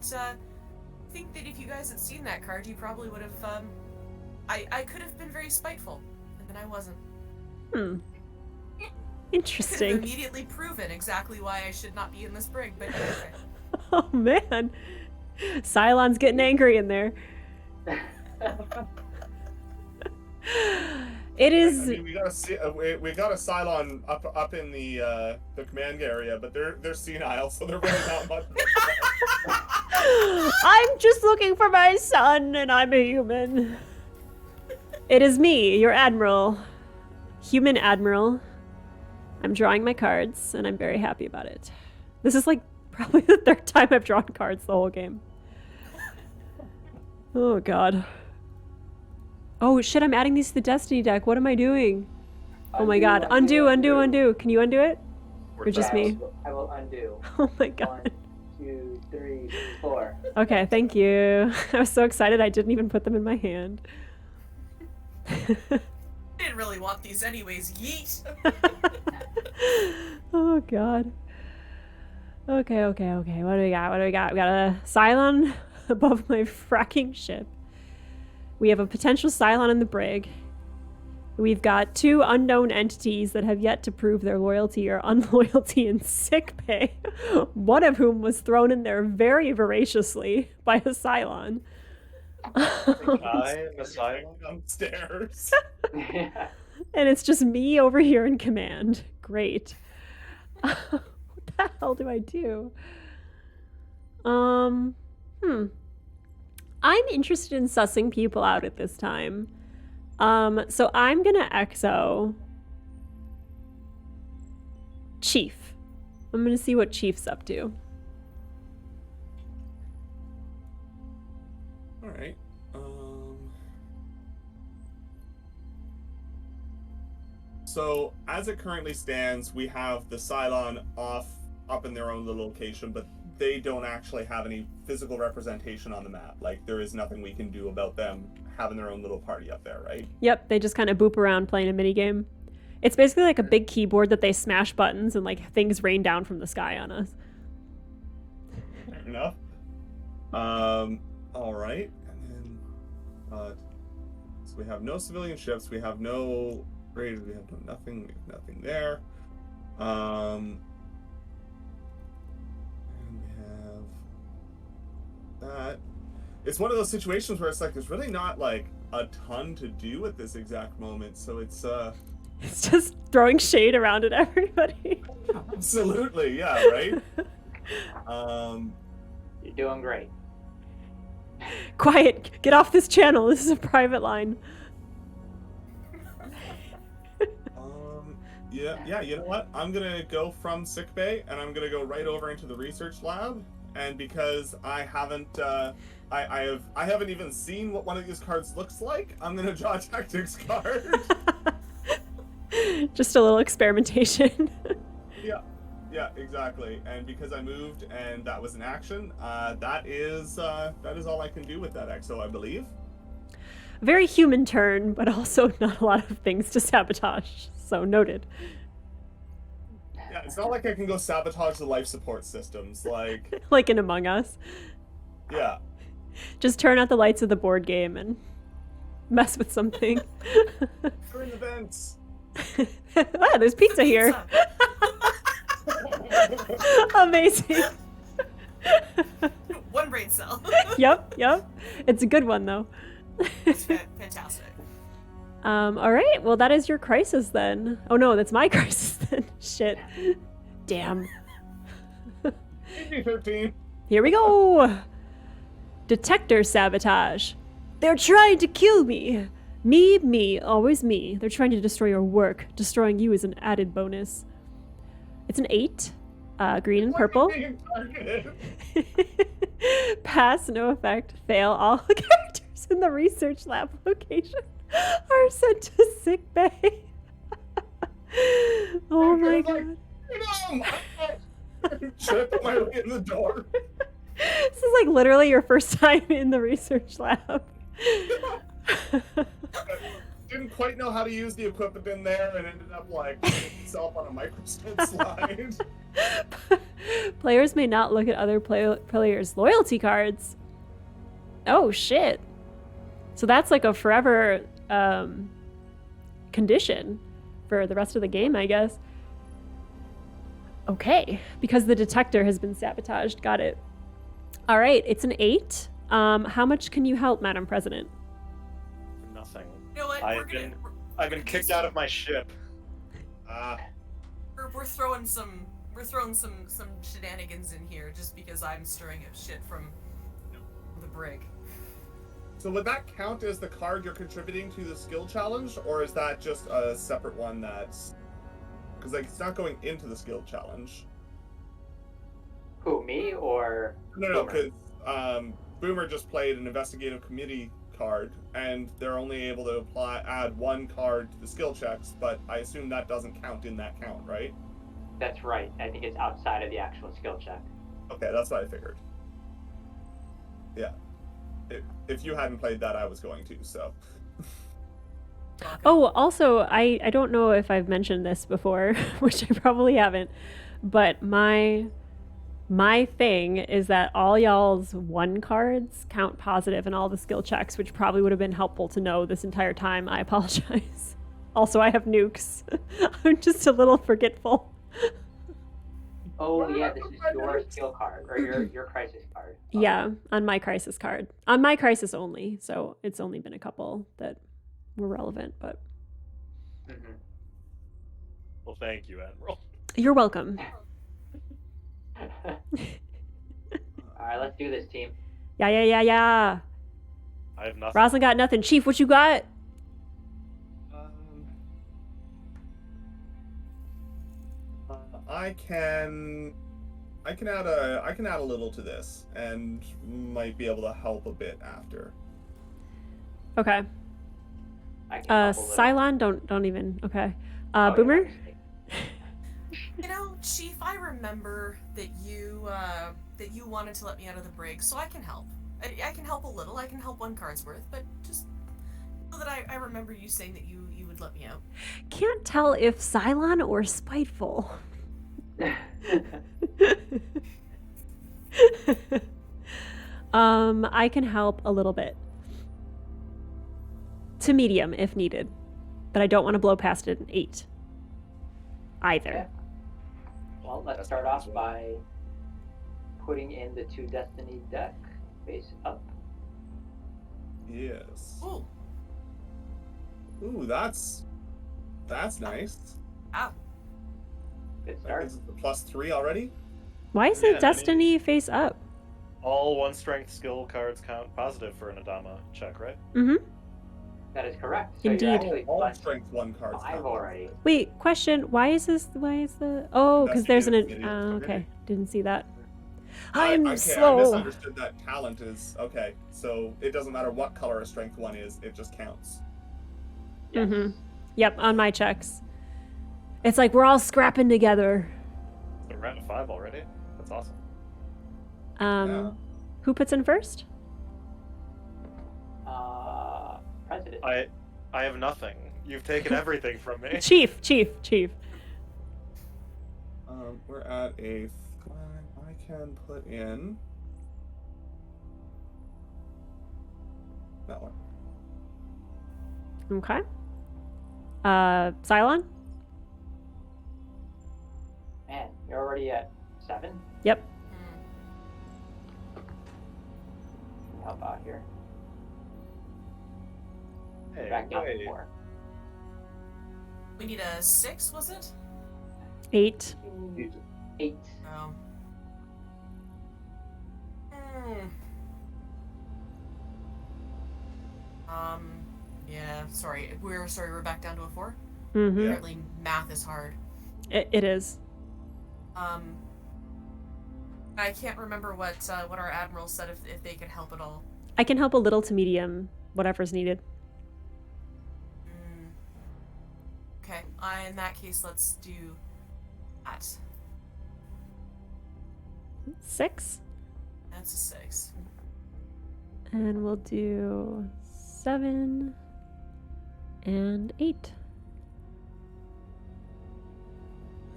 if you guys had seen that card, you probably would have. I could have been very spiteful, and then I wasn't. Hmm. Could have Interesting. immediately proven exactly why I should not be in this brig, but anyway. Oh man. Cylon's getting angry in there. It I is. mean, we got a Cylon up in the command area, but they're senile, so they're really not much. I'm just looking for my son, and I'm a human. It is me, your admiral. Human admiral. I'm drawing my cards, and I'm very happy about it. This is like probably the third time I've drawn cards the whole game. Oh god. Oh shit, I'm adding these to the Destiny deck. What am I doing? Oh my god. Undo. Can you undo it? Or Or just me? I will undo. Oh my god. 1, 2, 3, 4. Okay, thank you. I was so excited I didn't even put them in my hand. I didn't really want these anyways. Yeet. Oh god. Okay. What do we got? We got a Cylon above my fracking ship. We have a potential Cylon in the brig. We've got 2 unknown entities that have yet to prove their loyalty or unloyalty in sickbay, one of whom was thrown in there very voraciously by a Cylon. I am a Cylon. Upstairs. Yeah. And it's just me over here in command. Great. What the hell do I do? I'm interested in sussing people out at this time. So I'm gonna exo Chief. I'm gonna see what Chief's up to. All right. So as it currently stands, we have the Cylon up in their own little location, but they don't actually have any physical representation on the map. Like, there is nothing we can do about them having their own little party up there, right? Yep, they just kind of boop around playing a minigame. It's basically like a big keyboard that they smash buttons and like things rain down from the sky on us. Fair enough. All right. And then, so we have no civilian ships. We have no raiders. We have nothing. We have nothing there. And we have that. It's one of those situations where it's like there's really not like a ton to do at this exact moment. So it's It's just throwing shade around at everybody. absolutely, yeah, right. You're doing great. Quiet, get off this channel. This is a private line. Yeah, you know what? I'm gonna go from sickbay and I'm gonna go right over into the research lab. And because I haven't, I haven't even seen what one of these cards looks like, I'm gonna draw a tactics card. Just a little experimentation. Yeah, exactly. And because I moved and that was an action, that is all I can do with that exo, I believe. Very human turn, but also not a lot of things to sabotage. So noted. Yeah, it's not like I can go sabotage the life support systems. Like, Like in Among Us. yeah. Just turn out the lights of the board game and mess with something. We're in the vents. Ah, there's pizza here. Amazing. One brain cell. Yep. It's a good one though. It's fantastic. All right. Well, that is your crisis then. Oh no, that's my crisis then. Shit. Damn. PG-13. Here we go. Detector sabotage. They're trying to kill me. Me, always me. They're trying to destroy your work. Destroying you is an added bonus. It's an 8. Green and purple. Being targeted. Pass, no effect. Fail. All characters in the research lab location are sent to sick bay. Oh my Like, god. Trip my way in the door. This is like literally your first time in the research lab. Didn't quite know how to use the equipment in there and ended up like putting itself on a microscope slide. Players may not look at other players' loyalty cards. Oh shit. So that's like a forever condition for the rest of the game, I guess. Okay, because the detector has been sabotaged. Got it. All right, it's an 8. How much can you help, Madam President? Nothing. You know what? I've been kicked out of my ship. We're throwing some shenanigans in here just because I'm stirring up shit from the brig. So would that count as the card you're contributing to the skill challenge, or is that just a separate one that's... Because like, it's not going into the skill challenge. Who, me or No, Boomer? because Boomer just played an investigative committee card, and they're only able to add one card to the skill checks, but I assume that doesn't count in that count, right? That's right. I think it's outside of the actual skill check. Okay, that's what I figured. Yeah. If you hadn't played that, I was going to, so... Okay. Oh, also, I don't know if I've mentioned this before, which I probably haven't, but my thing is that all y'all's 1 cards count positive in all the skill checks, which probably would have been helpful to know this entire time. I apologize. Also, I have nukes. I'm just a little forgetful. Oh yeah, this is your skill card or your crisis card. Okay. Yeah, on my crisis card. On my crisis only, so it's only been a couple that were relevant, but Mhm. Well, thank you, Admiral. you're welcome. All right, let's do this, team. Yeah. I have nothing. Roslyn got nothing. Chief, what you got? I can add a little to this, and might be able to help a bit after. Okay. I can help a little. Cylon, don't even. Okay. Oh, yeah, Boomer? my mistake. You know, Chief, I remember that you wanted to let me out of the brig, so I can help. I can help a little. I can help 1 card's worth, but just so that I remember you saying that you would let me out. Can't tell if Cylon or spiteful. I can help a little bit. To medium if needed. But I don't want to blow past it an 8. Either. Yeah. Well, let's start off by putting in the 2 Destiny deck face up. Yes. Ooh, Ooh, that's nice. ow. Good That start. gives us the +3 already. Why is Yeah, it Destiny face up? All 1 strength skill cards count positive for an Adama check, right? Mm-hmm. That is correct. So Indeed. you're actually All plus strength 1 cards. 5 count. already. Wait, question. Why is the... Oh, because there's an... Investigative committee. okay. Didn't see that. I I'm I slow. misunderstood that talent is okay. So it doesn't matter what color a strength 1 is; it just counts. Yes. Mhm. Yep, on my checks. It's like we're all scrapping together. So we're at 5 already. That's awesome. Yeah. Who puts in first? President. I have nothing. You've taken everything from me. Chief. We're at a. I can put in that one. Okay. Cylon? Man, you're already at 7. Yep. Hmm. Can you help out here? Hey, Back down to wait. 4. We need a 6, was it? 8. 8. No. Hmm. Yeah, sorry. We're back down to a 4. Mm-hmm. Yeah. Apparently math is hard. It is. I can't remember what our admiral said if they could help at all. I can help a little to medium, whatever's needed. Okay, in that case, let's do that. 6. That's a 6. And we'll do 7 and 8.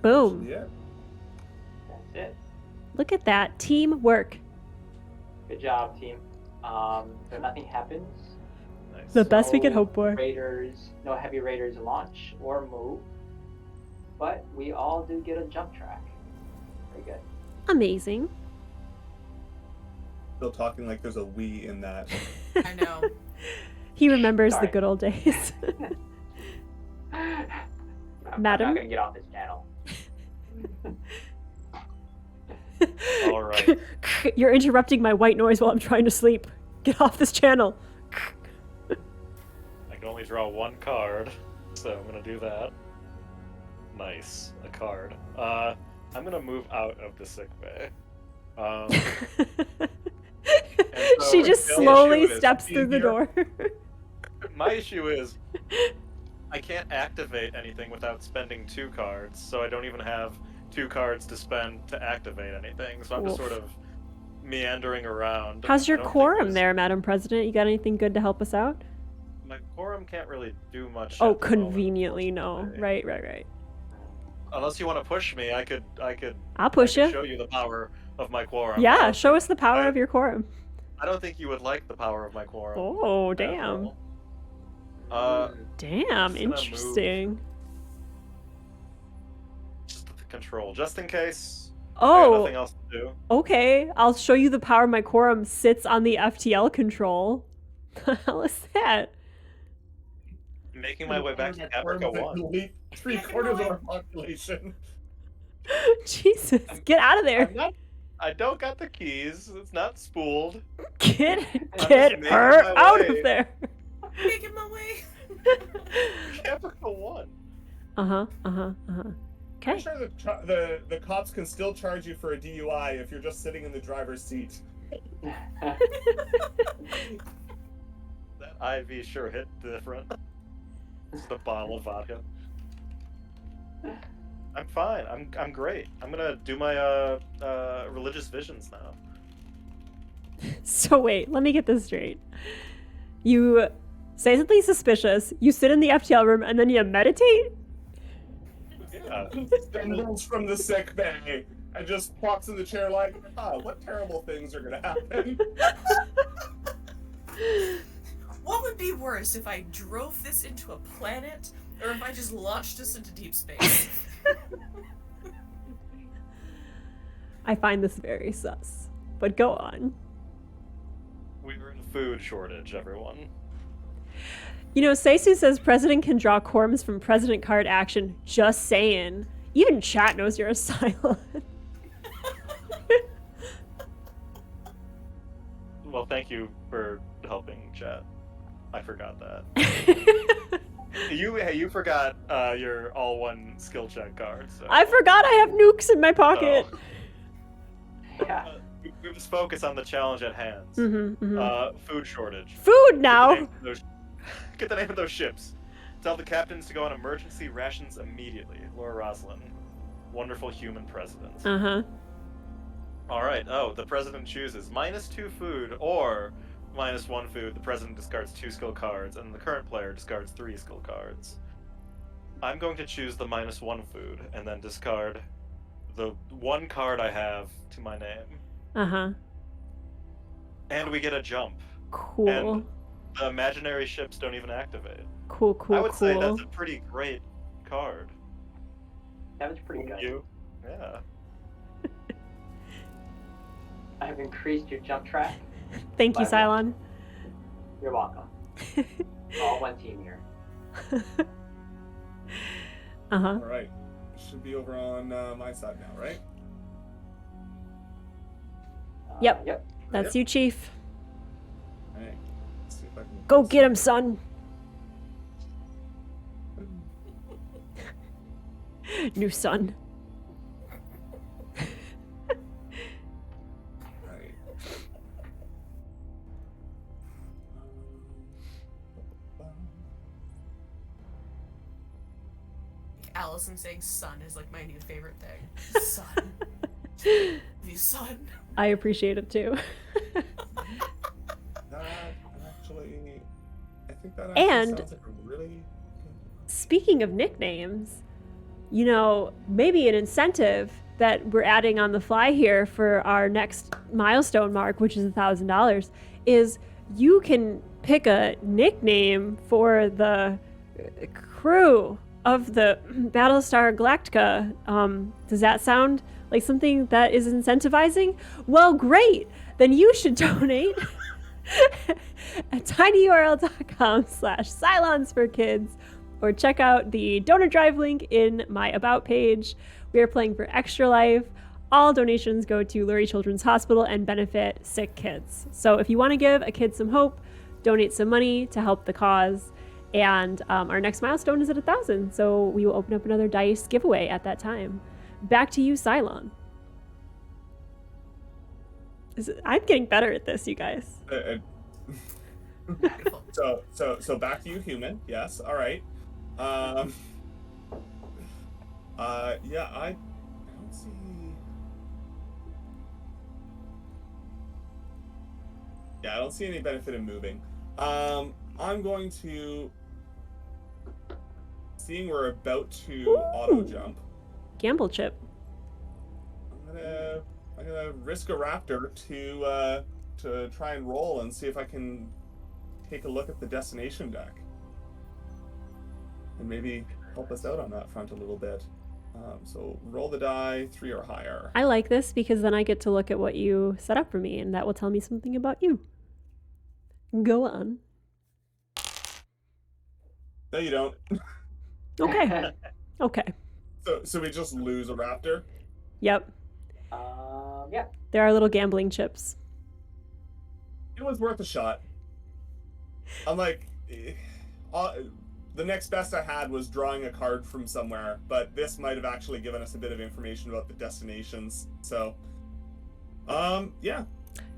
Boom. Yeah. That's it. Look at that. Teamwork. Good job, team. So nothing happens. Nice. The best we could No hope for. No heavy raiders launch or move, but we all do get a jump track. Very good. Amazing. Still talking like there's a we in that. I know. He remembers Sorry. the good old days. I'm Madam? not gonna get off this channel. All right. You're interrupting my white noise while I'm trying to sleep. Get off this channel. I can only draw one card, so I'm gonna do that. Nice, a card. I'm gonna move out of the sick bay. so She just the slowly issue is steps through the easier. door. My issue is I can't activate anything without spending 2 cards, so I don't even have 2 cards to spend to activate anything. So I'm just Oof. sort of meandering around. How's your I don't think quorum there's- there, Madam President? You got anything good to help us out? My quorum can't really do much. Oh, at the moment, conveniently no. unfortunately. Right. Unless you want to push me, I could I'll push I could you. show you the power of my quorum. Yeah, show us the power I- of your quorum. I don't think you would like the power of my quorum. Oh, at damn. all. Damn, just gonna move. interesting. Just the control, just in case. I have Oh, nothing else to do. okay. I'll show you the power my quorum sits on the FTL control. The hell is that? Making my way back to Africa Worms that 1. delete 3/4 of our population. Jesus, get out of there. I don't got the keys. It's not spooled. Get just get making her my out way. of there. Making my way. Africa 1. Okay. I'm sure the cops can still charge you for a DUI if you're just sitting in the driver's seat. That IV sure hit different. It's the bottle of vodka. I'm fine. I'm great. I'm gonna do my religious visions now. So wait, let me get this straight. You say something suspicious, you sit in the FTL room, and then you meditate? Yeah. Stumbles from the sick bay and just plops in the chair like, what terrible things are gonna happen? What would be worse if I drove this into a planet, or if I just launched us into deep space? I find this very sus. But go on. We were in a food shortage, everyone. You know, Seisu says President can draw quorums from President card action. Just saying. Even chat knows you're a Cylon. Well, thank you for helping, chat. I forgot that. You forgot your all one skill check card. So. I forgot I have nukes in my pocket. Yeah. We just focus on the challenge at hand. Food shortage. Food now. Get the name of those ships. Tell the captains to go on emergency rations immediately. Laura Roslin, wonderful human president. All right. Oh, the president chooses -2 food or -1 food. The president discards 2 skill cards, and the current player discards 3 skill cards. I'm going to choose the -1 food and then discard the 1 card I have to my name. And we get a jump. Cool. And the imaginary ships don't even activate. Cool. I would say that's a pretty great card. That was pretty good. You? Yeah. I have increased your jump track. Thank you, Bye, Cylon. You're welcome. All one team here. All right. Should be over on my side now, right? Yep. Yep. That's you, Chief. All right. Let's see if I can Go get him, son. New son. Right. Allison saying son is like my new favorite thing. Son. You son. I appreciate it too. That actually, I think that And- sounds like a really Speaking of nicknames, you know, maybe an incentive that we're adding on the fly here for our next milestone mark, which is $1,000, is you can pick a nickname for the crew of the Battlestar Galactica. Does that sound like something that is incentivizing? Well, great. Then you should donate at tinyurl.com/Cylons for kids, or check out the donor drive link in my About page. We are playing for Extra Life. All donations go to Lurie Children's Hospital and benefit sick kids. So if you want to give a kid some hope, donate some money to help the cause. And our next milestone is at 1,000, so we will open up another dice giveaway at that time. Back to you, Cylon. I'm getting better at this, you guys. Beautiful. So back to you, human. Yes. All right. Yeah, I don't see. Yeah, I don't see any benefit in moving. I'm going to, seeing we're about to auto jump, Gamble chip. I'm gonna risk a raptor to try and roll and see if I can take a look at the destination deck and maybe help us out on that front a little bit. So roll the die, 3 or higher. I like this because then I get to look at what you set up for me, and that will tell me something about you. Go on. No, you don't. Okay. Okay. So we just lose a raptor. Yep. Yeah. There are little gambling chips. It was worth a shot. I'm like, the next best I had was drawing a card from somewhere, but this might have actually given us a bit of information about the destinations. So, yeah.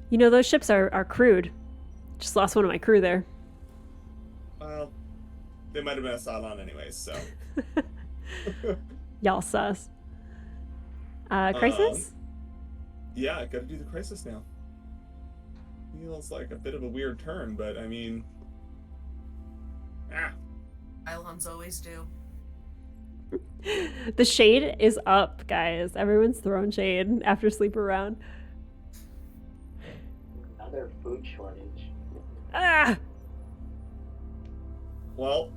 You know, those ships are crude. Just lost one of my crew there. Well, they might have been a Cylon anyways, so. Y'all sus. Crisis? Yeah, I gotta do the crisis now. Feels like a bit of a weird turn, but I mean. Cylons always do. The shade is up, guys. Everyone's throwing shade after sleep around. Another food shortage. Ah! Well,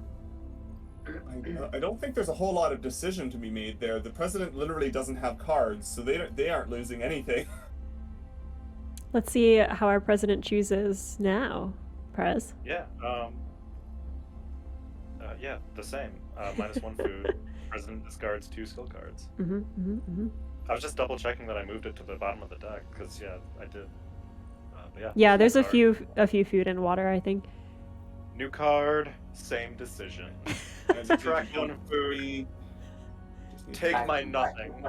I don't think there's a whole lot of decision to be made there. The president literally doesn't have cards, so they aren't losing anything. Let's see how our president chooses now, Prez. Yeah. Yeah, the same. -1 food. President discards 2 skill cards. I was just double checking that I moved it to the bottom of the deck because yeah, I did. But yeah. Yeah, there's a card. few food and water, I think. New card, same decision. Subtract 1 food. Take my nothing.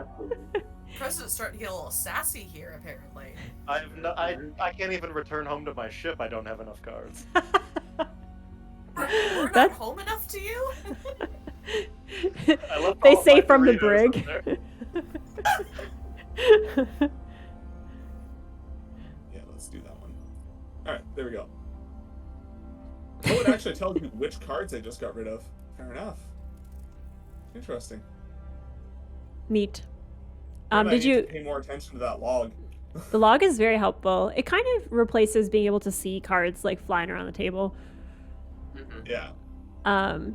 President's starting to get a little sassy here, apparently. I can't even return home to my ship. I don't have enough cards. We're not That's- home enough to you? I left They all say my from the Doritos brig. up there. Yeah, let's do that one. Alright, there we go. Oh, it actually tells you which cards I just got rid of. Fair enough. Interesting. Neat. Maybe I Did need you? to pay more attention to that log? The log is very helpful. It kind of replaces being able to see cards like flying around the table. Yeah.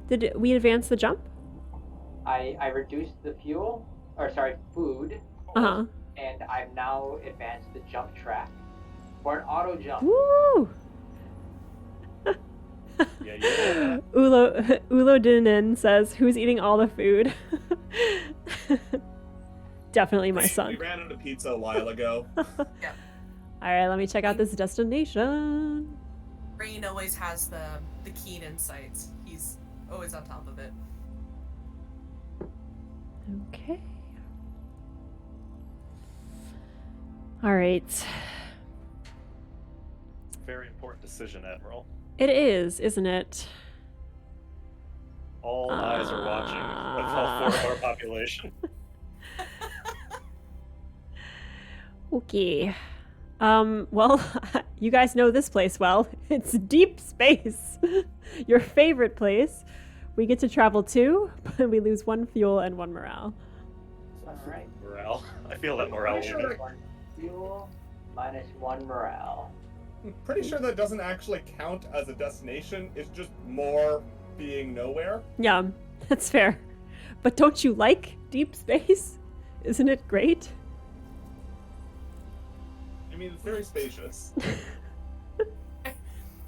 Did we advance the jump? I reduced the food, Uh-huh. and I've now advanced the jump track for an auto jump. Woo! Yeah. Ulo Dinen says, "Who's eating all the food?" Definitely my We son. ran out of pizza a while ago. All right, let me check out this destination. Rain always has the keen insights. He's always on top of it. Okay. All right. It's a very important decision, Admiral. It is, isn't it? All eyes are watching with all 4 of our population. Okay. Well, you guys know this place well. It's deep space. Your favorite place. We get to travel to, but we lose 1 fuel and 1 morale. All right. Morale. I feel that morale Pretty leaving. sure- 1 fuel minus 1 morale. I'm pretty sure that doesn't actually count as a destination. It's just more being nowhere. Yeah, that's fair. But don't you like deep space? Isn't it great? I mean, it's very spacious.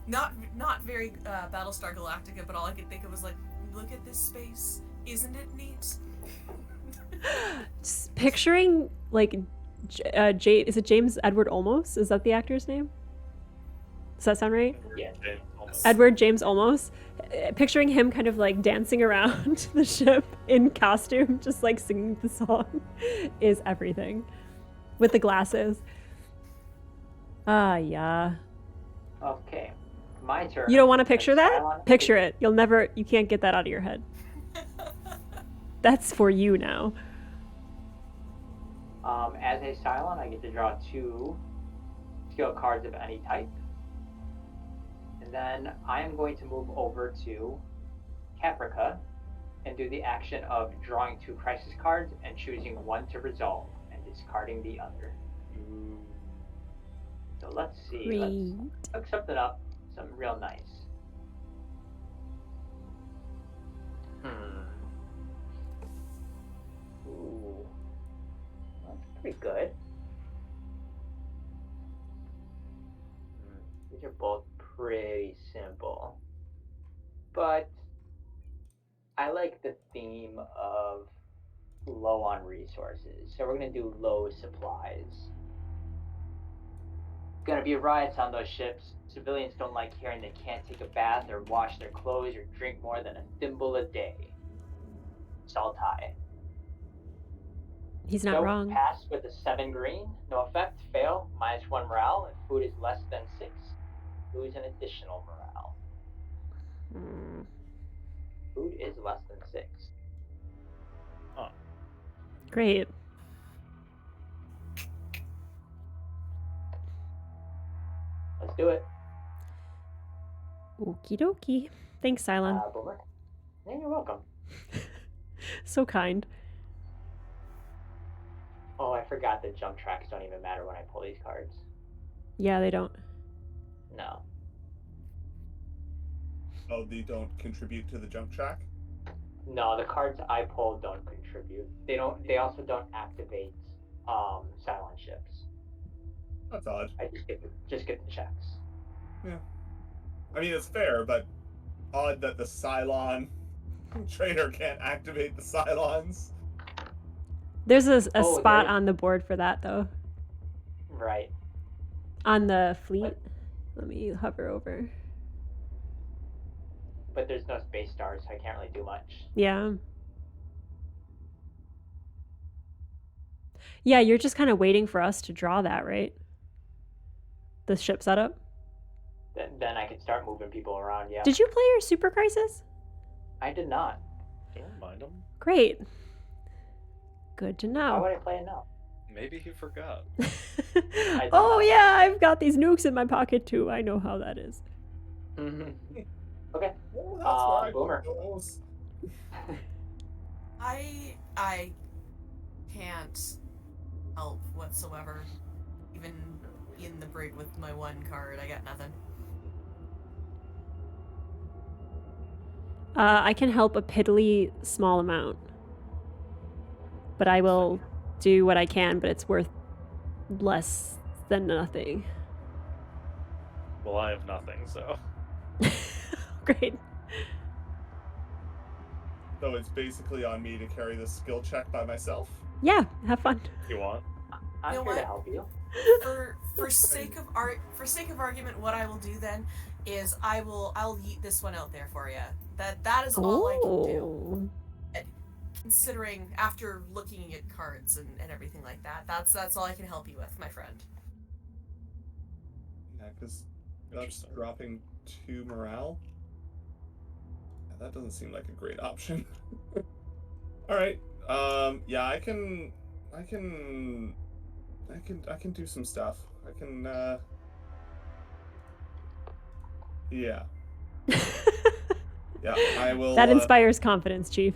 Not very Battlestar Galactica, but all I could think of was like, look at this space. Isn't it neat? Just picturing like, is it James Edward Olmos? Is that the actor's name? Does that sound right? Yeah. Almost. Edward James Olmos. Picturing him kind of like dancing around the ship in costume, just like singing the song, is everything. With the glasses. Yeah. Okay. My turn. You don't want to picture that? Cylon- Picture it. You can't get that out of your head. That's for you now. As a Cylon, I get to draw 2 skill cards of any type. And then I am going to move over to Caprica and do the action of drawing 2 crisis cards and choosing 1 to resolve and discarding the other. So let's see. Great. Let's look something up. Something real nice. Ooh. That's pretty good. These are both pretty simple. But I like the theme of low on resources. So we're going to do low supplies. Gonna be riots on those ships. Civilians don't like hearing they can't take a bath or wash their clothes or drink more than a thimble a day. Saltai. He's not Nope, wrong. Pass with a 7 green. No effect. Fail. Minus 1 morale. If food is less than 6, lose an additional morale. Hmm. Food is less than 6. Great. Let's do it. Okie dokie. Thanks, Cylon. Boomer. Yeah, you're welcome. So kind. Oh, I forgot that jump tracks don't even matter when I pull these cards. Yeah, they don't. No. Oh, they don't contribute to the jump track? No, the cards I pulled don't contribute. They don't. They also don't activate Cylon ships. That's odd. I just get the checks. I mean, it's fair, but odd that the Cylon trainer can't activate the Cylons. There's a Oh, spot there- on the board for that, though. Right. On the fleet. Let me hover over. But there's no space stars, so I can't really do much. Yeah. Yeah, you're just kind of waiting for us to draw that, right? The ship setup. Then I can start moving people around. Yeah. Did you play your Super Crisis? I did not. Don't mind him. Great. Good to Why know. would I play it now? Maybe he forgot. Oh yeah, I've got these nukes in my pocket too. I know how that is. Mm-hmm. Okay. Oh, that's where I Boomer. put those. I can't help whatsoever. Even in the brig with my 1 card, I got nothing. I can help a piddly small amount, but I will do what I can. But it's worth less than nothing. Well, I have nothing, so. Great. So it's basically on me to carry this skill check by myself. Yeah, have fun. You want? I'm You know here to what? help you. For sake of argument, what I will do then is I'll yeet this one out there for you. That is all I can do. Oh. considering after looking at cards and everything like that, that's all I can help you with, my friend. Yeah, because that's dropping 2 morale. Yeah, that doesn't seem like a great option. All right. Yeah, I can do some stuff. I can. Yeah. Yeah, I will. That inspires confidence, Chief.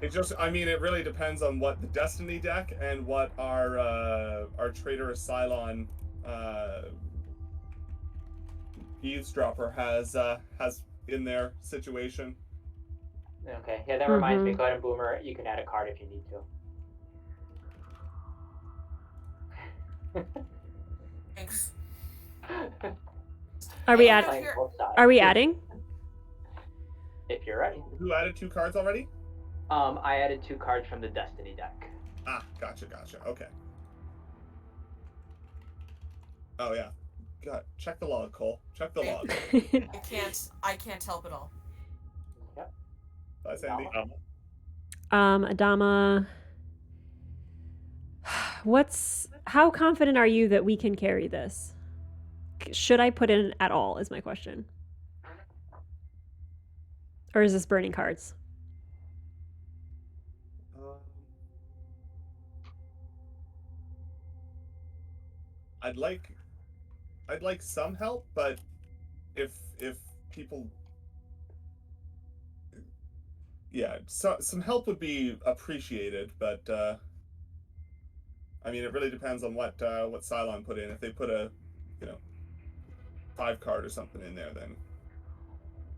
It just, I mean, it really depends on what the Destiny deck and what our traitorous Cylon eavesdropper has in their situation. Okay, yeah, that reminds me. Go ahead and Boomer. You can add a card if you need to. Thanks. Are we Playing both sides. Are we adding? If you're ready. Who added 2 cards already? I added 2 cards from the Destiny deck. Ah, gotcha. Okay. Oh yeah. God, check the log, Cole. Check the log. I can't help at all. Yep. Bye, Sandy. Adama. How confident are you that we can carry this? Should I put in at all is my question. Or is this burning cards? I'd like some help, but if people, yeah, some help would be appreciated, but I mean, it really depends on what Cylon put in. If they put a 5 card or something in there, then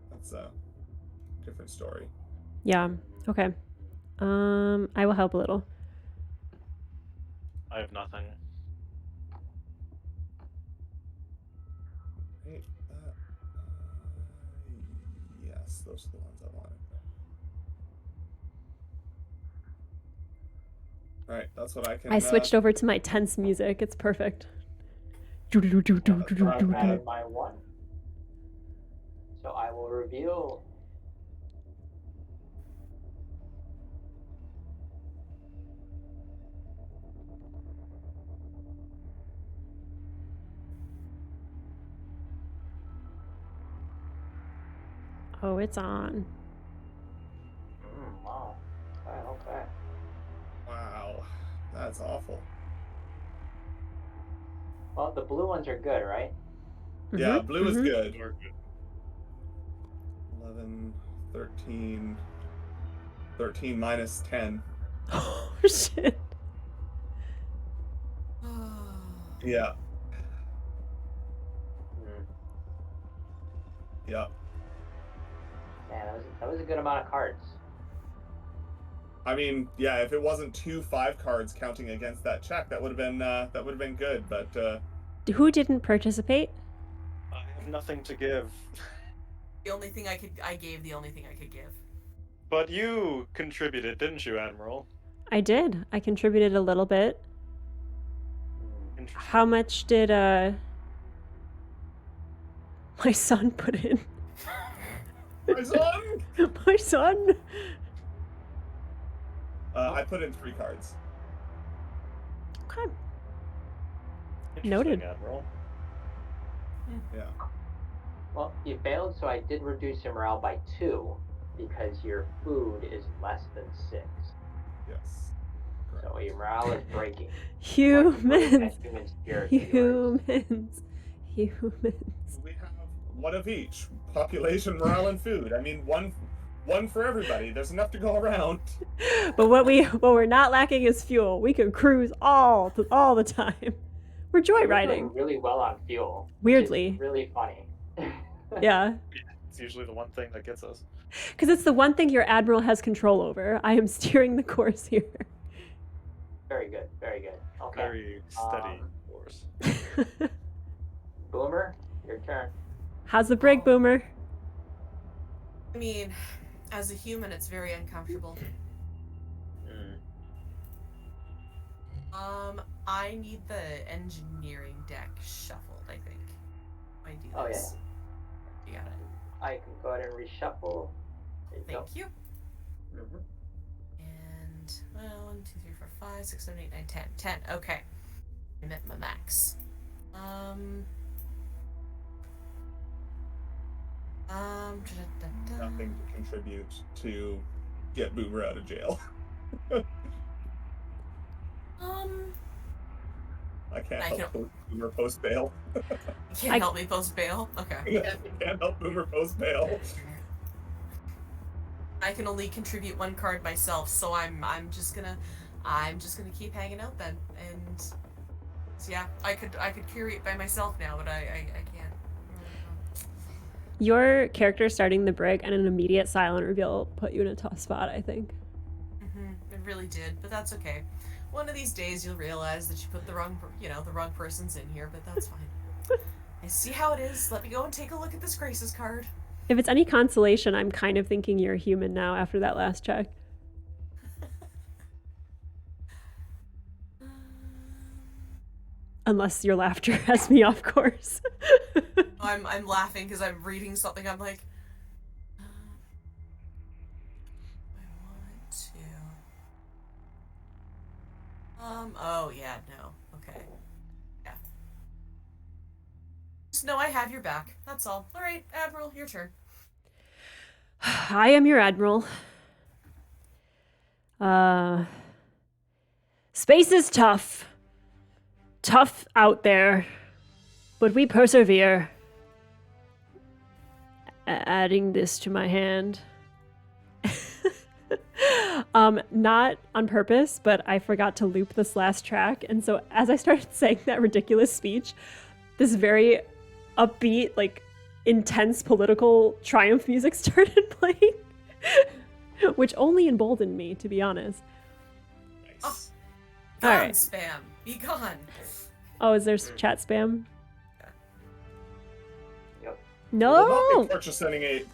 that's a different story. Yeah. Okay. I will help a little. I have nothing. Right, yes, those are the ones I wanted. All right, that's what I can. I switched over to my tense music. It's perfect. I added my 1. So I will reveal. Oh, it's on. Wow. Okay. Wow, that's awful. Well, the blue ones are good, right? Yeah, blue is good. We're good. 11, 13, 13 minus 10. Oh, shit. Yeah. Yeah. Man, that was a good amount of cards. I mean, yeah, if it wasn't 2 5 cards counting against that check, that would have been good. But who didn't participate? I have nothing to give. The only thing I gave the only thing I could give. But you contributed, didn't you, Admiral? I did. I contributed a little bit. How much did my son put in? my son. My son. I put in 3 cards. Okay. Interesting, Noted. Admiral. Yeah. Well, you failed, so I did reduce your morale by 2 because your food is less than 6. Yes. Correct. So your morale is breaking. Humans. Human spirit of yours. Humans. We have one of each: population, morale, and food. I mean, one for everybody. There's enough to go around. But what we're not lacking is fuel. We can cruise all the time. We're We're joyriding. doing really well on fuel. Weirdly. Which is really funny. Yeah. It's usually the one thing that gets us. Because it's the one thing your admiral has control over. I am steering the course here. Very good. Very good. Okay. Very steady course. Boomer, your turn. How's the brig, Boomer? I mean, as a human, it's very uncomfortable. I need the engineering deck shuffled, I think. I do Oh, this. You got it. I can go ahead and reshuffle. There you go. Thank you. Mhm. well, 1, 2, 3, 4, 5, 6, 7, 8, 9, 10. 10. Okay. I'm at my max. Nothing to contribute to get Boomer out of jail. I can't help Boomer post bail. You can't help me post bail? Okay. Can't help Boomer post bail. I can only contribute 1 card myself, so I'm just gonna keep hanging out then. And so yeah, I could carry it by myself now, but I can't. Your character starting the brig and an immediate silent reveal put you in a tough spot, I think. It really did, but that's okay. One of these days you'll realize that you put the wrong persons in here, but that's fine. I see how it is. Let me go and take a look at this Grace's card. If it's any consolation, I'm kind of thinking you're human now after that last check. Unless your laughter has me off course. I'm laughing because I'm reading something. I'm like, I want to. Oh yeah, no. Okay. Yeah. Just know I have your back. That's all. All right, Admiral, your turn. I am your admiral. Space is tough. Tough out there. But we persevere. Adding this to my hand. Not on purpose, but I forgot to loop this last track. And so as I started saying that ridiculous speech, this very upbeat, like, intense political triumph music started playing. Which only emboldened me, to be honest. Nice. Gone, All right. spam. Be gone. Oh, is there chat spam? Yep. We will No! not be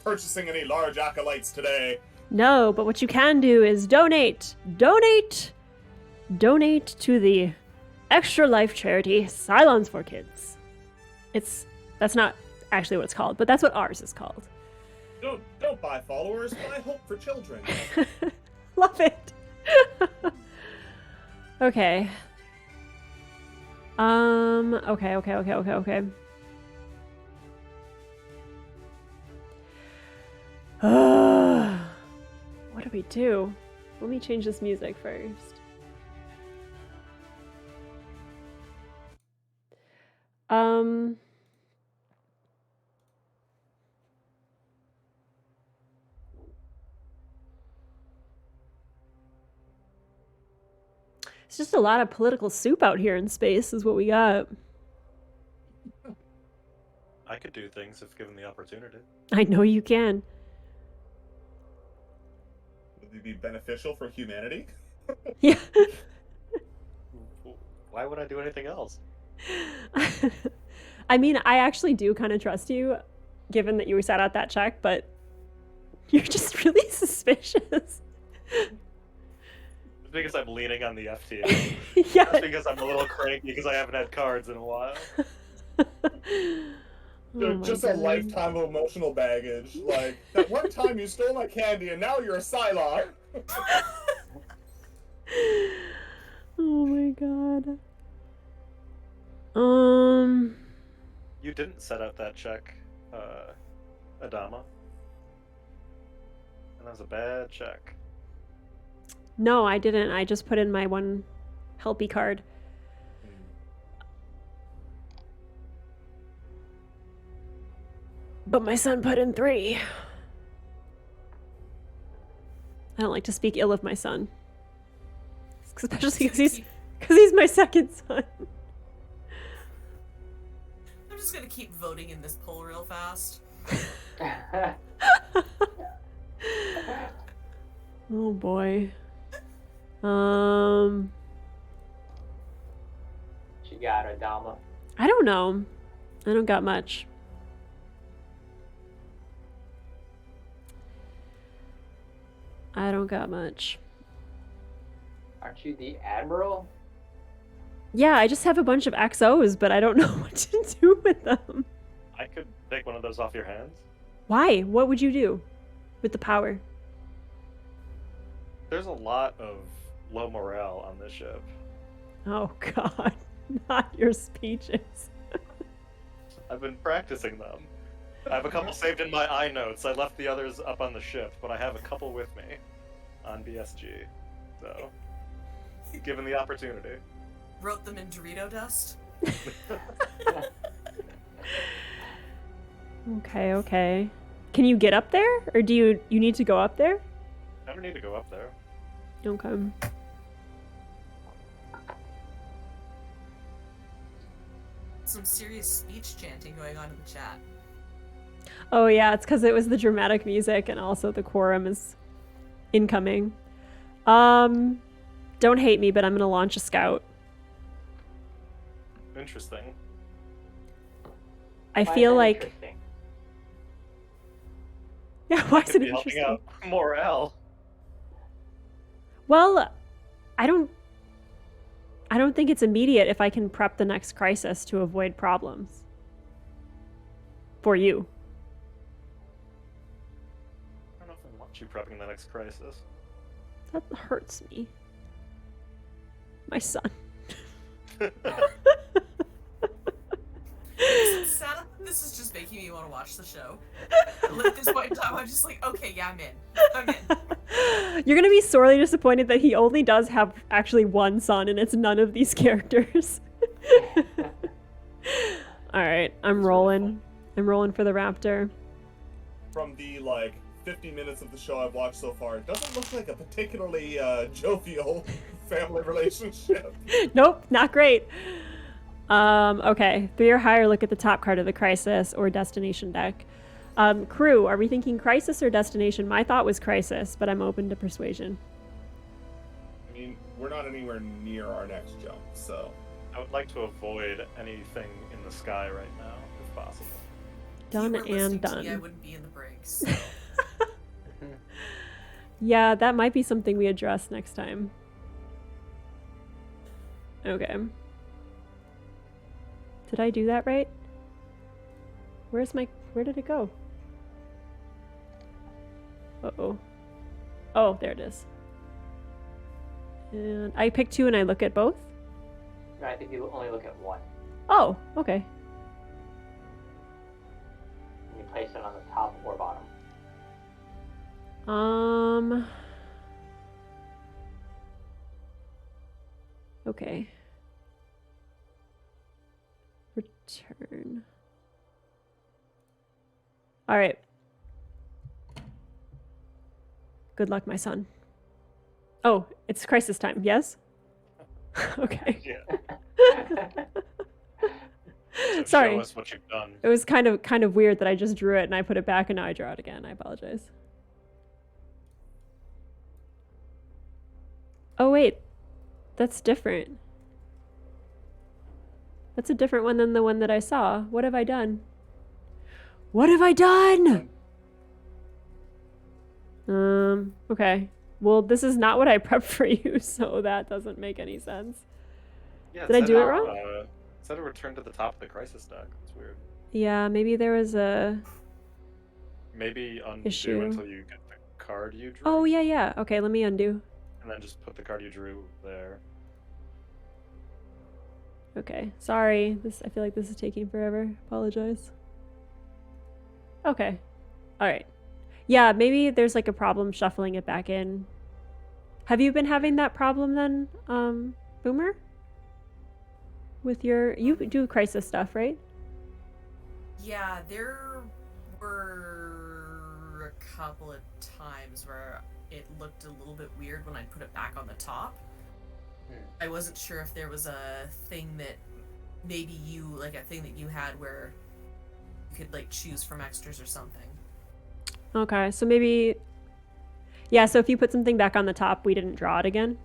purchasing any large acolytes today. No, but what you can do is donate. Donate to the Extra Life charity, Cylons for Kids. That's not actually what it's called, but that's what ours is called. Don't buy followers, buy hope for children. Love it. Okay. Okay. What do we do? Let me change this music first. It's just a lot of political soup out here in space is what we got. I could do things if given the opportunity. I know you can. Would it be beneficial for humanity? Yeah. Why would I do anything else? I mean, I actually do kind of trust you, given that you sat out that check, but you're just really suspicious. It's because I'm leaning on the FTA. Yeah. That's because I'm a little cranky because I haven't had cards in a while. Oh Just my a God. lifetime of emotional baggage. Like, that one time you stole my candy and now you're a Cylon. Oh my God. You didn't set out that check, Adama. And that was a bad check. No, I didn't. I just put in my one helpy card. But my son put in 3. I don't like to speak ill of my son. Especially because he's my second son. I'm just gonna keep voting in this poll real fast. Oh boy. She got Adama. I don't know. I don't got much. I don't got much. Aren't you the admiral? Yeah, I just have a bunch of XOs, but I don't know what to do with them. I could take one of those off your hands. Why? What would you do with the power? There's a lot of low morale on this ship. Oh God, not your speeches. I've been practicing them. I have a couple saved in my iNotes. I left the others up on the ship, but I have a couple with me on BSG. So, given the opportunity. Wrote them in Dorito dust. Okay. Can you get up there, or do you need to go up there? I don't need to go up there. Okay. Some serious speech chanting going on in the chat. Oh yeah, it's because it was the dramatic music, and also the quorum is incoming. Don't hate me, but I'm gonna launch a scout. Interesting. I Why is feel that like interesting? yeah. Why is Could it be helping interesting? out morale. Well, I don't think it's immediate if I can prep the next crisis to avoid problems. For you. I don't know if I want you prepping the next crisis. That hurts me. My son. This is just making me want to watch the show. At this point in time, I'm just like, okay, yeah, I'm in. You're gonna be sorely disappointed that he only does have actually one son, and it's none of these characters. All right, I'm rolling. I'm rolling for the raptor. From the 50 minutes of the show I've watched so far, it doesn't look like a particularly jovial family relationship. Nope, not great. Okay, 3 or higher, look at the top card of the crisis or destination deck. Crew, are we thinking crisis or destination? My thought was crisis, but I'm open to persuasion. I mean, we're not anywhere near our next jump, so... I would like to avoid anything in the sky right now, if possible. Done If you were and listening to me, I done. wouldn't be in the breaks. So. Yeah, that might be something we address next time. Okay. Did I do that right? Where did it go? Uh-oh. Oh, there it is. And I pick 2 and I look at both? No, I think you only look at one. Oh, okay. And you place it on the top or bottom. Okay. Return. All right. Good luck, my son. Oh, it's crisis time. Yes? Okay. Yeah. So Sorry. Show us what you've done. It was kind of weird that I just drew it and I put it back and now I draw it again. I apologize. Oh wait. That's different. That's a different one than the one that I saw. What have I done? What have I done? Okay. Well, this is not what I prepped for you, so that doesn't make any sense. Yeah, Did I said do it it, wrong? It said it returned to the top of the crisis deck. It's weird. Yeah, maybe there was a... Maybe undo Issue. until you get the card you drew. Oh, yeah. Okay, let me undo. And then just put the card you drew there. Okay, sorry. I feel like this is taking forever. Apologize. Okay. All right. Yeah, maybe there's like a problem shuffling it back in. Have you been having that problem then, Boomer? With you do crisis stuff, right? Yeah, there were a couple of times where it looked a little bit weird when I put it back on the top. I wasn't sure if there was a thing that maybe a thing that you had where you could like choose from extras or something. Okay, so maybe... Yeah, so if you put something back on the top, we didn't draw it again?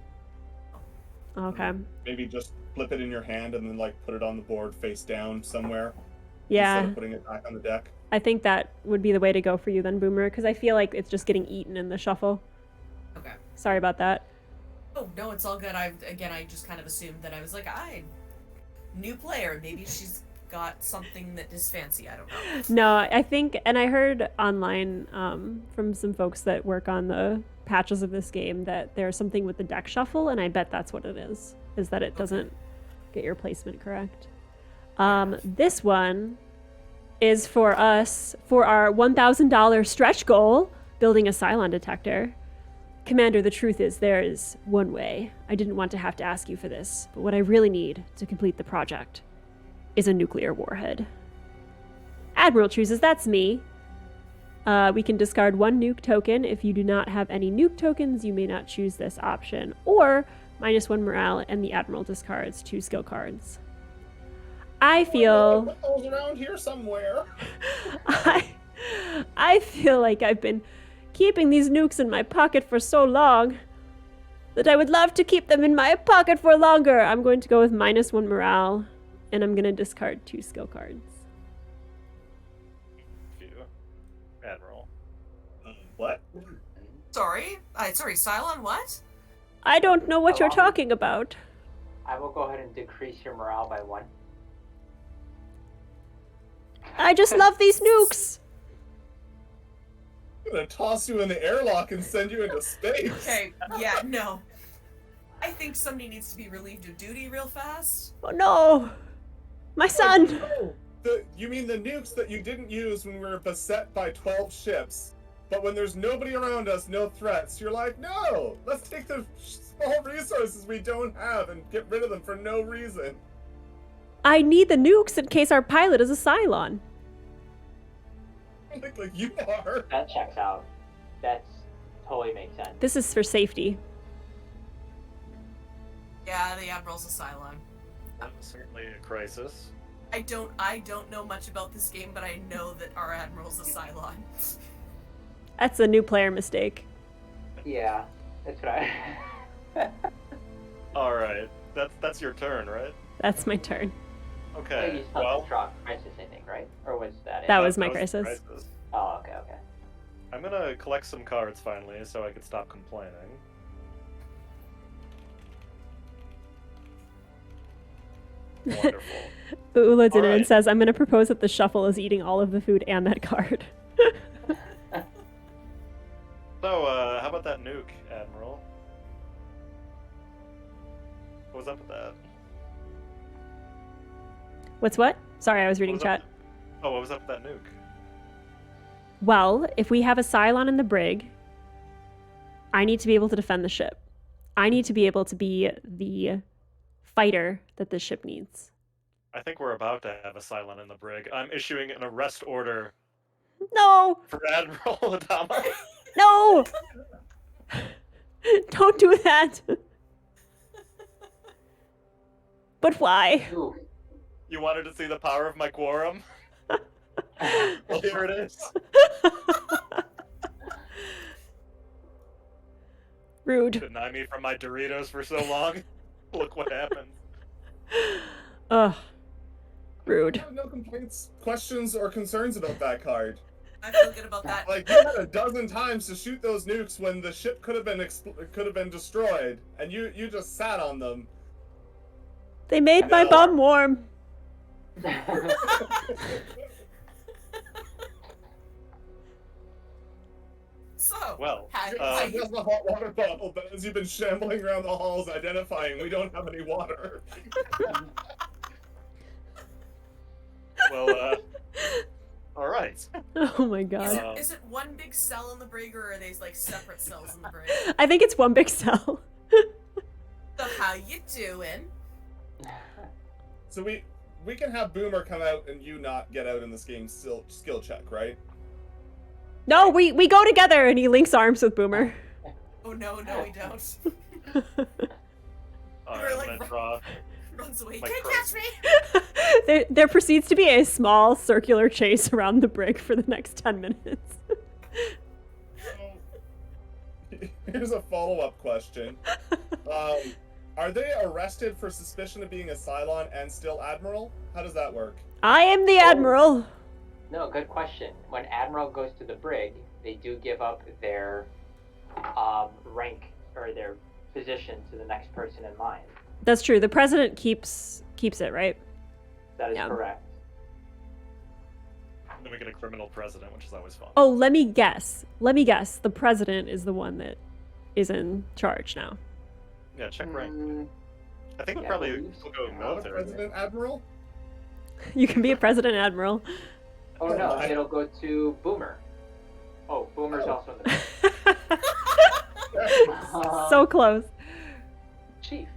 Okay. Maybe just flip it in your hand and then put it on the board face down somewhere. Yeah, Instead of putting it back on the deck. I think that would be the way to go for you then, Boomer, because I feel like it's just getting eaten in the shuffle. Okay. Sorry about that. Oh, no, it's all good. I just kind of assumed that I was like, new player. Maybe she's got something that is fancy. I don't know. No, I think, and I heard online from some folks that work on the patches of this game that there's something with the deck shuffle, and I bet that's what it is that it doesn't get your placement correct. This one is for us for our $1,000 stretch goal, building a Cylon detector. Commander, the truth is there is one way. I didn't want to have to ask you for this, but what I really need to complete the project is a nuclear warhead. Admiral chooses, that's me. We can discard 1 nuke token. If you do not have any nuke tokens, you may not choose this option. Or -1 morale, and the Admiral discards 2 skill cards. I feel... Put those around here somewhere. I feel like I've been keeping these nukes in my pocket for so long that I would love to keep them in my pocket for longer. I'm going to go with -1 morale, and I'm going to discard 2 skill cards. Admiral. What? Sorry, Cylon, what? I don't know what you're Hello? talking about. I will go ahead and decrease your morale by 1. I just love these nukes. I'm gonna toss you in the airlock and send you into space. Okay, yeah, no. I think somebody needs to be relieved of duty real fast. Oh no, my son. No, you mean the nukes that you didn't use when we were beset by 12 ships, but when there's nobody around us, no threats, you're like, no, let's take the small resources we don't have and get rid of them for no reason. I need the nukes in case our pilot is a Cylon. Like you are. That checks out. That's totally makes sense. This is for safety. Yeah, the Admiral's a Cylon. Certainly a crisis. I don't know much about this game, but I know that our Admiral's a Cylon. That's a new player mistake. Yeah, that's what I. All right, that's your turn, right? That's my turn. Okay. You still Well, draw crisis, I think, right? Or was that it? That was my the crisis. Oh, okay, okay. I'm gonna collect some cards finally, so I can stop complaining. Wonderful. Ula did it and Alright. says, I'm going to propose that the shuffle is eating all of the food and that card. So, how about that nuke, Admiral? What was up with that? What's what? Sorry, I was reading What was up chat. Oh, what was up with that nuke? Well, if we have a Cylon in the brig, I need to be able to defend the ship. I need to be able to be the fighter that the ship needs. I think we're about to have a Cylon in the brig. I'm issuing an arrest order No! for Admiral Adama. No! Don't do that! But why? Ooh. You wanted to see the power of my quorum? Well, here it is. Rude. Deny me from my Doritos for so long. Look what happened. Ugh. I Rude. have no complaints, questions, or concerns about that card. I feel good about that. Like you had a dozen times to shoot those nukes when the ship could have been destroyed, and you just sat on them. They made my No. bum warm. So, Well, That's the hot water bottle, but as you've been shambling around the halls identifying, we don't have any water. well, all right. Oh my god. is it one big cell in the brig, or are they like separate cells in the brig? I think it's one big cell. So how you doing? So we can have Boomer come out and you not get out in this game skill check, right? No, we go together, and he links arms with Boomer. Oh no, we don't. All We're right, like I'm gonna draw. Runs away. Like Can't crazy. catch me! There proceeds to be a small circular chase around the brig for the next 10 minutes. Here's a follow-up question. Are they arrested for suspicion of being a Cylon and still Admiral? How does that work? I am the Admiral. No, good question. When Admiral goes to the brig, they do give up their rank or their position to the next person in line. That's true. The president keeps it, right? That is Yeah. correct. then we get a criminal president, which is always fun. Oh, let me guess. The president is the one that is in charge now. Yeah, check rank. I think we'll yeah, probably we'll we'll go Not a military. President Admiral? You can be a president admiral. Oh Oh, no, my. it'll go to Boomer. Oh, Boomer's Oh. also in the So close. Chief.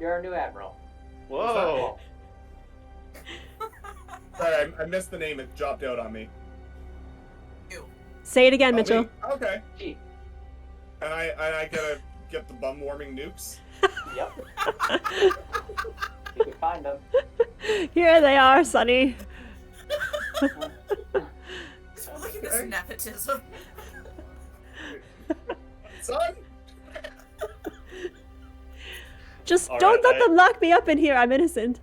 You're our new admiral. Whoa! Sorry, I missed the name. It dropped out on me. Ew. Say it again, Oh, Mitchell. me? Okay. Chief. And I gotta get the bum warming nukes. Yep. You can find them. Here they are, Sonny. So look at this nepotism. Son? Just All don't right, let them lock me up in here. I'm innocent.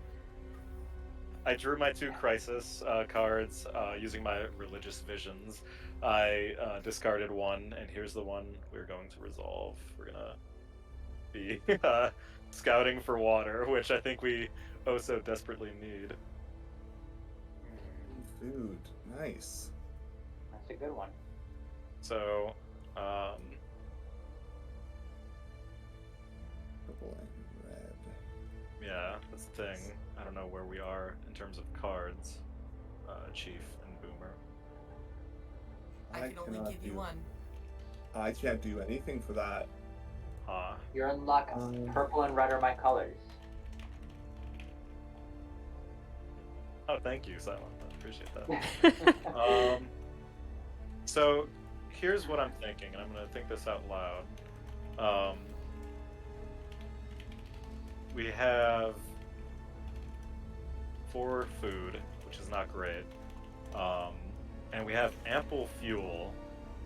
I drew my 2 crisis cards using my religious visions. I discarded one, and here's the one we're going to resolve. We're gonna be scouting for water, which I think we oh so desperately need. Food. Nice. That's a good one. So, Purple and red. yeah, that's the thing. I don't know where we are in terms of cards, Chief and Boomer. I can only cannot give you do- one. I can't do anything for that. You're in luck. Purple and red are my colors. Oh, thank you, Silent. I appreciate that. So here's what I'm thinking, and I'm going to think this out loud. We have 4 food, which is not great, and we have ample fuel,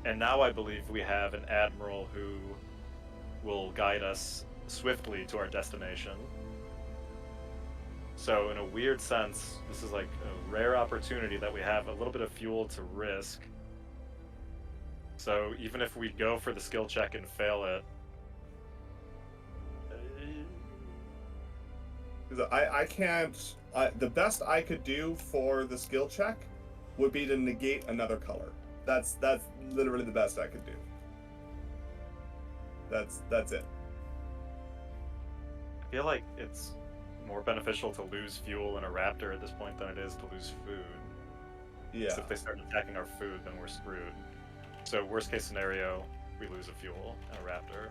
and now I believe we have an admiral who will guide us swiftly to our destination. So in a weird sense, this is like a rare opportunity that we have a little bit of fuel to risk. So even if we go for the skill check and fail it, 'Cause I can't. The best I could do for the skill check would be to negate another color. That's literally the best I could do. That's it. I feel like it's more beneficial to lose fuel in a raptor at this point than it is to lose food. Yeah. So if they start attacking our food, then we're screwed. So worst case scenario, we lose a fuel and a raptor.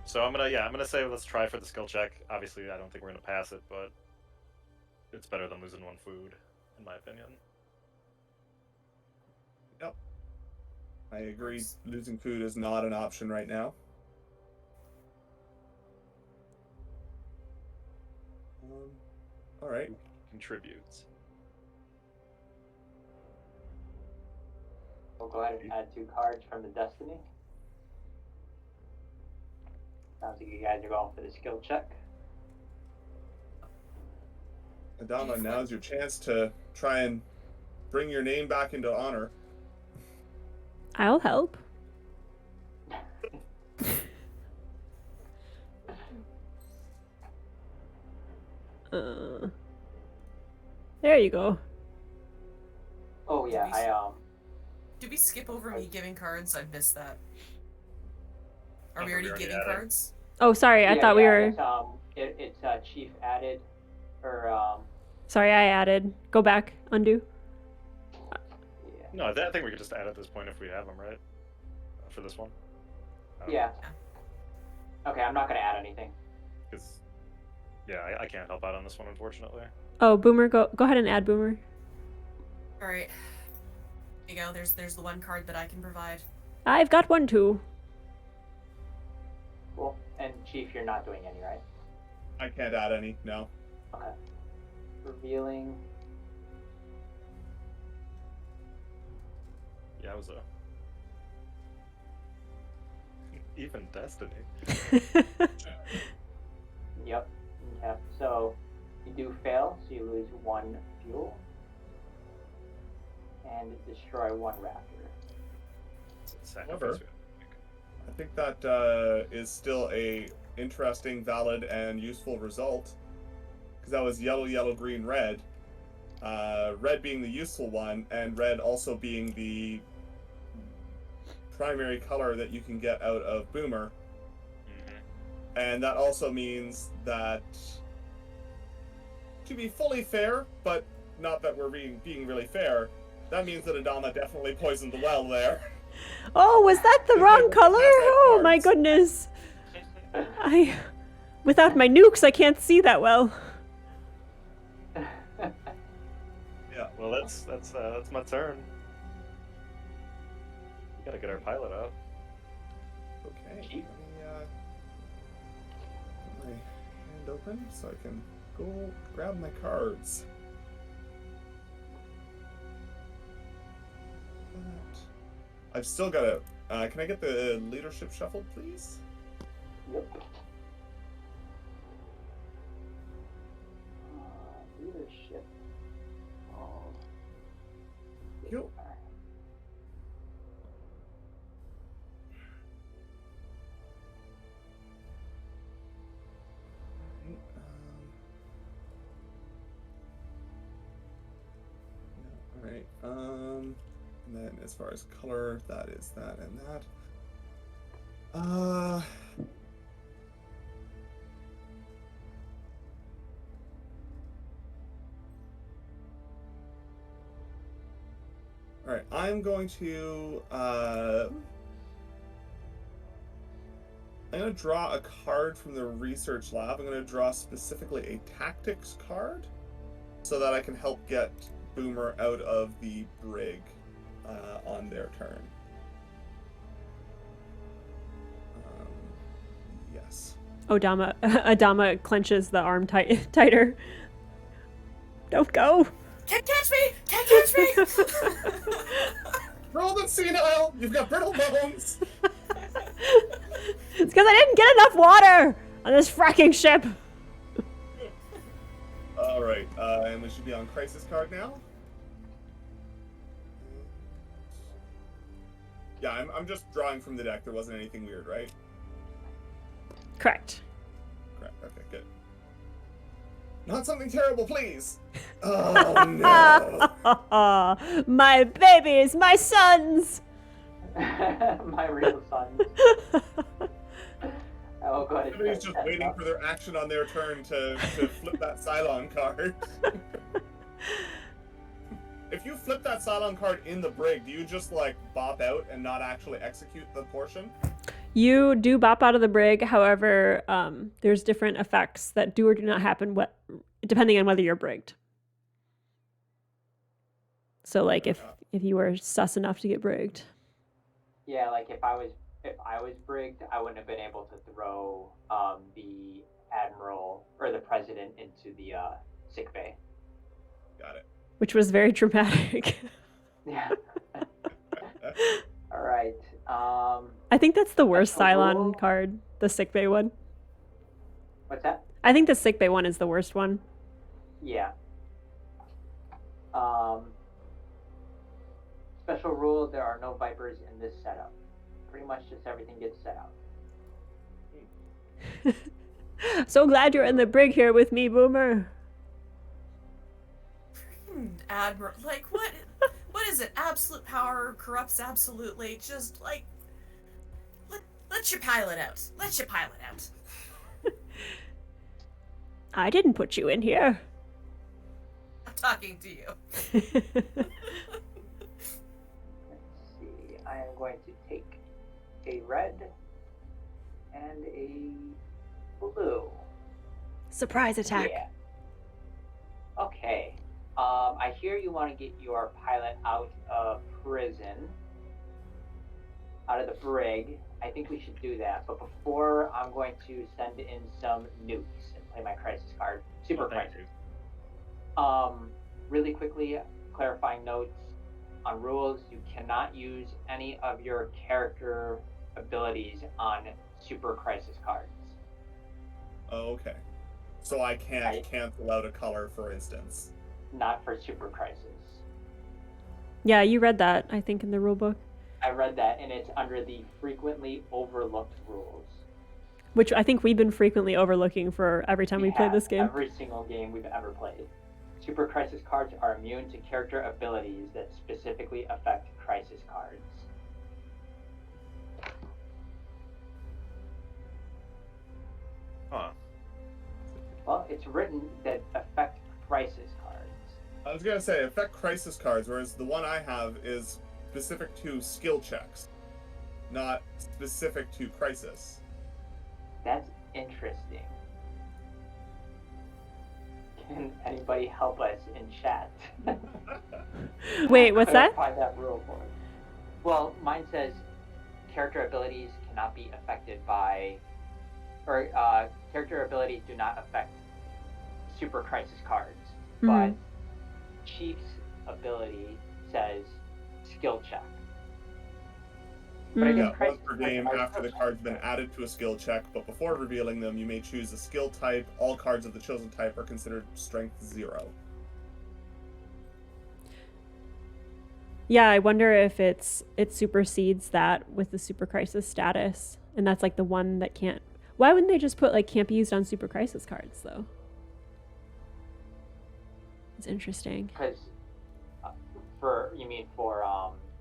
So I'm gonna say let's try for the skill check. Obviously, I don't think we're gonna pass it, but it's better than losing 1 food, in my opinion. Yep. I agree. Losing food is not an option right now. All right. Contributes. We'll go ahead and add 2 cards from the Destiny. Sounds like you guys are going for the skill check. Adama, now's your chance to try and bring your name back into honor. I'll help. There you go. Oh yeah, Did we skip over me giving cards? I missed that. Are Oh, we we already already giving added. cards? Oh, sorry. I thought we were. It's Chief added, or Sorry, I added. Go back. Undo. yeah. No, I think we could just add at this point if we have them, right? For this one. Yeah. Okay, I'm not gonna add anything. Because, yeah, I can't help out on this one, unfortunately. Oh, Boomer, go ahead and add Boomer. All right. Here you go. There's the 1 card that I can provide. I've got one too. Cool. And Chief, you're not doing any, right? I can't add any. No. Okay. Revealing. Yowza. Even Destiny. Yep. Okay. So you do fail, so you lose 1 fuel. And destroy 1 raptor. Sacrifice. I think that is still a interesting, valid, and useful result. Because that was yellow, yellow, green, red. red being the useful one, and red also being the primary color that you can get out of Boomer. And that also means that, to be fully fair, but not that we're being really fair, that means that Adama definitely poisoned the well there. Oh, was that the wrong color? Oh my cards. goodness. Without my nukes, I can't see that well. Yeah. Well, that's my turn. We gotta get our pilot out. Okay. Chief? Let me, get my hand open so I can go grab my cards. I've still got to. Can I get the leadership shuffled, please? Yep. Leadership. Oh. Yo. Alright, and then as far as color, that is that and that. Alright, I'm going to, I'm going to draw a card from the research lab. I'm going to draw specifically a tactics card so that I can help get Boomer out of the brig on their turn. Yes. Adama clenches the arm tighter. Don't go. Can't catch me! Can't catch me! Roll the senile! You've got brittle bones! It's because I didn't get enough water on this fracking ship. Alright, and we should be on crisis card now. Yeah, I'm just drawing from the deck. There wasn't anything weird, right? Correct. Correct. Okay, good. Not something terrible, please! Oh, no! My babies, my sons! My real sons. I will go ahead and Somebody's check just that waiting out. for their action on their turn to flip that Cylon card. If you flip that Cylon card in the brig, do you just, like, bop out and not actually execute the portion? You do bop out of the brig, however, there's different effects that do or do not happen depending on whether you're brigged. So, like, if you were sus enough to get brigged. Yeah, like if I was brigged, I wouldn't have been able to throw the admiral or the president into the sick bay. Got it. Which was very dramatic. Yeah. All right. I think that's the worst Special Cylon rule? card, the sickbay one. What's that? I think the sickbay one is the worst one. Yeah. Special rule: there are no Vipers in this setup. Pretty much just everything gets set out. So glad you're in the brig here with me, Boomer. Admiral, like what? What is it? Absolute power corrupts absolutely. Just like let your pilot out. Let your pilot out. I didn't put you in here. I'm talking to you. Let's see. I am going to take a red and a blue. Surprise attack. Yeah. Okay. I hear you want to get your pilot out of prison, out of the brig. I think we should do that. But before, I'm going to send in some nukes and play my crisis card. Super Thank crisis. you. Really quickly, clarifying notes on rules. You cannot use any of your character abilities on super crisis cards. Oh, okay. So I can't cancel out a color, for instance. Not for super crisis. Yeah, you read that, I think, in the rulebook. I read that, and it's under the frequently overlooked rules. Which I think we've been frequently overlooking for every time we play have this game. Every single game we've ever played. Super Crisis cards are immune to character abilities that specifically affect Crisis cards. Huh. Well, it's written that affect Crisis cards. I was gonna say affect crisis cards, whereas the one I have is specific to skill checks, not specific to crisis. That's interesting. Can anybody help us in chat? Wait, what's that? Find that rule for it. Well, mine says character abilities cannot be affected by, or character abilities do not affect Super Crisis cards, but Chief's ability says skill check. But I guess Yeah, Crisis once per cards game are after the skill card's check. been added to a skill check, but before revealing them, you may choose a skill type. All cards of the chosen type are considered strength 0. Yeah, I wonder if it supersedes that with the Super Crisis status, and that's like the one that can't. Why wouldn't they just put like can't be used on Super Crisis cards though? It's interesting. Because you mean for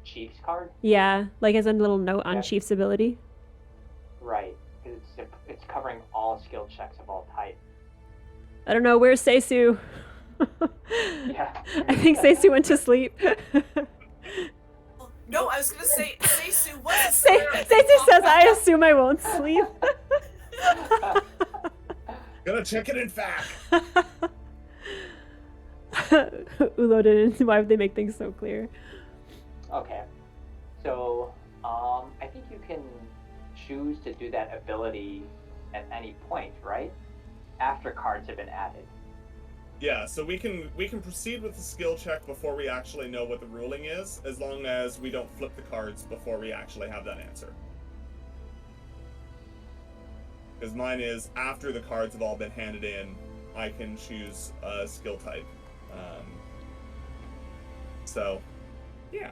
Chief's card? Yeah, like as a little note on Yeah. Chief's ability. Right. Because it's covering all skill checks of all type. I don't know, where's Seisu? Yeah. I think Seisu went to sleep. No, I was gonna say Seisu was. Seisu says, I assume I won't sleep. Gonna check it in fact. Ulo didn't. Why would they make things so clear? Okay. So, I think you can choose to do that ability at any point, right? After cards have been added. Yeah, so we can proceed with the skill check before we actually know what the ruling is, as long as we don't flip the cards before we actually have that answer. Because mine is after the cards have all been handed in, I can choose a skill type. So, yeah.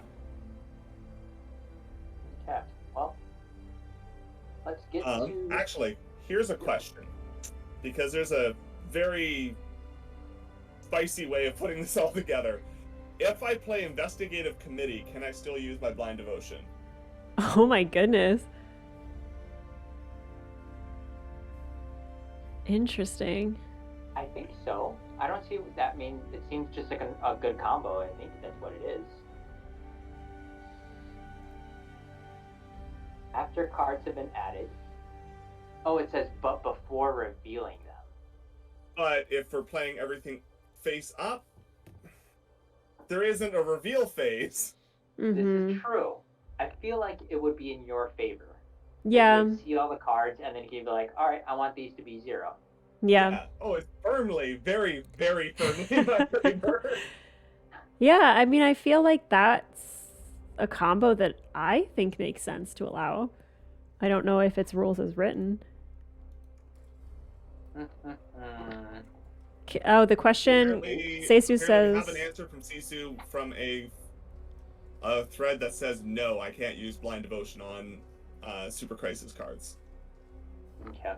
Okay. Well, let's get to. Actually, here's a question, because there's a very spicy way of putting this all together. If I play Investigative Committee, can I still use my Blind Devotion? Oh my goodness. Interesting. I think so. I don't see what that means. It seems just like a good combo. I think that's what it is. After cards have been added. Oh, it says, but before revealing them. But if we're playing everything face up, there isn't a reveal phase. This is true. I feel like it would be in your favor. Yeah. You would see all the cards, and then you could be like, all right, I want these to be 0. Yeah. Oh, it's firmly, very, very firmly in my favor. Yeah, I mean, I feel like that's a combo that I think makes sense to allow. I don't know if its rules as written. Oh, the question, Seisu says... We have an answer from Sisu from a thread that says, no, I can't use Blind Devotion on Super Crisis cards. Okay.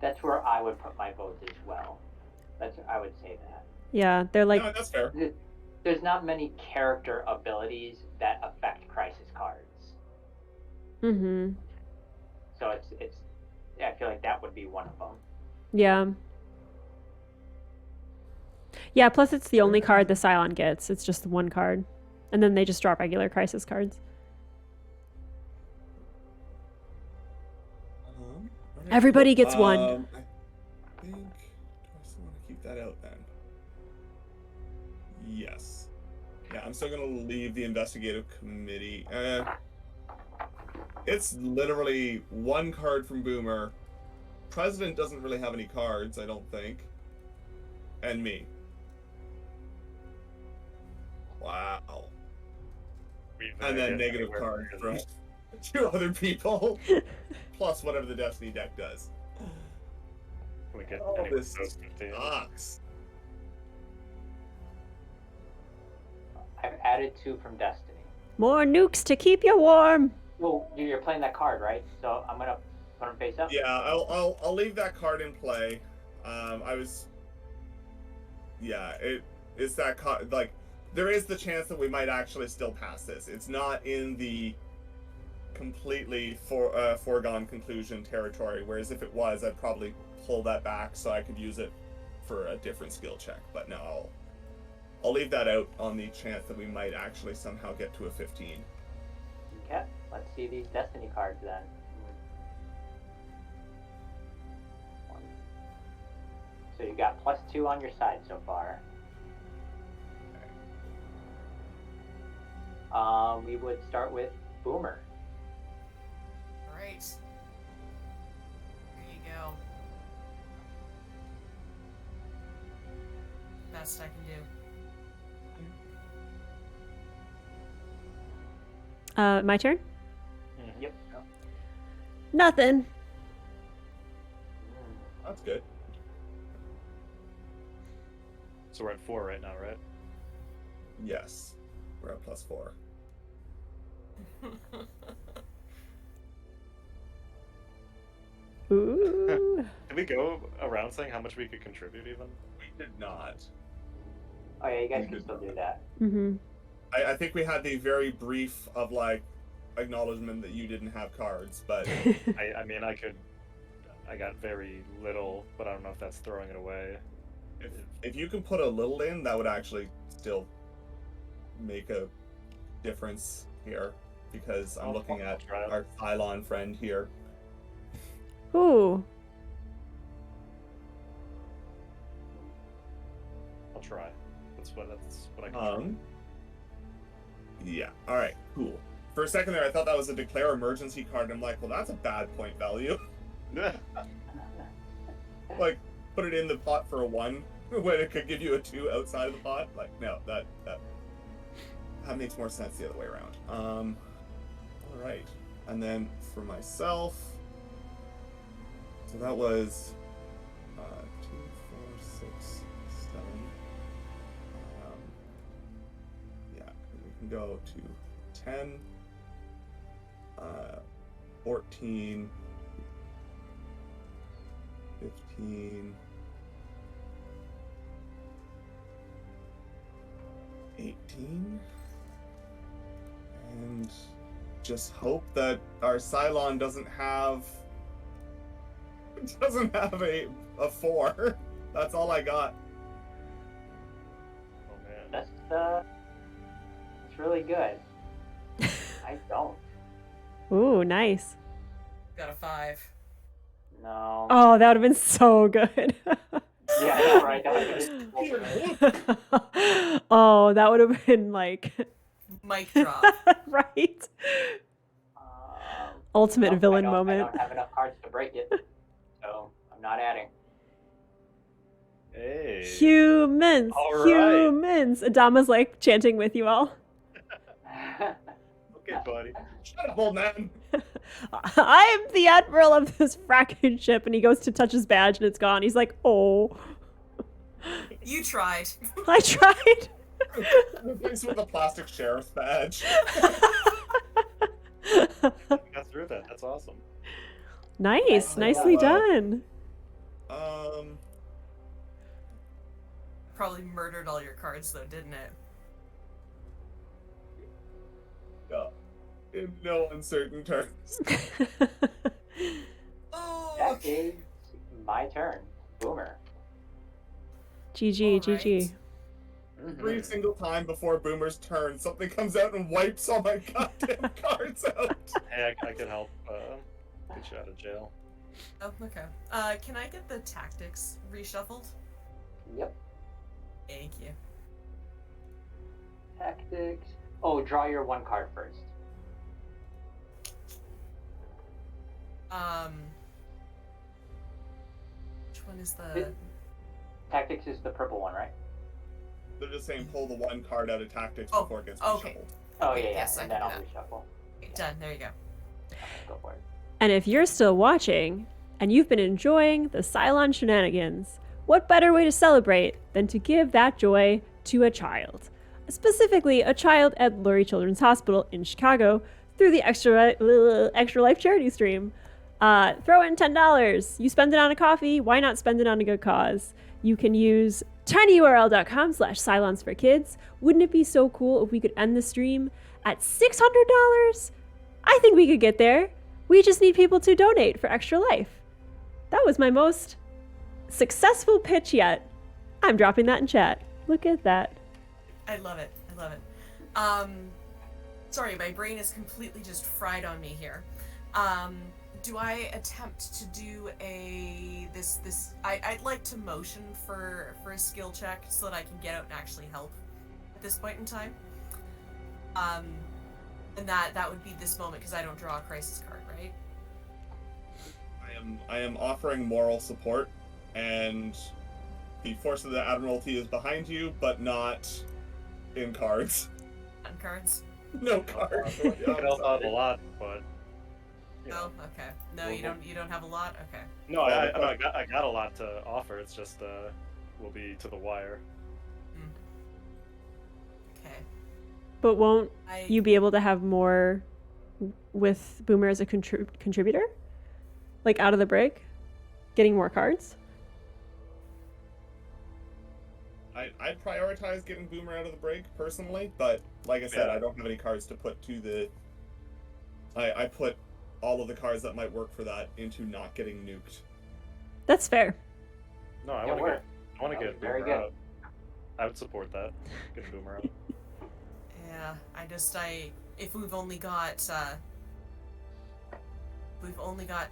That's where I would put my vote as well. I would say that. Yeah, they're like... No, that's fair. There's not many character abilities that affect Crisis cards. Mm-hmm. So it's I feel like that would be one of them. Yeah. Yeah, plus it's the only card the Cylon gets. It's just the one card. And then they just drop regular Crisis cards. Everybody gets one. I think... Do I still want to keep that out then? Yes. Yeah, I'm still going to leave the Investigative Committee. It's literally one card from Boomer. President doesn't really have any cards, I don't think. And me. Wow. And then negative card from 2 other people. Plus whatever the Destiny deck does. We get Oh, anyone this knows 15. sucks. I've added 2 from Destiny. More nukes to keep you warm. Well, you're playing that card, right? So I'm gonna put them face up. Yeah, I'll leave that card in play. yeah, it's that like there is the chance that we might actually still pass this. It's not in the completely foregone conclusion territory. Whereas if it was, I'd probably pull that back so I could use it for a different skill check. But no, I'll leave that out on the chance that we might actually somehow get to a 15. Okay, let's see these destiny cards then. So you got +2 on your side so far. We would start with Boomer. Alright. Here you go. Best I can do. My turn? Yep. Nothing. That's good. So we're at 4 right now, right? Yes, we're at +4. Ooh. Did we go around saying how much we could contribute even? We did not. Oh yeah, you guys can still do that. Mm-hmm. I think we had the very brief of like acknowledgement that you didn't have cards, but I mean, I got very little, but I don't know if that's throwing it away. if you can put a little in, that would actually still make a difference here, because I'm looking at our Cylon friend here. Ooh. I'll try. That's what I can try. Yeah. All right. Cool. For a second there, I thought that was a declare emergency card. And I'm like, well, that's a bad point value. Like, put it in the pot for a 1 when it could give you a 2 outside of the pot. Like, no, that makes more sense the other way around. All right. And then for myself, so that was 2, 4, 6, 7. Yeah, we can go to 10, 14, 15, 18, and just hope that our Cylon doesn't have a 4. That's all I got. Oh man. That's really good. I don't. Ooh, nice. Got a 5. No. Oh, that would have been so good. Yeah, I know, right? That would've been- Oh, that would have been like Mic drop. right. Um, Ultimate nope, villain I moment. don't have enough cards to break it, so I'm not adding. Hey. Humans. All right. Humans. Adama's like chanting with you all. Okay, buddy. Shut up, old man. I am the admiral of this fracking ship, and he goes to touch his badge and it's gone. He's like, oh. You tried. I tried. Replace with a plastic sheriff's badge. Got through that. That's awesome. Nice. Nicely done. Probably murdered all your cards though, didn't it? No. In no uncertain terms. Oh. That is my turn. Boomer. GG, GG. Every single time before Boomer's turn, something comes out and wipes all my goddamn cards out. Hey, I can help get you out of jail. Oh, okay. Can I get the tactics reshuffled? Yep. Thank you. Tactics. Oh, draw your 1 card first. Which one is the... Tactics is the purple one, right? They're just saying pull the 1 card out of tactics Oh, before it gets okay. reshuffled. Oh, yeah, Yes, I and can then do I'll that. reshuffle. Done. There you go. Go for it. And if you're still watching and you've been enjoying the Cylon shenanigans, what better way to celebrate than to give that joy to a child? Specifically, a child at Lurie Children's Hospital in Chicago through the Extra Life charity stream. Throw in $10. You spend it on a coffee, why not spend it on a good cause? you can use tinyurl.com/Cylons for kids. Wouldn't it be so cool if we could end the stream at $600? I think we could get there. We just need people to donate for Extra Life. That was my most successful pitch yet. I'm dropping that in chat. Look at that. I love it. I love it. Sorry, my brain is completely just fried on me here. Do I attempt to do I'd like to motion for a skill check so that I can get out and actually help at this point in time. And that would be this moment because I don't draw a crisis card, right? I am offering moral support, and the force of the Admiralty is behind you, but not in cards. On cards. No cards. I can help out a lot, but. Oh, okay. No, you don't have a lot. Okay. No, I got a lot to offer. It's just will be to the wire. Okay. But won't you be able to have more with Boomer as a contributor? Like out of the break? Getting more cards? I prioritize getting Boomer out of the break personally, but like I said, I don't have any cards to put to the. I put all of the cards that might work for that into not getting nuked. That's fair. No, I want to get Boomer out. I would support that. Get Boomer out. Yeah, if we've only got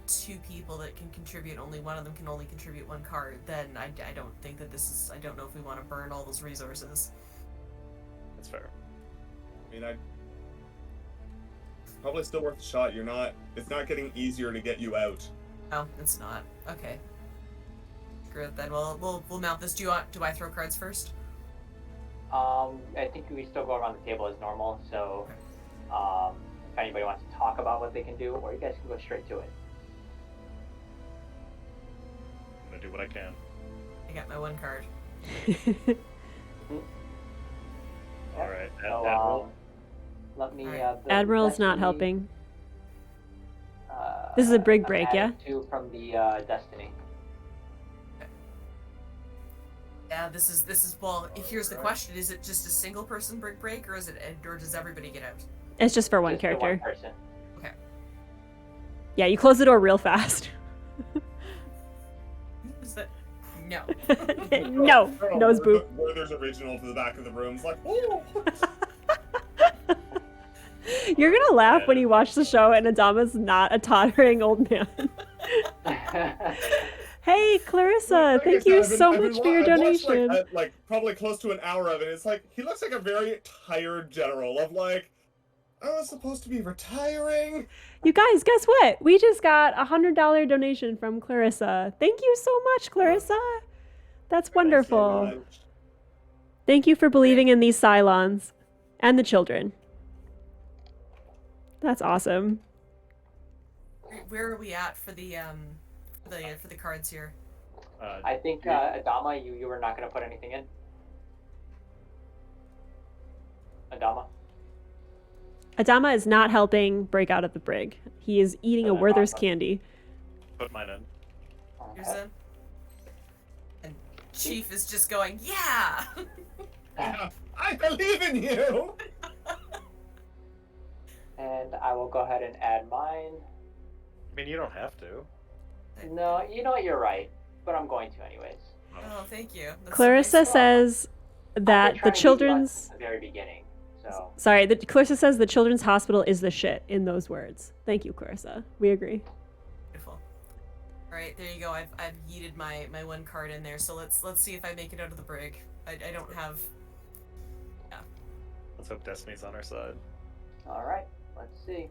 two people that can contribute, only one of them can only contribute one card, then I don't think that I don't know if we want to burn all those resources. That's fair. I mean, probably still worth a shot. It's not getting easier to get you out. No, it's not. Okay. Screw it then. We'll mount this. Do I throw cards first? I think we still go around the table as normal, so if anybody wants to talk about what they can do, or you guys can go straight to it. I'm gonna do what I can. I got my one card. All right, So, Admiral. let me. Admiral's not helping. This is a brig break, yeah? Two from the Destiny. Yeah, this is well. Here's the question: is it just a single person brig break, or does everybody get out? It's just for one Just character. For one person. Okay. Yeah, you close the door real fast. Is that no? No, nose boop. Werther's original to the back of the room. It's like, ooh. You're gonna laugh when you watch the show and Adama's not a tottering old man. Hey, Clarissa, thank you so much for your donation. I've watched, like probably close to an hour of it. It's like he looks like a very tired general of like, I was supposed to be retiring. You guys, guess what? We just got a $100 donation from Clarissa. Thank you so much, Clarissa. That's wonderful. Thank you much. Thank you for believing in these Cylons and the children. That's awesome. Where are we at for the cards here? I think Adama, you were not going to put anything in. Adama is not helping break out of the brig. He is eating a Werther's candy. Put mine in. Here's in. And Chief is just going, yeah! I believe in you! And I will go ahead and add mine. I mean, you don't have to. No, you know what, you're right. But I'm going to anyways. Oh, thank you. That's Clarissa so nice. says that the children's... At the very beginning, so... Sorry, Clarissa says the children's hospital is the shit in those words. Thank you, Clarissa. We agree. Beautiful. All right, there you go. I've yeeted my one card in there. So let's see if I make it out of the brig. I don't have... Yeah. Let's hope Destiny's on our side. Alright, let's see.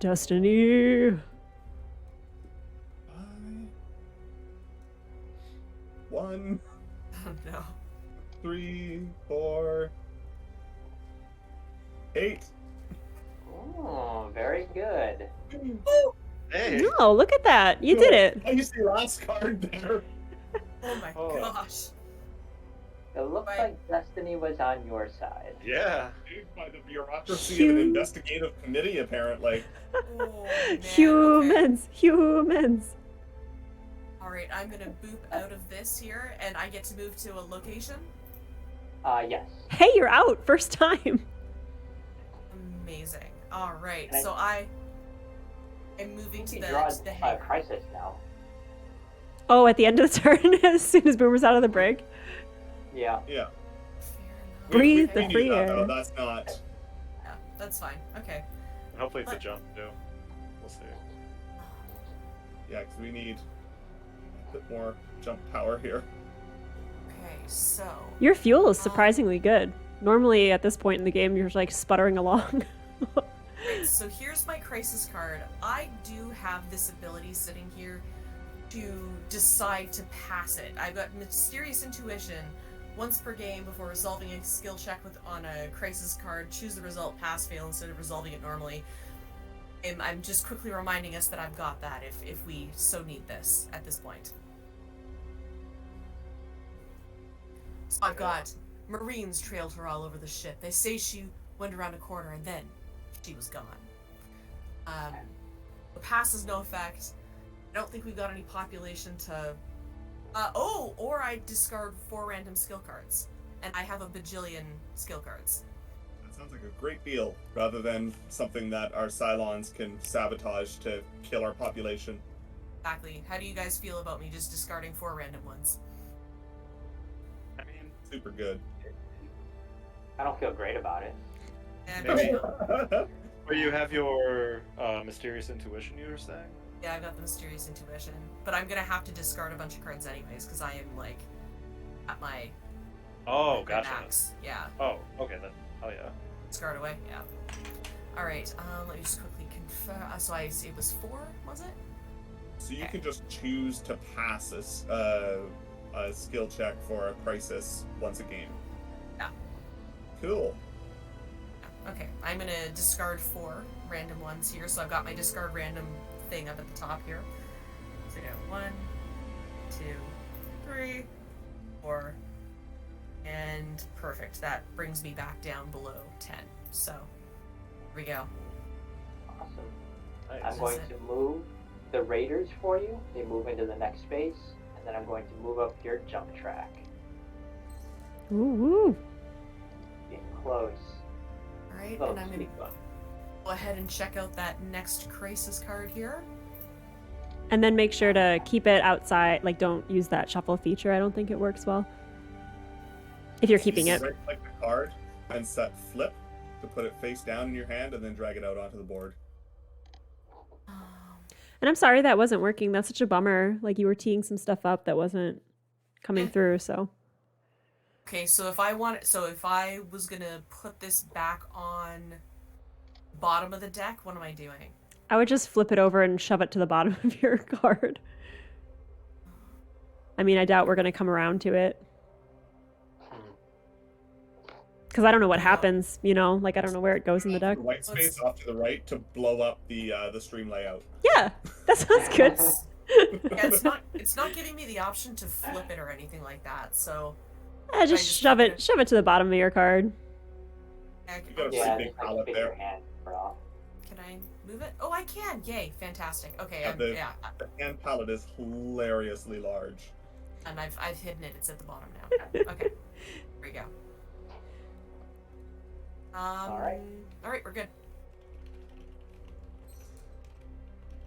Destiny. 1, Oh no. 3, 4, 8. Oh, very good. Hey! No, look at that. You did it. I used the last card there. Oh my gosh. It looks Right. like destiny was on your side. Yeah. By the bureaucracy of an investigative committee, apparently. Oh, man. Okay. Humans. All right, I'm gonna boop out of this here, and I get to move to a location. Yes. Hey, you're out first time. Amazing. All right, And so I am moving to You the can draw a hangar. crisis now. Oh, at the end of the turn, as soon as Boomer's out of the brig. Yeah. Yeah. Fair enough. Breathe we the knew free that, air. though. That's not. Yeah, that's fine. Okay. And hopefully it's a But- jump too. We'll see. Yeah, because we need a bit more jump power here. Okay, so Your fuel is surprisingly good. Normally, at this point in the game, you're just, like sputtering along. right, so here's my crisis card. I do have this ability sitting here to decide to pass it. I've got mysterious intuition. Once per game, before resolving a skill check on a crisis card, choose the result pass fail instead of resolving it normally. And I'm just quickly reminding us that I've got that if we so need this at this point. So I've got Marines trailed her all over the ship. They say she went around a corner and then she was gone. The pass has no effect. I don't think we've got any population to... or I discard 4 random skill cards. And I have a bajillion skill cards. That sounds like a great deal, rather than something that our Cylons can sabotage to kill our population. Exactly. How do you guys feel about me just discarding 4 random ones? I mean, Super good. I don't feel great about it. And Maybe. Yeah, but you have your mysterious intuition, you were saying? yeah, I got the mysterious intuition. But I'm gonna have to discard a bunch of cards anyways, because I am, like, at my Oh, gotcha. max. Yeah. Oh, okay then. Oh yeah. Discard away? Yeah. Alright, let me just quickly confirm. So it was 4, was it? So you can just choose to pass a skill check for a crisis once a game. Yeah. Cool. Okay, I'm gonna discard 4 random ones here, so I've got my discard random thing up at the top here. So yeah, 1, 2, 3, 4, and perfect. That brings me back down below 10. So, here we go. Awesome. Nice. I'm going to move the raiders for you. They move into the next space, and then I'm going to move up your jump track. Ooh. Get close. Alright, Close. and I'm gonna go ahead and check out that next crisis card here. And then make sure to keep it outside. Like, don't use that shuffle feature. I don't think it works well. If you're keeping it. Right-click the card and set flip to put it face down in your hand, and then drag it out onto the board. And I'm sorry that wasn't working. That's such a bummer. Like, you were teeing some stuff up that wasn't coming through, so. Okay, so if I was gonna put this back on bottom of the deck, what am I doing? I would just flip it over and shove it to the bottom of your card. I mean, I doubt we're going to come around to it. Because I don't know what happens, you know? Like, I don't know where it goes in the deck. The white space off to the right to blow up the stream layout. Yeah, that sounds good. Yeah, it's not giving me the option to flip it or anything like that, so Just shove it to the bottom of your card. I You got a Yeah, pretty big just like palette spin there. your hand for off. can I move it? Oh, I can! Yay, fantastic. Okay, Yeah, the- yeah, The hand palette is hilariously large. and I've hidden it. It's at the bottom now. Okay, here we go. All right, we're good.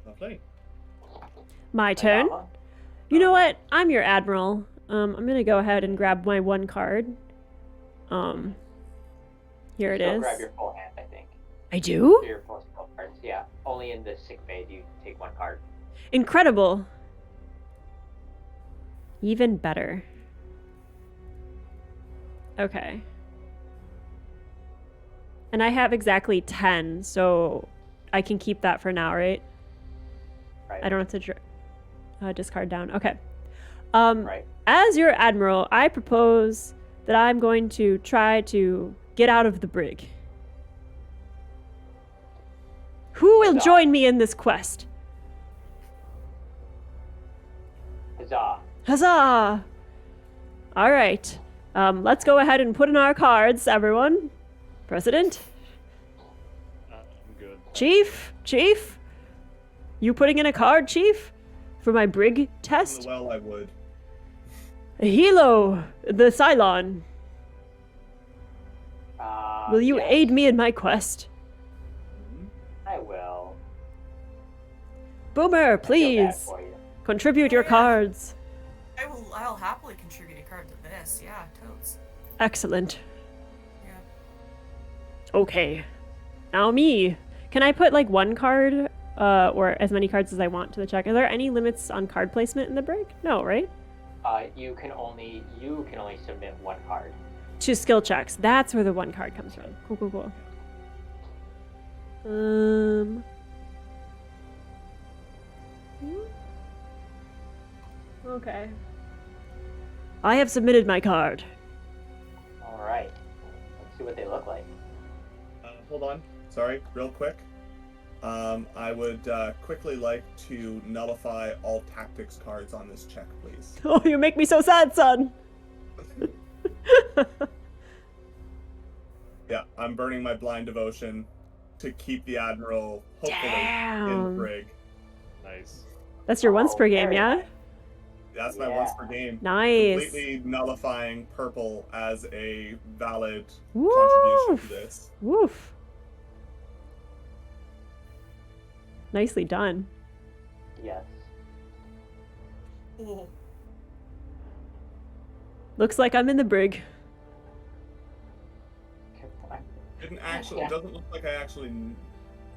Lovely. My turn. Madama? You know what? I'm your admiral. I'm going to go ahead and grab my 1 card. Here it Still is. grab your full hand, I think. I do? For your full skill cards, yeah. Only in the sick bay do you take 1 card. Incredible. Even better. Okay. And I have exactly 10, so I can keep that for now, right? Right. I don't have to discard down. Okay. Right. As your admiral, I propose that I'm going to try to get out of the brig. Who will Huzzah. join me in this quest? Huzzah. Huzzah! All right. Let's go ahead and put in our cards, everyone. President, I'm good. Chief, you putting in a card, Chief, for my brig test? Well, I would. Hilo, the Cylon. Will you yes, aid me in my quest? I will. Boomer, I feel bad please for you. contribute your Yeah. cards. I'll happily contribute a card to this. Yeah, totes. Excellent. Yeah. Okay. Now me. Can I put like one card or as many cards as I want to the check? Are there any limits on card placement in the break? No, right? You can only submit one card. To skill checks. That's where the one card comes from. Cool. Okay. I have submitted my card. All right. Let's see what they look like. Hold on. Sorry, real quick. I would quickly like to nullify all tactics cards on this check, please. Oh, you make me so sad, son. Yeah, I'm burning my blind devotion to keep the Admiral, hopefully, in Damn. the brig. Nice. That's your once per game, very yeah? nice. That's my Yeah. once per game. Nice. Completely nullifying purple as a valid Woof. contribution to this. Woof. Nicely done. Yes. Ooh. Looks like I'm in the brig. It doesn't look like I actually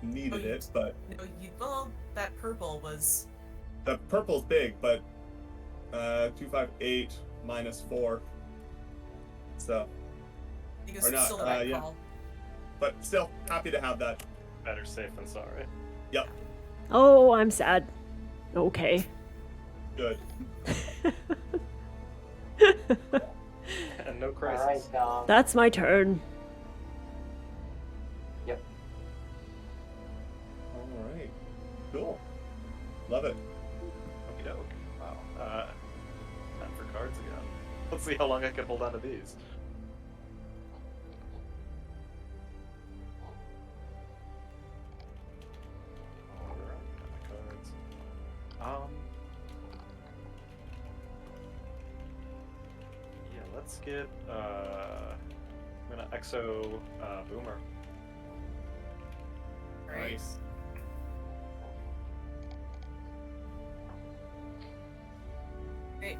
needed it, but No, well, that purple was. the purple's big, but 258 minus 4. So, I think Or it's not, still the right yeah. call. but still happy to have that. Better safe than sorry. Yep, Oh, I'm sad. Okay. good. And no All crisis. right. That's my turn. Yep. All right, cool. Love it. Okie doke. Wow. Time for cards again. Let's see how long I can hold on to these. Alright, got my cards. Yeah, let's get I'm gonna exo Boomer. Nice. Great.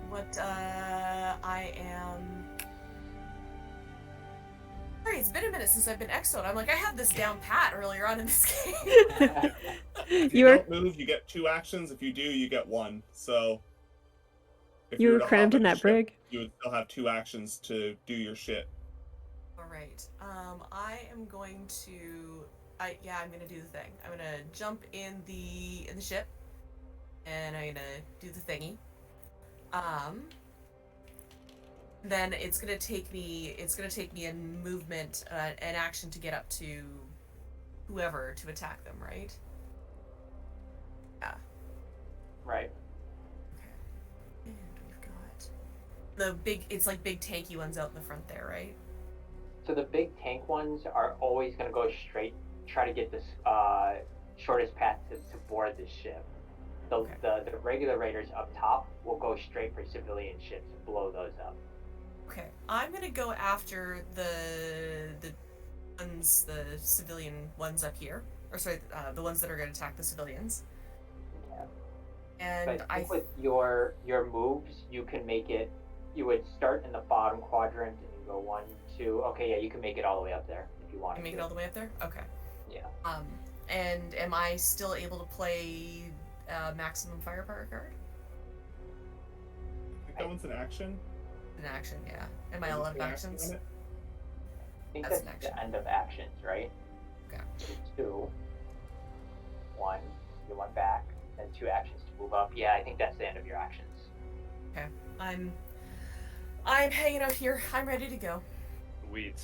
What I am. Sorry, it's been a minute since I've been exoed. I'm like, I had this down pat earlier on in this game. If You you were- don't move, you get 2 actions. If you do, you get 1. So, if You were were to crammed hop in a that ship, brig. you would still have 2 actions to do your shit. All right. I am going to. I'm gonna do the thing. I'm gonna jump in the ship, and I'm gonna do the thingy. Then it's gonna take me a movement, an action to get up to whoever to attack them, right? Yeah. Right. Okay. And we've got the big. It's like big tanky ones out in the front there, right? So the big tank ones are always going to go straight, try to get this shortest path to board this ship. The regular raiders up top will go straight for civilian ships and blow those up. Okay, I'm gonna go after the civilian ones up here, or sorry, the ones that are gonna attack the civilians. Yeah. And But I think with your moves, you can make it. You would start in the bottom quadrant and you go 1, 2. Okay, yeah, you can make it all the way up there if you want can to. make it all the way up there. Okay. Yeah. And am I still able to play maximum firepower card? I think that one's an action. An action, yeah. Am I Is it allowed an action actions? on it? I think That's that's an action. the end of actions, right? Okay. 2, 1, you 1 back, then 2 actions to move up. Yeah, I think that's the end of your actions. Okay. I'm hanging out here. I'm ready to go. Sweet.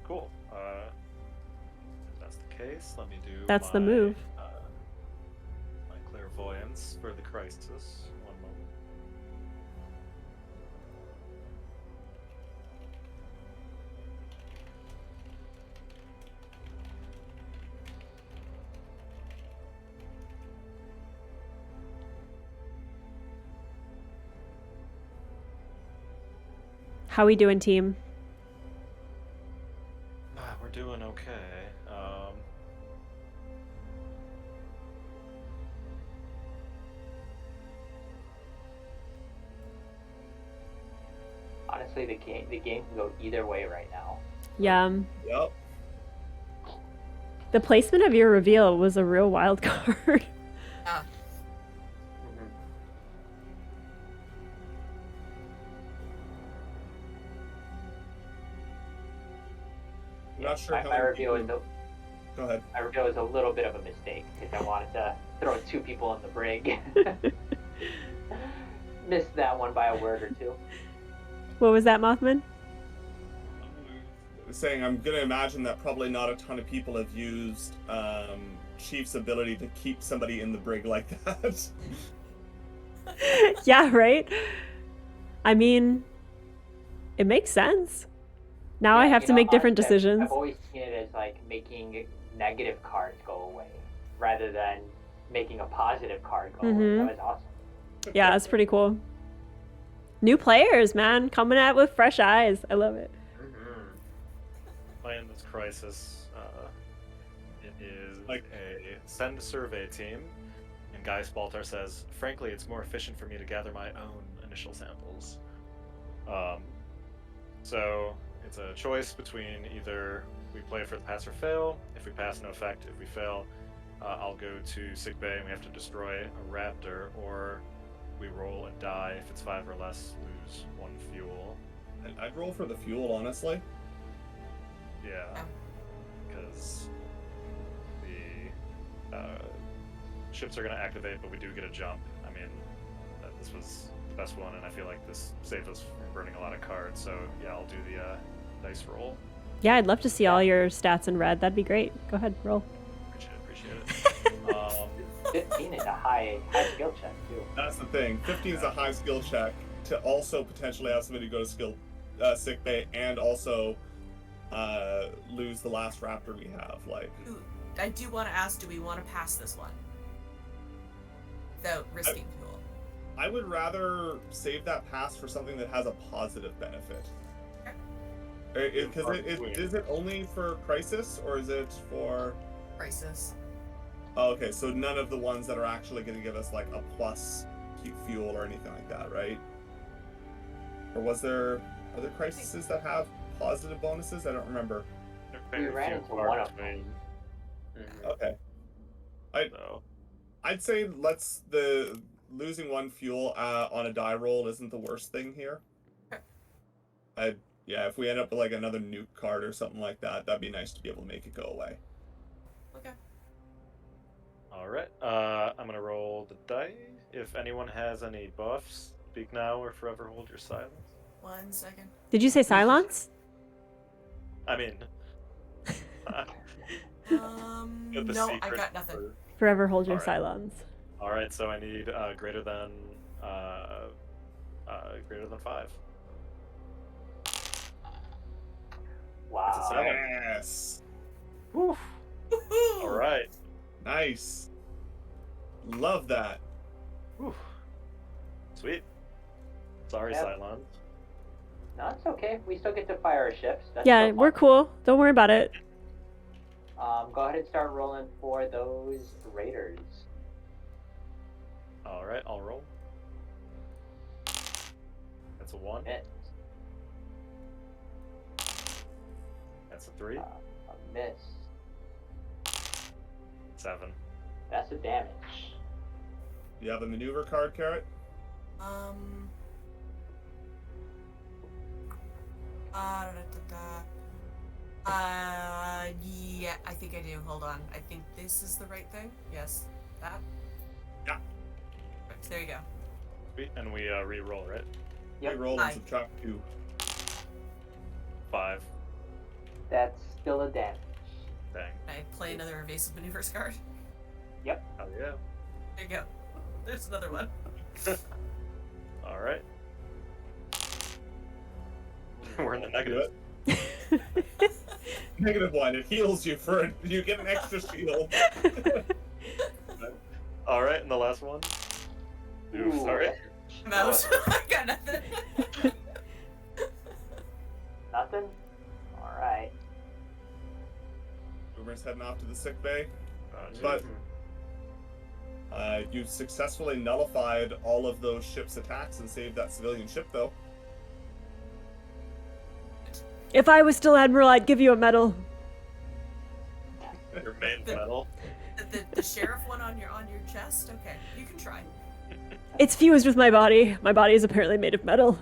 Cool. If that's the case, let me do That's the my, move. My clairvoyance for the crisis. One moment. How we doing, team? We're doing okay. Honestly, the game can go either way right now. Yeah. Yep. The placement of your reveal was a real wild card. Yeah. I'm not sure how my many reveal is people- Go ahead. my reveal is a little bit of a mistake because I wanted to throw 2 people in the brig. Missed that one by a word or two. What was that, Mothman? Saying I'm gonna imagine that probably not a ton of people have used Chief's ability to keep somebody in the brig like that. Yeah, right? I mean, it makes sense. Now I Yeah, have you to know, make different honestly, decisions. I've always seen it as like making negative cards go away rather than making a positive card go away. Mhm. That was awesome. Yeah, that's pretty cool. New players, man, coming at it with fresh eyes. I love it. Playing this crisis, it is Like- a send survey team, and Guy Spalter says, frankly, it's more efficient for me to gather my own initial samples. So it's a choice between either we play for the pass or fail. If we pass, no effect. If we fail, I'll go to sickbay and we have to destroy a raptor, or we roll and die. If it's 5 or less, lose 1 fuel. I'd roll for the fuel, honestly. Yeah, because the ships are going to activate, but we do get a jump. I mean, this was the best one, and I feel like this saved us from burning a lot of cards. So yeah, I'll do the dice roll. Yeah, I'd love to see all your stats in red. That'd be great. Go ahead, roll. Appreciate it. 15 is a high skill check too. That's the thing. 15 is a high skill check to also potentially have somebody go to sick bay and also lose the last raptor we have. Like, Ooh, I do want to ask, do we want to pass this one? Without risking fuel. I would rather save that pass for something that has a positive benefit. Because is it only for crisis or is it for? Crisis. Oh, okay, so none of the ones that are actually going to give us like a plus fuel or anything like that, right? Or are there crises that have positive bonuses? I don't remember. We ran into one of them. Okay. So, I'd say losing 1 fuel on a die roll isn't the worst thing here. Yeah, if we end up with like another nuke card or something like that, that'd be nice to be able to make it go away. Okay. all right, I'm gonna roll the die. If anyone has any buffs, speak now or forever hold your silence. 1 second. Did you say silence? I mean, the No, I secret got nothing. Forever hold your Alright. silence. All right, so I need greater than 5. Wow. It's a 7. Yes. Woo. Woohoo! All right. Nice. Love that. Whew. Sweet. Sorry, Yep. Cylon. No, it's okay. We still get to fire our ships. That's Yeah, still we're fun. cool. Don't worry about it. Go ahead and start rolling for those raiders. All right, I'll roll. That's a 1. Miss. That's a 3. A miss. 7. That's a damage. You have a maneuver card, Carrot? Yeah, I think I do. Hold on. I think this is the right thing. Yes. That? Yeah. Right, there you go. Sweet. And we re-roll, right? Yep. We roll Aye. and subtract 2. 5. That's still a damage. Dang. Can I play another evasive maneuvers card? Oh yeah. There you go. There's another one. All right. We're in the negative. -1. It heals you you get an extra shield. All right, and the last one. Ooh, sorry. I'm out. I got nothing. Boomer's heading off to the sick bay. But But you've successfully nullified all of those ships' attacks and saved that civilian ship, though. If I was still Admiral, I'd give you a medal. your main medal. The sheriff one on your chest? Okay, you can try. It's fused with my body. My body is apparently made of metal.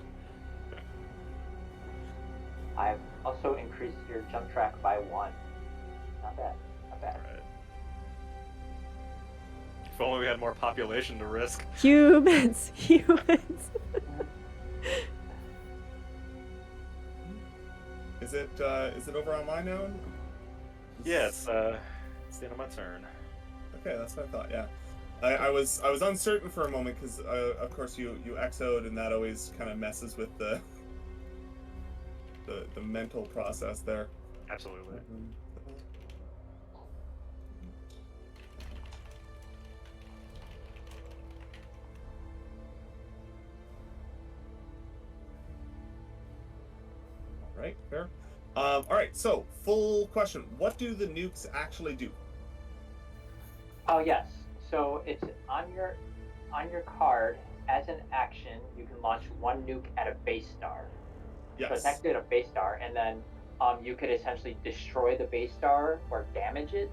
I've also increased your jump track by 1. Not bad. Not bad. Right. If only we had more population to risk. Humans. Is it over on mine now? Yeah, it's the end of my turn. Okay, that's what I thought. Yeah, I was uncertain for a moment because of course you exoed, and that always kind of messes with the mental process there. Absolutely. Right, fair. All right, so full question: what do the nukes actually do? Oh yes. So it's on your card as an action. You can launch 1 nuke at a base star. So Yes. it's actually at a base star, and then you could essentially destroy the base star or damage it,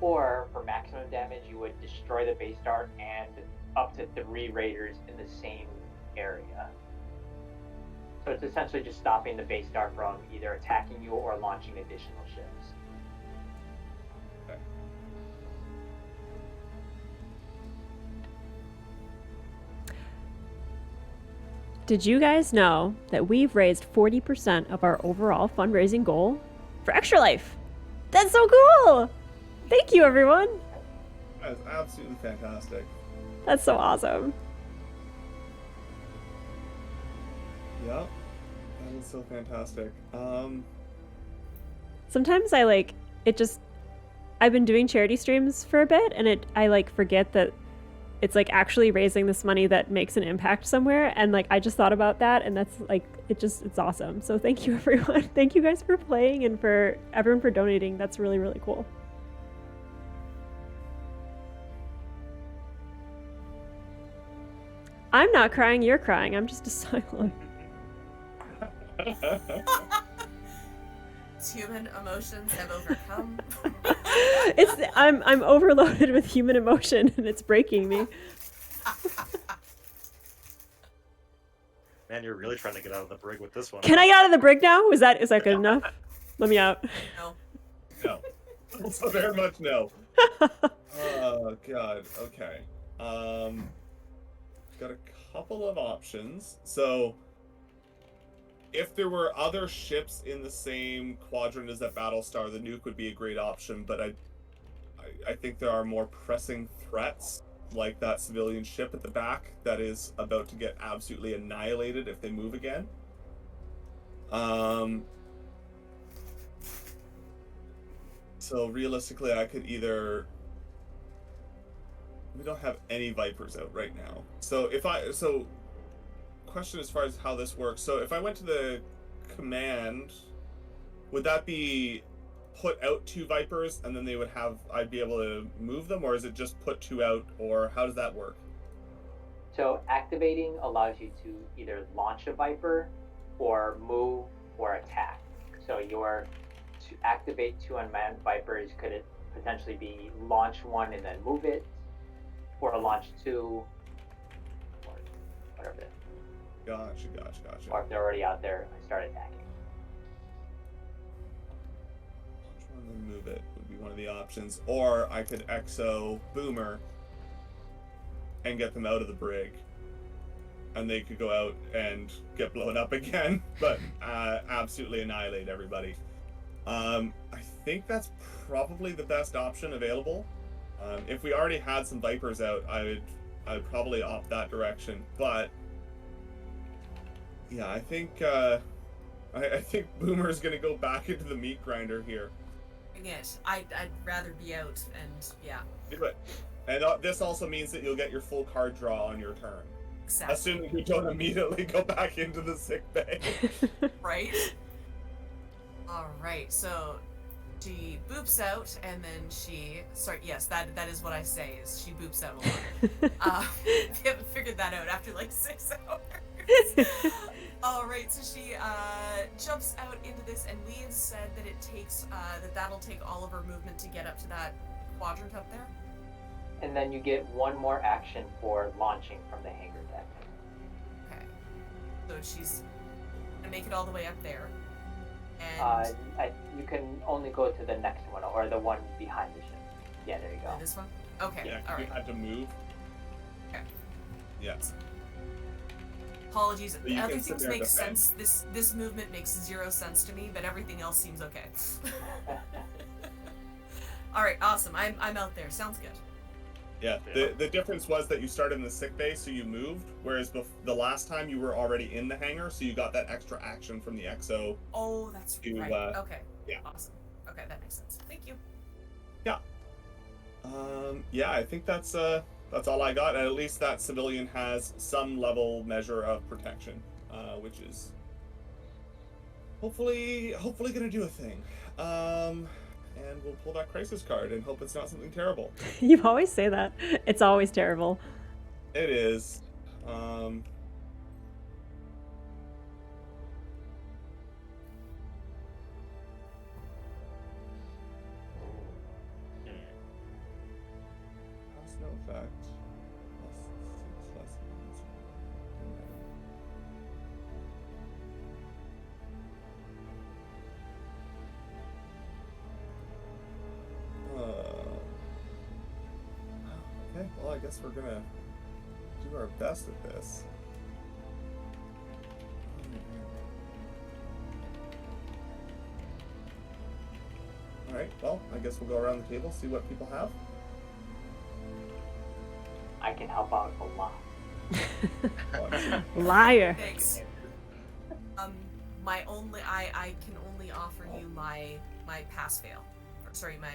or for maximum damage, you would destroy the base star and up to 3 raiders in the same area. So it's essentially just stopping the base star from either attacking you or launching additional ships. Okay. Did you guys know that we've raised 40% of our overall fundraising goal for Extra Life? That's so cool! Thank you, everyone. That is absolutely fantastic. That's so awesome. Yeah, that is so fantastic. Sometimes I've been doing charity streams for a bit, and I forget that it's actually raising this money that makes an impact somewhere, and I just thought about that, and that's it's awesome. So thank you, everyone. Thank you guys for playing, and for everyone for donating. That's really, really cool. I'm not crying, you're crying. I'm just a silent. Human emotions have overcome. I'm overloaded with human emotion, and it's breaking me. Man, you're really trying to get out of the brig with this one. Can I get out of the brig now? Is that good enough? Let me out. No. No. So very much no. Oh god. Okay. Got a couple of options. So if there were other ships in the same quadrant as that Battlestar, the nuke would be a great option, but I think there are more pressing threats, like that civilian ship at the back that is about to get absolutely annihilated if they move again. So realistically, I could either... We don't have any Vipers out right now. So question as far as how this works. So if I went to the command, would that be put out 2 Vipers and then I'd be able to move them, or is it just put 2 out, or how does that work? So activating allows you to either launch a Viper or move or attack. So to activate 2 unmanned Vipers could potentially be launch 1 and then move it, or launch 2, or whatever. Gotcha. Or if they're already out there, I start attacking. Launch one and then move it would be one of the options. Or I could exo Boomer and get them out of the brig, and they could go out and get blown up again, but absolutely annihilate everybody. I think that's probably the best option available. If we already had some Vipers out, I'd probably opt that direction. But yeah, I think Boomer's gonna go back into the meat grinder here. Dang it. I'd rather be out, and yeah. Do it. And this also means that you'll get your full card draw on your turn. Exactly. Assuming you don't immediately go back into the sick bay. Right? Alright, so She boops out, and then she... Sorry, yes, that is what I say, is she boops out a lot. We haven't figured that out after like 6 hours. Alright, so she jumps out into this, and we have said that it takes, that'll take all of her movement to get up to that quadrant up there. And then you get one more action for launching from the hangar deck. Okay. So she's gonna make it all the way up there. And You can only go to the next one, or the one behind the ship. Yeah, there you go. this one? Okay, Yeah, alright. you had to move. Okay. Yeah. Apologies. But you Other can sit things there and make defend. sense. This movement makes 0 sense to me, but everything else seems okay. Alright, awesome. I'm out there. Sounds good. Yeah. The difference was that you started in the sick bay, so you moved, whereas the last time you were already in the hangar, so you got that extra action from the XO. Oh, that's To, right. Okay. yeah. Awesome. Okay, that makes sense. Thank you. Yeah, I think that's all I got, and at least that civilian has some measure of protection, which is hopefully gonna do a thing. And we'll pull that crisis card and hope it's not something terrible. You always say that. It's always terrible. It is. Has no effect. +6 lessons. Okay, well, I guess we're gonna do our best at this. Alright, well, I guess we'll go around the table, see what people have. I can help out a lot. Liar. Thanks. I can only offer you my pass fail. Or, sorry, my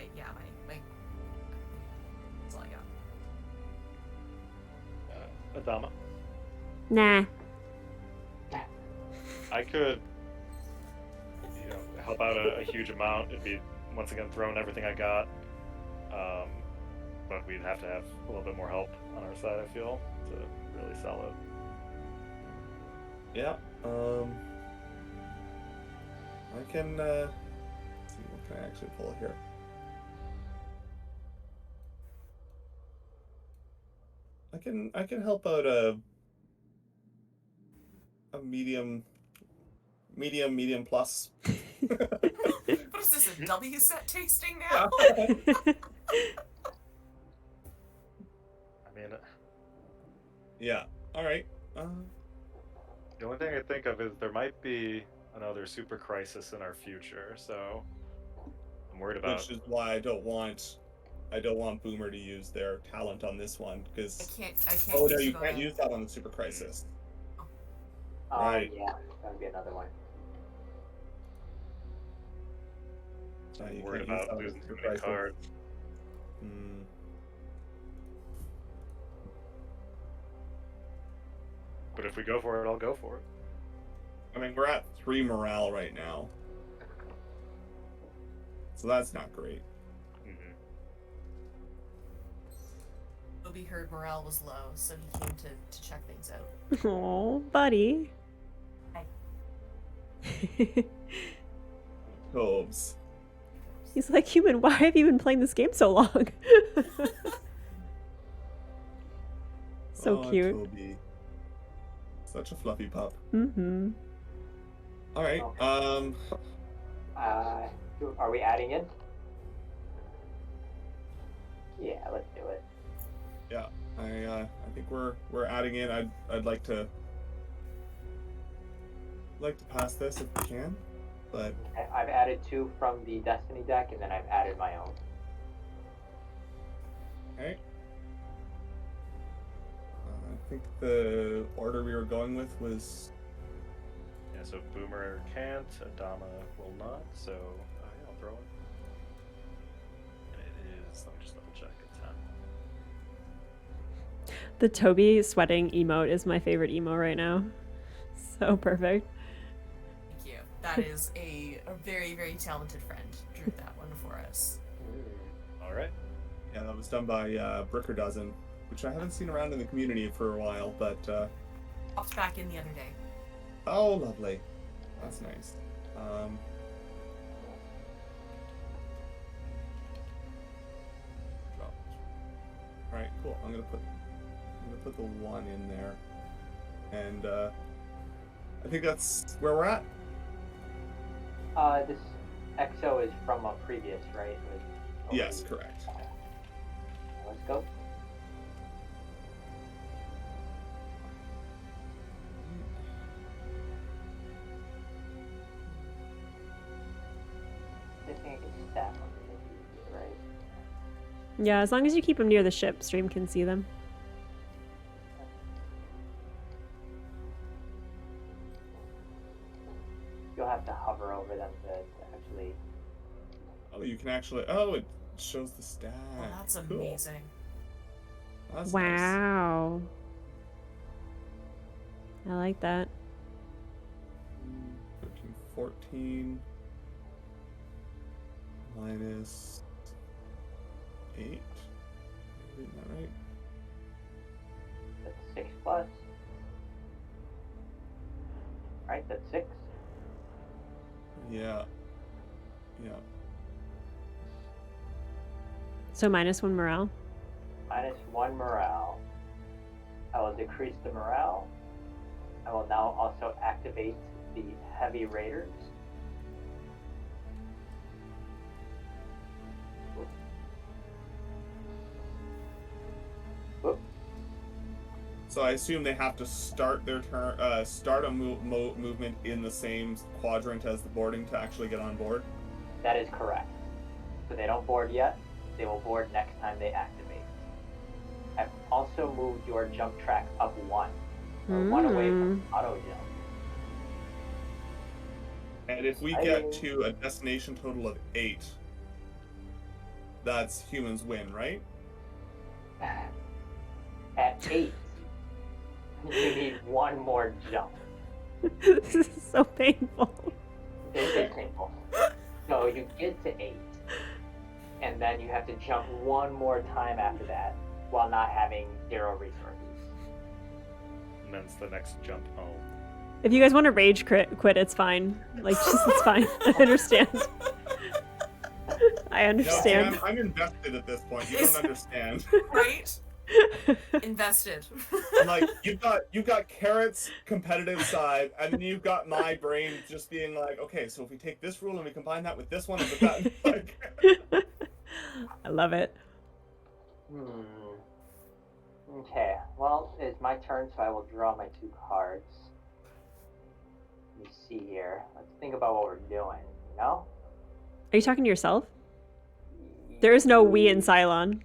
that's all I got. Adama. Nah. I could, help out a huge amount. It'd be, once again, throwing everything I got. But we'd have to have a little bit more help on our side, I feel, to really sell it. Yeah, I can, let's see, what can I actually pull here? I can help out a medium plus. What is this, a W set tasting now? I mean, Yeah, alright. the only thing I think of is there might be another super crisis in our future, so I'm worried about. Which is why I don't want Boomer to use their talent on this one, because I can't. oh no, use you it on can't a- use that on the super crisis. Right. Yeah, that'll be another one. No, you I'm worried can't use that about on the losing too super many crisis. cards. Hmm. But if we go for it, I'll go for it. I mean, we're at 3 morale right now, so that's not great. Mm-hmm. Obi heard morale was low, so he came to check things out. Oh, buddy. Hi. Tobes. He's like, human, why have you been playing this game so long? So Oh, cute. Toby. Such a fluffy pup. Mm-hmm. All right. Are we adding in? Yeah, let's do it. Yeah. I think we're adding in. I'd like to pass this if we can, but I've added 2 from the Destiny deck, and then I've added my own. okay. I think the order we were going with was Yeah, so Boomer can't, Adama will not, so yeah, I'll throw it. And it is, let me just double check, it's 10. The Toby sweating emote is my favorite emo right now. So perfect. Thank you. That is a very, very talented friend, Drew. engineered that one for us. All right. Yeah, that was done by Bricker Dozen, which I haven't seen around in the community for a while, but Popped back in the other day. oh, lovely. That's nice. All right, cool. I'm gonna put the 1 in there, and I think that's where we're at. This EXO is from a previous, right? Yes, correct. Okay. Let's go. I think I can stack them, right? Yeah, as long as you keep them near the ship, Stream can see them. You'll have to hover over them to actually. Oh, you can actually. Oh, it shows the stack. Oh, that's Cool. amazing. That's nice. Wow. I like that. 13, 14 minus 8. Am I reading that right? That's 6 plus. Right, that's 6. Yeah. Yeah. So -1 morale. -1 morale. I will decrease the morale. I will now also activate the heavy raiders. Whoop. So I assume they have to start their turn, start a movement in the same quadrant as the boarding to actually get on board. That is correct. So they don't board yet. They will board next time they activate. I've also moved your jump track up 1. Or 1 away from auto jump. And if we get to a destination total of 8, that's humans win, right? At 8, you need 1 more jump. This is so painful. It is painful. So you get to 8, and then you have to jump 1 more time after that while not having 0 resources. And then's the next jump home. If you guys want to rage quit, it's fine. Like, just, it's fine. I understand. I No, understand. see, I'm invested at this point. You don't understand. Right? Invested. I'm like, you've got Carrot's competitive side, and then you've got my brain just being like, okay, so if we take this rule and we combine that with this one and with that, like, I love it. Okay, well, it's my turn, so I will draw my 2 cards. Let me see here. Let's think about what we're doing, you know? Are you talking to yourself? There is no we in Cylon.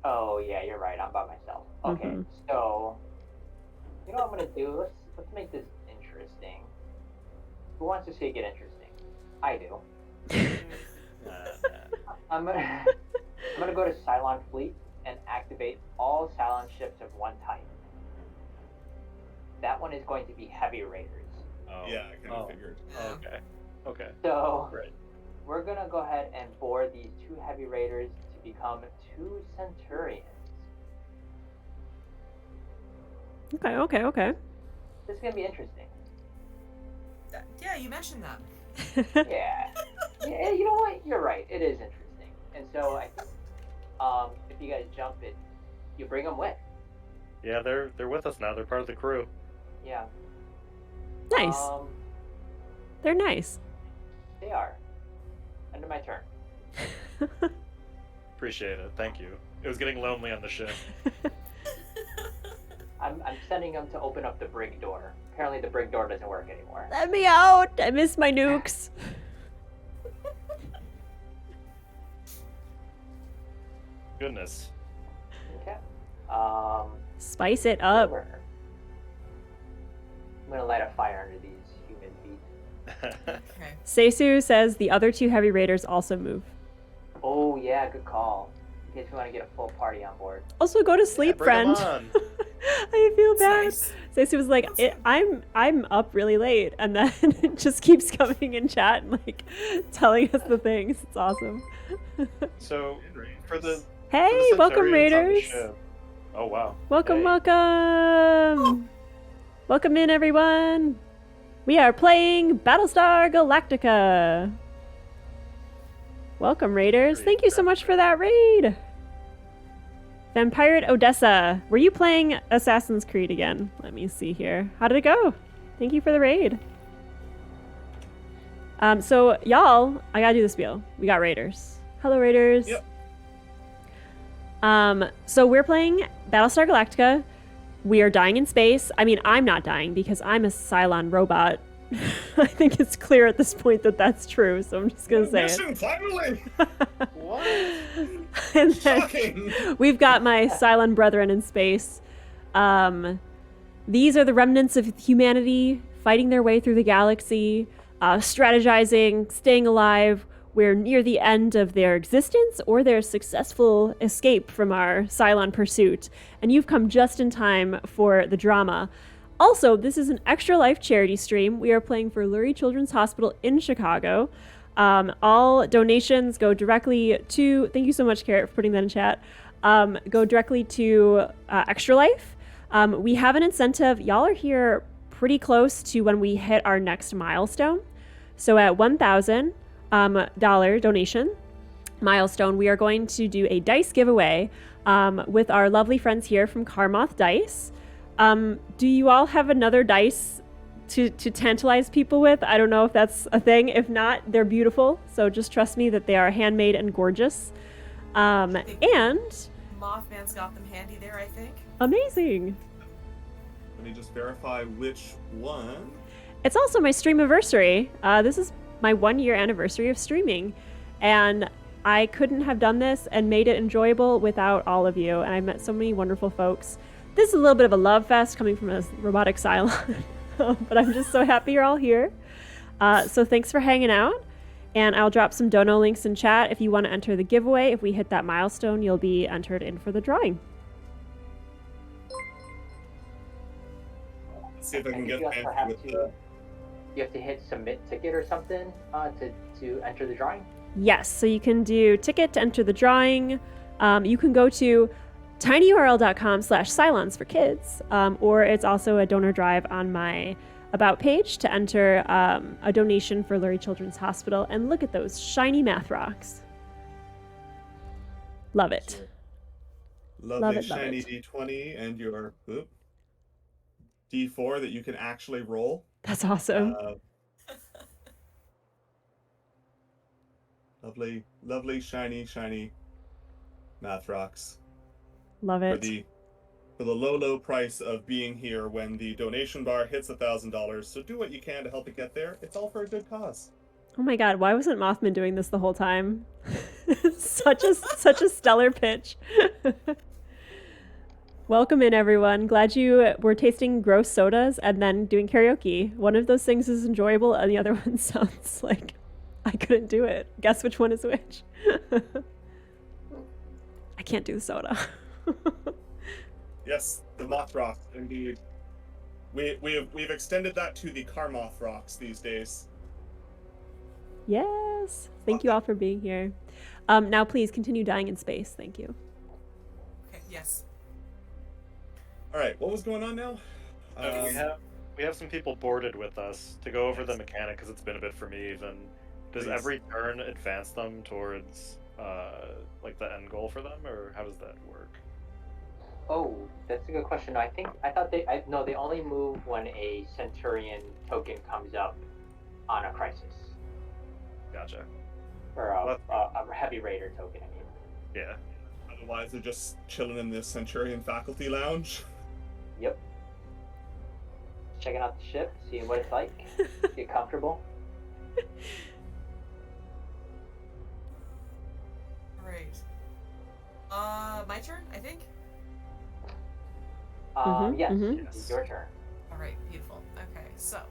Oh, yeah, you're right. I'm by myself. Okay, so, you know what I'm going to do? Let's make this interesting. Who wants to see it get interesting? I do. I'm gonna go to Cylon Fleet and activate all Cylon ships of 1 type. That one is going to be heavy raiders. Oh. yeah, I kind of figured. Okay. Okay. So Right. we're gonna go ahead and board these 2 heavy raiders to become 2 Centurions. Okay. This is gonna be interesting. Yeah, you mentioned that. Yeah. Yeah, you know what? You're right. It is interesting. And so I think if you guys jump it, you bring them with. Yeah, they're with us now. They're part of the crew. Yeah. Nice. They're nice. They are. End of my turn. Appreciate it. Thank you. It was getting lonely on the ship. I'm sending them to open up the brig door. Apparently the brig door doesn't work anymore. Let me out! I miss my nukes. Goodness. Okay. Spice it up. I'm gonna light a fire under these human feet. Okay. Seisu says the other 2 heavy raiders also move. Oh yeah, good call. In case we want to get a full party on board. Also, go to sleep, Bring 'em friend. on. I feel It's bad. nice. Stacey was like, That's I'm up really late, and then it just keeps coming in chat and like telling us the things. It's awesome. So for the Hey, welcome Centurions on the Raiders. ship. Oh wow. Welcome, Hey. welcome. Welcome in, everyone. We are playing Battlestar Galactica. Welcome, Raiders. Thank you so much for that raid. Vampirate Odessa. Were you playing Assassin's Creed again? Let me see here. How did it go? Thank you for the raid. So y'all, I gotta do the spiel. We got Raiders. Hello, Raiders. Yep. So we're playing Battlestar Galactica. We are dying in space. I mean, I'm not dying because I'm a Cylon robot. I think it's clear at this point that that's true, so I'm just gonna say it. Mission finally. What? And then Shocking. we've got my Cylon brethren in space. These are the remnants of humanity fighting their way through the galaxy, strategizing, staying alive. We're near the end of their existence or their successful escape from our Cylon pursuit, and you've come just in time for the drama. Also, this is an Extra Life charity stream. We are playing for Lurie Children's Hospital in Chicago. All donations go directly to, thank you so much, Carrot, for putting that in chat, go directly to Extra Life. We have an incentive. Y'all are here pretty close to when we hit our next milestone. So at $1,000 donation milestone, we are going to do a dice giveaway with our lovely friends here from Carmoth Dice. Do you all have another dice to tantalize people with? I don't know if that's a thing. If not, they're beautiful. So just trust me that they are handmade and gorgeous. And Mothman's got them handy there, I think. amazing. Let me just verify which one. It's also my stream anniversary. This is my 1 year anniversary of streaming. And I couldn't have done this and made it enjoyable without all of you. And I met so many wonderful folks. This is a little bit of a love fest coming from a robotic Cylon. But I'm just so happy you're all here. So thanks for hanging out. And I'll drop some dono links in chat if you want to enter the giveaway. If we hit that milestone, you'll be entered in for the drawing. Let's see if I can get you also fancy have with to, the. you have to hit submit ticket or something to enter the drawing. Yes, so you can do ticket to enter the drawing. You can go to tinyurl.com/Cylons for kids, or it's also a donor drive on my About page to enter a donation for Lurie Children's Hospital. And look at those shiny math rocks. Love it. Lovely Love it, shiny love it. D20 and your D4 that you can actually roll. That's awesome. Lovely shiny math rocks. Love For it. the low price of being here when the donation bar hits $1,000. So do what you can to help it get there. It's all for a good cause. Oh my god, why wasn't Mothman doing this the whole time? such a stellar pitch. Welcome in, everyone. Glad you were tasting gross sodas and then doing karaoke. One of those things is enjoyable and the other one sounds like I couldn't do it. Guess which one is which? I can't do the soda. Yes, the moth rock, indeed. We've extended that to the Carmoth rocks these days. Yes. Thank you all for being here. Now please continue dying in space. Thank you. Okay, yes. All right, what was going on now? We have some people boarded with us to go over the mechanic because it's been a bit for me even. Does Please. every turn advance them towards like the end goal for them, or how does that work? Oh, that's a good question. I thought they only move when a Centurion token comes up on a crisis. Gotcha. Or a Heavy Raider token, I mean. Yeah. Otherwise, they're just chilling in the Centurion faculty lounge. Yep. Checking out the ship, seeing what it's like, get comfortable. Great. My turn, I think? Yes, mhm. it's your turn. Alright, beautiful. Okay, so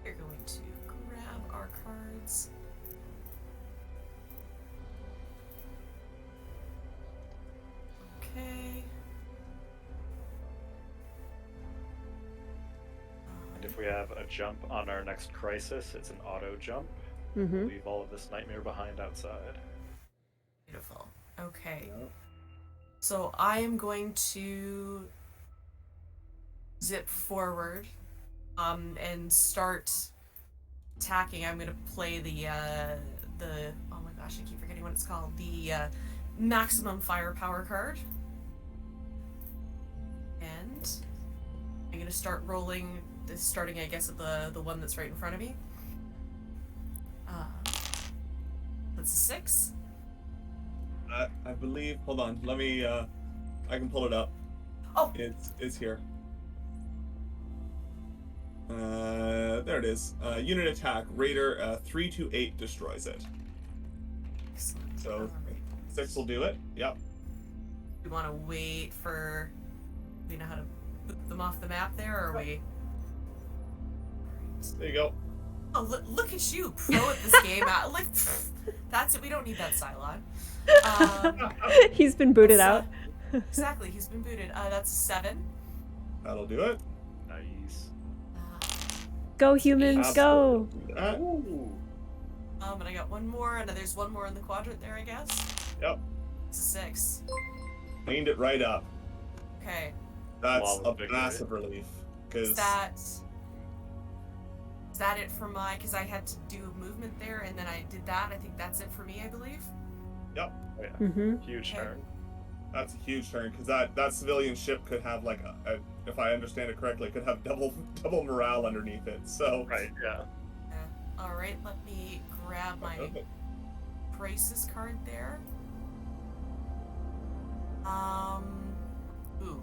we're going to grab our cards. Okay. And if we have a jump on our next crisis, it's an auto jump. Mm-hmm. Leave all of this nightmare behind outside. Beautiful. Okay. Yeah. So I am going to zip forward, and start attacking. I'm gonna play the oh my gosh, I keep forgetting what it's called. The maximum firepower card. And I'm gonna start rolling, starting I guess at the one that's right in front of me. That's a 6. I believe. Hold on. Let me. I can pull it up. Oh, It's here. There it is. Unit attack. Raider 3 to 8 destroys it. excellent. So Alright. 6 will do it. Yep. We want to wait for. We know how to put them off the map there, or we? There you go. Oh, look at you, pro at this game. Like, that's it. We don't need that Cylon. He's been booted that's, out. Exactly, he's been booted. That's a 7. That'll do it. Nice. Go humans, go! That. Ooh. And I got one more, and there's one more in the quadrant there, I guess. Yep. It's a 6. Cleaned it right up. Okay. That's Flawless a victory. massive relief. Is Because that it for my? Because I had to do a movement there, and then I did that. I think that's it for me, I believe. yep, Oh, yeah. Mm-hmm. Huge Okay. turn. that's a huge turn. Because that civilian ship could have like if I understand it correctly, could have double morale underneath it. So Right, yeah. All right. Let me grab my crisis card there. Ooh.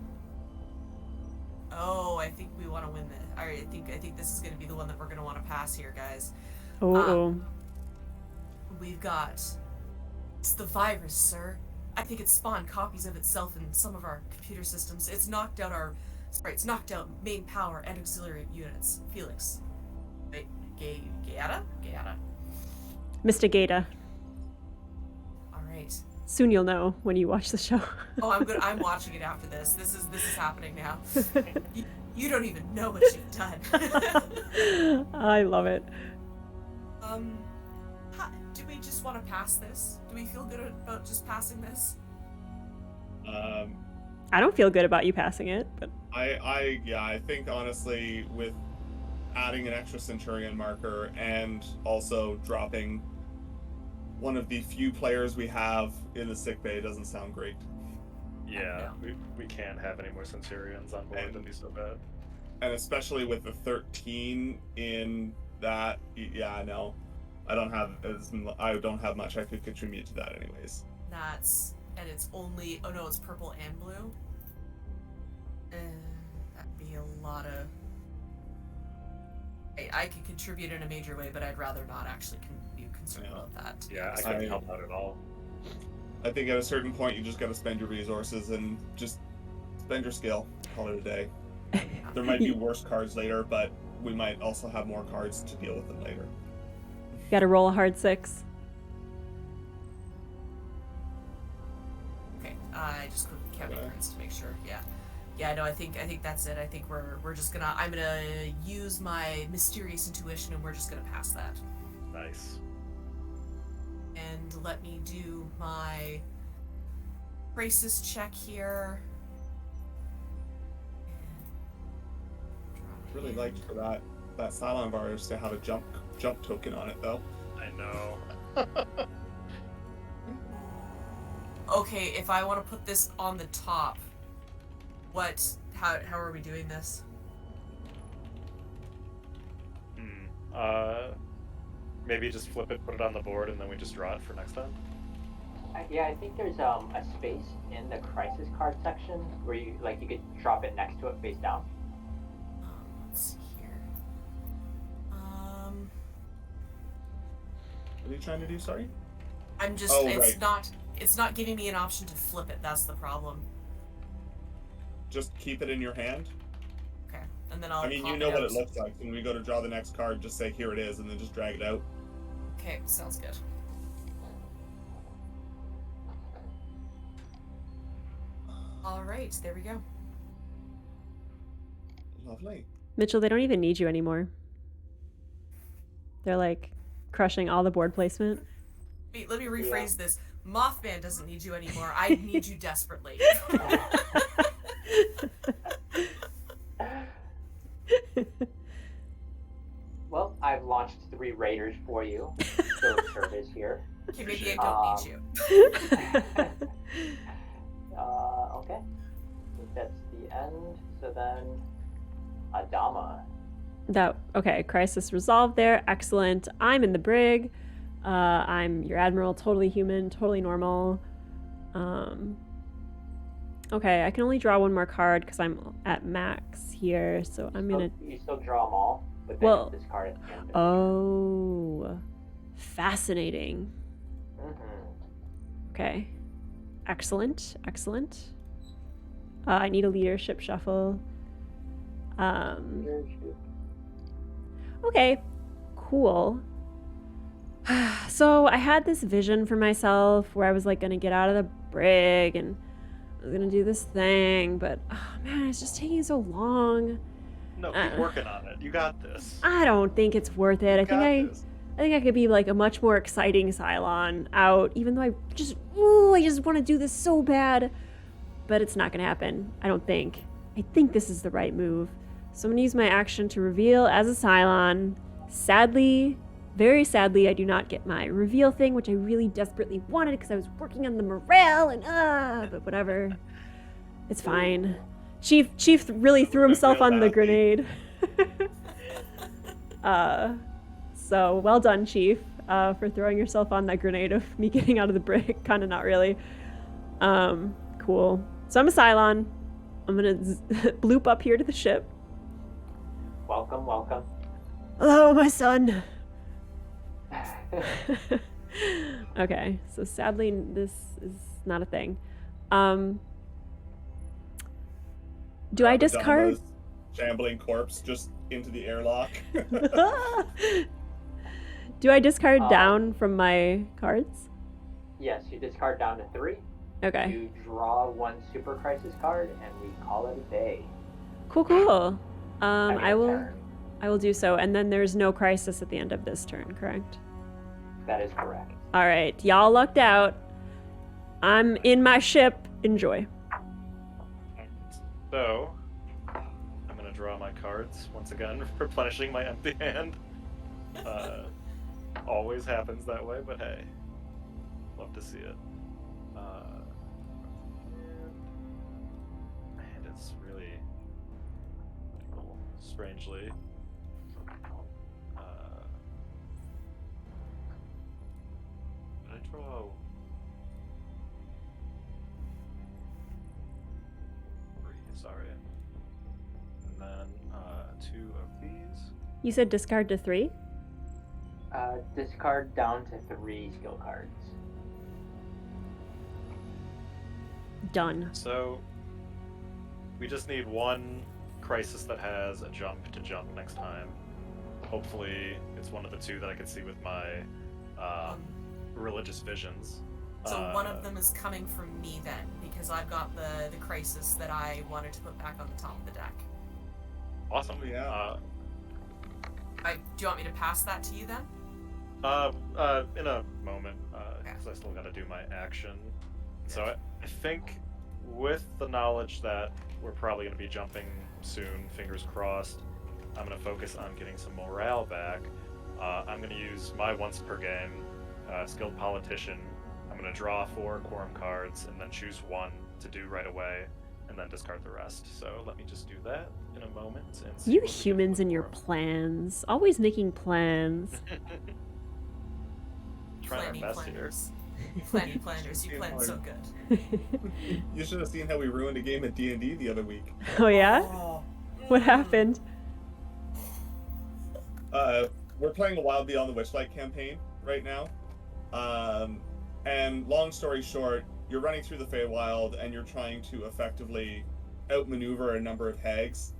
Oh, I think we want to win this. All right, I think this is going to be the one that we're going to want to pass here, guys. Oh. We've got. It's the virus, sir. I think it's spawned copies of itself in some of our computer systems. It's knocked out it's knocked out main power and auxiliary units. Felix. Wait, Gayata? Mr. Gata. All right. Soon you'll know when you watch the show. Oh, I'm watching it after this. This is happening now. You don't even know what you've done. I love it. Do we just want to pass this? Do we feel good about just passing this? I don't feel good about you passing it, but I think honestly with adding an extra Centurion marker and also dropping one of the few players we have in the sick bay doesn't sound great. Yeah, we can't have any more Centurions on board. That'd be so bad. And especially with the 13 in that, yeah, no. I don't have much I could contribute to that anyways. And it's only, oh no, it's purple and blue. That'd be a lot of. I could contribute in a major way, but I'd rather not actually be concerned about that. Yeah, I couldn't help out at all. I think at a certain point you just got to spend your resources and just spend your skill. Call it a day. There might be worse cards later, but we might also have more cards to deal with them later. you gotta roll a hard 6. Okay, I just quickly counting cards to make sure. Yeah. No, I think that's it. I think we're just gonna. I'm gonna use my mysterious intuition, and we're just gonna pass that. Nice. And let me do my crisis check here. Really liked for that Cylon virus to have a jump token on it though. I know. Okay, if I want to put this on the top, how are we doing this? Maybe just flip it, put it on the board, and then we just draw it for next time. Yeah, I think there's a space in the crisis card section where you could drop it next to it face down. Let's see here. What are you trying to do, sorry? I'm just it's not giving me an option to flip it. That's the problem. Just keep it in your hand. Okay, and then I'll. I mean, pop you know what out. it looks like. When we go to draw the next card, just say, here it is, and then just drag it out. Okay, sounds good. All right, there we go. Lovely. Mitchell, they don't even need you anymore. They're like crushing all the board placement. Wait, let me rephrase this. Mothman doesn't need you anymore. I need you desperately. Well, I've launched 3 raiders for you. Still in service here. Okay, maybe I don't need you. Okay. I think that's the end. So then, Adama. Okay, crisis resolved there. Excellent. I'm in the brig. I'm your admiral, totally human, totally normal. Okay, I can only draw one more card because I'm at max here, so I'm gonna. You still draw them all, but then Well, you discard at the end. Oh, fascinating. Mm-hmm. Okay, excellent. I need a leadership shuffle. Okay, cool. So I had this vision for myself where I was like gonna get out of the brig and I was gonna do this thing, but oh man, it's just taking so long. No, keep working on it. You got this. I don't think it's worth it. I think I could be like a much more exciting Cylon out, even though I just want to do this so bad. But it's not gonna happen, I don't think. I think this is the right move. So I'm gonna use my action to reveal as a Cylon. Sadly, very sadly, I do not get my reveal thing, which I really desperately wanted because I was working on the morale and but whatever. It's fine. Chief really threw himself on the grenade. So well done, Chief, for throwing yourself on that grenade of me getting out of the brig. Kinda not really. Cool. So I'm a Cylon. I'm gonna bloop up here to the ship. Welcome. Hello, my son. Okay, so sadly this is not a thing. Do I discard? Adama's shambling corpse just into the airlock. Do I discard down from my cards? Yes, you discard down to 3. Okay. You draw 1 super crisis card, and we call it a day. Cool. I mean, I will do so, and then there's no crisis at the end of this turn, correct? That is correct. All right, y'all lucked out. I'm in my ship. Enjoy. So, I'm gonna draw my cards once again, replenishing my empty hand. Always happens that way, but hey, love to see it. And it's really cool, strangely. Did I draw? Sorry. And then 2 of these. You said discard to 3? Discard down to 3 skill cards. Done. So we just need 1 crisis that has a jump to jump next time. Hopefully it's one of the 2 that I can see with my religious visions. So one of them is coming from me then, because I've got the crisis that I wanted to put back on the top of the deck. Awesome. Yeah. Do you want me to pass that to you then? In a moment, because I still gotta do my action. So I think with the knowledge that we're probably gonna be jumping soon, fingers crossed, I'm gonna focus on getting some morale back. I'm gonna use my once per game skilled politician. I'm gonna draw 4 quorum cards and then choose 1 to do right away, and then discard the rest. So let me just do that in a moment. And see You what we get humans for and your quorum. plans. Always making plans. Trying our best here. Planny planners, you plan so good. You should have seen how we ruined a game at D&D the other week. Oh yeah? What happened? We're playing a Wild Beyond the Witchlight campaign right now. And long story short, you're running through the Feywild and you're trying to effectively outmaneuver a number of hags.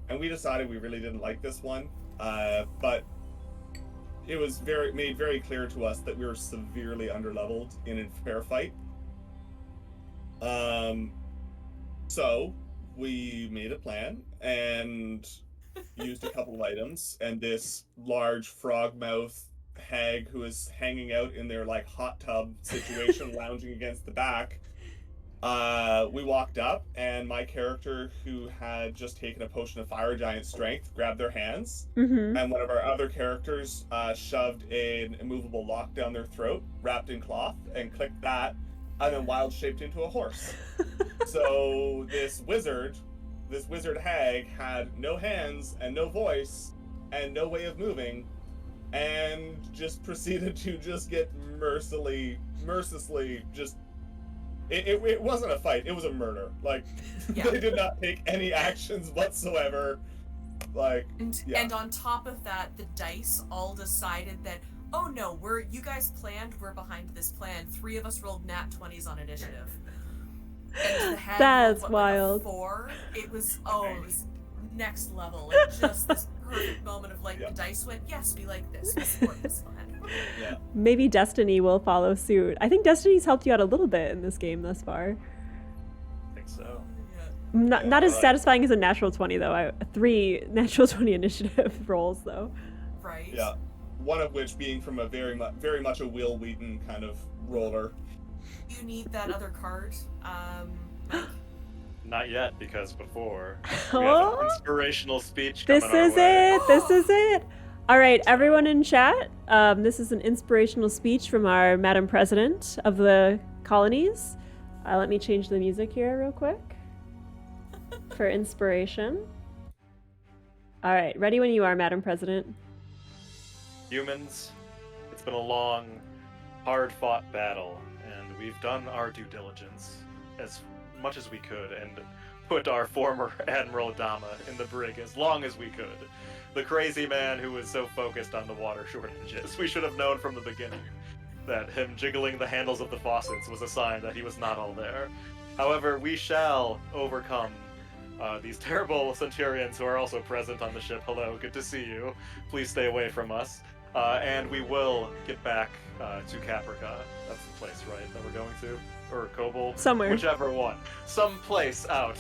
And we decided we really didn't like this one, but it was made very clear to us that we were severely underleveled in a fair fight. So we made a plan, and used a couple of items, and this large frog mouth hag who is hanging out in their like hot tub situation, lounging against the back. We walked up, and my character, who had just taken a potion of fire giant strength, grabbed their hands, Mm-hmm. and one of our other characters shoved an immovable lock down their throat, wrapped in cloth, and clicked that, and then wild shaped into a horse. So this wizard hag had no hands and no voice and no way of moving, and just proceeded to just get mercilessly just. It wasn't a fight. It was a murder. Like, Yeah. they did not take any actions whatsoever. Like, yeah. And on top of that, the dice all decided that, oh no, you guys planned, we're behind this plan. 3 of us rolled nat 20s on initiative. And the hag That's rolled, wild. Like a 4. It was next level. Like, just this perfect moment of like, Yeah. the dice went, yes, we like this. We support this plan. Yeah. Maybe Destiny will follow suit. I think Destiny's helped you out a little bit in this game thus far. I think so. Yeah. Not as Right. satisfying as a natural 20 though. 3 natural 20 initiative rolls though. Right? Yeah. One of which being from a very much a Will Wheaton kind of roller. You need that other card. Mike. Not yet, because before we have Oh, an inspirational speech this coming our is way. it. This is it. All right, everyone in chat. This is an inspirational speech from our Madam President of the colonies. Let me change the music here real quick for inspiration. All right, ready when you are, Madam President. Humans, it's been a long, hard-fought battle, and we've done our due diligence as much as we could and put our former Admiral Adama in the brig as long as we could. The crazy man who was so focused on the water shortages. We should have known from the beginning that him jiggling the handles of the faucets was a sign that he was not all there. However, we shall overcome these terrible Centurions who are also present on the ship. Hello, good to see you. Please stay away from us. And we will get back to Caprica. That's the place, right, that we're going to? Or Kobold? Somewhere. Whichever one. Some place out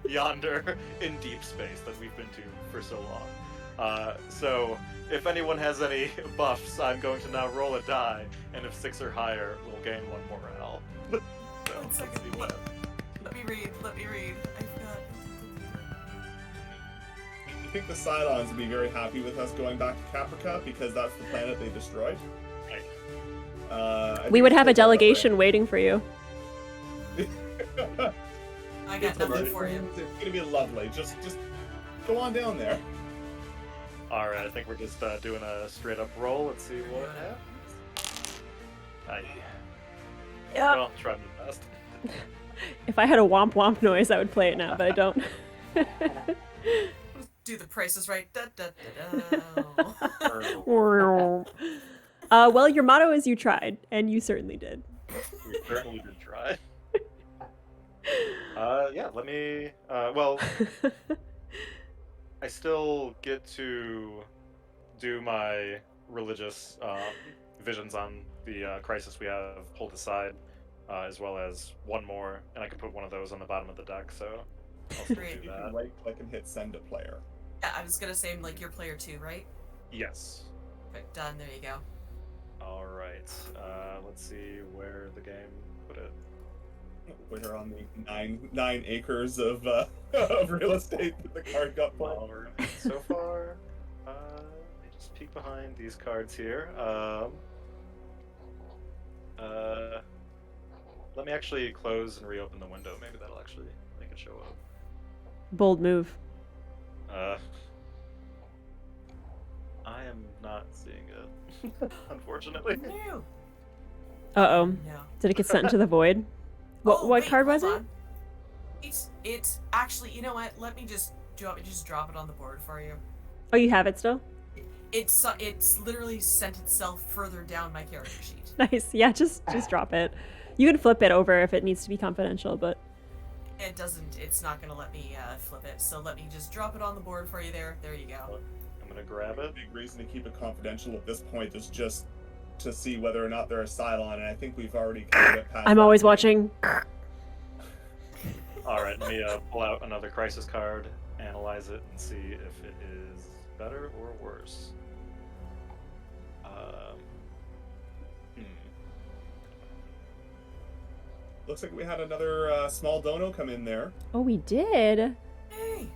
yonder in deep space that we've been to for so long. So, if anyone has any buffs, I'm going to now roll a die, and if 6 or higher, we'll gain 1 morale. So, One let's second. see what... Let me read. I forgot. I think the Cylons would be very happy with us going back to Caprica because that's the planet they destroyed. Right. I We think would it's have a still delegation waiting for you. I got nothing It's for you. gonna be lovely. Just go on down there. Alright, I think we're just doing a straight up roll. Let's see what happens. Aye. Yeah. Well, try my best. If I had a womp womp noise, I would play it now, but I don't. Do the prices right. Da, da, da, da. Well, your motto is you tried, and you certainly did. We certainly did try. Yeah, let me. Well, I still get to do my religious visions on the crisis we have pulled aside, as well as 1 more, and I can put one of those on the bottom of the deck, so I'll still Great. do You that. can right click and hit send to player. Yeah, I was gonna say like your player 2, right? Yes. Okay, done. There you go. All right. Let's see where the game put it. We're on the 9 acres of of real estate that the card got put. All right. So far, let me just peek behind these cards here. Let me actually close and reopen the window. Maybe that'll actually make it show up. Bold move. I am not seeing it, unfortunately. No. Uh-oh. No. Did it get sent into the void? What Oh, what wait, card was hold it? on. It's actually, you know what? Let me just. Do you want me to just drop it on the board for you? Oh, you have it still? It's literally sent itself further down my character sheet. Nice. Yeah, just drop it. You can flip it over if it needs to be confidential, but It doesn't. It's not gonna let me flip it. So let me just drop it on the board for you there. There you go. I'm gonna grab The it. big reason to keep it confidential at this point is just to see whether or not they're a Cylon, and I think we've already kind of passed I'm that always point. watching. All right, let me pull out another crisis card analyze it and see if it is better or worse. Hmm. Looks like we had another small dono come in there. Oh, we did. Hey.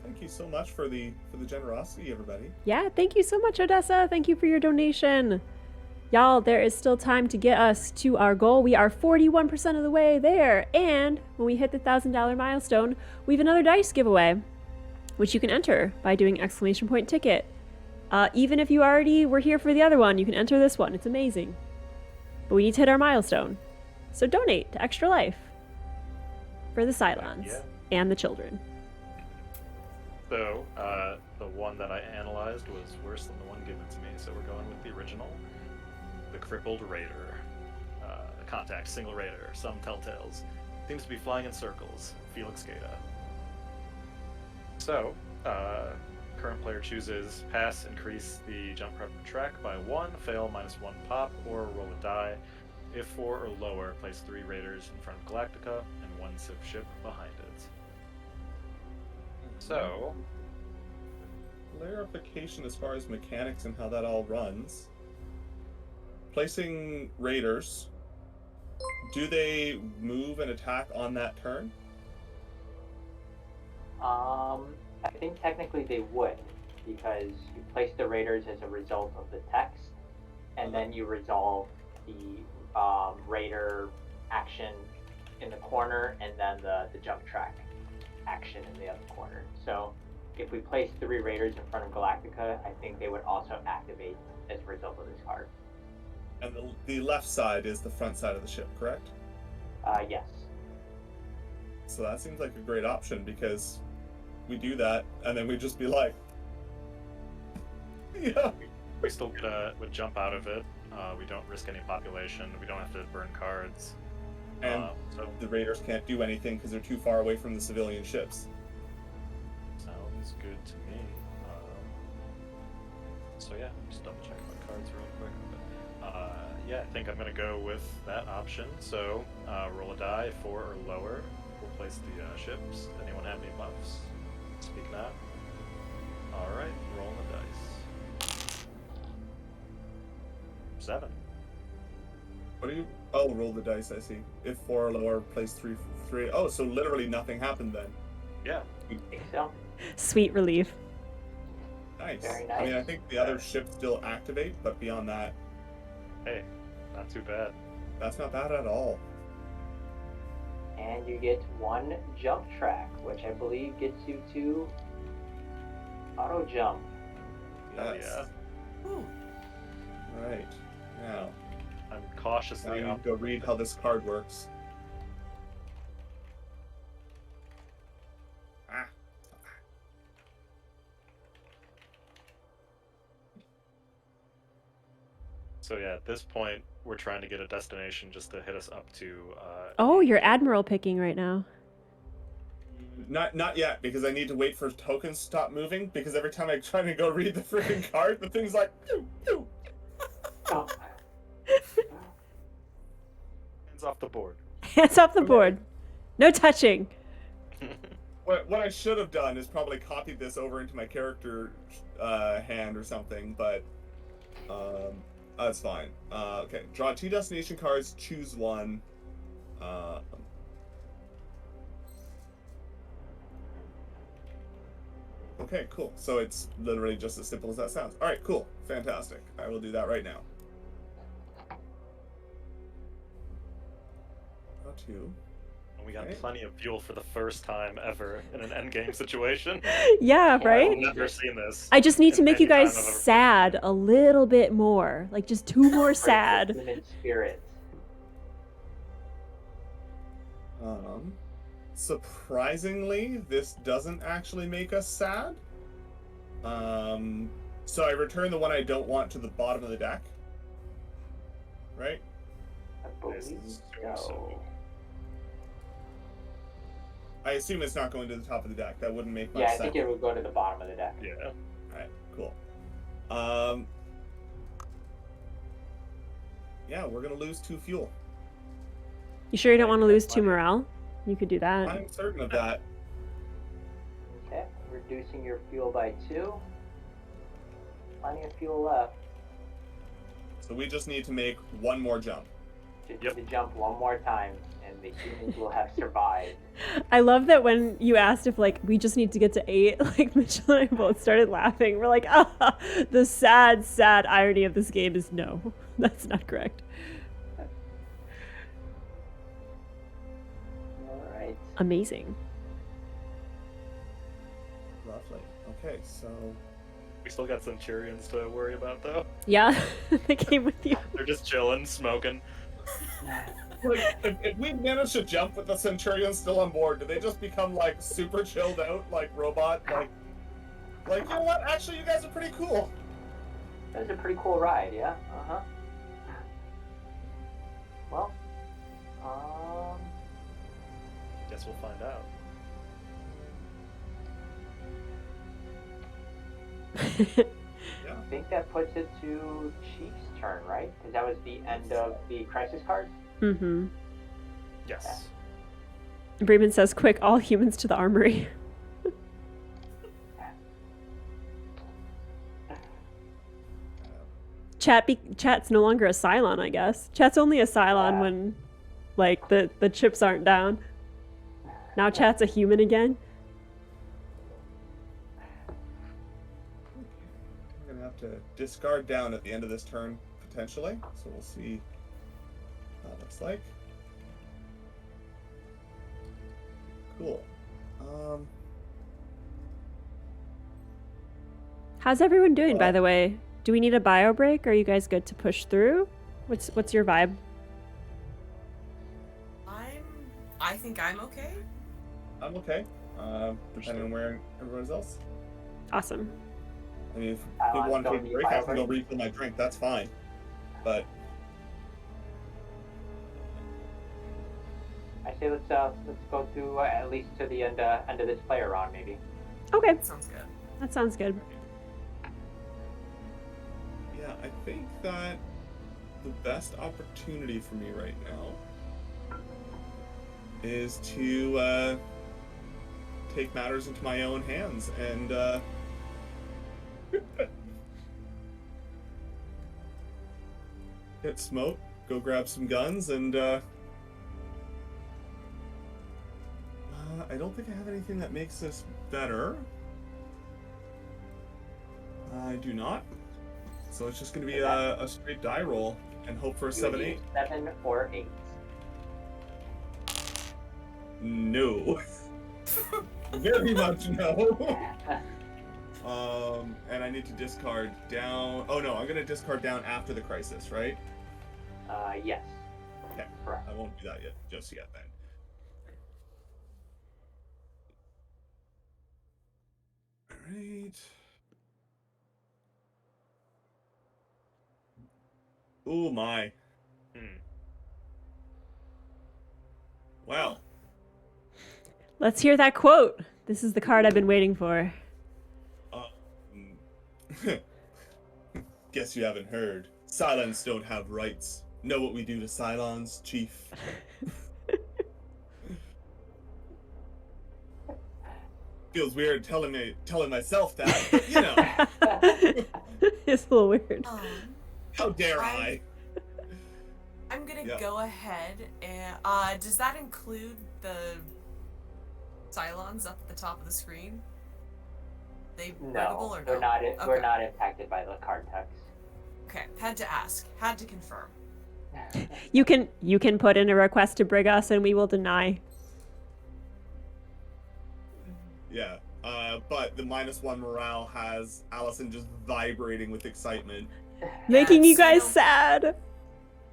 Thank you so much for the generosity, everybody. Yeah, thank you so much, Odessa. Thank you for your donation. Y'all, there is still time to get us to our goal. We are 41% of the way there. And when we hit the $1,000 milestone, we have another dice giveaway, which you can enter by doing exclamation point ticket. Even if you already were here for the other one, you can enter this one. It's amazing. But we need to hit our milestone. So donate to Extra Life for the Cylons Yeah. and the children. So, the one that I analyzed was worse than the one given to me, so we're going with the original. The Crippled Raider. Contact, single raider, some telltales. Seems to be flying in circles. Felix Gata. So, current player chooses pass, increase the jump prep track by 1, fail -1 pop, or roll a die. If 4 or lower, place 3 raiders in front of Galactica and 1 civ ship behind it. So, Clarification as far as mechanics and how that all runs. Placing raiders, do they move and attack on that turn? I think technically they would, because you place the raiders as a result of the text, and then you resolve the raider action in the corner, and then the jump track action in the other corner. So if we place 3 raiders in front of Galactica, I think they would also activate as a result of this card. And the left side is the front side of the ship, correct? Yes. So that seems like a great option, because we do that, and then we just be like, yeah. we still get a jump out of it. We don't risk any population. We don't have to burn cards. And So the raiders can't do anything because they're too far away from the civilian ships. sounds good to me. So yeah, just double check my cards real quick. But, yeah, I think I'm gonna go with that option. So roll a die, 4 or lower. We'll place the ships. Anyone have any buffs? Speak now. All right, rolling the dice. 7. What do you? Oh, roll the dice. I see. If 4 or lower, place 3. Oh, so literally nothing happened then. Yeah. I think so. Sweet relief. Nice. Very I mean, I nice. think the other ships still activate, but beyond that, Hey, not too bad. that's not bad at all. And you get 1 jump track, which I believe gets you to auto jump. Hell Yes. yeah. Ooh. Right. Now, I'm now cautiously you need to go read how this card works. Ah. So yeah, at this point, we're trying to get a destination just to hit us up to. Oh, you're admiral picking right now. Not yet, because I need to wait for tokens to stop moving, because every time I try to go read the freaking card, the thing's like, pew, pew. Oh, Hands off the board. Hands off the board. No touching. What I should have done is probably copied this over into my character hand or something, but that's fine. Okay, draw 2 destination cards, choose 1. Okay, cool. So it's literally just as simple as that sounds. All right, cool. Fantastic. I will do that right now. Draw 2. And we got Okay. plenty of fuel for the first time ever in an endgame situation. Yeah, Yeah, right? I've never seen this. I just need to in make you any guys time I've ever- sad a little bit more. Like just 2 more sad. Human spirit. Surprisingly, this doesn't actually make us sad. So I return the one I don't want to the bottom of the deck. Right? I This believe is so. I assume it's not going to the top of the deck. That wouldn't make much Yeah, I sense. think it would go to the bottom of the deck. Yeah. Alright, cool. Yeah, we're gonna lose 2 fuel. You sure you don't want to lose 2 morale? You could do that. I'm certain of that. reducing your fuel by 2. Plenty of fuel left. So we just need to make one more jump. Just Yep. need to jump one more time, and the humans will have survived. I love that when you asked if like we just need to get to 8, like Mitchell and I both started laughing. We're like, ah, the sad, sad irony of this game is no, that's not correct. All right. Amazing. Lovely. Okay, so We still got Centurions to worry about, though. Yeah, they came with you. They're just chilling, smoking. like, if we manage to jump with the Centurions still on board, do they just become like super chilled out, like robot, like you know what? Actually, you guys are pretty cool. That was a pretty cool ride, yeah? Uh-huh. Well, Guess we'll find out. I think that puts it to Chief's turn, right? Because that was the end of the crisis card. Mm-hmm. Yes. Bremen says, quick, all humans to the armory. Chat's no longer a Cylon, I guess. Chat's only a Cylon Yeah. when, like, the chips aren't down. Now Chat's a human again. We're gonna have to discard down at the end of this turn, potentially. So we'll see how that looks like. Cool. How's everyone doing, by Well- the way? Do we need a bio break? Are you guys good to push through? What's your vibe? I think I'm okay. I'm okay. Depending on where everyone else. Awesome. I mean, if I people want to don't take a need break, I bio can go break. refill my drink. That's fine. But I say let's go through at least to the end of this player round, maybe. Okay, Sounds good. that sounds good. yeah, I think that the best opportunity for me right now is to take matters into my own hands and hit smoke, go grab some guns, and I don't think I have anything that makes this better. I do not. So it's just going to be a straight die roll and hope for a You would 7-8. use 7 or 8. No. Very much no. And I need to discard down. Oh no, I'm going to discard down after the crisis, right? Yes. Okay. Correct. I won't do that just yet then. Alright. Oh my. Wow. Let's hear that quote. This is the card I've been waiting for. Guess you haven't heard. Cylons don't have rights. Know what we do to Cylons, Chief? Feels weird telling myself that, but you know. It's a little weird. How dare I? I'm gonna Yeah. go ahead and does that include the Cylons up at the top of the screen? They readable No, or no? we're not. We're Okay. not impacted by the card text. Okay, had to ask, had to confirm. You can put in a request to brig us and we will deny. Yeah. But the -1 morale has Allison just vibrating with excitement. Making you so guys know- sad.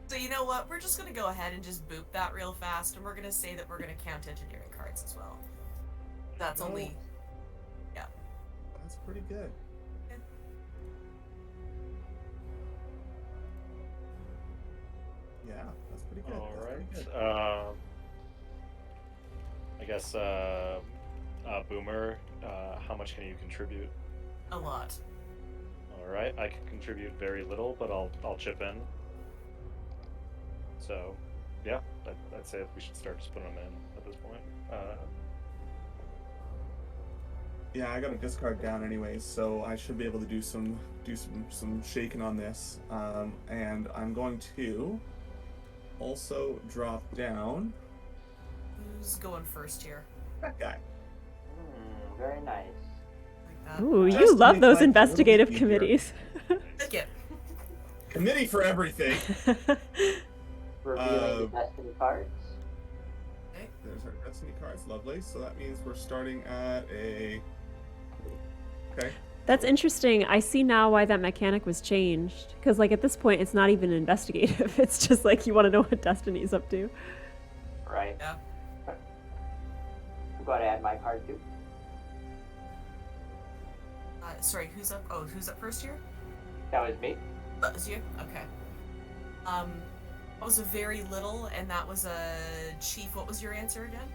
So you know what? We're just gonna go ahead and just boop that real fast, and we're gonna say that we're gonna count engineering cards as well. That's Oh. only. That's pretty good. Yeah. Yeah, that's pretty good. All That's pretty right. good. I guess Boomer, how much can you contribute? A lot. All right, I can contribute very little, but I'll chip in. So, yeah, I'd say we should start just putting them in at this point. Yeah, I got a discard down anyways, so I should be able to do some shaking on this. And I'm going to also drop down Who's going first here? that guy. Very nice. Like that. Ooh, Just you to love make those life a little investigative easier. committees. Like it. Committee for everything. Revealing the destiny cards. There's our destiny cards, lovely. So that means we're starting at a. Okay. That's interesting. I see now why that mechanic was changed. Because, like, at this point, it's not even investigative. It's just like you want to know what Destiny's up to. Right. Yeah. I'm going to add my card too. Sorry, who's up? Oh, who's up first here? That was me. That was you? Okay. That was a very little, and that was a chief. What was your answer again?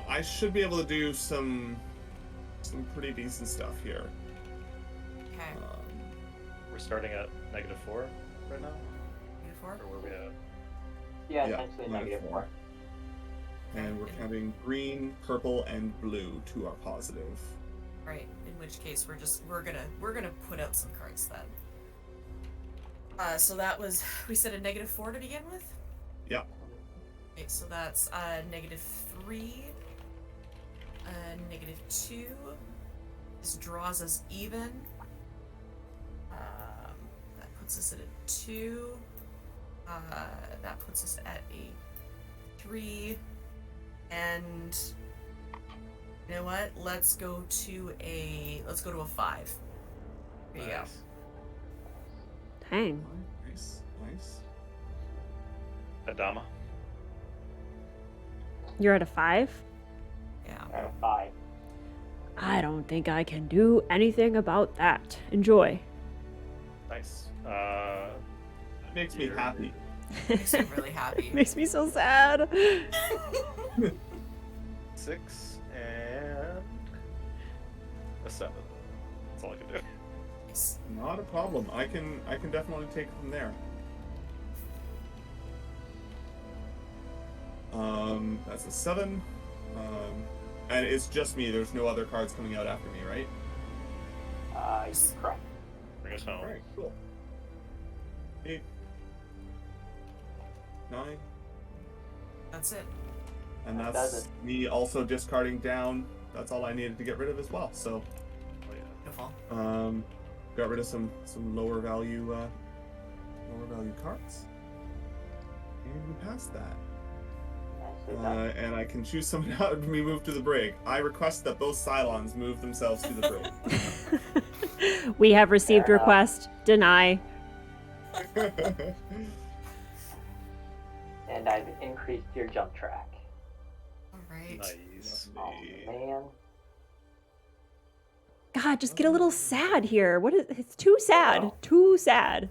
I should be able to do some pretty decent stuff here. Okay. We're starting at -4 right now? Beautiful. Or where we at? Yeah, Yeah, essentially -4. -4. And we're counting green, purple, and blue to our positive. Right. In which case, we're gonna put out some cards then. So that was, we said a -4 to begin with? Yeah. Okay, so that's -3, -2. This draws us even. That puts us at a 2. That puts us at a 3. And you know what? Let's go to a 5. There you go. Nice. Dang. Nice, nice. Adama. You're at a 5? Yeah. 5. I don't think I can do anything about that. Enjoy. Nice. That makes me happy. Makes me really happy. Makes me so sad. 6 and a 7. That's all I can do. Nice. Not a problem. I can definitely take it from there. That's a 7. And it's just me. There's no other cards coming out after me, right? Correct. Bring us home. Alright, cool. 8, 9, That's it. and That that's does it. me also discarding down. That's all I needed to get rid of as well. So, Oh, yeah. Beautiful. got rid of some lower value cards. And we passed that. Nicely done. And I can choose someone out to be moved to the brig. I request that those Cylons move themselves to the brig. We have received Fair enough. request. Deny. And I've increased your jump track. All right. Nice. Oh, man. God, just get a little sad here. What is? It's too sad. Oh. Too sad.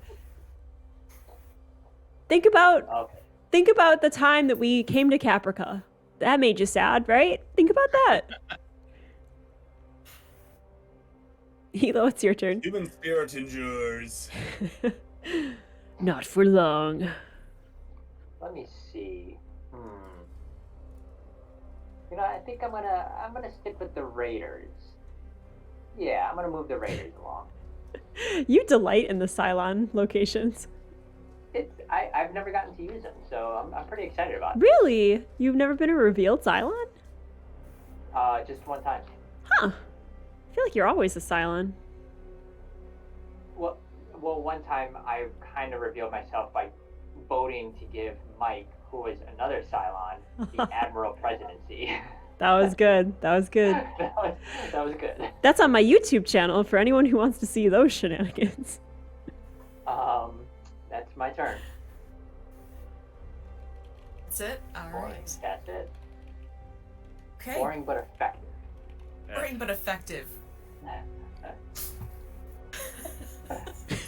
Think about Okay. the time that we came to Caprica. That made you sad, right? Think about that. Hilo, it's your turn. Human spirit endures. Not for long. Let me see. You know, I think I'm gonna stick with the Raiders. Yeah, I'm gonna move the Raiders along. You delight in the Cylon locations. I've never gotten to use them, so I'm pretty excited about it. Really? You've never been a revealed Cylon? Just one time. Huh. I feel like you're always a Cylon. Well, one time I kind of revealed myself by voting to give Mike, who was another Cylon, the Admiral Presidency. That was good. That was good. that was good. That's on my YouTube channel for anyone who wants to see those shenanigans. That's my turn. That's it. All Boring. right. That's it. Okay. Boring but effective. Boring but effective.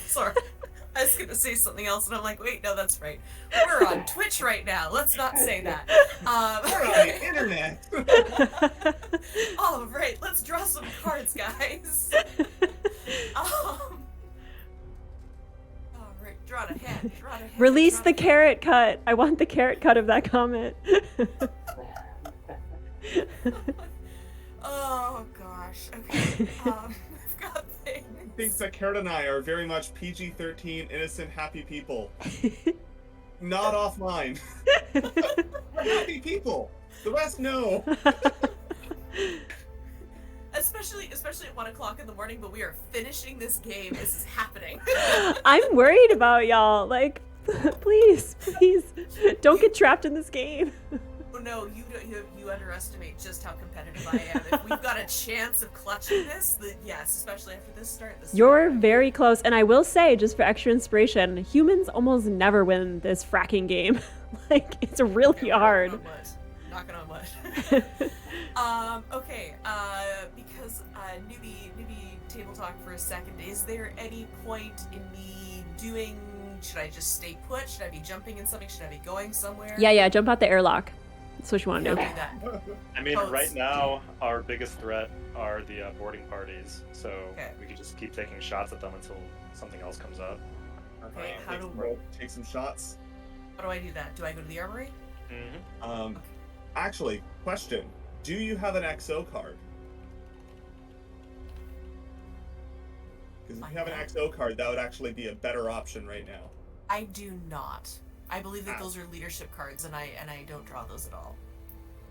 Sorry. I was gonna say something else, and I'm like, wait, no, that's right. We're on Twitch right now. Let's not say that. We're on the internet. All right, let's draw some cards, guys. All right, draw it ahead. Draw it ahead. Release draw the it ahead. carrot cut. I want the carrot cut of that comment. Oh gosh. Okay. I've got things. Thinks that Karen and I are very much PG-13, innocent, happy people. Not off mine. We're happy people. The rest, no. Especially at 1 o'clock in the morning, but we are finishing this game. This is happening. I'm worried about y'all. Like, please, don't get trapped in this game. Oh no, you underestimate just how competitive I am. If we've got a chance of clutching this, then yes, especially after this start. You're very close, and I will say, just for extra inspiration, humans almost never win this fracking game. Like, it's really hard. Knocking on wood. Okay, because newbie table talk for a second. Is there any point in me doing? Should I just stay put? Should I be jumping in something? Should I be going somewhere? Yeah, jump out the airlock. That's what you want to do. Do that. I mean, right now, our biggest threat are the boarding parties, so we could just keep taking shots at them until something else comes up. Okay, Take some shots. How do I do that? Do I go to the armory? Mm-hmm. Actually, question. Do you have an XO card? Because if you have an XO card, that would actually be a better option right now. I do not. I believe that those are leadership cards, and I don't draw those at all.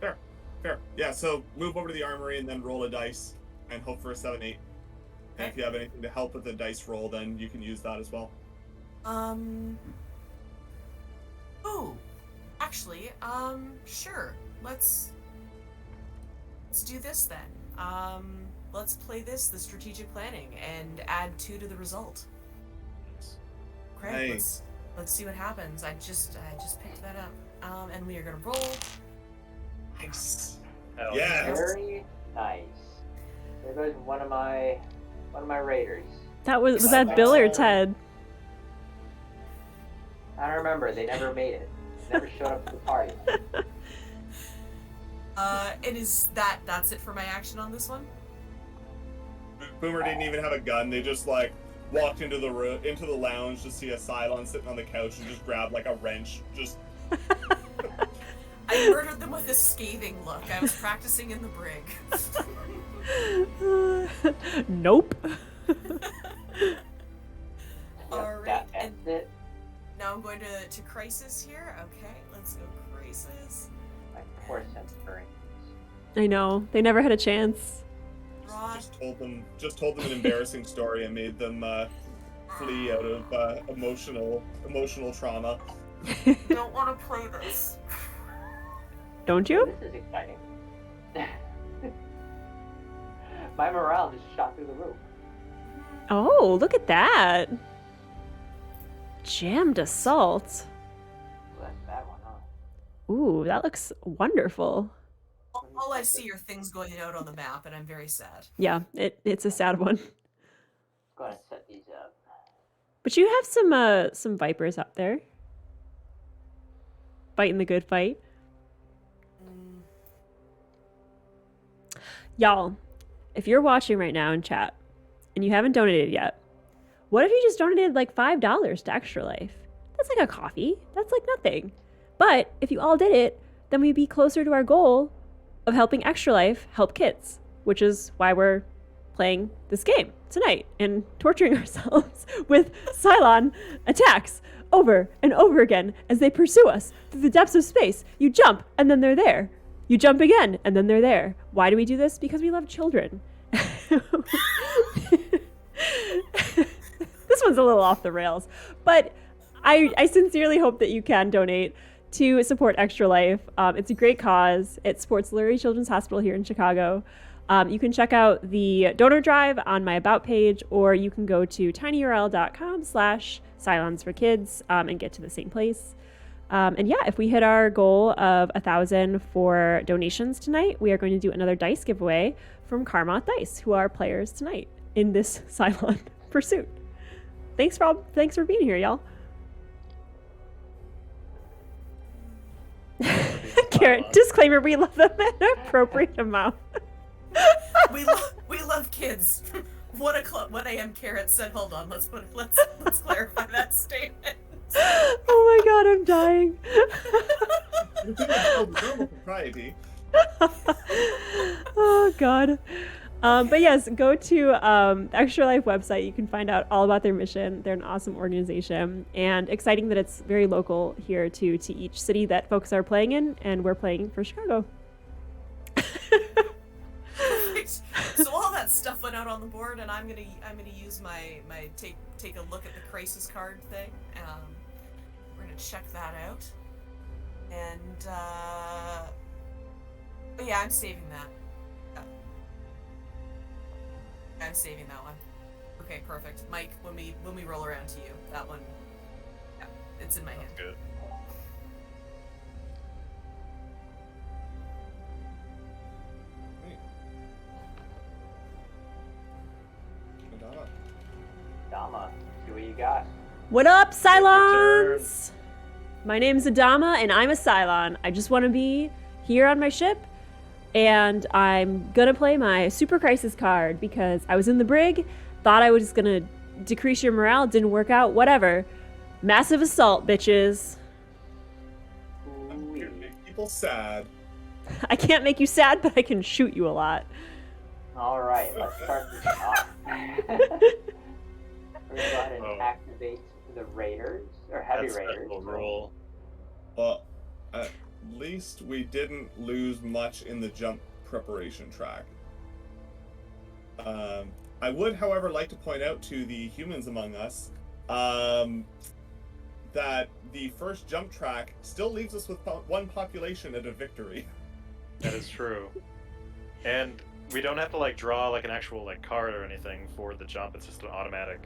Fair. Yeah, so move over to the armory and then roll a dice and hope for a 7-8. Okay. And if you have anything to help with the dice roll, then you can use that as well. Oh, actually, sure. Let's do this then. Let's play the strategic planning, and add 2 to the result. Great. Nice. Let's see what happens. I just picked that up. And we are gonna roll. Nice. Yeah. Very nice. There goes one of my raiders. That was that Bill or Ted? I don't remember. They never made it. Never showed up to the party. And is that's it for my action on this one? Boomer didn't even have a gun. They just like walked into the lounge to see a Cylon sitting on the couch and just grabbed like a wrench. Just. I murdered them with a scathing look. I was practicing in the brig. Nope. Alright, That's and it. now I'm going to Crisis here. Okay, let's go Crisis. My poor Centurions. I know. They never had a chance. Draw. Just told them an embarrassing story and made them flee out of emotional trauma. Don't want to play this. Don't you? This is exciting. My morale just shot through the roof. Oh, look at that. Jammed assault. Well, that's a bad one, huh? Ooh, that looks wonderful. All I see are things going out on the map, and I'm very sad. Yeah, it's a sad one. Gotta set these up. But you have some Vipers up there. Fighting the good fight. Y'all, if you're watching right now in chat and you haven't donated yet, what if you just donated like $5 to Extra Life? That's like a coffee. That's like nothing. But if you all did it, then we'd be closer to our goal of helping Extra Life help kids, which is why we're playing this game tonight and torturing ourselves with Cylon attacks over and over again as they pursue us through the depths of space. You jump and then they're there. You jump again and then they're there. Why do we do this? Because we love children. This one's a little off the rails, but I sincerely hope that you can donate to support Extra Life. It's a great cause. It supports Lurie Children's Hospital here in Chicago. You can check out the donor drive on my About page, or you can go to tinyurl.com/Cylons4Kids and get to the same place. And yeah, if we hit our goal of 1,000 for donations tonight, we are going to do another dice giveaway from Karma Dice, who are players tonight in this Cylon pursuit. Thanks for being here, y'all. Carrot, disclaimer, we love them at an appropriate amount. we love kids. 1 a.m. Carrot said, hold on, let's clarify that statement. Oh my god, I'm dying. The normal propriety. Oh God. But yes, go to the Extra Life website. You can find out all about their mission. They're an awesome organization, and exciting that it's very local here to each city that folks are playing in, and we're playing for Chicago. Perfect. So all that stuff went out on the board, and I'm gonna use my take a look at the crisis card thing. We're gonna check that out, and but yeah, I'm saving that. I'm saving that one. Okay, perfect. Mike, when we roll around to you, that one, yeah, it's in my hand. Good. Dama, see what you got. What up, turn. Cylons? My name's Adama, and I'm a Cylon. I just want to be here on my ship, and I'm gonna play my Super Crisis card because I was in the brig, thought I was gonna decrease your morale, didn't work out, whatever. Massive assault, bitches. I'm here to make people sad. I can't make you sad, but I can shoot you a lot. All right, let's start this off. We're gonna go ahead and activate the raiders or heavy That's raiders. special rule. Well, at least we didn't lose much in the jump preparation track. I would, however, like to point out to the humans among us that the first jump track still leaves us with one population at a victory. That is true. And we don't have to like draw like an actual like card or anything for the jump. It's just an automatic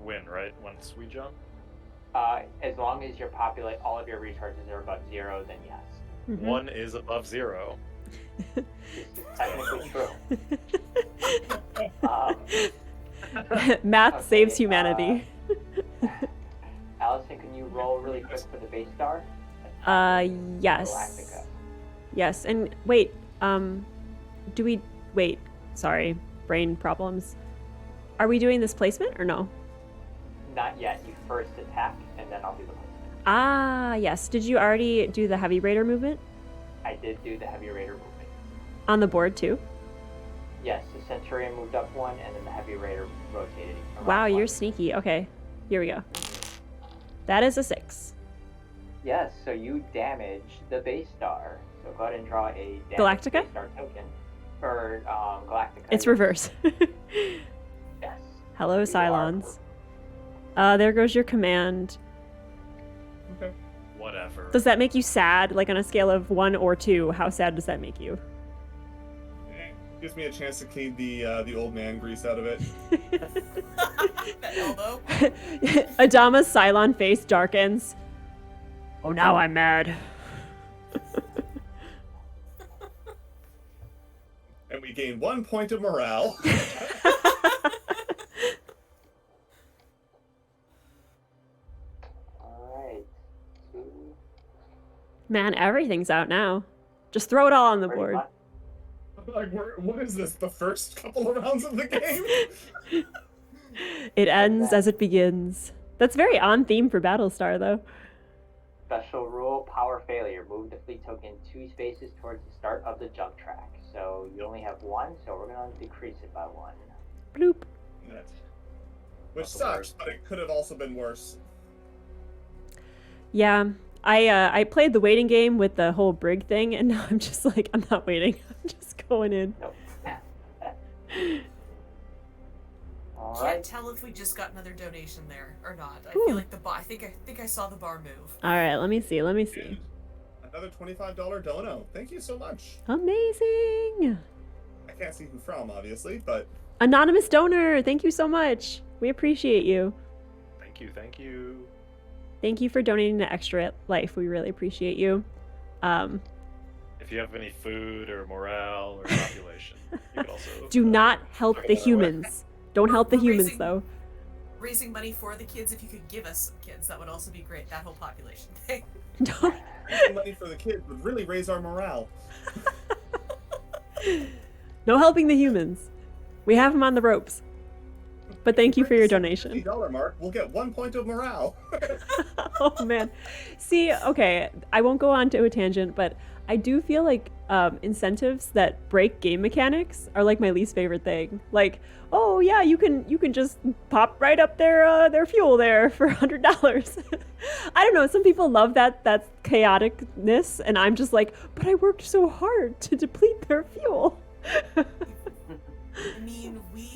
win, right? Once we jump. As long as your all of your recharges are above 0, then yes. Mhm. One is above 0. This is technically true. Math Okay, saves humanity. Allison, can you roll really quick for the base star? Yes. Galactica. Yes, and wait, sorry, brain problems. Are we doing this placement or no? Not yet. You first attack, and then I'll do the placement. Ah, yes. Did you already do the Heavy Raider movement? I did do the heavy raider movement. On the board too? Yes, the Centurion moved up 1, and then the heavy raider rotated around Wow, 1. you're sneaky. Okay, here we go. That is a 6. Yes, so you damage the base star. So go ahead and draw a damage Galactica? base star token for Galactica. It's reverse. Yes. Hello, You are Cylons. There goes your command. Okay. Whatever. Does that make you sad? Like on a scale of 1 or 2, how sad does that make you? Gives me a chance to clean the old man grease out of it. That elbow. Adama's Cylon face darkens. Oh, now I'm mad. And we gain 1 point of morale. Alright. Man, everything's out now. Just throw it all on the board. Like, what is this? The first couple of rounds of the game? It ends as it begins. That's very on theme for Battlestar, though. Special rule, power failure. Move the fleet token 2 spaces towards the start of the jump track. So you only have 1, so we're going to decrease it by 1. Bloop. Which sucks, but it could have also been worse. Yeah, I played the waiting game with the whole brig thing, and now I'm just like, I'm not waiting. I'm just going in. Nope. Can't Alright. tell if we just got another donation there or not. I Ooh. feel like the bar. I think I saw the bar move. All right, let me see. Another $25 dono. Thank you so much. Amazing. I can't see who from, obviously, but Anonymous donor, thank you so much. We appreciate you. Thank you, thank you. Thank you for donating to Extra Life. We really appreciate you. If you have any food or morale or population, you can also Do not help the humans. Don't help the We're humans, raising- though. Raising money for the kids. If you could give us some kids, that would also be great. That whole population thing. Don't. raising money for the kids would really raise our morale. No helping the humans. We have them on the ropes. But thank you for your $50 donation. mark, we'll get 1 point of morale. Oh man. See, okay, I won't go on to a tangent, but I do feel like incentives that break game mechanics are like my least favorite thing. Like, oh yeah, you can just pop right up their fuel there for $100. I don't know. Some people love that chaoticness, and I'm just like, but I worked so hard to deplete their fuel. I mean, we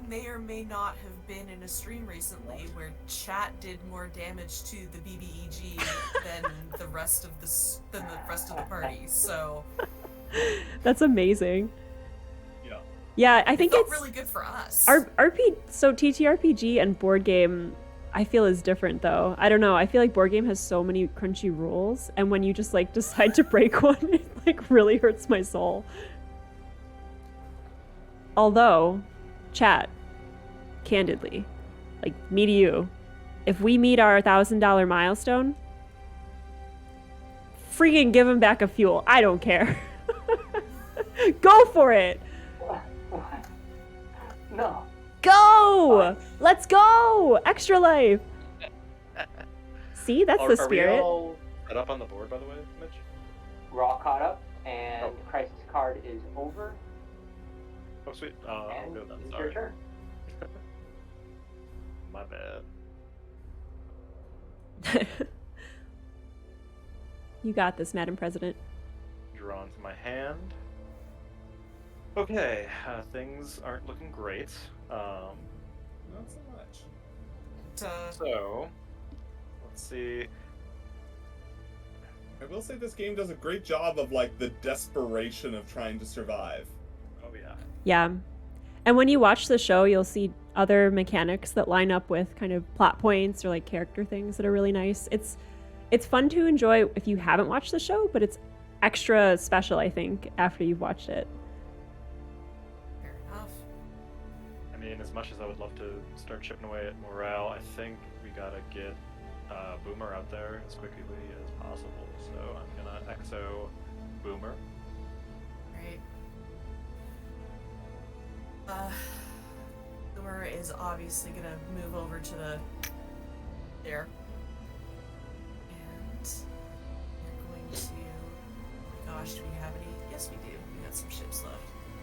may or may not have been in a stream recently where chat did more damage to the BBEG than the rest of the party. So That's amazing. Yeah. Yeah, I think felt it's really good for us. So TTRPG and board game I feel is different though. I don't know. I feel like board game has so many crunchy rules, and when you just like decide to break one, it like really hurts my soul. Although, chat, candidly, like me to you, if we meet our $1,000 milestone, freaking give him back a fuel. I don't care. Go for it. No. Go! Let's go! Extra life. See, that's the Are we spirit. all set up on the board, by the way, Mitch? We're all caught up, and crisis card is over. Oh, sweet. I'll And go then. it's Sorry. your turn. My bad. You got this, Madam President. Draw into my hand. Okay, things aren't looking great. Not so much. So, let's see. I will say this game does a great job of like the desperation of trying to survive. Oh yeah. Yeah. And when you watch the show, you'll see other mechanics that line up with kind of plot points or like character things that are really nice. It's fun to enjoy if you haven't watched the show, but it's extra special, I think, after you've watched it. Fair enough. I mean, as much as I would love to start chipping away at morale, I think we gotta get Boomer out there as quickly as possible. So I'm gonna exo Boomer. Right. Boomer is obviously gonna move over to there. And we're going to. Oh my gosh, do we have any? Yes, we do. We got some ships left.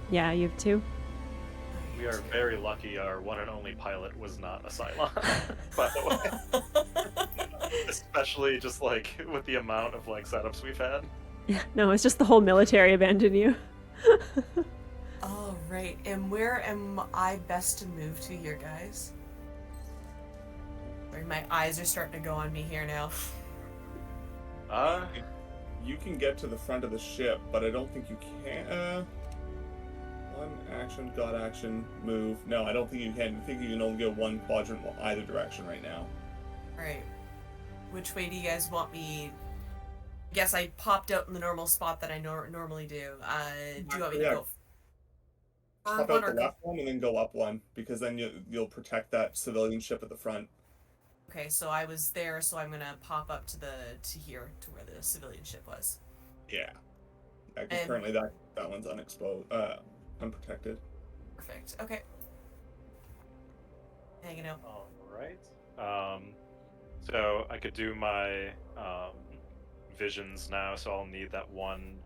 Yeah, you have two. We are very lucky our one and only pilot was not a Cylon, by the way. Especially just like with the amount of like setups we've had. Yeah, no, it's just the whole military abandoned you. Oh, right. And where am I best to move to here, guys? Sorry, my eyes are starting to go on me here now. You can get to the front of the ship, but I don't think you can. One action, god action, move. No, I don't think you can. I think you can only go one quadrant either direction right now. Alright. Which way do you guys want me? I guess I popped out in the normal spot that I normally do. Do you want me to Yeah. go Pop one out or the left one and then go up one, because then you'll protect that civilian ship at the front. Okay, so I was there, so I'm gonna pop up to here to where the civilian ship was. Yeah. Because And- currently that one's unprotected. Perfect. Okay. Hanging out. All right. So I could do my visions now, so I'll need that one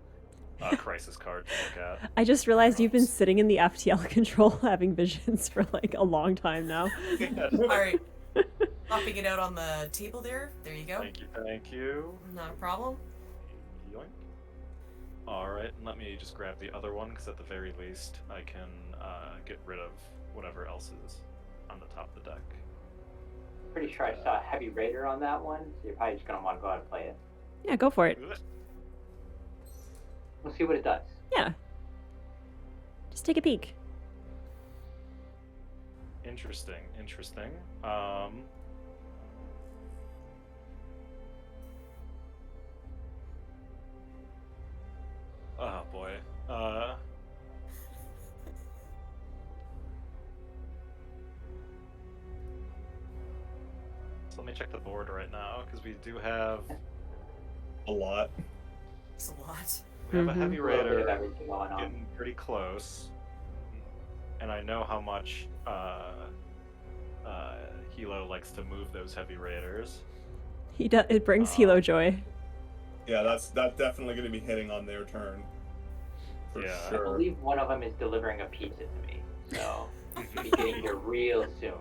crisis card to look at. I just realized you've been sitting in the FTL control having visions for like a long time now. Alright. Popping it out on the table there. There you go. Thank you. Not a problem. Yoink. Alright, and let me just grab the other one, because at the very least I can get rid of whatever else is on the top of the deck. Pretty sure I saw a heavy raider on that one, so you're probably just gonna want to go out and play it. Yeah, go for it. We'll see what it does. Yeah. Just take a peek. Interesting. Oh boy. So let me check the board right now, because we do have A lot. It's a lot. a heavy A little bit of raider everything going on. getting pretty close. and I know how much Hilo likes to move those heavy raiders. It brings Hilo joy. Yeah, that's definitely going to be hitting on their turn. For Yeah. I sure. believe one of them is delivering a pizza to me, so he'll be getting here real soon.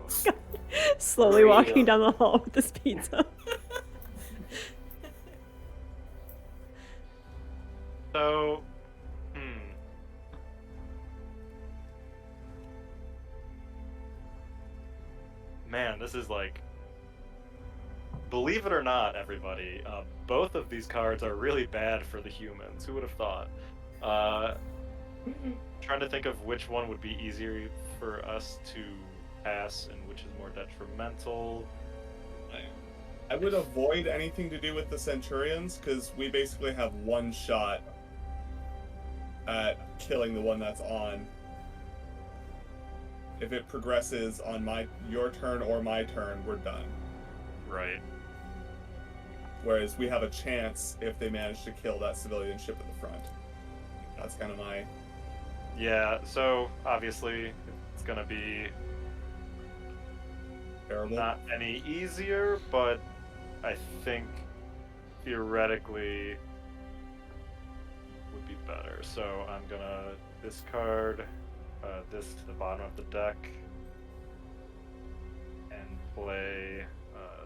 Slowly Real. walking down the hall with this pizza. So, man, this is like, believe it or not, everybody, both of these cards are really bad for the humans. Who would have thought? Trying to think of which one would be easier for us to pass and which is more detrimental. I would avoid anything to do with the Centurions, because we basically have one shot at killing the one that's on. If it progresses on your turn or my turn, we're done. Right. Whereas we have a chance if they manage to kill that civilian ship at the front. That's kind of my... Yeah, so obviously it's gonna be terrible. not any easier, but I think theoretically would be better. So I'm gonna discard this to the bottom of the deck and play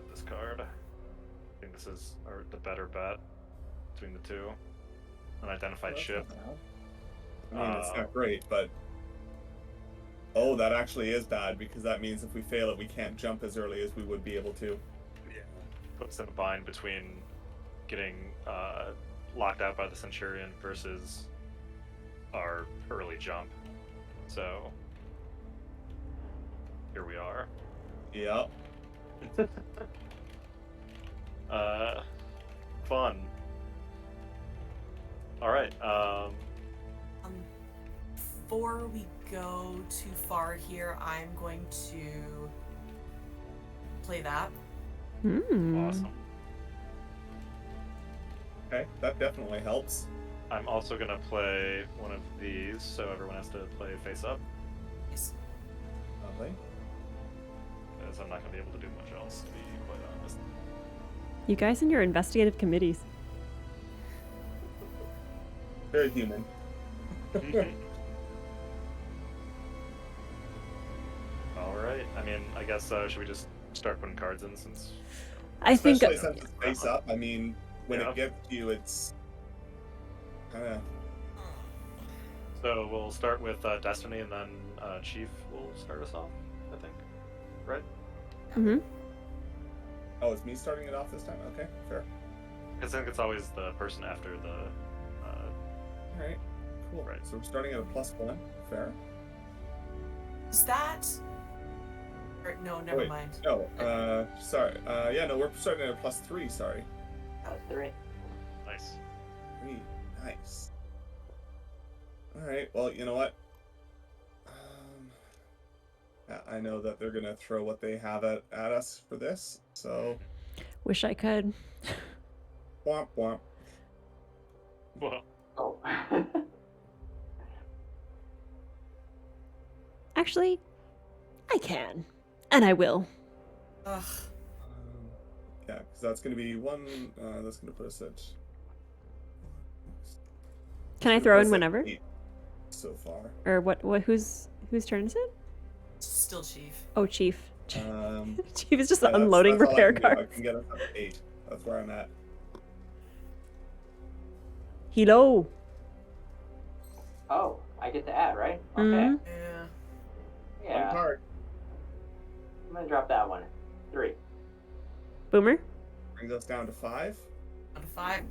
this card. I think this is the better bet between the two. An identified ship. I mean, it's not great, but... Oh, that actually is bad, because that means if we fail it, we can't jump as early as we would be able to. Yeah. Puts in a bind between getting locked out by the Centurion versus our early jump. So, here we are. Yep. Fun. Alright, Before we go too far here, I'm going to play that. awesome. Okay, that definitely helps. I'm also gonna play one of these, so everyone has to play face up, Yes. Lovely. because I'm not gonna be able to do much else, to be quite honest. You guys and your investigative committees. Very human. Alright, I mean, I guess, should we just start putting cards in since... I think Especially since it's face up. I mean, when Yeah. it gets to you, it's kind of... So we'll start with Destiny, and then Chief will start us off, I think. Right? Oh, it's me starting it off this time? Okay, fair. I think it's always the person after the... Alright, cool. Right. So we're starting at a +1. Fair. Is that? Or, no, never Wait, mind. No, sorry. Yeah, no, we're starting at a +3, sorry. That was 3. Nice. 3, nice. Alright, well, you know what? I know that they're gonna throw what they have at us for this, so... wish I could. Womp womp. Well, Oh. Actually, I can. And I will. Ugh. Yeah, because that's gonna be one, that's gonna put us at... Can I Put throw us in at whenever? 8 so far. Or what whose turn is it? Still Chief. Oh, Chief. Um, Chief is just yeah, unloading that's all I repair can do. I cards. can get us up to 8. That's where I'm at. Hilo. Oh, I get to add, right? Okay. Mhm. Yeah. Yeah. One card. I'm gonna drop that one. 3. Boomer. Brings us down to 5. Out of 5.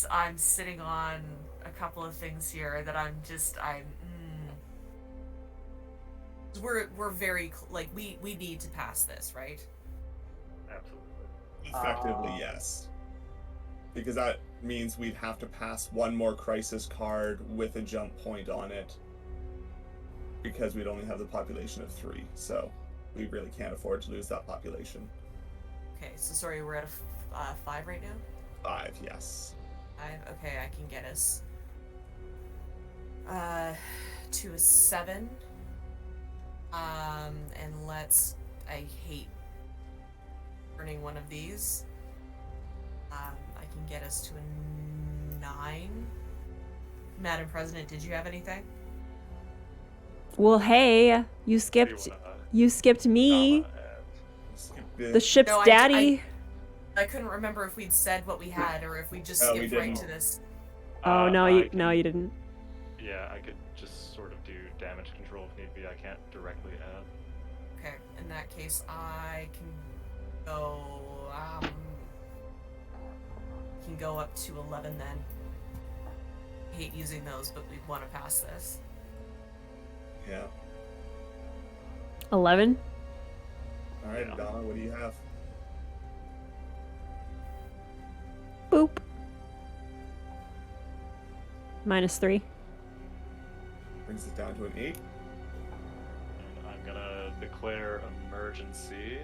I'm sitting on a couple of things here that We're very like we need to pass this, right? absolutely. Effectively, yes. Because that means we'd have to pass one more crisis card with a jump point on it. Because we'd only have the population of 3, so we really can't afford to lose that population. Okay, so sorry, we're at a 5 right now. 5, yes. 5. Okay, I can get us. to a 7. And I hate earning one of these. I can get us to a 9. Madam President, did you have anything? Well, hey, you skipped me, the ship's No, daddy. I couldn't remember if we'd said what we had or if we just Oh, we skipped right didn't. to this. Oh no, I you can- didn't. Yeah, I could just sort of do damage control if need be. I can't directly add. Okay, in that case, I can go. Can go up to 11 then. Hate using those, but we'd want to pass this. Yeah. 11. All right, Yeah. Donna, what do you have? Boop. -3. Brings it down to an 8. And I'm gonna declare emergency,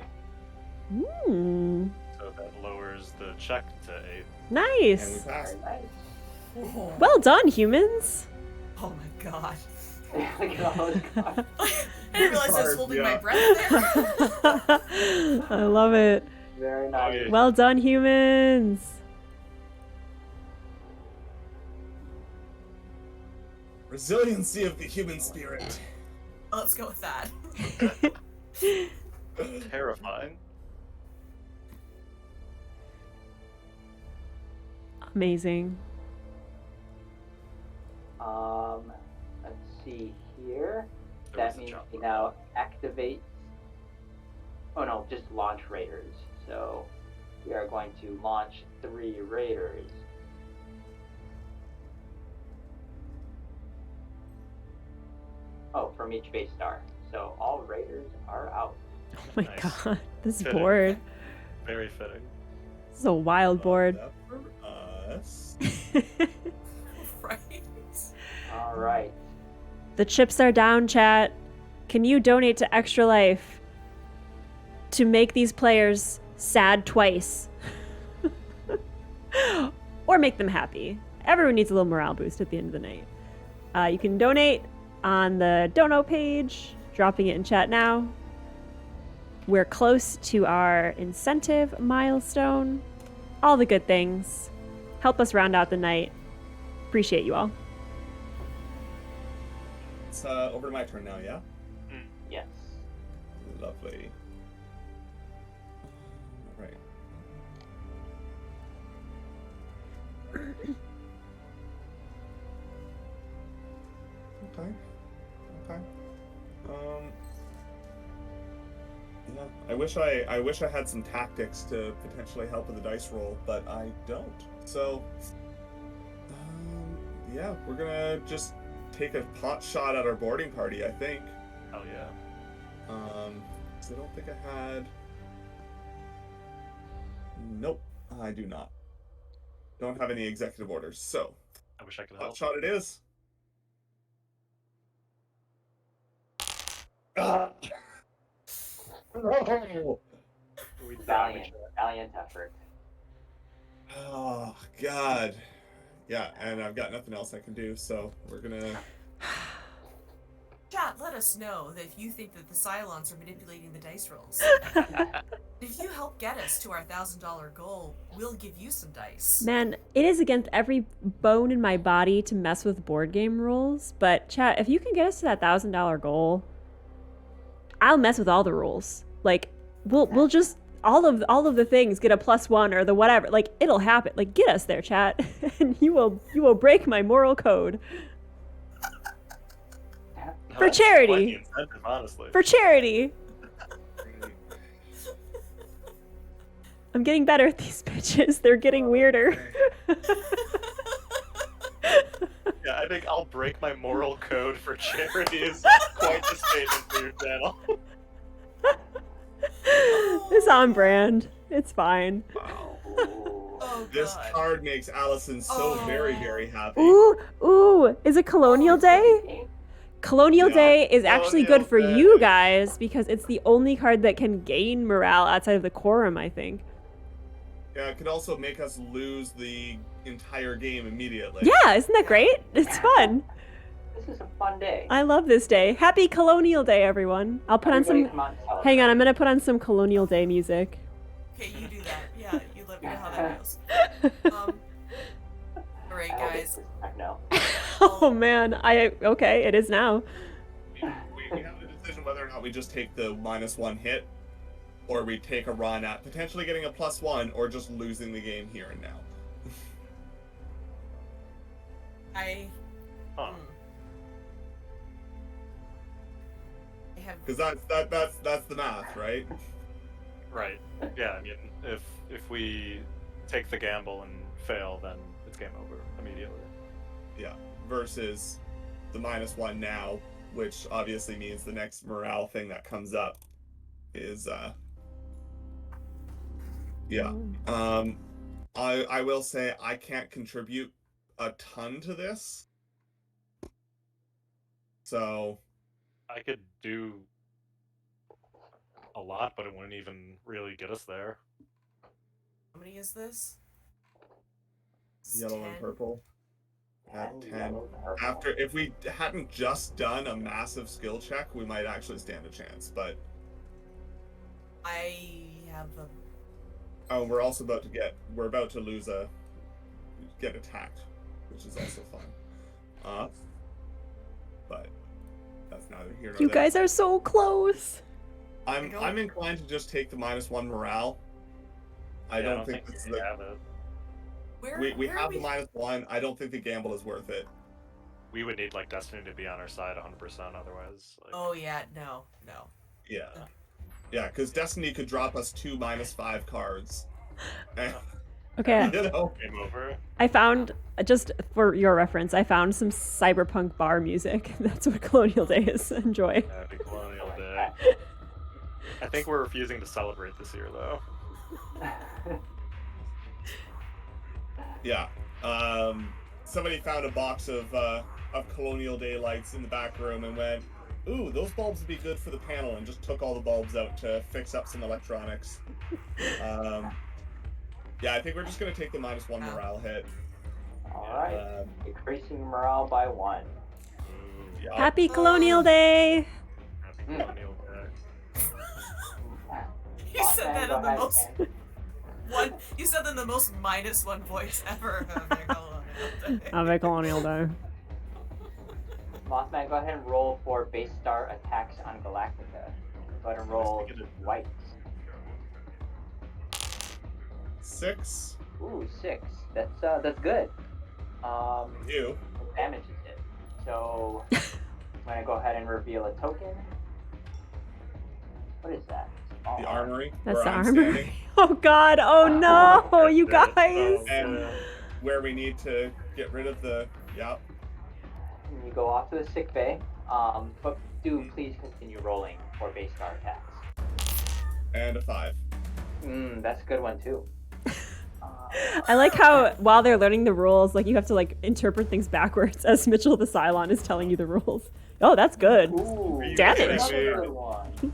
Ooh, so that lowers the check to 8. And we nice. pass. Very nice. Whoa. Well done, humans. Oh my god. Oh, God. I didn't realize I was Hard, holding yeah. my breath there. I love it. Very nice. Okay. Well done, humans. Resiliency of the human spirit. Let's go with that. Terrifying. Amazing. Let's see here. There was That a means chop. we now activate. Oh no, just launch raiders. So we are going to launch 3 raiders. Oh, from each base star. So all raiders are out. Oh my Nice. god, this Fitting. board. Very fitting. This is a wild board. Love that for us. Right? All right. The chips are down, chat. Can you donate to Extra Life to make these players sad twice? Or make them happy. Everyone needs a little morale boost at the end of the night. You can donate on the Dono page, dropping it in chat now. We're close to our incentive milestone. All the good things. Help us round out the night. Appreciate you all. It's over to my turn now, yeah? Yes. Lovely. All right. Okay. Okay. Yeah. I wish I had some tactics to potentially help with the dice roll, but I don't. So, yeah, we're gonna just take a pot shot at our boarding party, I think. Hell yeah. 'Cause I don't think I had. Nope, I do not. Don't have any executive orders, so I wish I could pot help. shot it is. Ah! No! We Valiant effort. Oh God. Yeah, and I've got nothing else I can do, so we're gonna. Chat, let us know that if you think that the Cylons are manipulating the dice rolls. If you help get us to our $1,000 goal, we'll give you some dice. Man, it is against every bone in my body to mess with board game rules, but chat, if you can get us to that $1,000 goal, I'll mess with all the rules. Like, we'll just all of the things get a +1 or the whatever. Like, it'll happen. Like, get us there, chat, and you will break my moral code No, For that's quite charity. the incentive, honestly. for charity. I'm getting better at these bitches. They're getting weirder. Yeah, I think I'll break my moral code for charity is quite the statement for your channel. It's on brand. It's fine. Oh, This God. card makes Allison so Oh. very, very happy. Ooh, is it Colonial Day? Colonial Yeah, Day is actually good for Colonial you Day. guys because it's the only card that can gain morale outside of the quorum, I think. Yeah, it could also make us lose the entire game immediately. Yeah, isn't that great? It's fun. This is a fun day. I love this day. Happy Colonial Day, everyone. I'll put Everybody on come out and some. celebrate. Hang on, I'm gonna put on some Colonial Day music. Okay, you do that. Yeah, you let me know how that goes. Alright, I hope guys. it's I know. Oh man, okay, it is now. We have the decision whether or not we just take the -1 hit, or we take a run at potentially getting a +1, or just losing the game here and now. I Huh. have Because that's the math, right? Right. Yeah. I mean, if we take the gamble and fail, then it's game over immediately. Yeah. Versus the -1 now, which obviously means the next morale thing that comes up is yeah. I will say I can't contribute a ton to this. So I could do a lot, but it wouldn't even really get us there. how many is this? It's yellow 10? and purple at And 10. yellow and purple. After, if we hadn't just done a massive skill check, we might actually stand a chance. But I have a we're also about to get attacked, which is also fun. But that's neither here nor You there. guys are so close. I'm inclined to just take the -1 morale. I Yeah, don't think this is we have it. where we where have are the -1. I don't think the gamble is worth it. We would need like Destiny to be on our side 100%. Otherwise, like, Oh yeah, no. Yeah. Yeah, because Destiny could drop us 2 -5 cards. And, Okay, you know, game over. I found, just for your reference, I found some cyberpunk bar music. That's what Colonial Day is. Enjoy. Happy Colonial Day. I think we're refusing to celebrate this year, though. yeah. Somebody found a box of Colonial Day lights in the back room and went, "Ooh, those bulbs would be good for the panel," and just took all the bulbs out to fix up some electronics. Yeah, I think we're just gonna take the -1 morale hit. Alright. Increasing morale by 1. Yeah. Happy Colonial Day. Happy Colonial Day. You said that Go in the ahead most and- you said that in the most -1 voice ever. Happy Colonial Day. Mothman, go ahead and roll for base star attacks on Galactica. Go ahead and roll white. 6. Ooh, 6. That's good. You. What damage is it? So I'm gonna go ahead and reveal a token. What is that? Oh, The armory. That's where the I'm armor. standing, Oh god, oh no, you guys. and where we need to get rid of the. Yeah. And you go off to the sick bay. But do please continue rolling for base star attacks. And a 5. That's a good one too. I like how while they're learning the rules, like you have to like interpret things backwards as Mitchell the Cylon is telling you the rules. Oh, that's good. Ooh, Damage. another good one.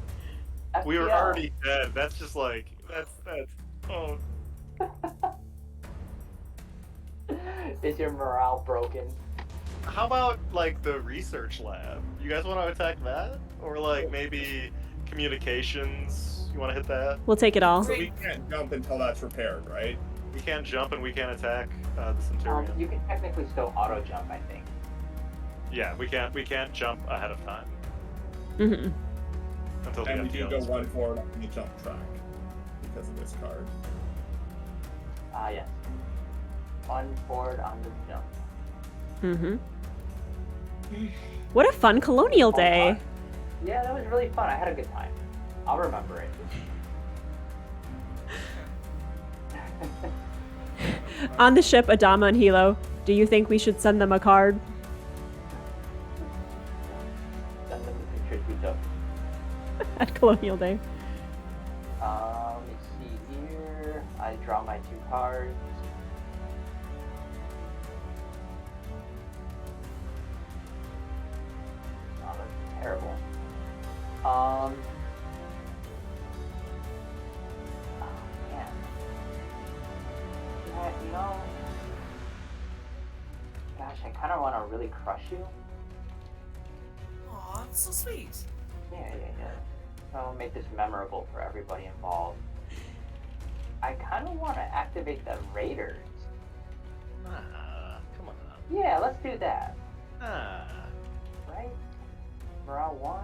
We were FPL. already dead. That's just like that's. Oh, Is your morale broken? how about like the research lab? You guys want to attack that, or like maybe communications? You want to hit that? We'll take it all. So we can't jump until that's repaired, right? We can't jump and we can't attack the Centurion. You can technically still auto jump, I think. Yeah, we can't. We can't jump ahead of time Mm-hmm. until the And we do MTL go is 1 forward on the jump track because of this card. Yes. 1 forward on the jump. Mm-hmm. What a fun Colonial Day. Yeah, that was really fun. I had a good time. I'll remember it. On the ship, Adama and Hilo, do you think we should send them a card? Send them the pictures we took. At Colonial Day. Let me see here. I draw my 2 cards. Oh, that's terrible. Oh, man. Yeah, gosh, I kind of want to really crush you. that's so sweet. Yeah. I'll make this memorable for everybody involved. I kind of want to activate the Raiders. Come on. Yeah, let's do that. Right? Morale 1.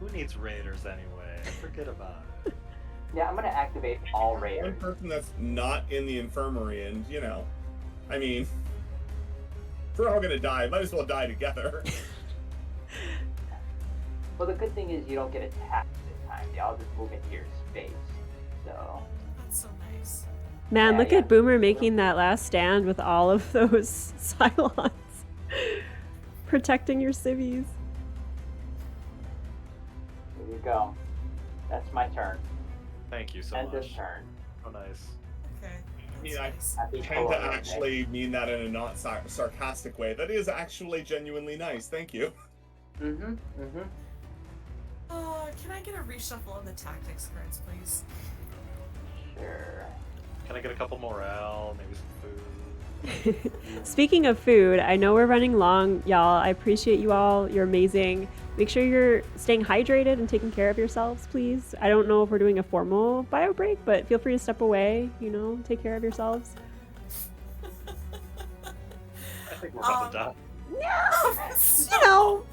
Who needs raiders anyway? Forget about it. Yeah, I'm gonna activate all One Raiders. person that's not in the infirmary, and I mean, if we're all gonna die, might as well die together. Well, the good thing is you don't get attacked this time. They all just move into your space. So. That's so nice. Man, Yeah, look yeah. at Boomer making that last stand with all of those Cylons. Protecting your civvies. Here you go. That's my turn. Thank you so End much. of turn. Oh, nice. Okay. I mean, That's nice. Happy tend to Colonial Day. actually mean that in a not sarcastic way. That is actually genuinely nice. Thank you. Mm-hmm. Can I get a reshuffle on the tactics cards, please? Sure. Can I get a couple morale, maybe some food? Speaking of food, I know we're running long, y'all. I appreciate you all. You're amazing. Make sure you're staying hydrated and taking care of yourselves, please. I don't know if we're doing a formal bio break, but feel free to step away, take care of yourselves. I think we're about to die. So,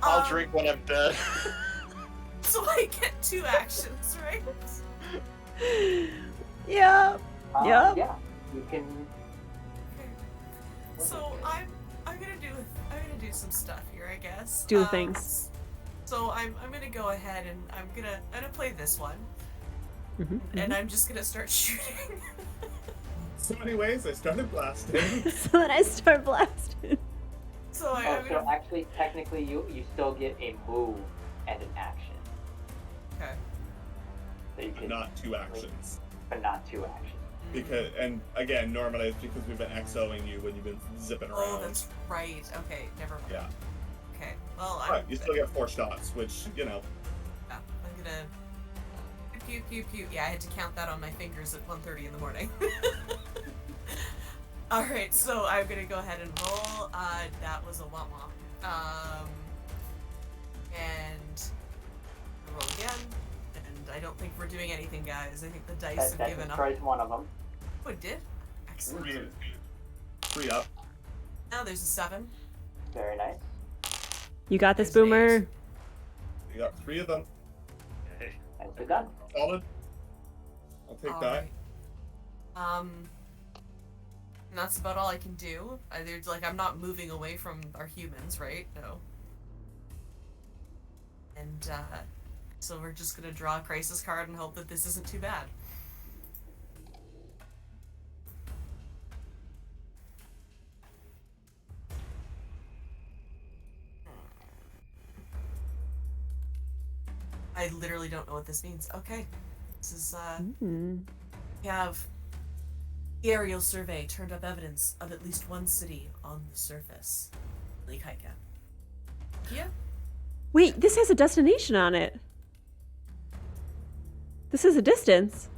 I'll drink when I'm dead. So I get 2 actions, right? Yeah. Yep. Yeah. You can. Okay. So I'm gonna do some stuff here, I guess. Do the things. So I'm gonna go ahead and I'm gonna play this one, and I'm just gonna start shooting. So anyways, I started blasting. So then I start blasting. So I'm So gonna. actually, technically, you still get a move and an action. Okay. So you can, Not 2 actions. but not 2 actions. Because, and again, normally it's because we've been XOing you when you've been zipping around. Oh, that's right. Okay, never mind. Yeah. Okay. Well, But you still get 4 shots, which, Yeah, I'm gonna. Pew pew pew. Yeah, I had to count that on my fingers at 1:30 in the morning. All right, so I'm gonna go ahead and roll. That was a womp womp. And roll again. And I don't think we're doing anything, guys. I think the dice have That given up. destroys one of them. Oh, it did. Excellent. 3 up. Now there's a 7. Very nice. You got this, There's an Boomer. 8. You got 3 of them. Hey. Nicely done. Solid. I'll take that. Alright. And that's about all I can do. There's I'm not moving away from our humans, right? No. And so we're just gonna draw a crisis card and hope that this isn't too bad. I literally don't know what this means. Okay. This is Mm. we have the aerial survey turned up evidence of at least one city on the surface. Lake Haika. Yeah? Wait, this has a destination on it. This is a distance.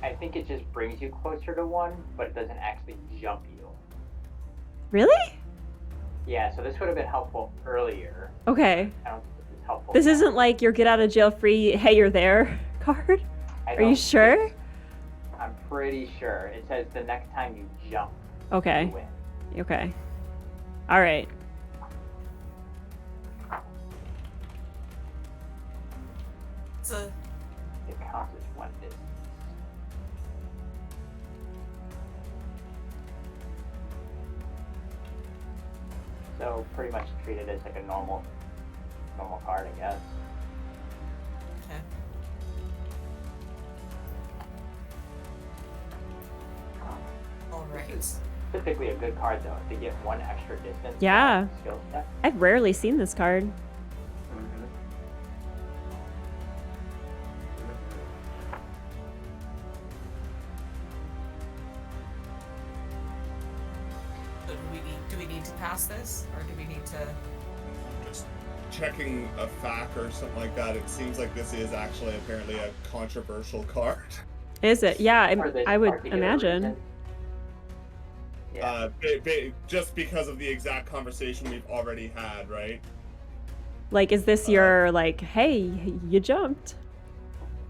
I think it just brings you closer to one, but it doesn't actually jump you. Really? Yeah, so this would have been helpful earlier. Okay. I don't think this is helpful. This now. isn't like your get out of jail free, hey, you're there card. I Are you don't sure? think- I'm pretty sure. It says the next time you jump, you Okay. win. Okay. All right. It's a It counts as one distance. So pretty much treat it as like a normal card, I guess. okay. Alright. Typically a good card though to get one extra distance. Yeah. Skill step. I've rarely seen this card. Mm-hmm. So do we need to pass this? Or do we need to Just checking a fact or something like that. It seems like this is actually apparently a controversial card. Is it? Yeah, For this I would particular imagine. reason. Yeah. Just because of the exact conversation we've already had, right? Like, is this your, like, hey, you jumped?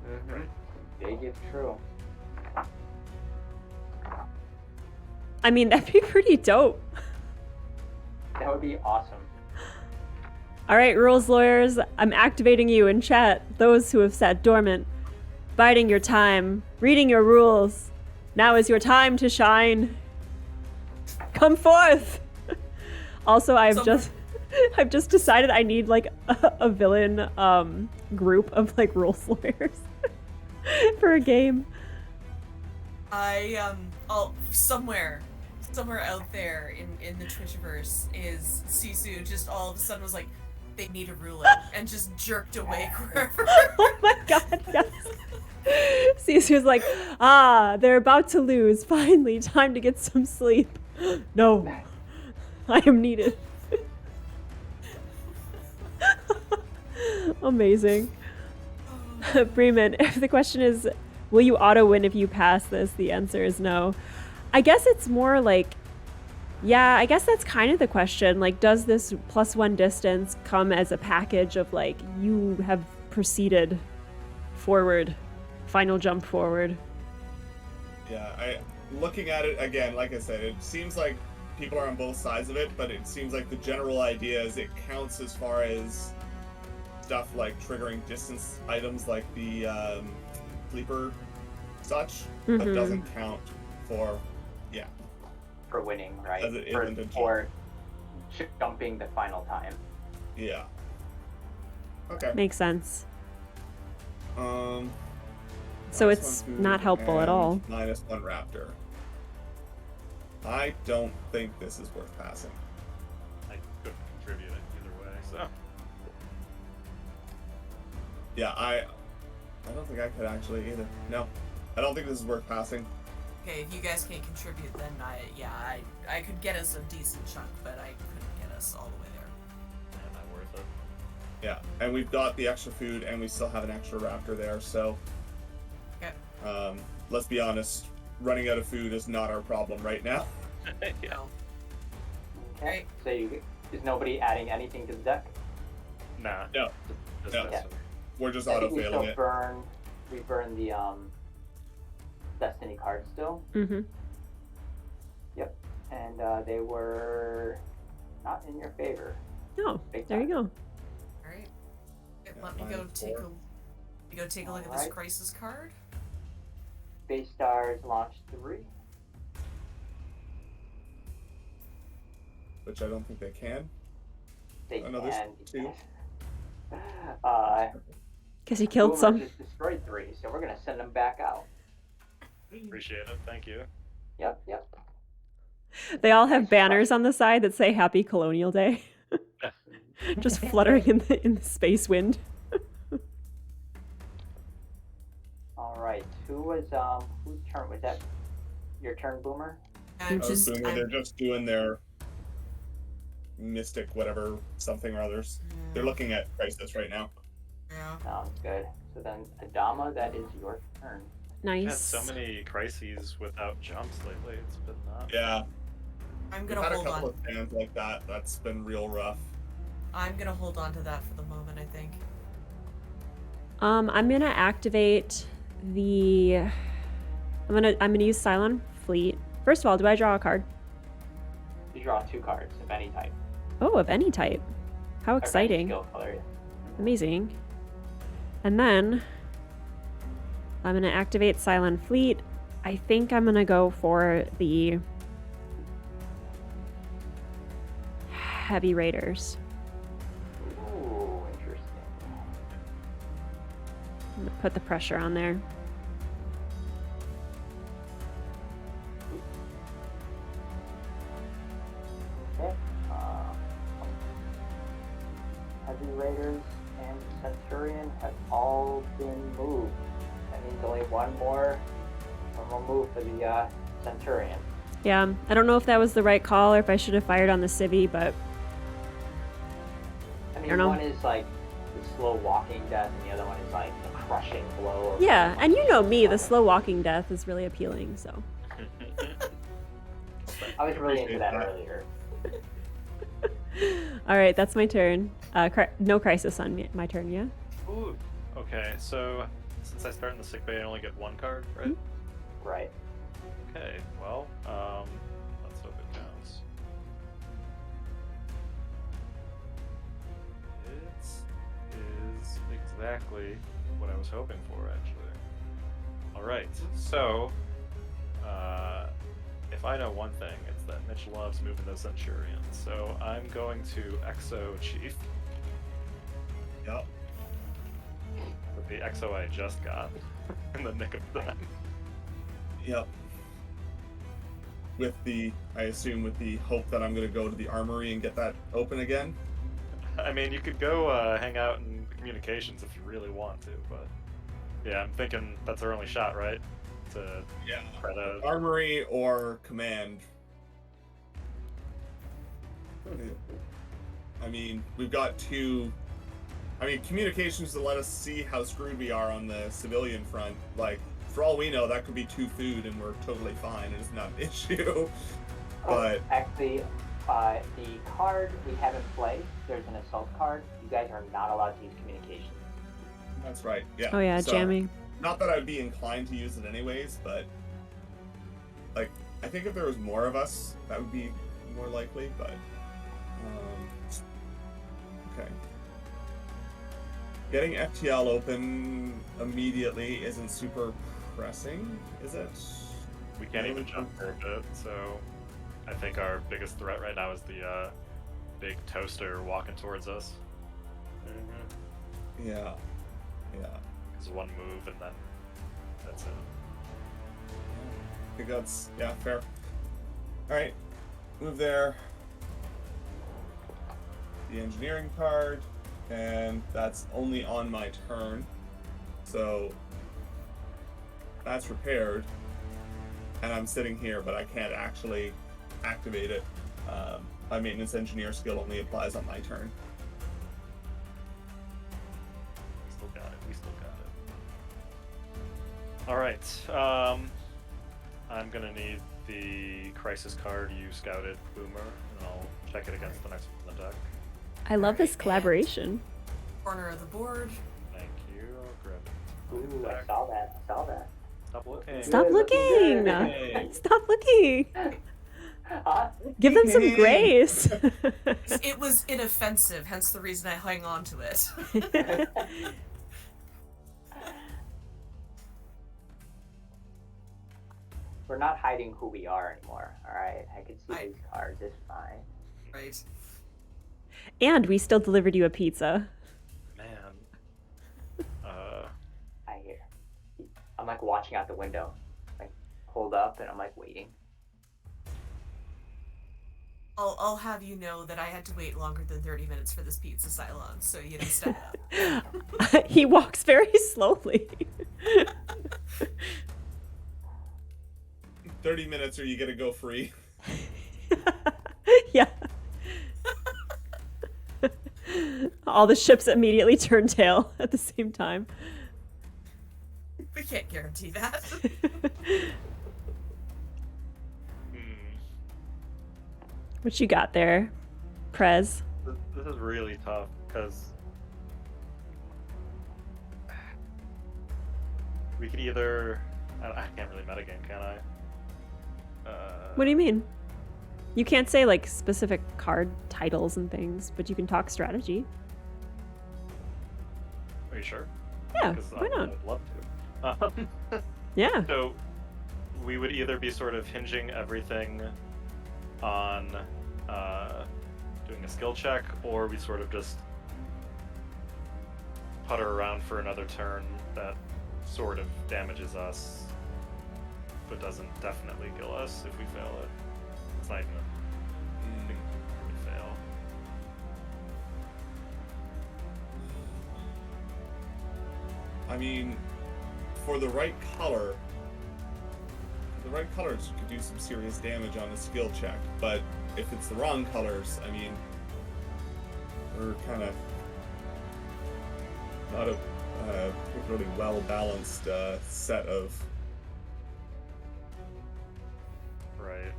Mm-hmm. Big if true. I mean, that'd be pretty dope. That would be awesome. All right, rules lawyers, I'm activating you in chat. Those who have sat dormant, biding your time, reading your rules. Now is your time to shine. Come forth. Also, I've just decided I need like a villain group of like rules lawyers for a game. Somewhere out there in the Twitchiverse is Sisu just all of a sudden was like, they need a ruler, and just jerked away wherever. Oh my god, yes. Cece's like, they're about to lose. Finally, time to get some sleep. No, I am needed. Amazing. Bremen, if the question is, will you auto win if you pass this? The answer is no. I guess it's more like, yeah, I guess that's kind of the question. Like, does this +1 distance come as a package of like, you have proceeded forward, final jump forward? Yeah, looking at it again, like I said, it seems like people are on both sides of it, but it seems like the general idea is it counts as far as stuff like triggering distance items like the sleeper such, but doesn't count for, for winning, right? As it isn't a for jumping the final time. Yeah. Okay. Makes sense. So minus it's 1 food not helpful at and all. -1 raptor. I don't think this is worth passing. I couldn't contribute it either way, so. Yeah, I don't think I could actually either. No, I don't think this is worth passing. Okay, if you guys can't contribute, then I could get us a decent chunk, but I couldn't get us all the way there. Yeah, not worth it. Yeah, and we've got the extra food, and we still have an extra raptor there, so. Okay. Let's be honest, running out of food is not our problem right now. Yeah. Okay. So is nobody adding anything to the deck? Nah. No. Just No. this Yeah. one. We're just I auto think we failing still it. we burn the Destiny cards still. Mm-hmm. Yep. And they were not in your favor. Oh, Big there you time. go. Alright. Yeah, Let me go minus take 4. a look at this Alright. crisis card. Base Stars launched 3. Which I don't think they can. They Oh, no, there's can. 2. Guess you killed Boomer some. just destroyed 3, so we're gonna send them back out. Appreciate it. Thank you. Yep. They all have Nice banners on the side that say Happy Colonial Day. Just fluttering in the space wind. All right. Whose turn was that? Your turn, Boomer. I'm just They're just doing their mystic whatever something or others. They're looking at Crisis right now. Yeah. Sounds good. So then, Adama, that is your turn. Nice. I've had so many crises without jumps lately. It's been nuts. Yeah, I'm we've gonna had a hold couple on. of stands like that. That's been real rough. I'm gonna hold on to that for the moment, I think. I'm gonna activate the. I'm gonna use Cylon Fleet. First of all, do I draw a card? You draw 2 cards of any type. Oh, of any type. How Or any exciting! skill color. Amazing. And then I'm gonna activate Cylon Fleet. I think I'm gonna go for the Heavy Raiders. Ooh, interesting. I'm gonna put the pressure on there. Okay. Heavy Raiders and Centurion have all been moved. That means only one more move for the Centurion. Yeah, I don't know if that was the right call or if I should have fired on the civvy, but I mean, don't know. one is like the slow walking death, and the other one is like the crushing blow. Of yeah, and you know me, the slow walking death is really appealing, so. I was really into Appreciate that that. earlier. All right, that's my turn. No crisis on my turn, yeah? Ooh. Okay, so since I start in the sick bay, I only get one card, right? Right. Okay, well, let's hope it counts. It is exactly what I was hoping for, actually. Alright, so, if I know one thing, it's that Mitch loves moving those Centurions, so I'm going to Exo Chief Yep. with the Exo I just got in the nick of time. Yep. I assume with the hope that I'm going to go to the armory and get that open again. I mean, you could go hang out in communications if you really want to, but yeah, I'm thinking that's our only shot, right? To Yeah. try to. Armory or command. I mean, we've got two. I mean, communications to let us see how screwed we are on the civilian front. Like, for all we know, that could be 2 food and we're totally fine. It's not an issue. But Actually, the card we have in play, there's an assault card. You guys are not allowed to use communication. that's right. Yeah. Oh, yeah, So, jamming. Not that I'd be inclined to use it anyways, but like, I think if there was more of us, that would be more likely. But okay. Getting FTL open immediately isn't super pressing, is it? We can't even jump very bit, so I think our biggest threat right now is the big toaster walking towards us. Mm-hmm. Yeah. Yeah. It's one move and then that's it. I think that's, yeah, fair. Alright. Move there. The engineering card. And that's only on my turn. So that's repaired. And I'm sitting here, but I can't actually activate it. My maintenance engineer skill only applies on my turn. Still got it. We still got it. Alright. I'm gonna need the crisis card you scouted, Boomer, and I'll check it against the next one on the deck. I love this collaboration. Corner of the board. Thank you. I'll grab it. Ooh, I saw that. I saw that. Stop looking. Stop Good, looking! good. Stop looking! Huh? Give them some grace! It was inoffensive, hence the reason I hang on to it. We're not hiding who we are anymore, alright? I can see I- these cards, it's fine. Right. And we still delivered you a pizza. Man. I hear. I'm like watching out the window. Like, hold up, and I'm like waiting. I'll have you know that I had to wait longer than 30 minutes for this pizza, Cylon, so you didn't step up. He walks very slowly. 30 minutes or you get to go free. Yeah. All the ships immediately turn tail at the same time. We can't guarantee that. What you got there, Prez? This is really tough because we could either. I can't really metagame, can I? What do you mean? You can't say like specific card titles and things, but you can talk strategy. Are you sure? Yeah, 'Cause why not? I'd love to. Yeah. So we would either be sort of hinging everything on doing a skill check, or we sort of just putter around for another turn that sort of damages us, but doesn't definitely kill us if we fail it. It's not even a big fail. I mean, for the right colors, you could do some serious damage on a skill check. But if it's the wrong colors, I mean, we're kind of not a particularly well-balanced set of. Right.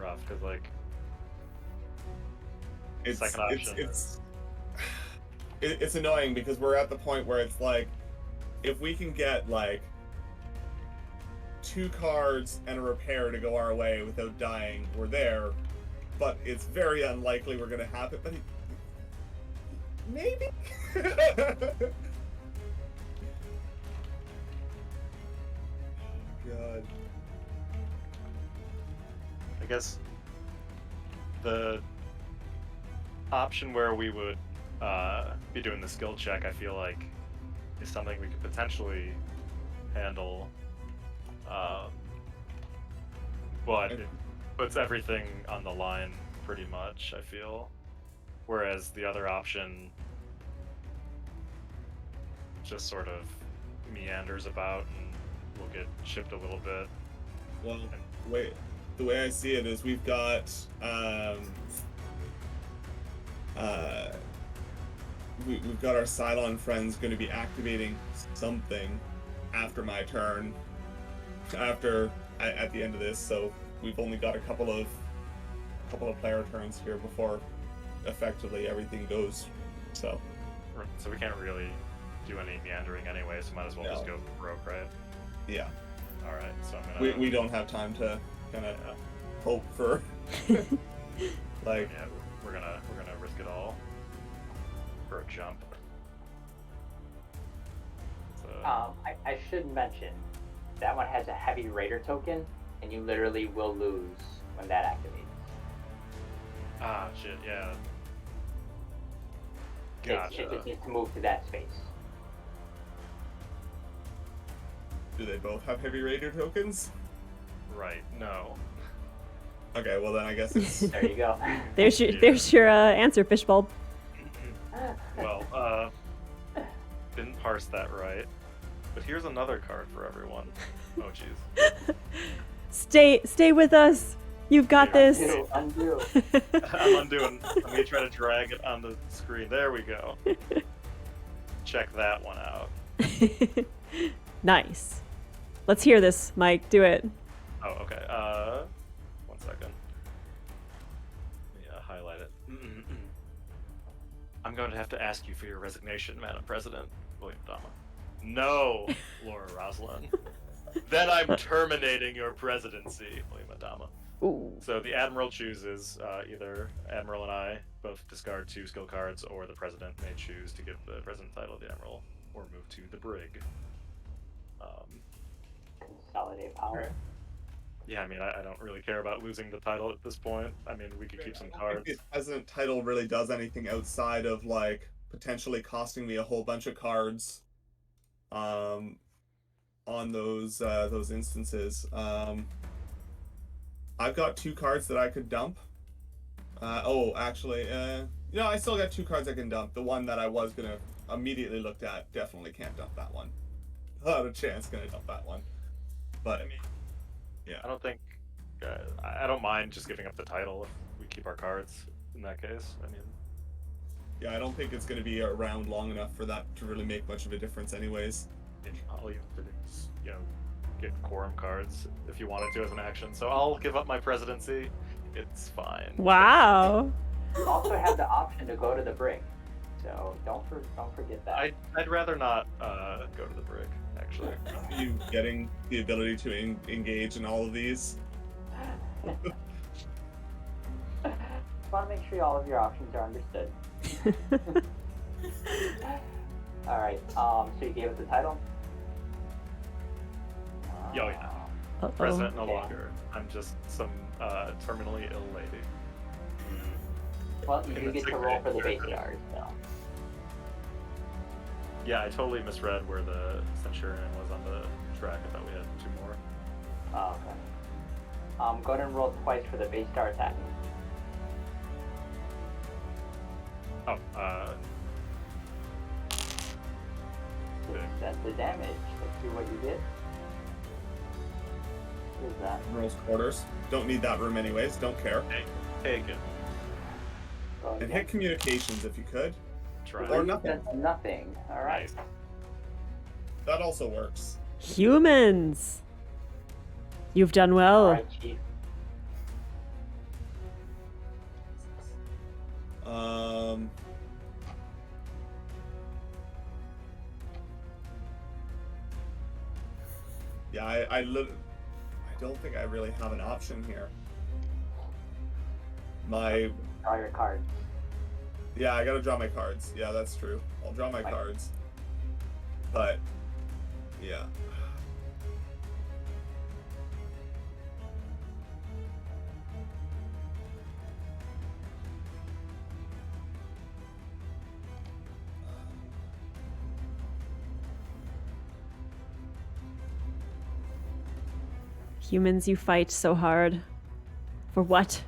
rough because like It's second option. it's annoying because we're at the point where it's like, if we can get like 2 cards and a repair to go our way without dying, we're there. But it's very unlikely we're gonna have it. But maybe. God. I guess the option where we would be doing the skill check, I feel like, is something we could potentially handle. But it puts everything on the line pretty much, I feel. Whereas the other option just sort of meanders about and will get shipped a little bit. Well, the way I see it is we've got we've got our Cylon friends going to be activating something after my turn, at the end of this. So we've only got a couple of player turns here before effectively everything goes. So we can't really do any meandering anyway, so might as well just go broke, right? Yeah. All right. So I'm gonna. We don't have time to kind of hope for like. Yeah, we're gonna risk it all for a jump. So. I should mention that one has a heavy raider token, and you literally will lose when that activates. Ah, shit. Yeah. It Gotcha. just needs to move to that space. Do they both have heavy raider tokens? Right. No. Okay, well then I guess it's. There you go. There's your answer, Fishbulb. Well, didn't parse that right. But here's another card for everyone. Oh, jeez. Stay with us. You've got this. Undo. I'm undoing. I'm gonna try to drag it on the screen. There we go. Check that one out. Nice. Let's hear this, Mike. Do it. Oh, okay. 1 second. Let me highlight it. I'm going to have to ask you for your resignation, Madam President. William Adama. No, Laura Roslin. Then I'm terminating your presidency, William Adama. Ooh. So the Admiral chooses, either Admiral and I both discard 2 skill cards, or the President may choose to give the President title of the Admiral, or move to the Brig. Consolidate power. Yeah, I mean, I don't really care about losing the title at this point. I mean, we could keep some I don't cards. think the President title really does anything outside of like potentially costing me a whole bunch of cards on those instances. I've got 2 cards that I could dump. Actually, I still got 2 cards I can dump. The one that I was gonna immediately looked at, definitely can't dump that one. Not a chance gonna dump that one. But I mean, yeah. I don't think... I don't mind just giving up the title if we keep our cards in that case. I mean... Yeah, I don't think it's gonna be around long enough for that to really make much of a difference anyways. All you have to do is, get quorum cards if you wanted to as an action. So I'll give up my presidency. It's fine. Wow. You also have the option to go to the Brig, so don't forget that. I'd rather not go to the Brig, actually. You getting the ability to engage in all of these? Just want to make sure all of your options are understood. All right. So you gave it the title. Oh, yeah. Uh-oh. President no longer. I'm just some terminally ill lady. Well, you In do the get to sick roll bay, for the very base good. stars, so. Yeah, I totally misread where the Centurion was on the track. I thought we had 2 more. Oh, okay. Go ahead and roll twice for the base star attack. Oh, That's the damage. Let's see what you did. What is that? Rolls quarters. Don't need that room anyways. Don't care. take it. Go And again. hit communications if you could. Try. Or nothing. That's nothing. All right. Nice. That also works. Humans. You've done well. All right, Chief. Yeah, I don't think I really have an option here. Draw your cards. Yeah, I gotta draw my cards. Yeah, that's true. I'll draw my cards. But, yeah. Humans, you fight so hard. For what?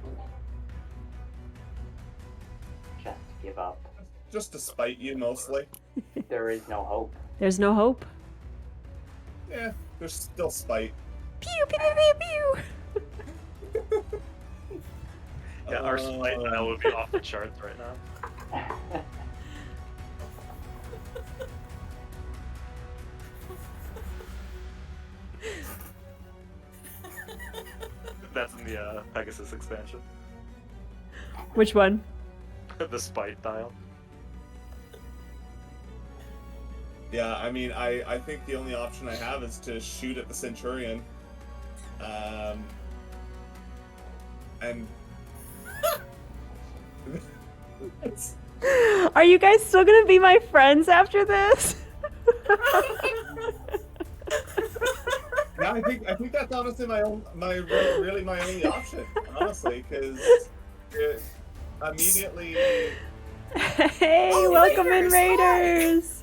Just give up. Just to spite you, mostly. There is no hope. There's no hope. Yeah, there's still spite. Pew, pew, pew, pew, pew. Yeah, our spite dial would be off the charts right now. That's in the Pegasus expansion. Which one? The spite dial. Yeah, I mean, I think the only option I have is to shoot at the Centurion. And... Are you guys still gonna be my friends after this? Yeah, I think that's honestly my only option, honestly, because it immediately... Hey, welcome in, Raiders!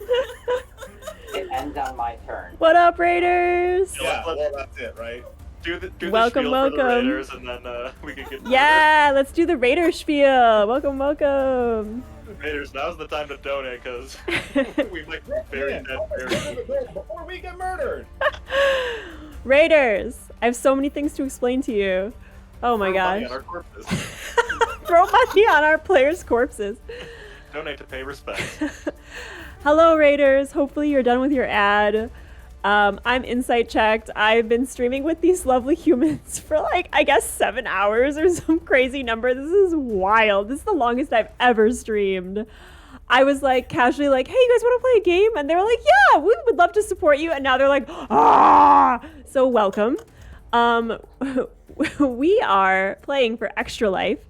It ends on my turn. What up, Raiders? Yeah, well, that's it, right? Do the Welcome, spiel for the welcome. Raiders, and then we can get Yeah, let's do the Raider spiel. Welcome, welcome. Raiders. Now's the time to donate because we might be very dead. Before we get murdered! Raiders, I have so many things to explain to you. Oh my Throw money gosh. on our corpses. Throw money on our players' corpses. Donate to pay respect. Hello, Raiders. Hopefully you're done with your ad. I'm insight checked. I've been streaming with these lovely humans for like, I guess 7 hours or some crazy number. This is wild. This is the longest I've ever streamed. I was like casually like, hey, you guys want to play a game? And they were like, yeah, we would love to support you. And now they're like, ah, so welcome. We are playing for Extra Life.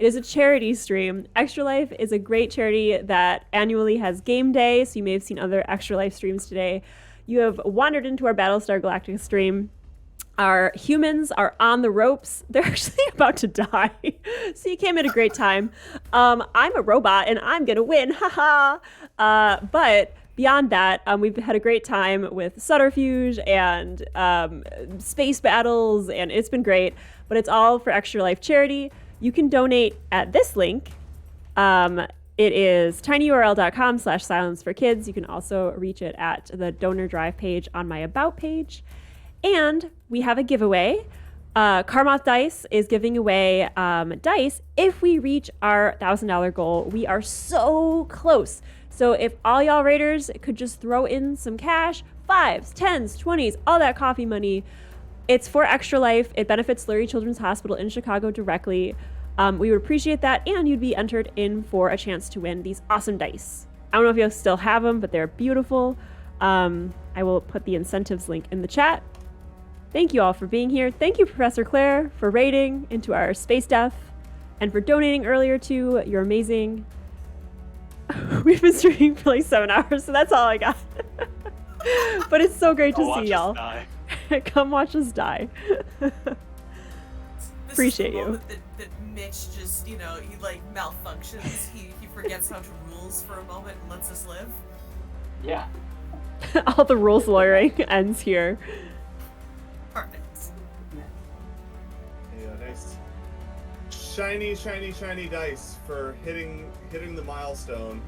It is a charity stream. Extra Life is a great charity that annually has game day. So you may have seen other Extra Life streams today. You have wandered into our Battlestar Galactica stream. Our humans are on the ropes. They're actually about to die. So you came at a great time. I'm a robot and I'm going to win. Haha. But beyond that, we've had a great time with subterfuge and space battles, and it's been great. But it's all for Extra Life charity. You can donate at this link. It is tinyurl.com/silenceforkids. You can also reach it at the donor drive page on my About page. And we have a giveaway. Carmoth Dice is giving away dice if we reach our $1,000 goal. We are so close. So if all y'all Raiders could just throw in some cash, 5s, 10s, 20s, all that coffee money. It's for Extra Life. It benefits Lurie Children's Hospital in Chicago directly. We would appreciate that, and you'd be entered in for a chance to win these awesome dice. I don't know if you'll still have them, but they're beautiful. I will put the incentives link in the chat. Thank you all for being here. Thank you, Professor Claire, for raiding into our space death and for donating earlier too. You're amazing. We've been streaming for like 7 hours, so that's all I got. But it's so great to see y'all. Come watch us die. Appreciate you. That Mitch just, he like malfunctions. He forgets how to rules for a moment and lets us live. Yeah. All the rules lawyering ends here. Perfect. Yeah, nice. Shiny, shiny, shiny dice for hitting the milestone.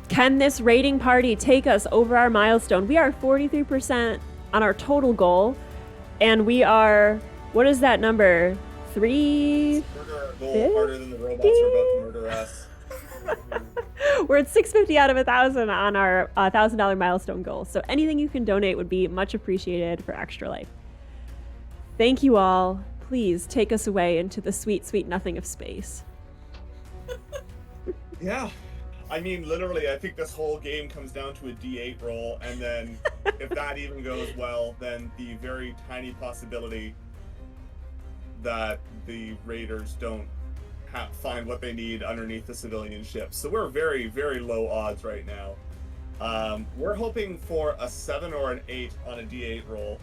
Can this raiding party take us over our milestone? We are 43% on our total goal, and we are, what is that number? Murder our goal harder than the robots are about to murder us. We're at 650 out of 1,000 on our $1,000 milestone goal. So anything you can donate would be much appreciated for Extra Life. Thank you all. Please take us away into the sweet, sweet nothing of space. Yeah. I mean, literally, I think this whole game comes down to a D8 roll, and then if that even goes well, then the very tiny possibility that the raiders don't find what they need underneath the civilian ship. So we're very, very low odds right now. We're hoping for a 7 or an 8 on a D8 roll.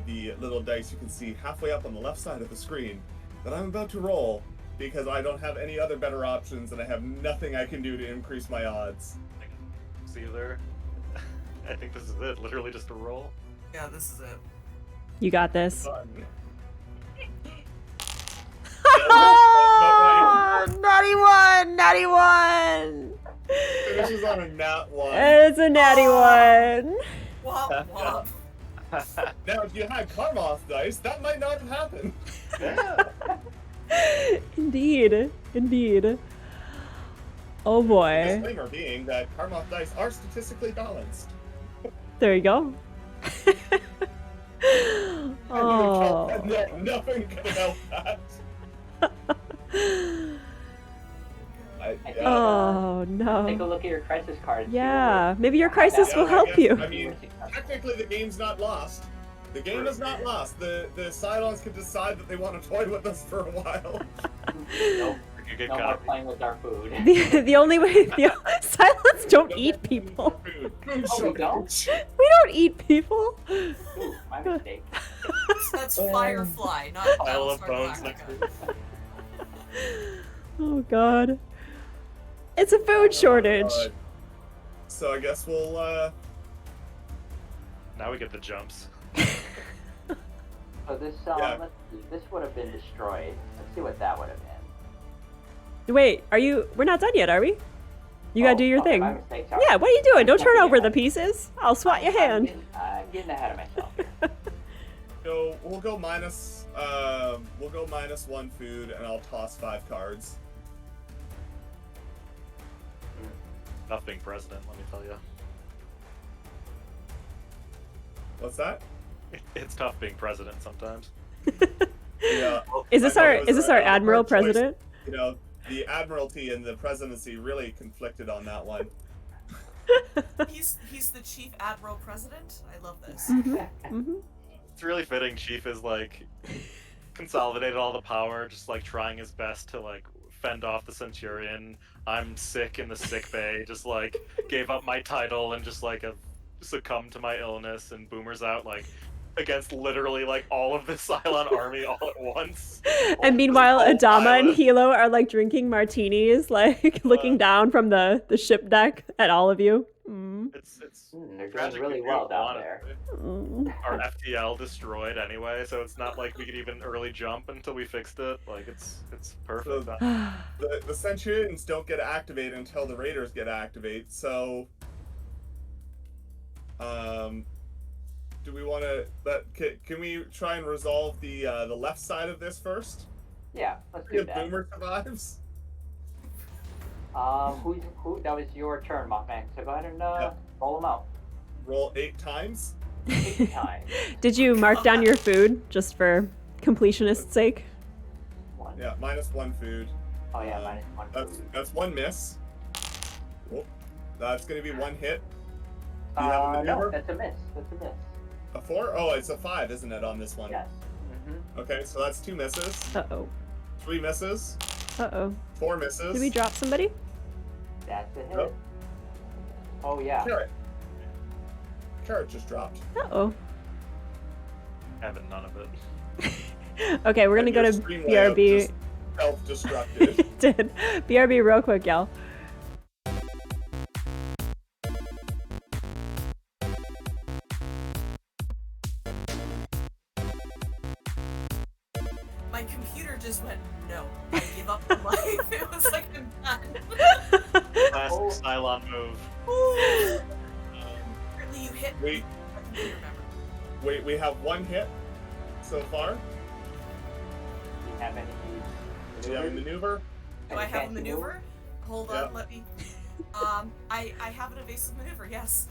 The little dice you can see halfway up on the left side of the screen that I'm about to roll, because I don't have any other better options and I have nothing I can do to increase my odds. See you there. I think this is it. Literally just a roll. Yeah, this is it. You got this. Right. Natty one! Natty one! Finishes on a nat 1. It's a natty one. Womp womp. Now, if you had Karmoth dice, that might not have happened. Yeah. Indeed. Indeed. Oh boy. Disclaimer being that Karmoth dice are statistically balanced. There you go. Oh. Nothing could help that. Oh Take a no. look at your crisis card. and see Yeah, maybe your what crisis Yeah, will I help guess- you. I mean, technically the game's not lost. The game is not lost. The Cylons can decide that they want to toy with us for a while. Nope. You get No more caught. playing with our food. The only way silence don't eat people. Food Oh, we shortage. don't? We don't eat people. Ooh, my mistake. That's Firefly, not Pile of Battlestar bones Galactica. next to it. Oh god. It's a food shortage. So I guess we'll Now we get the jumps. So this, Yeah. let's see, this would have been destroyed. Let's see what that would have been. Wait, we're not done yet, are we? You gotta Oh, do your okay, thing. my mistake, sorry. Yeah, what are you doing? Don't turn Yeah. over the pieces. I'll swat your hand. I'm getting ahead of myself here. go. We'll go minus. We'll go -1 food, and I'll toss 5 cards. Tough being president, let me tell you. What's that? It's tough being president sometimes. Yeah. Is this I know our it was a admiral hard choice. president? You know, the admiralty and the presidency really conflicted on that one. He's the chief admiral president. I love this. Mhm. It's really fitting. Chief is like consolidated all the power, just like trying his best to like fend off the Centurion. I'm sick in the sick bay, just like gave up my title and just like succumbed to my illness, and Boomer's out like against literally like all of the Cylon army all at once. And meanwhile, whole Adama and island. Hilo are like drinking martinis, like looking down from the ship deck at all of you. Mm. It's They're doing tragic really if you well down want it. there. Mm. Our FTL destroyed anyway, so it's not like we could even early jump until we fixed it. Like it's perfect. So- The Centurions don't get activated until the Raiders get activated. So, do we want to? Can we try and resolve the left side of this first? Yeah, let's do If that. Boomer survives. Who? That was your turn, Mothman. So go ahead and Yeah. roll them out. Roll 8 times. 8 times. Did you mark down your food just for completionist's sake? 1. Yeah, -1 food. Oh yeah, -1 food. That's 1 miss. Oh, that's gonna be 1 hit. Do you have a No, maneuver? that's a miss. That's a miss. A 4? Oh, it's a 5, isn't it, on this one? Yes. Okay, so that's 2 misses. Uh-oh. 3 misses. Uh-oh. 4 misses. Did we drop somebody? That's a hit. Nope. Oh yeah. Carrot. Carrot just dropped. Uh-oh. Having none of it. Okay, we're gonna go to BRB. Self-destructed. Did BRB real quick, y'all. My computer just went, no, I give up on life. It was like, I'm done. Classic Oh. Cylon move. Apparently you hit Wait. my computer memory. we have 1 hit so far. Do you have any? Do you have a maneuver? Do I have a maneuver? Hold on, Yeah. let me. I have an evasive maneuver, yes.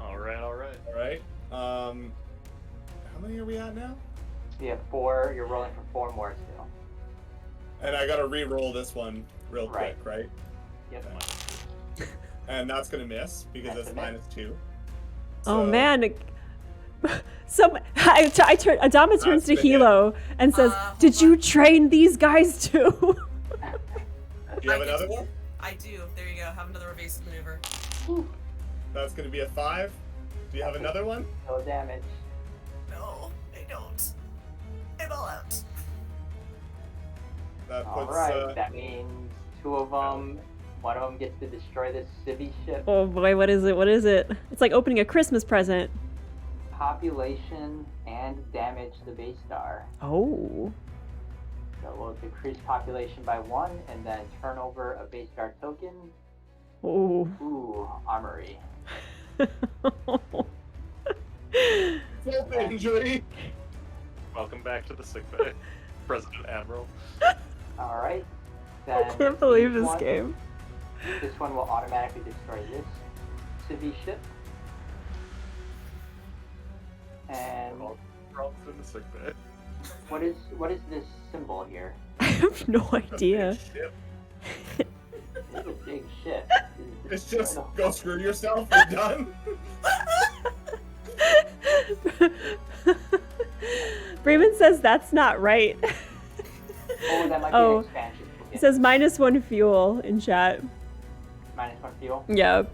All right. All right. How many are we at now? You have 4. You're rolling for 4 more still. And I gotta re-roll this one real Right. quick, right? Yep. And that's gonna miss because That's it's a miss. -2. Oh So- man. Adama turns to That's the hit. Hilo and says, Hold "Did you on. train these guys too?" Do you have I get another to- one? I do. There you go. Have another evasive maneuver. That's gonna be a 5. Do you have another one? No damage. No, I don't. I'm all out. That All puts. right. That means 2 of them. One of them gets to destroy this civvy ship. Oh boy, what is it? What is it? It's like opening a Christmas present. Population and damage the base star. Oh. So we'll decrease population by 1 and then turn over a base star token. Oh. Ooh, armory. Self injury. Welcome back to the sickbay, President Admiral. All right. I Then can't believe these this ones- game. This one will automatically destroy this civvy ship. And Problems in the sickbay. what is this symbol here? I have no idea. Ship. It's a big ship. It's just go screw yourself. You're done. Bremen says that's not right. Oh, that might be Oh, an expansion. It says -1 fuel in chat. -1 fuel. Yep.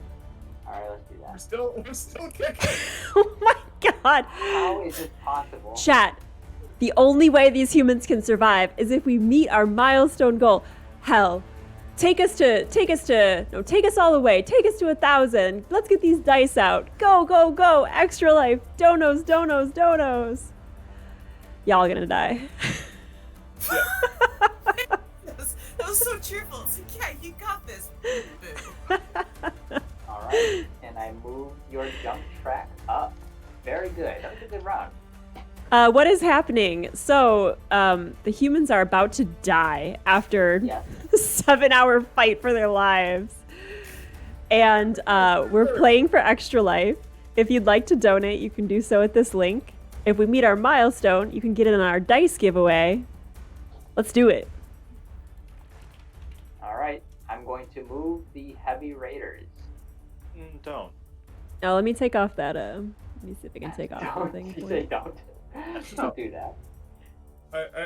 All right, let's do We're that. still kicking. Oh my god. How is this possible? Chat. The only way these humans can survive is if we meet our milestone goal. Hell. Take us all the way. Take us to 1,000. Let's get these dice out. Go, go, go. Extra life. Donos, donos, donos. Y'all gonna die. That was so cheerful. It's like, yeah, you got this. Boo. All right, and I move your jump track up. Very good. That was a good round. What is happening? So, the humans are about to die after Yes. a 7-hour fight for their lives. And we're playing for extra life. If you'd like to donate, you can do so at this link. If we meet our milestone, you can get it on our dice giveaway. Let's do it. All right, I'm going to move the heavy raiders. Don't. Now let me take off that. Let me see if I can take off the Don't thing. you for say you. don't. Don't do that.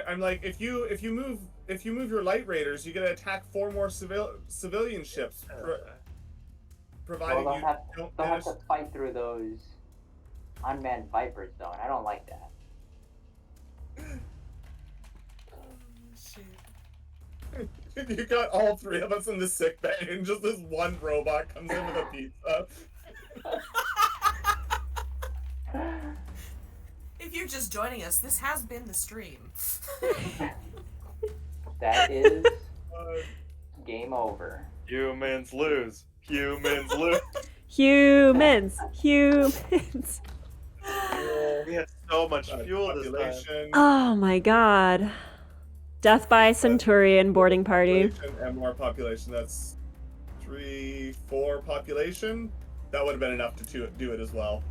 I'm like, if you move your light raiders, you get to attack 4 more civilian ships, provided Well, you don't they'll have finish. to fight through those unmanned Vipers, though, and I don't like that. Shit. You got all 3 of us in the sick bay, and just this one robot comes in with a pizza. If you're just joining us, this has been the stream. That is Uh, game over. Humans lose. Humans lose. Humans. We had so much fuel this time. population, Oh my god. Death by Centurion boarding party. population, and more population. That's 3, 4 population. That would have been enough to do it as well.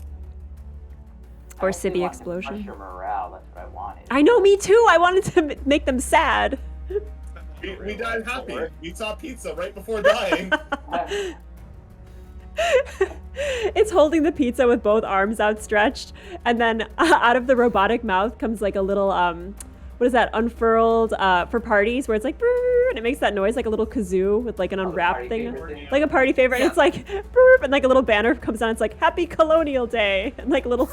Or I actually city wanted to explosion. crush your morale. That's what I wanted. I know, me too. I wanted to make them sad. We died happy. We saw pizza right before dying. It's holding the pizza with both arms outstretched, and then out of the robotic mouth comes like a little what is that, unfurled for parties, where it's like brrr, and it makes that noise like a little kazoo with like an Oh, the unwrapped party thing, favorite thing. like a party favorite. And Yeah. it's like brrr, and like a little banner comes on. It's like Happy Colonial Day, and like little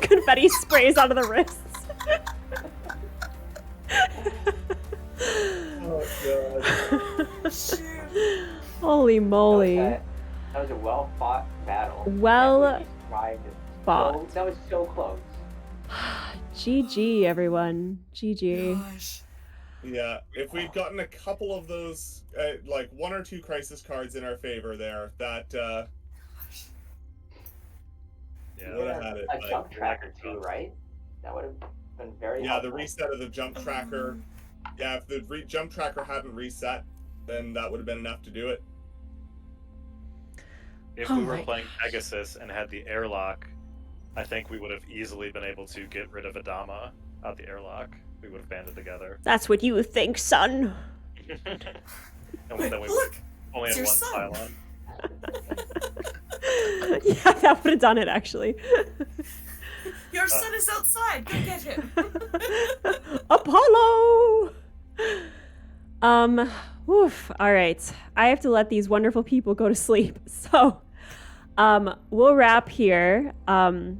confetti sprays out of the wrists. Oh god. Shoot. Holy moly! That was a well-fought battle. Well Can't believe you survived it. fought. That was so close. GG, everyone. GG. Gosh. Yeah, if we'd gotten a couple of those, like 1 or 2 crisis cards in our favor there, that Yeah. would have had it. A Like, jump tracker too, right? That would have been very yeah, the helpful. reset of the jump tracker. Yeah, if the jump tracker hadn't reset, then that would have been enough to do it. If Oh we were my playing Pegasus and had the airlock, I think we would have easily been able to get rid of Adama out the airlock. we would have banded together. That's what you think, son. And Wait, then we look, only it's had your one son. Cylon. Yeah, that would have done it, actually. Your son is outside. Go get him. Apollo! Oof. All right. I have to let these wonderful people go to sleep. So, we'll wrap here.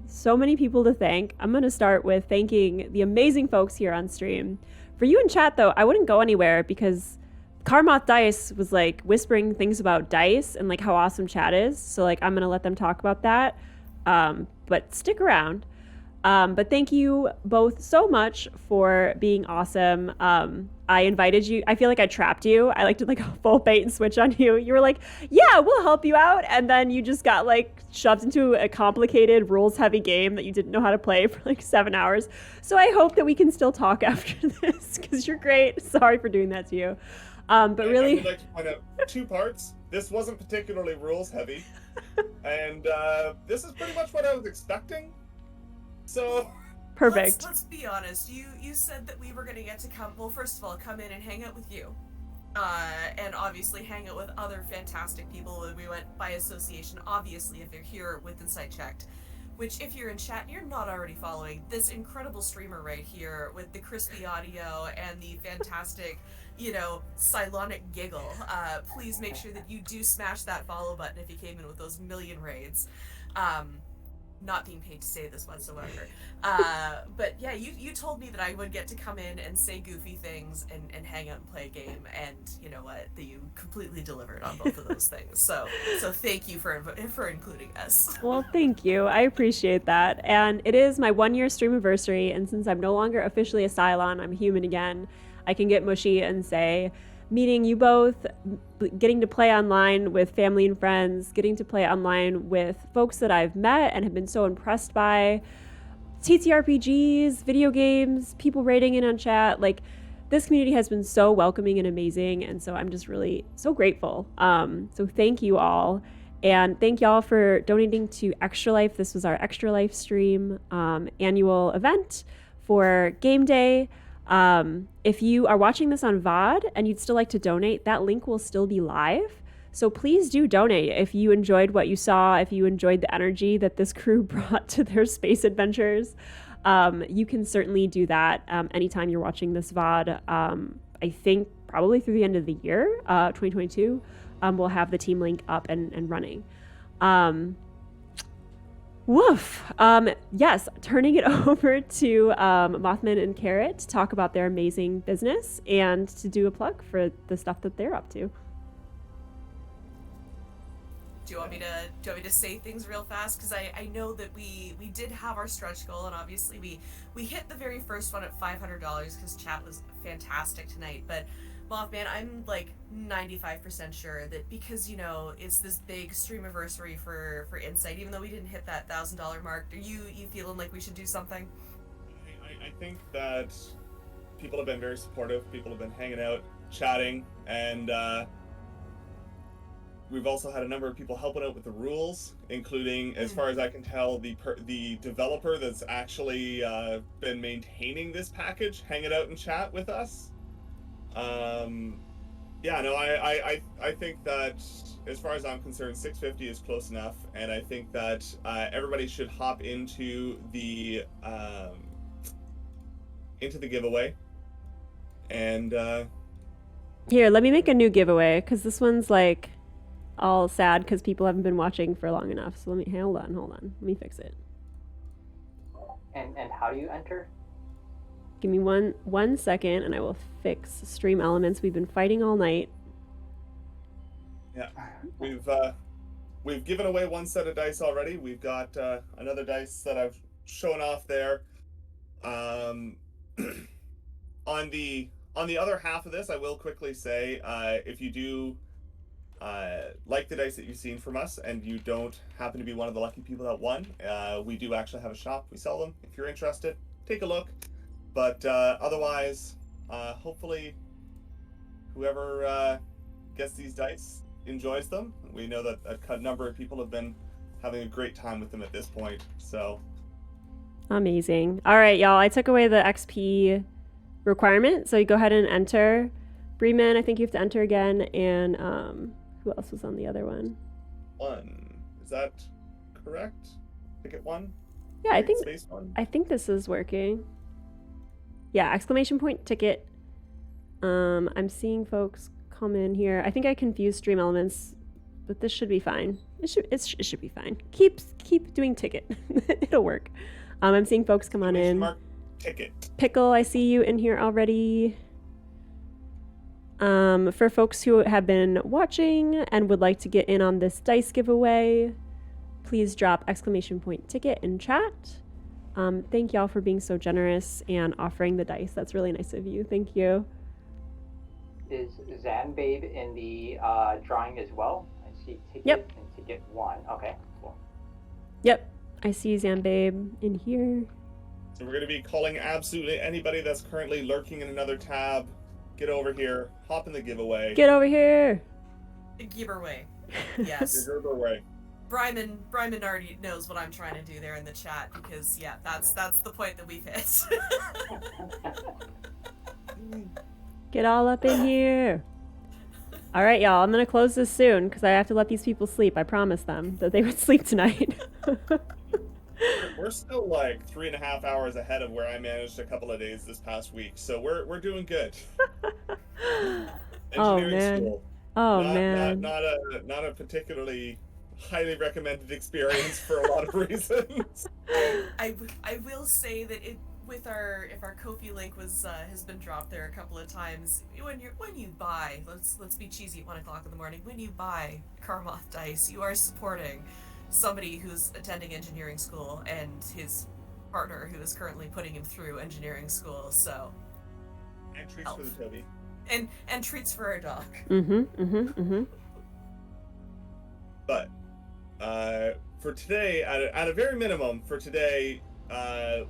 So many people to thank. I'm going to start with thanking the amazing folks here on stream. For you in chat, though, I wouldn't go anywhere because Karmoth Dice was like whispering things about dice and like how awesome chat is. So like I'm going to let them talk about that. But stick around. But thank you both so much for being awesome. I invited you. I feel like I trapped you. I like did like a full bait and switch on you. You were like, yeah, we'll help you out. And then you just got like shoved into a complicated rules heavy game that you didn't know how to play for like 7 hours. So I hope that we can still talk after this because you're great. Sorry for doing that to you. But really, I would like to point out 2 parts. This wasn't particularly rules heavy. And this is pretty much what I was expecting. So perfect. Let's be honest. You said that we were gonna get to come. Well, first of all, come in and hang out with you, and obviously hang out with other fantastic people. We went by association. Obviously, if you're here with Insight Checked, which if you're in chat and you're not already following this incredible streamer right here with the crispy audio and the fantastic, Cylonic giggle. Please make sure that you do smash that follow button if you came in with those million raids. Not being paid to say this whatsoever. But yeah, you told me that I would get to come in and say goofy things and hang out and play a game, and you know what? That you completely delivered on both of those things. So thank you for including us. Well, thank you. I appreciate that. And it is my 1-year streamiversary, and since I'm no longer officially a Cylon, I'm human again, I can get mushy and say, meeting you both, getting to play online with family and friends, getting to play online with folks that I've met and have been so impressed by, TTRPGs, video games, people rating in on chat. Like, this community has been so welcoming and amazing, and so I'm just really so grateful. So thank you all. And thank y'all for donating to Extra Life. This was our Extra Life stream annual event for Game Day. If you are watching this on VOD and you'd still like to donate, that link will still be live. So please do donate if you enjoyed what you saw, if you enjoyed the energy that this crew brought to their space adventures. You can certainly do that anytime you're watching this VOD. I think probably through the end of the year, 2022, we'll have the team link up and running. Woof. Yes, turning it over to Mothman and Carrot to talk about their amazing business and to do a plug for the stuff that they're up to. Do you want me to say things real fast? Because I know that we did have our stretch goal, and obviously we hit the very first one at $500 because chat was fantastic tonight. But Mothman, I'm like 95% sure that because it's this big streamiversary for Insight, even though we didn't hit that $1,000 mark, are you feeling like we should do something? I think that people have been very supportive. People have been hanging out, chatting, and we've also had a number of people helping out with the rules, including, as far as I can tell, the developer that's actually been maintaining this package, hanging out and chat with us. I think that as far as I'm concerned, 650 is close enough, and I think that everybody should hop into the giveaway. And Here, let me make a new giveaway because this one's like all sad because people haven't been watching for long enough. So let me hold on. Let me fix it. And how do you enter? Give me one second and I will fix stream elements. We've been fighting all night. Yeah, we've given away one set of dice already. We've got another dice that I've shown off there. On the other half of this, I will quickly say, if you do like the dice that you've seen from us and you don't happen to be one of the lucky people that won, we do actually have a shop. We sell them. If you're interested, take a look. But otherwise, hopefully whoever gets these dice enjoys them. We know that a number of people have been having a great time with them at this point. So amazing. All right, y'all. I took away the XP requirement. So you go ahead and enter. Bremen, I think you have to enter again. And who else was on the other one? 1. Is that correct? Ticket 1? Yeah, I think Space 1? I think this is working. Yeah, exclamation point ticket. I'm seeing folks come in here. I think I confused stream elements, but this should be fine. It should be fine. Keep doing ticket. It'll work. I'm seeing folks come on in. Mark ticket. Pickle, I see you in here already. For folks who have been watching and would like to get in on this dice giveaway, please drop exclamation point ticket in chat. Thank y'all for being so generous and offering the dice. That's really nice of you. Thank you. Is Zanbabe in the drawing as well? I see ticket Yep. and ticket 1. Okay, cool. Yep, I see Zambabe in here. So we're going to be calling absolutely anybody that's currently lurking in another tab. Get over here. Hop in the giveaway. Get over here. Giveaway. Yes. Get away. Bryman already knows what I'm trying to do there in the chat because yeah, that's the point that we've hit. Get all up in here. All right, y'all. I'm going to close this soon because I have to let these people sleep. I promised them that they would sleep tonight. We're still like 3.5 hours ahead of where I managed a couple of days this past week, so we're doing good. Engineering school. Oh, not, man. Not a particularly highly recommended experience for a lot of reasons. I will say that if our Ko-fi link has been dropped there a couple of times, when you buy, let's be cheesy at 1 o'clock in the morning, when you buy Karmoth dice, you are supporting somebody who's attending engineering school and his partner who is currently putting him through engineering school. So And treats for the Toby. and treats for our dog. But for today, at a very minimum, for today,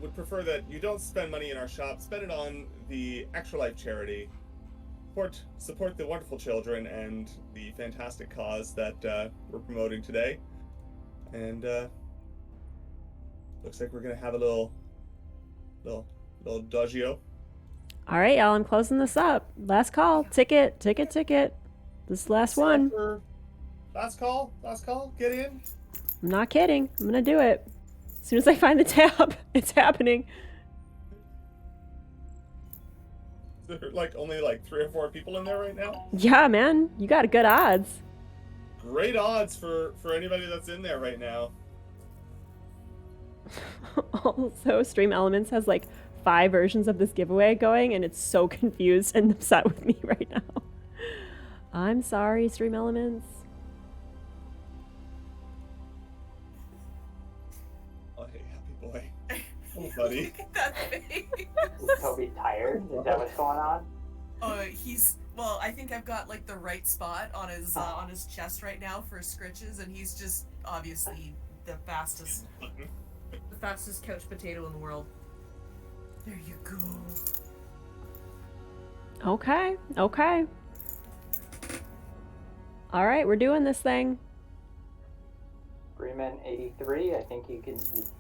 would prefer that you don't spend money in our shop. Spend it on the Extra Life charity. Support the wonderful children and the fantastic cause that we're promoting today. And looks like we're gonna have a little doggio. All right, y'all. I'm closing this up. Last call. Ticket. This is the last one. Last call. Get in. I'm not kidding. I'm going to do it. As soon as I find the tab, it's happening. There are only 3 or 4 people in there right now. Yeah, man. You got good odds. Great odds for anybody that's in there right now. Also, Stream Elements has 5 versions of this giveaway going, and it's so confused and upset with me right now. I'm sorry, Stream Elements. Oh, hey, happy boy. Oh, buddy. Look at that face. Is Toby tired? Is that what's going on? Well, I think I've got the right spot on his chest right now for scritches, and he's just obviously the fastest couch potato in the world. There you go. Okay. All right, we're doing this thing. Bremen 83. I think you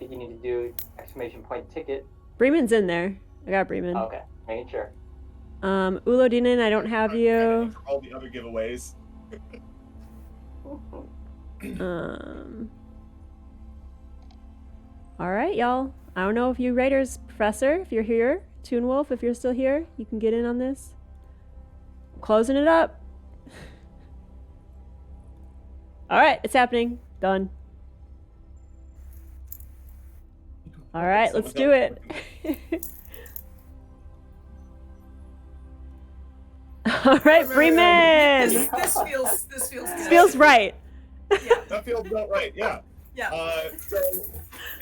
need to do exclamation point ticket. Bremen's in there. I got Bremen. Okay, making sure. Ulodinen, I don't have you. For all the other giveaways. All right, y'all. I don't know if you Raiders Professor, if you're here, Toon Wolf, if you're still here, you can get in on this. I'm closing it up. All right, it's happening. Done. All right, let's do it. All right, Bremen. This feels good. Feels right. Yeah. That feels about right, yeah. Yeah. So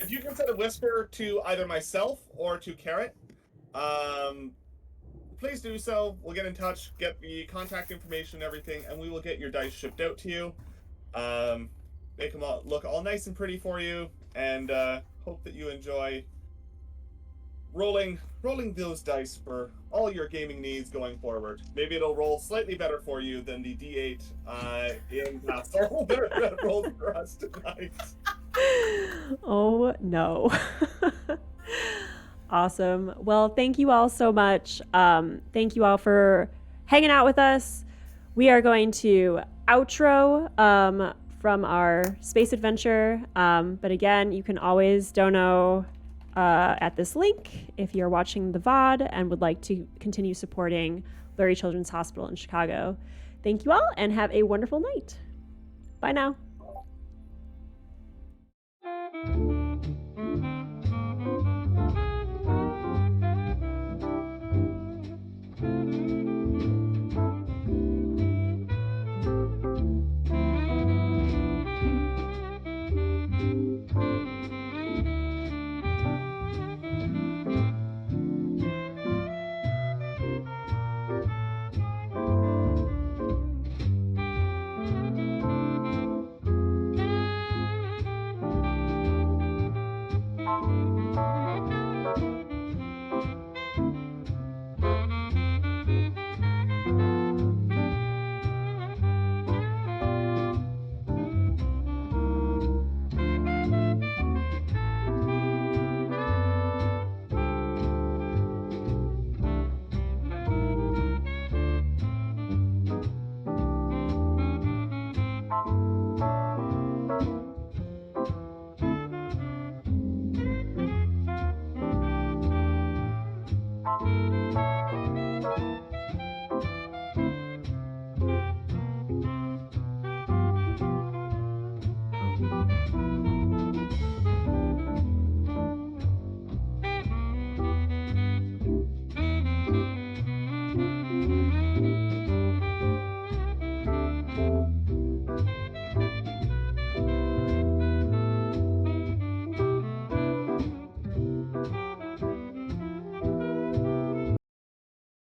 if you can send a whisper to either myself or to Carrot, please do so. We'll get in touch, get the contact information and everything, and we will get your dice shipped out to you. Make them all look all nice and pretty for you, and hope that you enjoy rolling those dice for all your gaming needs going forward. Maybe it'll roll slightly better for you than the D8 in Battlestar that rolled for us tonight. Oh no. Awesome. Well, thank you all so much. Thank you all for hanging out with us. We are going to outro from our space adventure. But again, you can always dono at this link if you're watching the VOD and would like to continue supporting Lurie Children's Hospital in Chicago. Thank you all and have a wonderful night. Bye now.